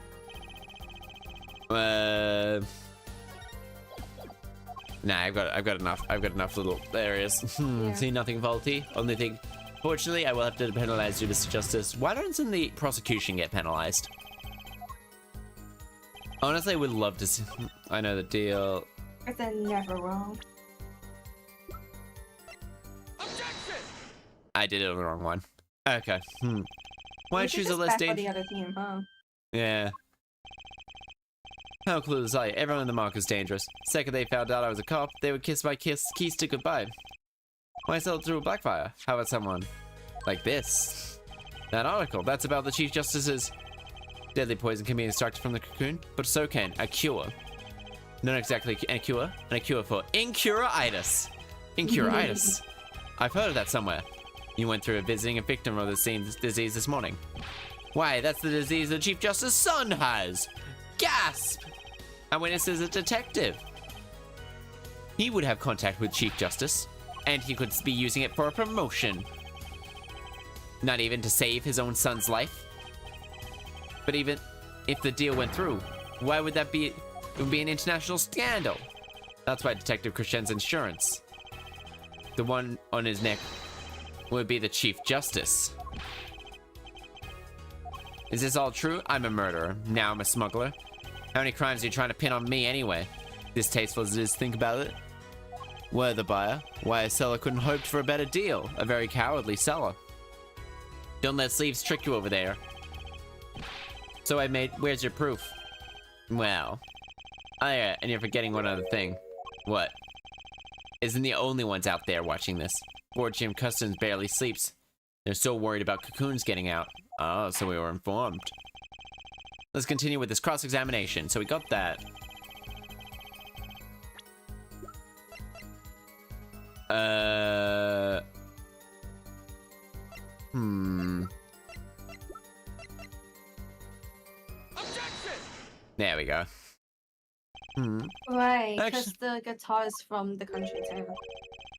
Nah, I've got enough little areas. Yeah. See, nothing faulty. Only thing. Fortunately, I will have to penalize you, Mr. Justice. Why doesn't the prosecution get penalized? Honestly, I would love to see. I know the deal. But they're never wrong. I did it on the wrong one. Okay. Why choose a less for the dangerous? other team, huh? Yeah. How clueless are you? Everyone in the market is dangerous. Second they found out I was a cop, they would kiss my keys to goodbye. Why sell it through a blackfire? How about someone like this? That article, that's about the Chief Justice's deadly poison can be extracted from the cocoon, but so can a cure. Not exactly a cure, and a cure for infuriatingly. Infuriatingly. I've heard of that somewhere. You went through visiting a victim of the same disease this morning. Why, that's the disease the Chief Justice's son has! Gasp! Our witness is a detective. He would have contact with Chief Justice, and he could be using it for a promotion. Not even to save his own son's life. But even if the deal went through, why would that be? It would be an international scandal. That's why Detective Krishen's insurance. The one on his neck would be the Chief Justice. Is this all true? I'm a murderer. Now I'm a smuggler. How many crimes are you trying to pin on me anyway? Distasteful as it is, think about it. We're the buyer. Why a seller couldn't hope for a better deal. A very cowardly seller. Don't let sleeves trick you over there. So where's your proof? Well. Oh yeah, and you're forgetting one other thing. What? Isn't the only ones out there watching this. Board Jim Customs barely sleeps. They're so worried about cocoons getting out. Oh, so we were informed. Let's continue with this cross-examination. So we got that. There we go. Right, because the guitar is from the country too.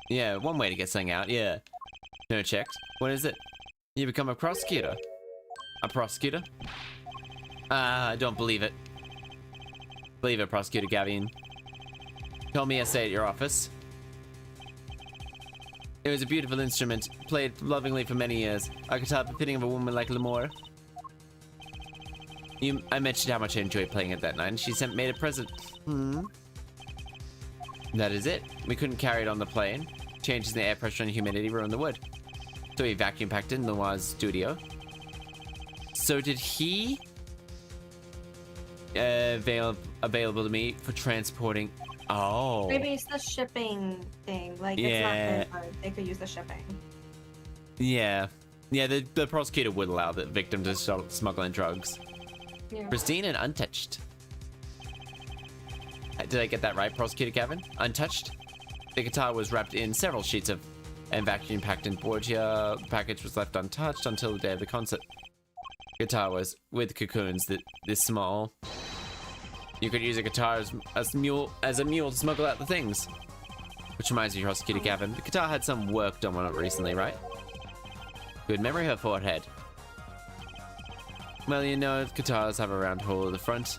Yeah, one way to get something out, yeah. No checks. What is it? You become a prosecutor. A prosecutor? I don't believe it. Believe it, Prosecutor Gavin. Told me yesterday at your office. It was a beautiful instrument, played lovingly for many years. A guitar befitting of a woman like Lemore. I mentioned how much I enjoyed playing it that night, and she made a present. That is it. We couldn't carry it on the plane. Changes in the air pressure and humidity ruined the wood. So we vacuum packed it in Noir's studio. So did he available to me for transporting? Oh. Maybe it's the shipping thing. Like, yeah. It's not they could use the shipping. Yeah. Yeah, the prosecutor would allow the victim to start smuggling drugs. Yeah. Pristine and untouched. Did I get that right, Prosecutor Gavin? Untouched? The guitar was wrapped in several sheets of and vacuum packed in board here. The package was left untouched until the day of the concert. Guitar was with cocoons this small. You could use a guitar as a mule to smuggle out the things. Which reminds me, Prosecutor Gavin, the guitar had some work done on it recently, right? Good memory, her forehead. Well, you know, guitars have a round hole at the front.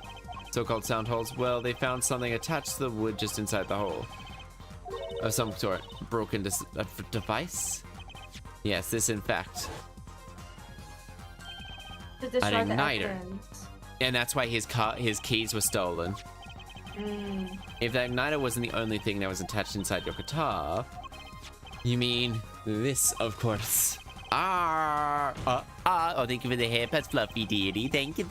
So-called sound holes. Well, they found something attached to the wood just inside the hole. Of some sort. Broken device? Yes, this in fact. To destroy An the igniter. evidence. And that's why his keys were stolen. If the igniter wasn't the only thing that was attached inside your guitar, you mean this, of course. Oh, thank you for the haircuts, Fluffy Deity. Thank you.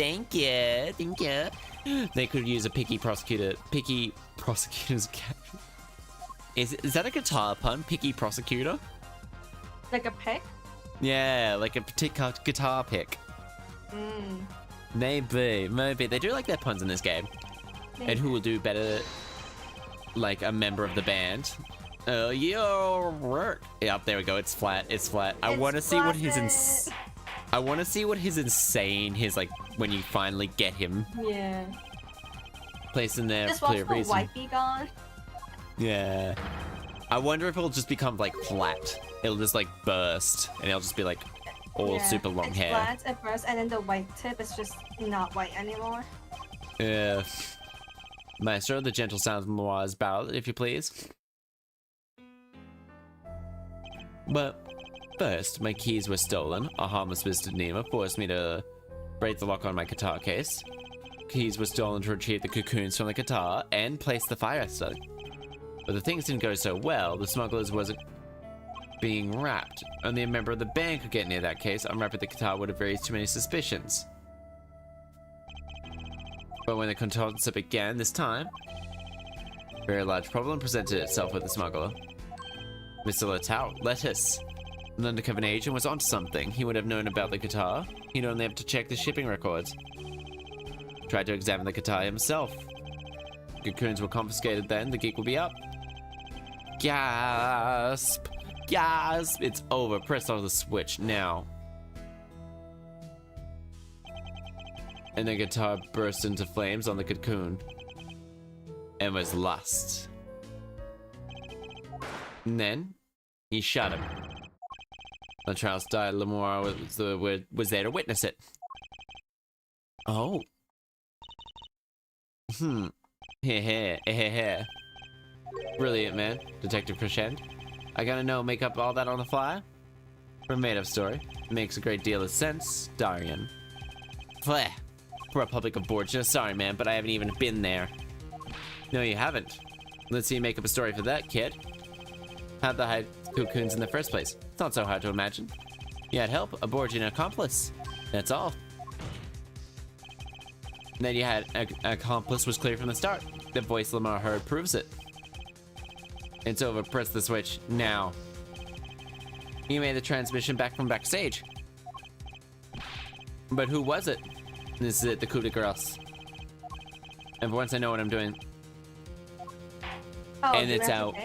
They could use a picky prosecutor's cat. Is that a guitar pun? Picky prosecutor? Like a pick? Yeah, like a particular guitar pick. Maybe. They do like their puns in this game. Maybe. And who will do better, like a member of the band? Yo, work. Yep, there we go. It's flat. I want to see what his his like when you finally get him. Yeah. Placed in there Just for watch clear the reason. wipey gone. Yeah. I wonder if it'll just become like flat. It'll just like burst, and it'll just be like all super long it's hair. Flat at first, and then the white tip is just not white anymore. Yeah. Maestro, the gentle sounds of Moira's ballad, if you please. But first, my keys were stolen. A harmless visitor Nima forced me to break the lock on my guitar case. Keys were stolen to retrieve the cocoons from the guitar and place the fire stuck. But the things didn't go so well. The smugglers wasn't being wrapped. Only a member of the band could get near that case. Unwrapping the guitar would have raised too many suspicions. But when the contents began this time, a very large problem presented itself with the smuggler. Mr. Lettuce, an undercover agent, was onto something. He would have known about the guitar. He'd only have to check the shipping records. Tried to examine the guitar himself. Cocoons were confiscated then. The gig will be up. Gasp! Gasp! It's over. Press on the switch now. And the guitar burst into flames on the cocoon. And was lost. And then, he shot him. When Charles died, Lemore was there to witness it. Oh. Heh. Brilliant, man. Detective Crescent. I gotta know, make up all that on the fly? For a made-up story. Makes a great deal of sense, Darian. Fleh. Republic of Borgia. Sorry, man, but I haven't even been there. No, you haven't. Let's see you make up a story for that, kid. How'd they hide cocoons in the first place? It's not so hard to imagine. You had help, a Borgian accomplice. That's all. And then you had an accomplice was clear from the start. The voice Lamar heard proves it. It's over. Press the switch now. You made the transmission back from backstage. But who was it? This is it, the coup de grace. And for once I know what I'm doing. Oh, And it's out.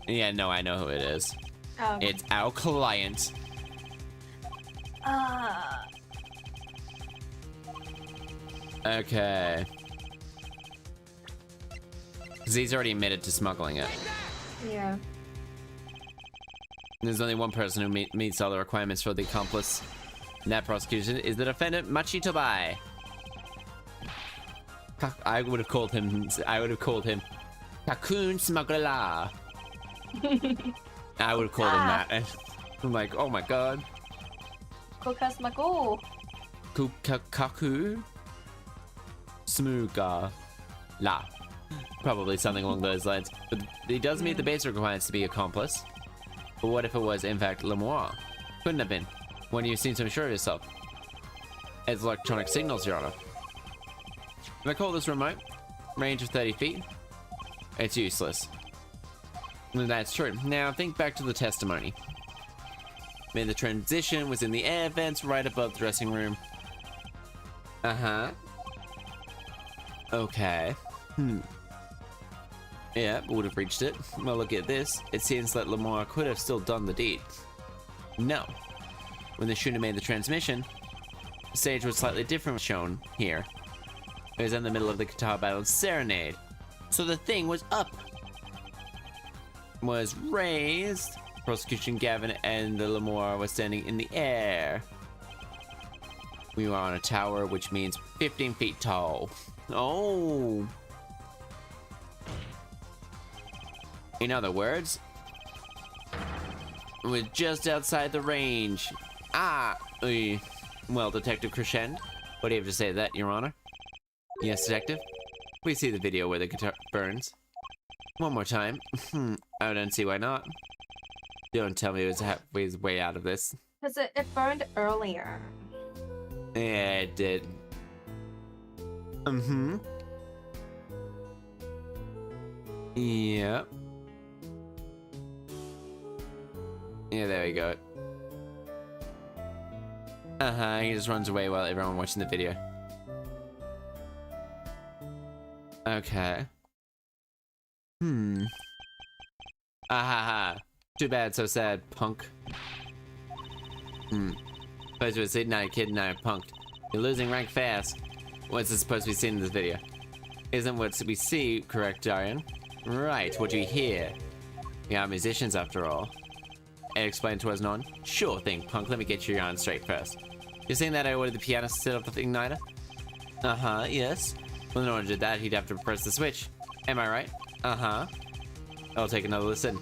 Yeah, no, I know who it is. Oh, okay. It's our client. Okay. Because he's already admitted to smuggling it. Yeah. There's only one person who meets all the requirements for the accomplice. And that prosecution is the defendant, Machi Tobai. I would have called him Cocoon Smuggler. I would have called him that. And I'm like, oh my god. Kokas Mago. Kaku Smuga La. Probably something along those lines. But he does meet the basic requirements to be accomplice. But what if it was, in fact, Lemoire? Couldn't have been. When you seem so sure of yourself. It's electronic signals, Your Honor. If I call this remote, range of 30 feet, it's useless. And that's true. Now think back to the testimony. Made the transition, was in the air vents right above the dressing room. Okay. Yeah, would have reached it. Well, look at this. It seems that Lemoire could have still done the deed. No. When the shooter made the transmission, the stage was slightly different shown here. It was in the middle of the guitar battle serenade. So the thing was up. Was raised. Prosecution Gavin and the Lemoire was standing in the air. We were on a tower, which means 15 feet tall. Oh. In other words, we're just outside the range. Well, Detective Crescent, what do you have to say to that, Your Honor? Yes, Detective? We see the video where the guitar burns. One more time. I don't see why not. Don't tell me it was way out of this. Because it burned earlier. Yeah, it did. Yep. Yeah, there we go. He just runs away while everyone watching the video. Okay. Too bad, so sad, punk. Supposed to say, now kid, now punked. You're losing rank fast. What's it supposed to be seen in this video? Isn't what we see correct, Darian? Right, what you hear. We are musicians after all. Explain to us, non? Sure thing, punk. Let me get your yarn straight first. You're saying that I ordered the piano to set up the igniter? Yes. Well, in order to do that, he'd have to press the switch. Am I right? I'll take another listen.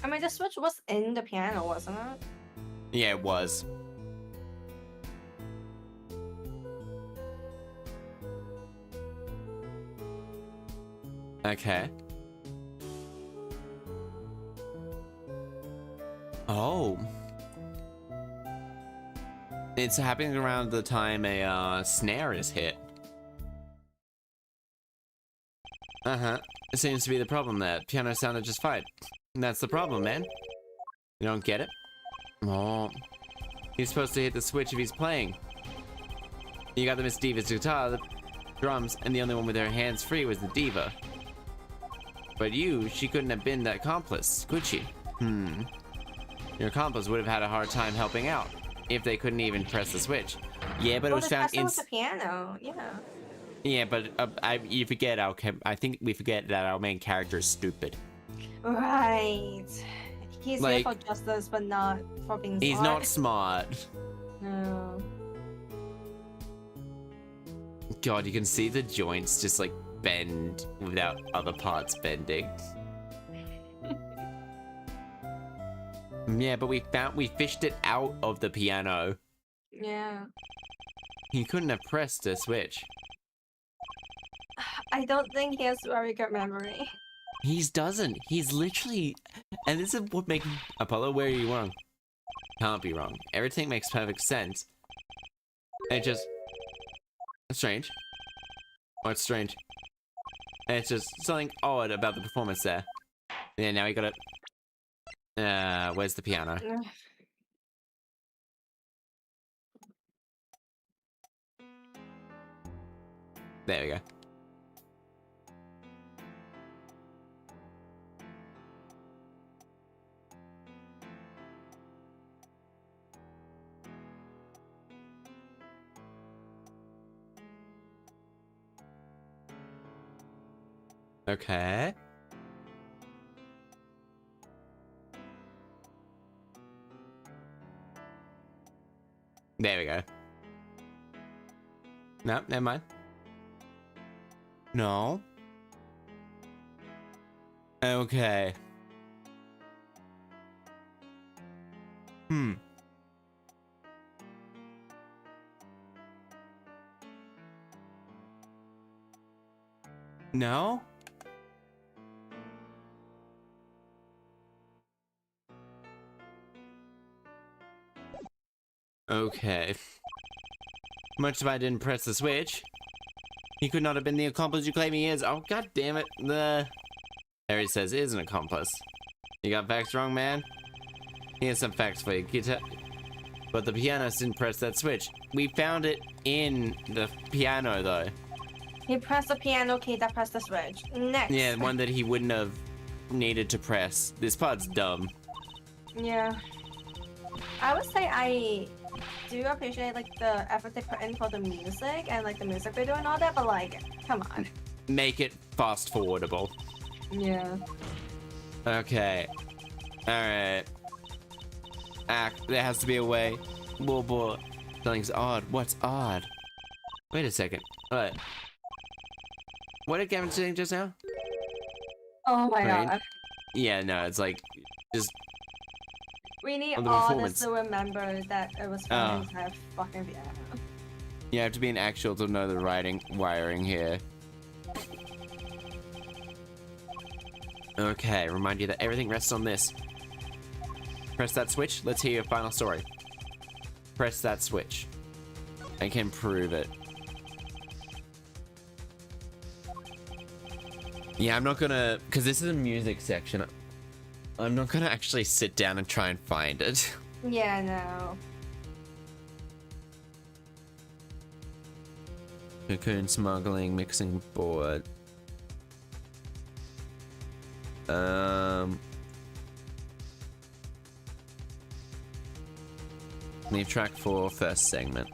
I mean, the switch was in the piano, wasn't it? Yeah, it was. Okay. Oh. It's happening around the time a snare is hit. It seems to be the problem there. Piano sounded just fine. That's the problem, man. You don't get it? Oh. He's supposed to hit the switch if he's playing. You got the Miss Diva's guitar, the drums, and the only one with her hands free was the Diva. But she couldn't have been that accomplice, could she? Your accomplice would have had a hard time helping out if they couldn't even press the switch. Yeah, but it was found in the piano. Yeah. Yeah, but you forget I think we forget that our main character is stupid. Right. He's Like, here for justice, but not for being smart. He's not smart. No. God, you can see the joints just like bend without other parts bending. Yeah, but we fished it out of the piano. Yeah. He couldn't have pressed a switch. I don't think he has very good memory. He doesn't. He's literally... And this is what makes... Apollo, where are you wrong? Can't be wrong. Everything makes perfect sense. It just... It's strange. Oh, it's strange. And it's just something odd about the performance there. Yeah, now we got it. Where's the piano? There we go. Okay. There we go. No, never mind. No. Okay. No? Okay. Much if I didn't press the switch. He could not have been the accomplice you claim he is. Oh, god damn it. There he says is an accomplice. You got facts wrong, man? Here's some facts for you. But the pianist didn't press that switch. We found it in the piano, though. He pressed the piano key that pressed the switch. Next. Yeah, one that he wouldn't have needed to press. This part's dumb. Yeah. I would say I do appreciate like the effort they put in for the music and like the music video and all that, but like, come on. Make it fast forwardable. Yeah. Okay. Alright. There has to be a way. Whoa. Something's odd. What's odd? Wait a second. What did Gavin say just now? Oh my Right. god. Yeah, no, it's like just We need the all performance. this to remember that it was from the entire fucking piano. you have to be an actual to know the wiring here. Okay, remind you that everything rests on this. Press that switch. Let's hear your final story. Press that switch. I can prove it. Yeah, I'm not gonna, because this is a music section. I'm not gonna actually sit down and try and find it. Yeah, no. Cocoon smuggling, mixing board. Leave track 4, first segment.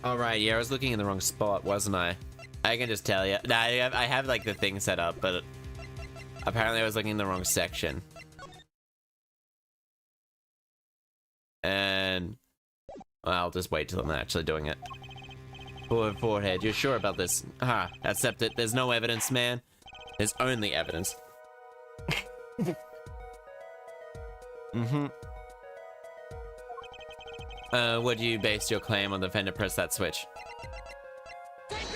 Alright, yeah, I was looking in the wrong spot, wasn't I? I can just tell you. Nah, I have like the thing set up, but apparently I was looking in the wrong section. And well, I'll just wait till I'm actually doing it. Forehead, you're sure about this? Ah, accept it. There's no evidence, man. There's only evidence. What do you base your claim on the defender press that switch?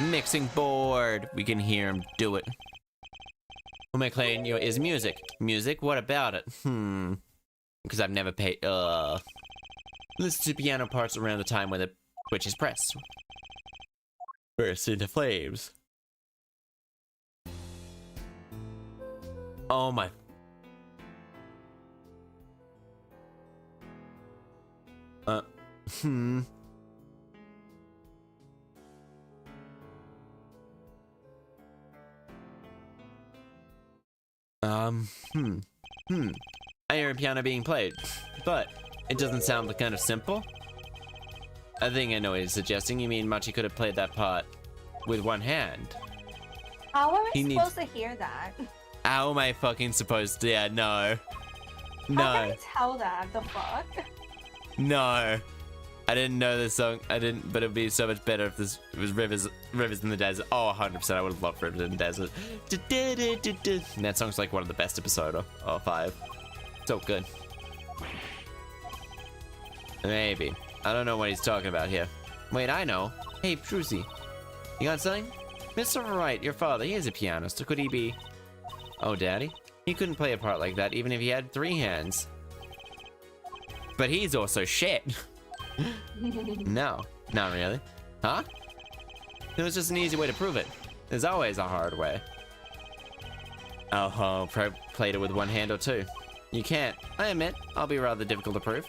Mixing board. We can hear him do it. What my claim is music. Music? What about it? Because I've never paid. Listen to piano parts around the time when the switch is pressed. Burst into flames. Oh my. I hear a piano being played, but it doesn't sound kind of simple. I think I know what he's suggesting. You mean Machi could have played that part with one hand? How are we supposed to hear that? How am I fucking supposed to? Yeah, no. How can I tell that? The fuck? No. I didn't know this song. I didn't, but it'd be so much better if this was Rivers in the Desert. Oh, 100%. I would have loved Rivers in the Desert. And that song's like one of the best episode of 5. So good. Maybe. I don't know what he's talking about here. Wait, I know. Hey, Trucy. You got something? Mr. Wright, your father, he is a pianist. Could he be... Oh, Daddy? He couldn't play a part like that even if he had 3 hands. But he's also shit. No, not really. Huh? It was just an easy way to prove it. There's always a hard way. Oh, played it with 1 hand or 2. You can't. I admit, I'll be rather difficult to prove.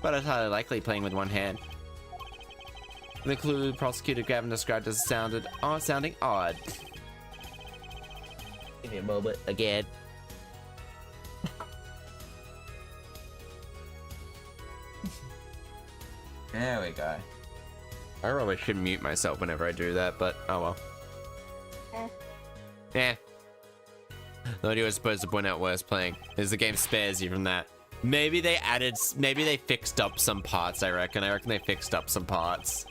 But it's highly likely playing with 1 hand. The clue Prosecutor Gavin described as sounding odd. Give me a moment again. There we go. I probably should mute myself whenever I do that, but oh well. Eh. The audio is supposed to point out worse playing, as the game spares you from that. Maybe they fixed up some parts, I reckon. I reckon they fixed up some parts.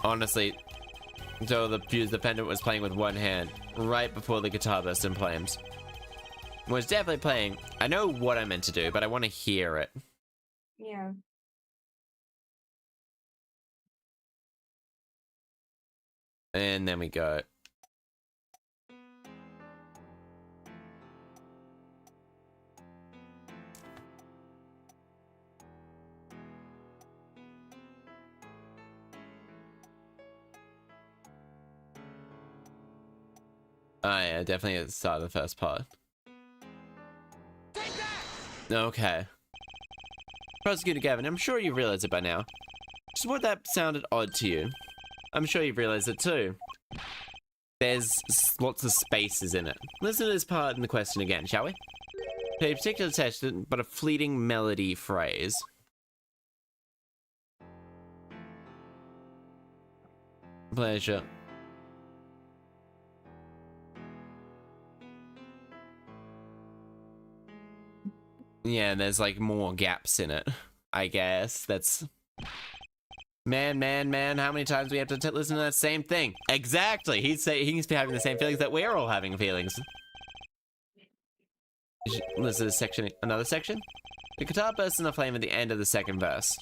Honestly, so the defendant was playing with 1 hand, right before the guitar burst in flames. Was definitely playing. I know what I meant to do, but I want to hear it. Yeah. And then we go. Oh yeah, definitely at the start of the first part. Okay. Prosecutor Gavin, I'm sure you realize it by now. Just what that sounded odd to you. I'm sure you've realized it too. There's lots of spaces in it. Listen to this part in the question again, shall we? Pay particular attention, but a fleeting melody phrase. Pleasure. Yeah, there's like more gaps in it, I guess. That's... Man, how many times do we have to listen to that same thing? Exactly! He's be having the same feelings that we're all having feelings. Listen to this section, another section? The guitar bursts into flame at the end of the 2nd verse.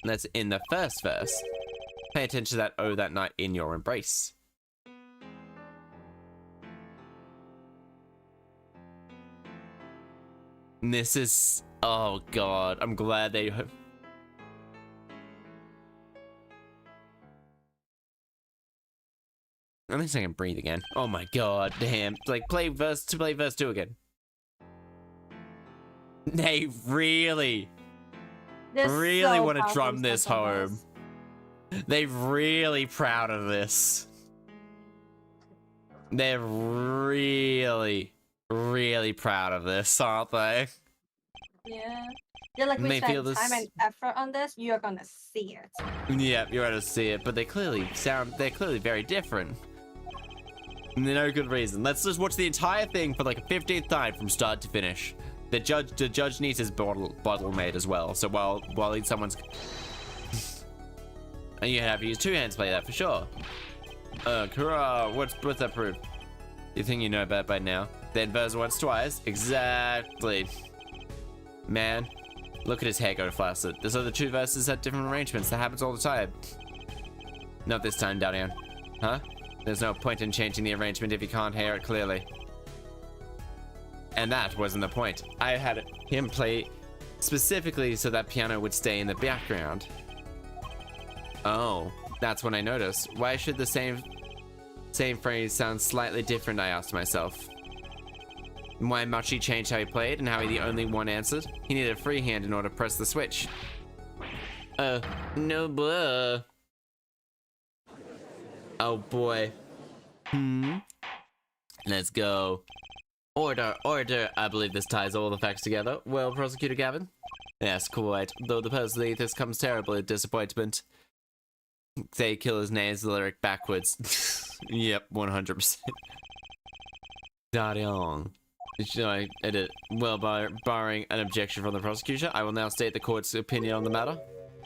That's in the 1st verse. Pay attention to that, oh, that night in your embrace. This is... Oh god, I'm glad they... At least I can breathe again. Oh my god, damn. Like, play verse 2 again. They really want to drum this home. They're really proud of this. They're really proud of this, aren't they? Yeah. They're like, we spent time and effort on this, you're gonna see it. Yeah, you're gonna see it, but they're clearly very different. And no good reason. Let's just watch the entire thing for like a 15th time from start to finish. The judge needs his bottle made as well. So while someone's... And you have to use 2 hands to play that for sure. Hurrah! What's that proof? You think you know about by now? Then verse once, twice. Exactly. Man, look at his hair go flaccid. Those other 2 verses had different arrangements. That happens all the time. Not this time, Darian. Huh? There's no point in changing the arrangement if you can't hear it clearly. And that wasn't the point. I had him play specifically so that piano would stay in the background. Oh, that's when I noticed. Why should the same phrase sound slightly different, I asked myself. Why much he changed how he played and how he the only one answered? He needed a free hand in order to press the switch. No blah. Oh boy. Let's go. Order. I believe this ties all the facts together. Well, Prosecutor Gavin? Yes, quite. Though the personally this comes terribly disappointment. Say killer's name is the lyric backwards. Yep, 100%. Darion. Should I edit? Well, barring an objection from the prosecutor, I will now state the court's opinion on the matter.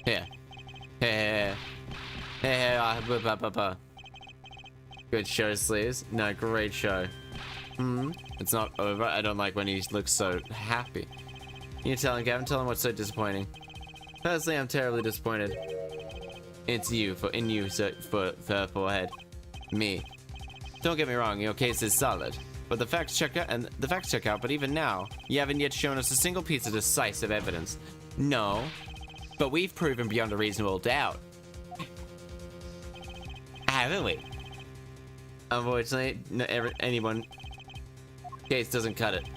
Here. Good show, sleeves. No, great show. It's not over. I don't like when he looks so happy. You tell him, Gavin. Tell him what's so disappointing. Personally, I'm terribly disappointed. It's you for forehead. Me. Don't get me wrong. Your case is solid. But the facts check out, but even now, you haven't yet shown us a single piece of decisive evidence. No, but we've proven beyond a reasonable doubt. Haven't we? Unfortunately, case doesn't cut it.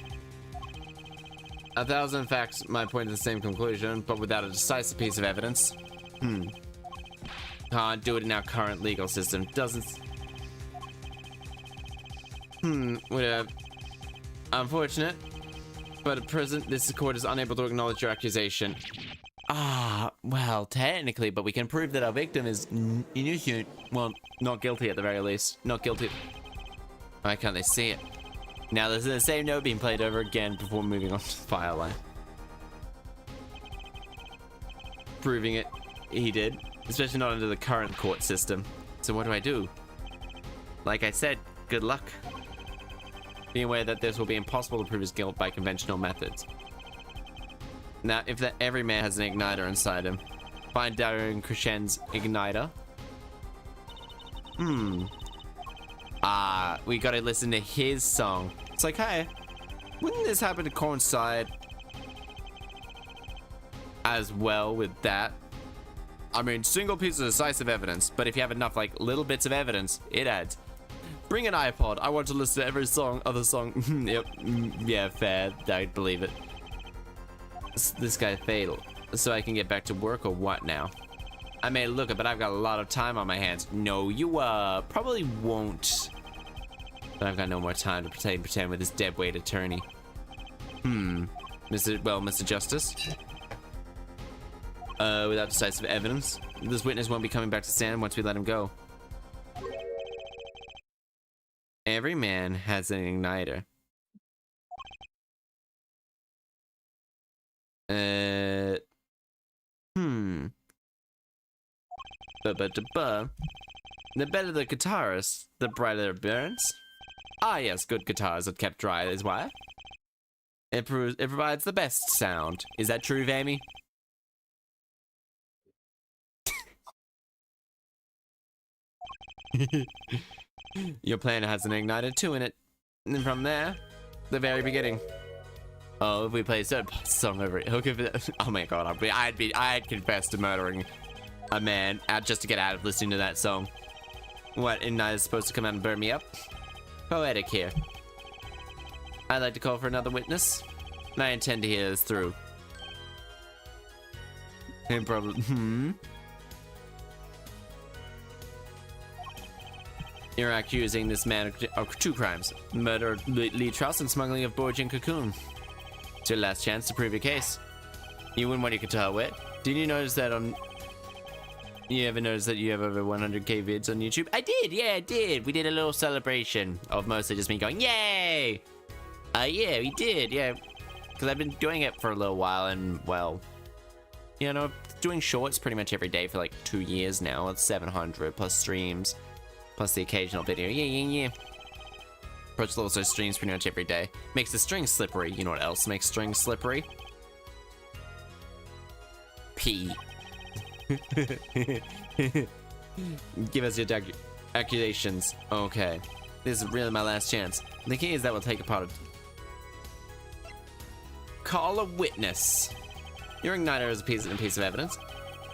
1,000 facts might point to the same conclusion, but without a decisive piece of evidence, can't do it in our current legal system. Doesn't. Whatever. Unfortunate, but at present, this court is unable to acknowledge your accusation. Well, technically, but we can prove that our victim is innocent. Well, not guilty at the very least. Not guilty. Why can't they see it? Now, this is the same note being played over again before moving on to the file line. Proving it, he did. Especially not under the current court system. So what do I do? Like I said, good luck. Be aware that this will be impossible to prove his guilt by conventional methods. Now, if every man has an igniter inside him, find Darren Crescen's igniter. We gotta listen to his song. It's like, hey, wouldn't this happen to coincide as well with that? I mean, single piece of decisive evidence, but if you have enough, like, little bits of evidence, it adds. Bring an iPod. I want to listen to every other song. Yep. Yeah, fair. I believe it. This guy fatal. So I can get back to work or what now? I may look it, but I've got a lot of time on my hands. No, you, probably won't. But I've got no more time to pretend with this deadweight attorney. Mr. Justice? Without decisive evidence, this witness won't be coming back to stand once we let him go. Every man has an igniter. The better the guitarist, the brighter it burns. Ah yes, good guitars are kept dry is why. It provides the best sound. Is that true, Vammy? Your plan has an igniter too in it. And from there, the very beginning. Oh, if we play a certain song over it, oh my god, I'd confess to murdering a man just to get out of listening to that song. What, igniter's supposed to come out and burn me up? Poetic here. I'd like to call for another witness. And I intend to hear this through. And probably, You're accusing this man of 2 crimes. Murder of Lee Trouse and smuggling of Borgian Cocoon. It's your last chance to prove your case. You wouldn't want your guitar wet. Did you notice that You ever notice that you have over 100k vids on YouTube? I did, yeah, I did. We did a little celebration of mostly just me going, yay! Yeah, we did, yeah. Because I've been doing it for a little while and, well, you know, doing shorts pretty much every day for like 2 years now. It's 700 plus streams, plus the occasional video. Yeah. Approach also streams pretty much every day. Makes the string slippery. You know what else makes strings slippery? Pee. Give us your accusations. Okay. This is really my last chance. The key is that we'll take apart of... Call a witness. Your igniter is a piece of evidence.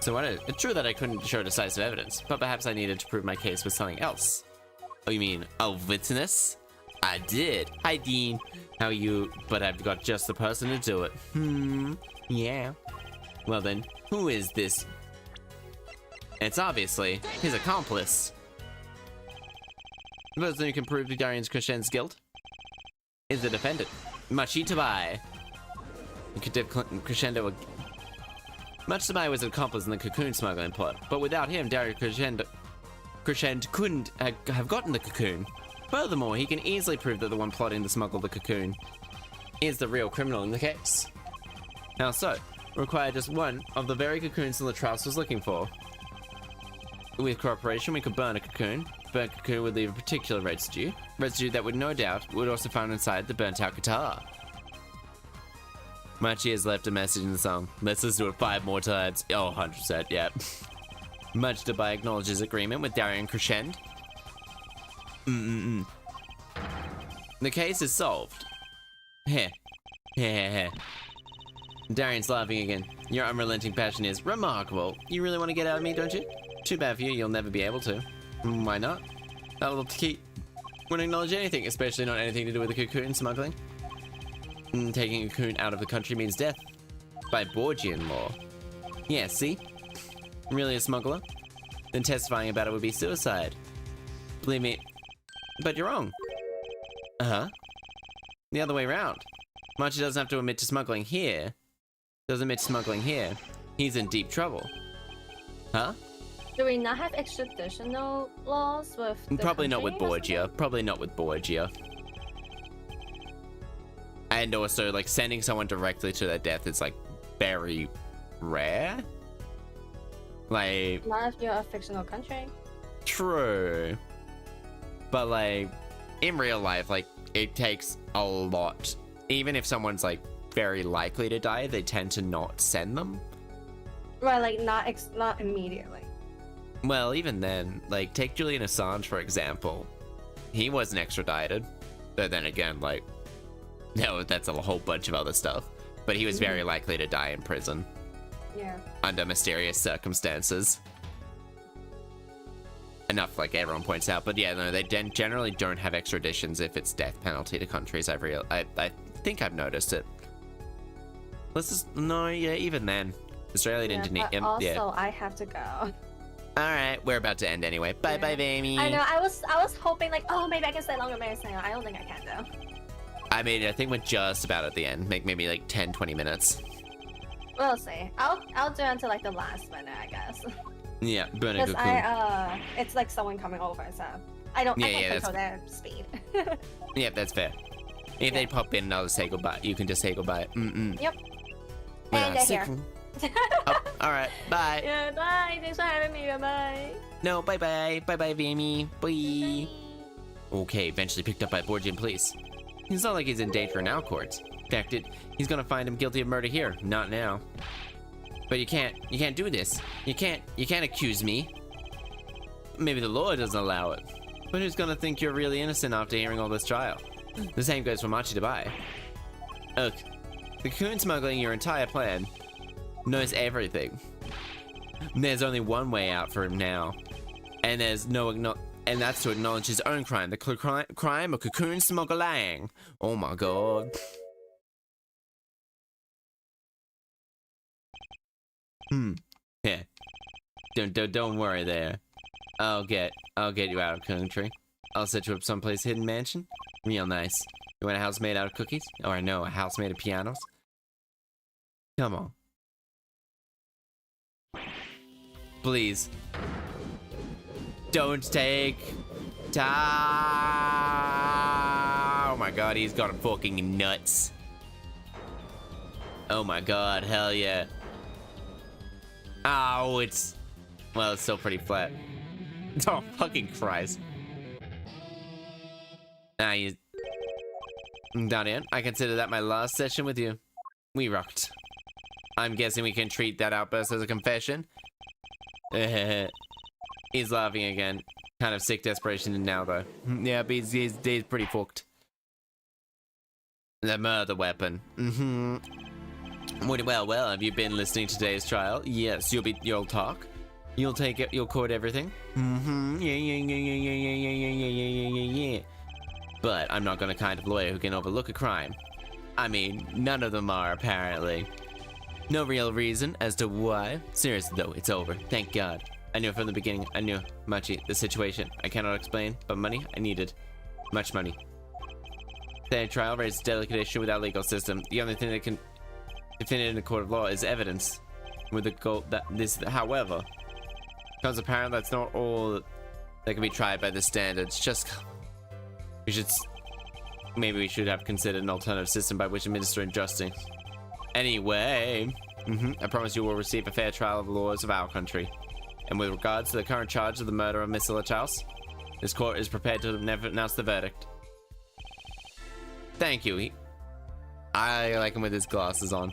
So what is it? It's true that I couldn't show decisive evidence, but perhaps I needed to prove my case with something else. Oh, you mean a witness? I did. Hi, Dean. How are you? But I've got just the person to do it. Yeah. Well then, who is this? It's obviously his accomplice. The person who can prove Darian Crescen's guilt is the defendant, Mushitobai. Crescendo. Mushitobai was an accomplice in the cocoon smuggling plot, but without him, Darian Crescend couldn't have gotten the cocoon. Furthermore, he can easily prove that the one plotting to smuggle the cocoon is the real criminal in the case. How so? Require just one of the very cocoons the Latrouse was looking for. With cooperation, we could burn a cocoon. Burnt cocoon would leave a particular residue that would no doubt would also find inside the burnt out guitar. Machi has left a message in the song. Let's listen to it 5 more times. Oh, 100%, yeah. Mudgedubai acknowledges agreement with Darian Crescend. The case is solved. Heh. Heh. Darian's laughing again. Your unrelenting passion is remarkable. You really want to get out of me, don't you? Too bad for you, you'll never be able to. Why not? That'll keep. Wouldn't acknowledge anything, especially not anything to do with the cocoon smuggling. Taking a cocoon out of the country means death. By Borgian law. Yeah, see? Really a smuggler? Then testifying about it would be suicide. Believe me. But you're wrong. Uh-huh. The other way around. Machi doesn't have to admit to smuggling here. Doesn't admit to smuggling here. He's in deep trouble. Huh? Do we not have extraditional laws with the Probably not with country or Borgia. something? Probably not with Borgia. And also, like, sending someone directly to their death is, like, very rare. Like... Not if you're a fictional country. True. But, like, in real life, like, it takes a lot. Even if someone's, like, very likely to die, they tend to not send them. Right, like, not immediately. Well, even then, like, take Julian Assange, for example. He wasn't extradited. But then again, like, no, that's a whole bunch of other stuff. But he was very likely to die in prison. Yeah. Under mysterious circumstances. Enough, like everyone points out. But yeah, no, they generally don't have extraditions if it's death penalty to countries. I think I've noticed it. No, yeah, even then. Australia Yeah, didn't but also, yeah. I have to go. Alright, we're about to end anyway. Bye bye, Amy. I know, I was hoping like, oh, maybe I can stay longer, maybe I stay. I don't think I can though. I mean, I think we're just about at the end. Maybe like 10-20 minutes. We'll see. I'll do until like the last minute, I guess. Yeah, burn a Because cocoon. it's like someone coming over, so I can't control their speed. Yeah, that's fair. If they pop in and I'll just say goodbye, you can just say goodbye. Yep. We're And not they're sick. here. Oh, alright, bye. Yeah, bye. Thanks for having me. Bye. No, bye bye. Bye bye, Amy. Bye. Okay, eventually picked up by Borgian police. It's not like he's in danger in our courts. In fact, he's gonna find him guilty of murder here. Not now. But you can't do this. You can't accuse me. Maybe the law doesn't allow it. But who's gonna think you're really innocent after hearing all this trial? The same goes for Mudgedubai. Look, the cocoon smuggling your entire plan knows everything. There's only one way out for him now. And there's and that's to acknowledge his own crime, the crime of cocoon smuggling. Oh my god. Yeah. Don't worry there. I'll get you out of country. I'll set you up someplace hidden mansion. Real nice. You want a house made out of cookies? Or no, a house made of pianos? Come on. Please. Don't take time. Oh my god, he's got fucking nuts. Oh my god, hell yeah. Oh, it's still pretty flat. Oh, fucking Christ. Darian, I consider that my last session with you. We rocked. I'm guessing we can treat that outburst as a confession. He's laughing again. Kind of sick desperation now, though. Yeah, but he's pretty fucked. The murder weapon. Well, have you been listening to today's trial? Yes, you'll talk. You'll take it, you'll court everything. Yeah. But I'm not gonna kind of lawyer who can overlook a crime. I mean, none of them are, apparently. No real reason as to why. Seriously though, it's over. Thank God. I knew from the beginning. I knew. Machi, the situation. I cannot explain, but money I needed. Much money. The trial raises a delicate issue with our legal system. The only thing that can defend it in a court of law is evidence. With the goal that this, however, becomes apparent that's not all that can be tried by the standards. Just we should Maybe we should have considered an alternative system by which administering justice. Anyway, I promise you will receive a fair trial of the laws of our country. And with regards to the current charge of the murder of Miss Chaster, this court is prepared to never announce the verdict. Thank you. I like him with his glasses on.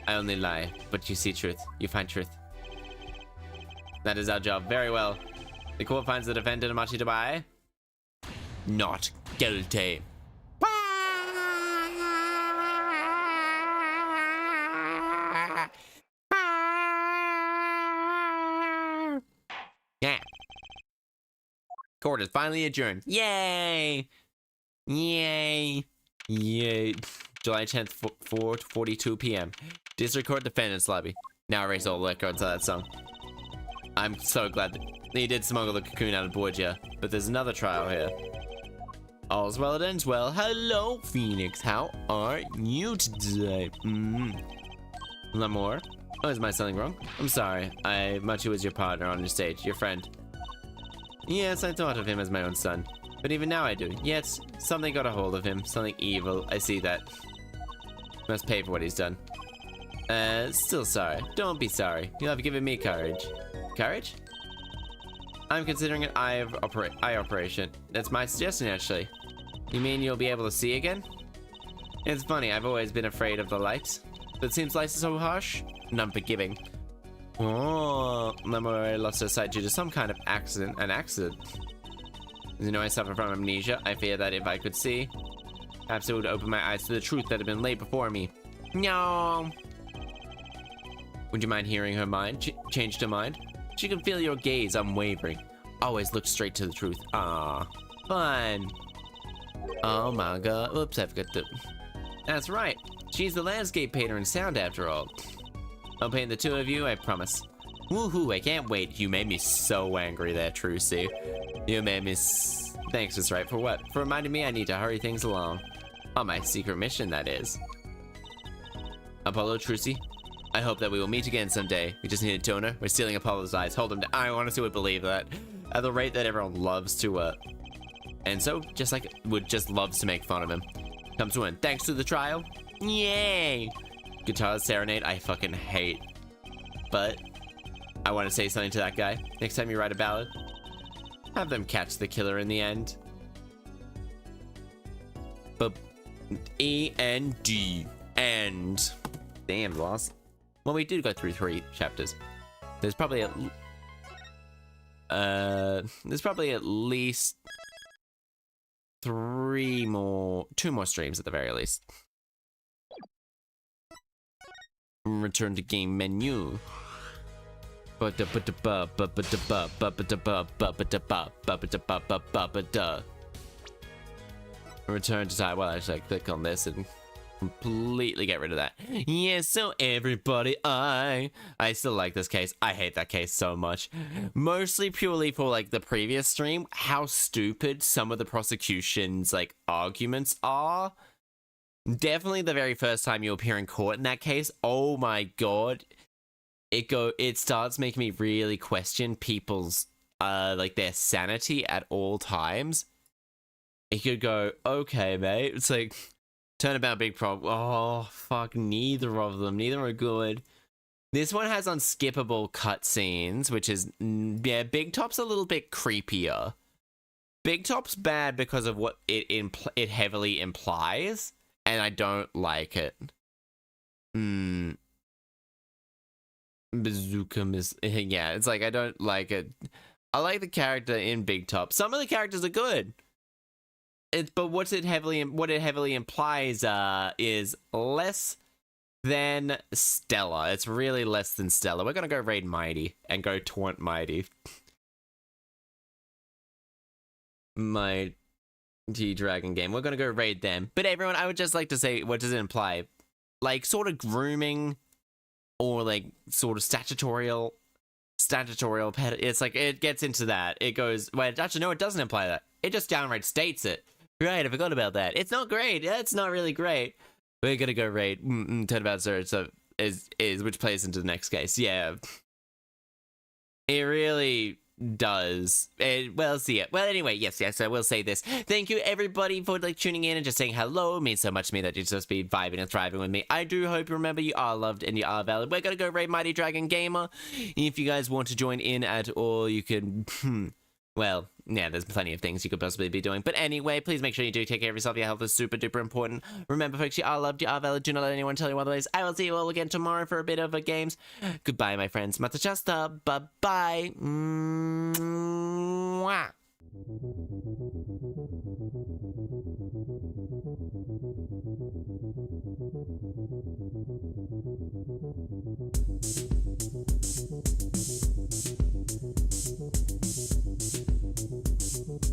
I only lie, but you see truth. You find truth. That is our job. Very well. The court finds the defendant Amachi Dubai not guilty. Yeah. Court is finally adjourned. Yay! Yay! Yay! July 10th, 4:42 p.m. District Court Defendant's Lobby. Now erase all records of that song. I'm so glad that he did smuggle the cocoon out of Borgia, but there's another trial here. All's well that ends well. Hello, Phoenix. How are you today? L'amour? Oh, is my spelling wrong? I'm sorry. Machi was your partner on your stage, your friend. Yes, I thought of him as my own son. But even now I do. Yet, something got a hold of him. Something evil. I see that. Must pay for what he's done. Still sorry. Don't be sorry. You'll have given me courage. Courage? I'm considering an eye operation. That's my suggestion, actually. You mean you'll be able to see again? It's funny, I've always been afraid of the light. But it seems light is so harsh and unforgiving. Oh, Lemore lost her sight due to some kind of accident. An accident? As you know, I suffer from amnesia. I fear that if I could see, perhaps it would open my eyes to the truth that had been laid before me. No. Would you mind hearing her mind? Changed her mind? She can feel your gaze unwavering. Always look straight to the truth. Ah, fun. Oh my god. Oops, I forgot to... That's right. She's the landscape painter in sound after all. I'll paint the two of you, I promise. Woohoo, I can't wait. You made me so angry there, Trucy. You made me Thanks, Miss Right. For what? For reminding me I need to hurry things along. On my secret mission, that is. Apollo, Trucy, I hope that we will meet again someday. We just need a toner. We're stealing Apollo's eyes. Hold him down. I honestly would believe that. At the rate that everyone loves to, and so, just like, would just loves to make fun of him. Comes to an end. Thanks to the trial. Yay! Guitar serenade, I fucking hate. But, I want to say something to that guy. Next time you write a ballad, have them catch the killer in the end. But, ENG. End. Damn, lost. Well, we did go through 3 chapters. There's probably at least 2 more streams at the very least. Return to game menu. Return to time. Well, actually, I click on this and completely get rid of that. Yeah, so everybody, I still like this case. I hate that case so much. Mostly purely for, like, the previous stream, how stupid some of the prosecution's, like, arguments are. Definitely the very first time you appear in court in that case, oh my god. It starts making me really question people's, like, their sanity at all times. It could go, okay, mate. It's like, turnabout, big problem. Oh, fuck, neither of them. Neither are good. This one has unskippable cutscenes, which is, yeah, Big Top's a little bit creepier. Big Top's bad because of what it heavily implies, and I don't like it. Bazooka Miss... Yeah, it's like, I don't like it. I like the character in Big Top. Some of the characters are good. But what it heavily implies is less than stellar. It's really less than stellar. We're gonna go raid Mighty and go taunt Mighty. Mighty Dragon game. We're gonna go raid them. But everyone, I would just like to say, what does it imply? Like, sort of grooming, or like sort of statutorial pet. It's like, it gets into that. It goes, wait, actually no, it doesn't imply that. It just downright states it. Right, I forgot about that. It's not great. It's not really great. We're gonna go raid Turnabout Zero, so is which plays into the next case. Yeah. It really does. Well, see it. Well, anyway, yes, I will say this. Thank you, everybody, for, like, tuning in and just saying hello. It means so much to me that you just be vibing and thriving with me. I do hope you remember you are loved and you are valid. We're gonna go raid Mighty Dragon Gamer. If you guys want to join in at all, you can... Well, yeah, there's plenty of things you could possibly be doing. But anyway, please make sure you do take care of yourself. Your health is super duper important. Remember, folks, you are loved, you are valid. Do not let anyone tell you otherwise. I will see you all again tomorrow for a bit of a games. Goodbye, my friends. Mata Chaster. Bye-bye. Mwah. Thank you.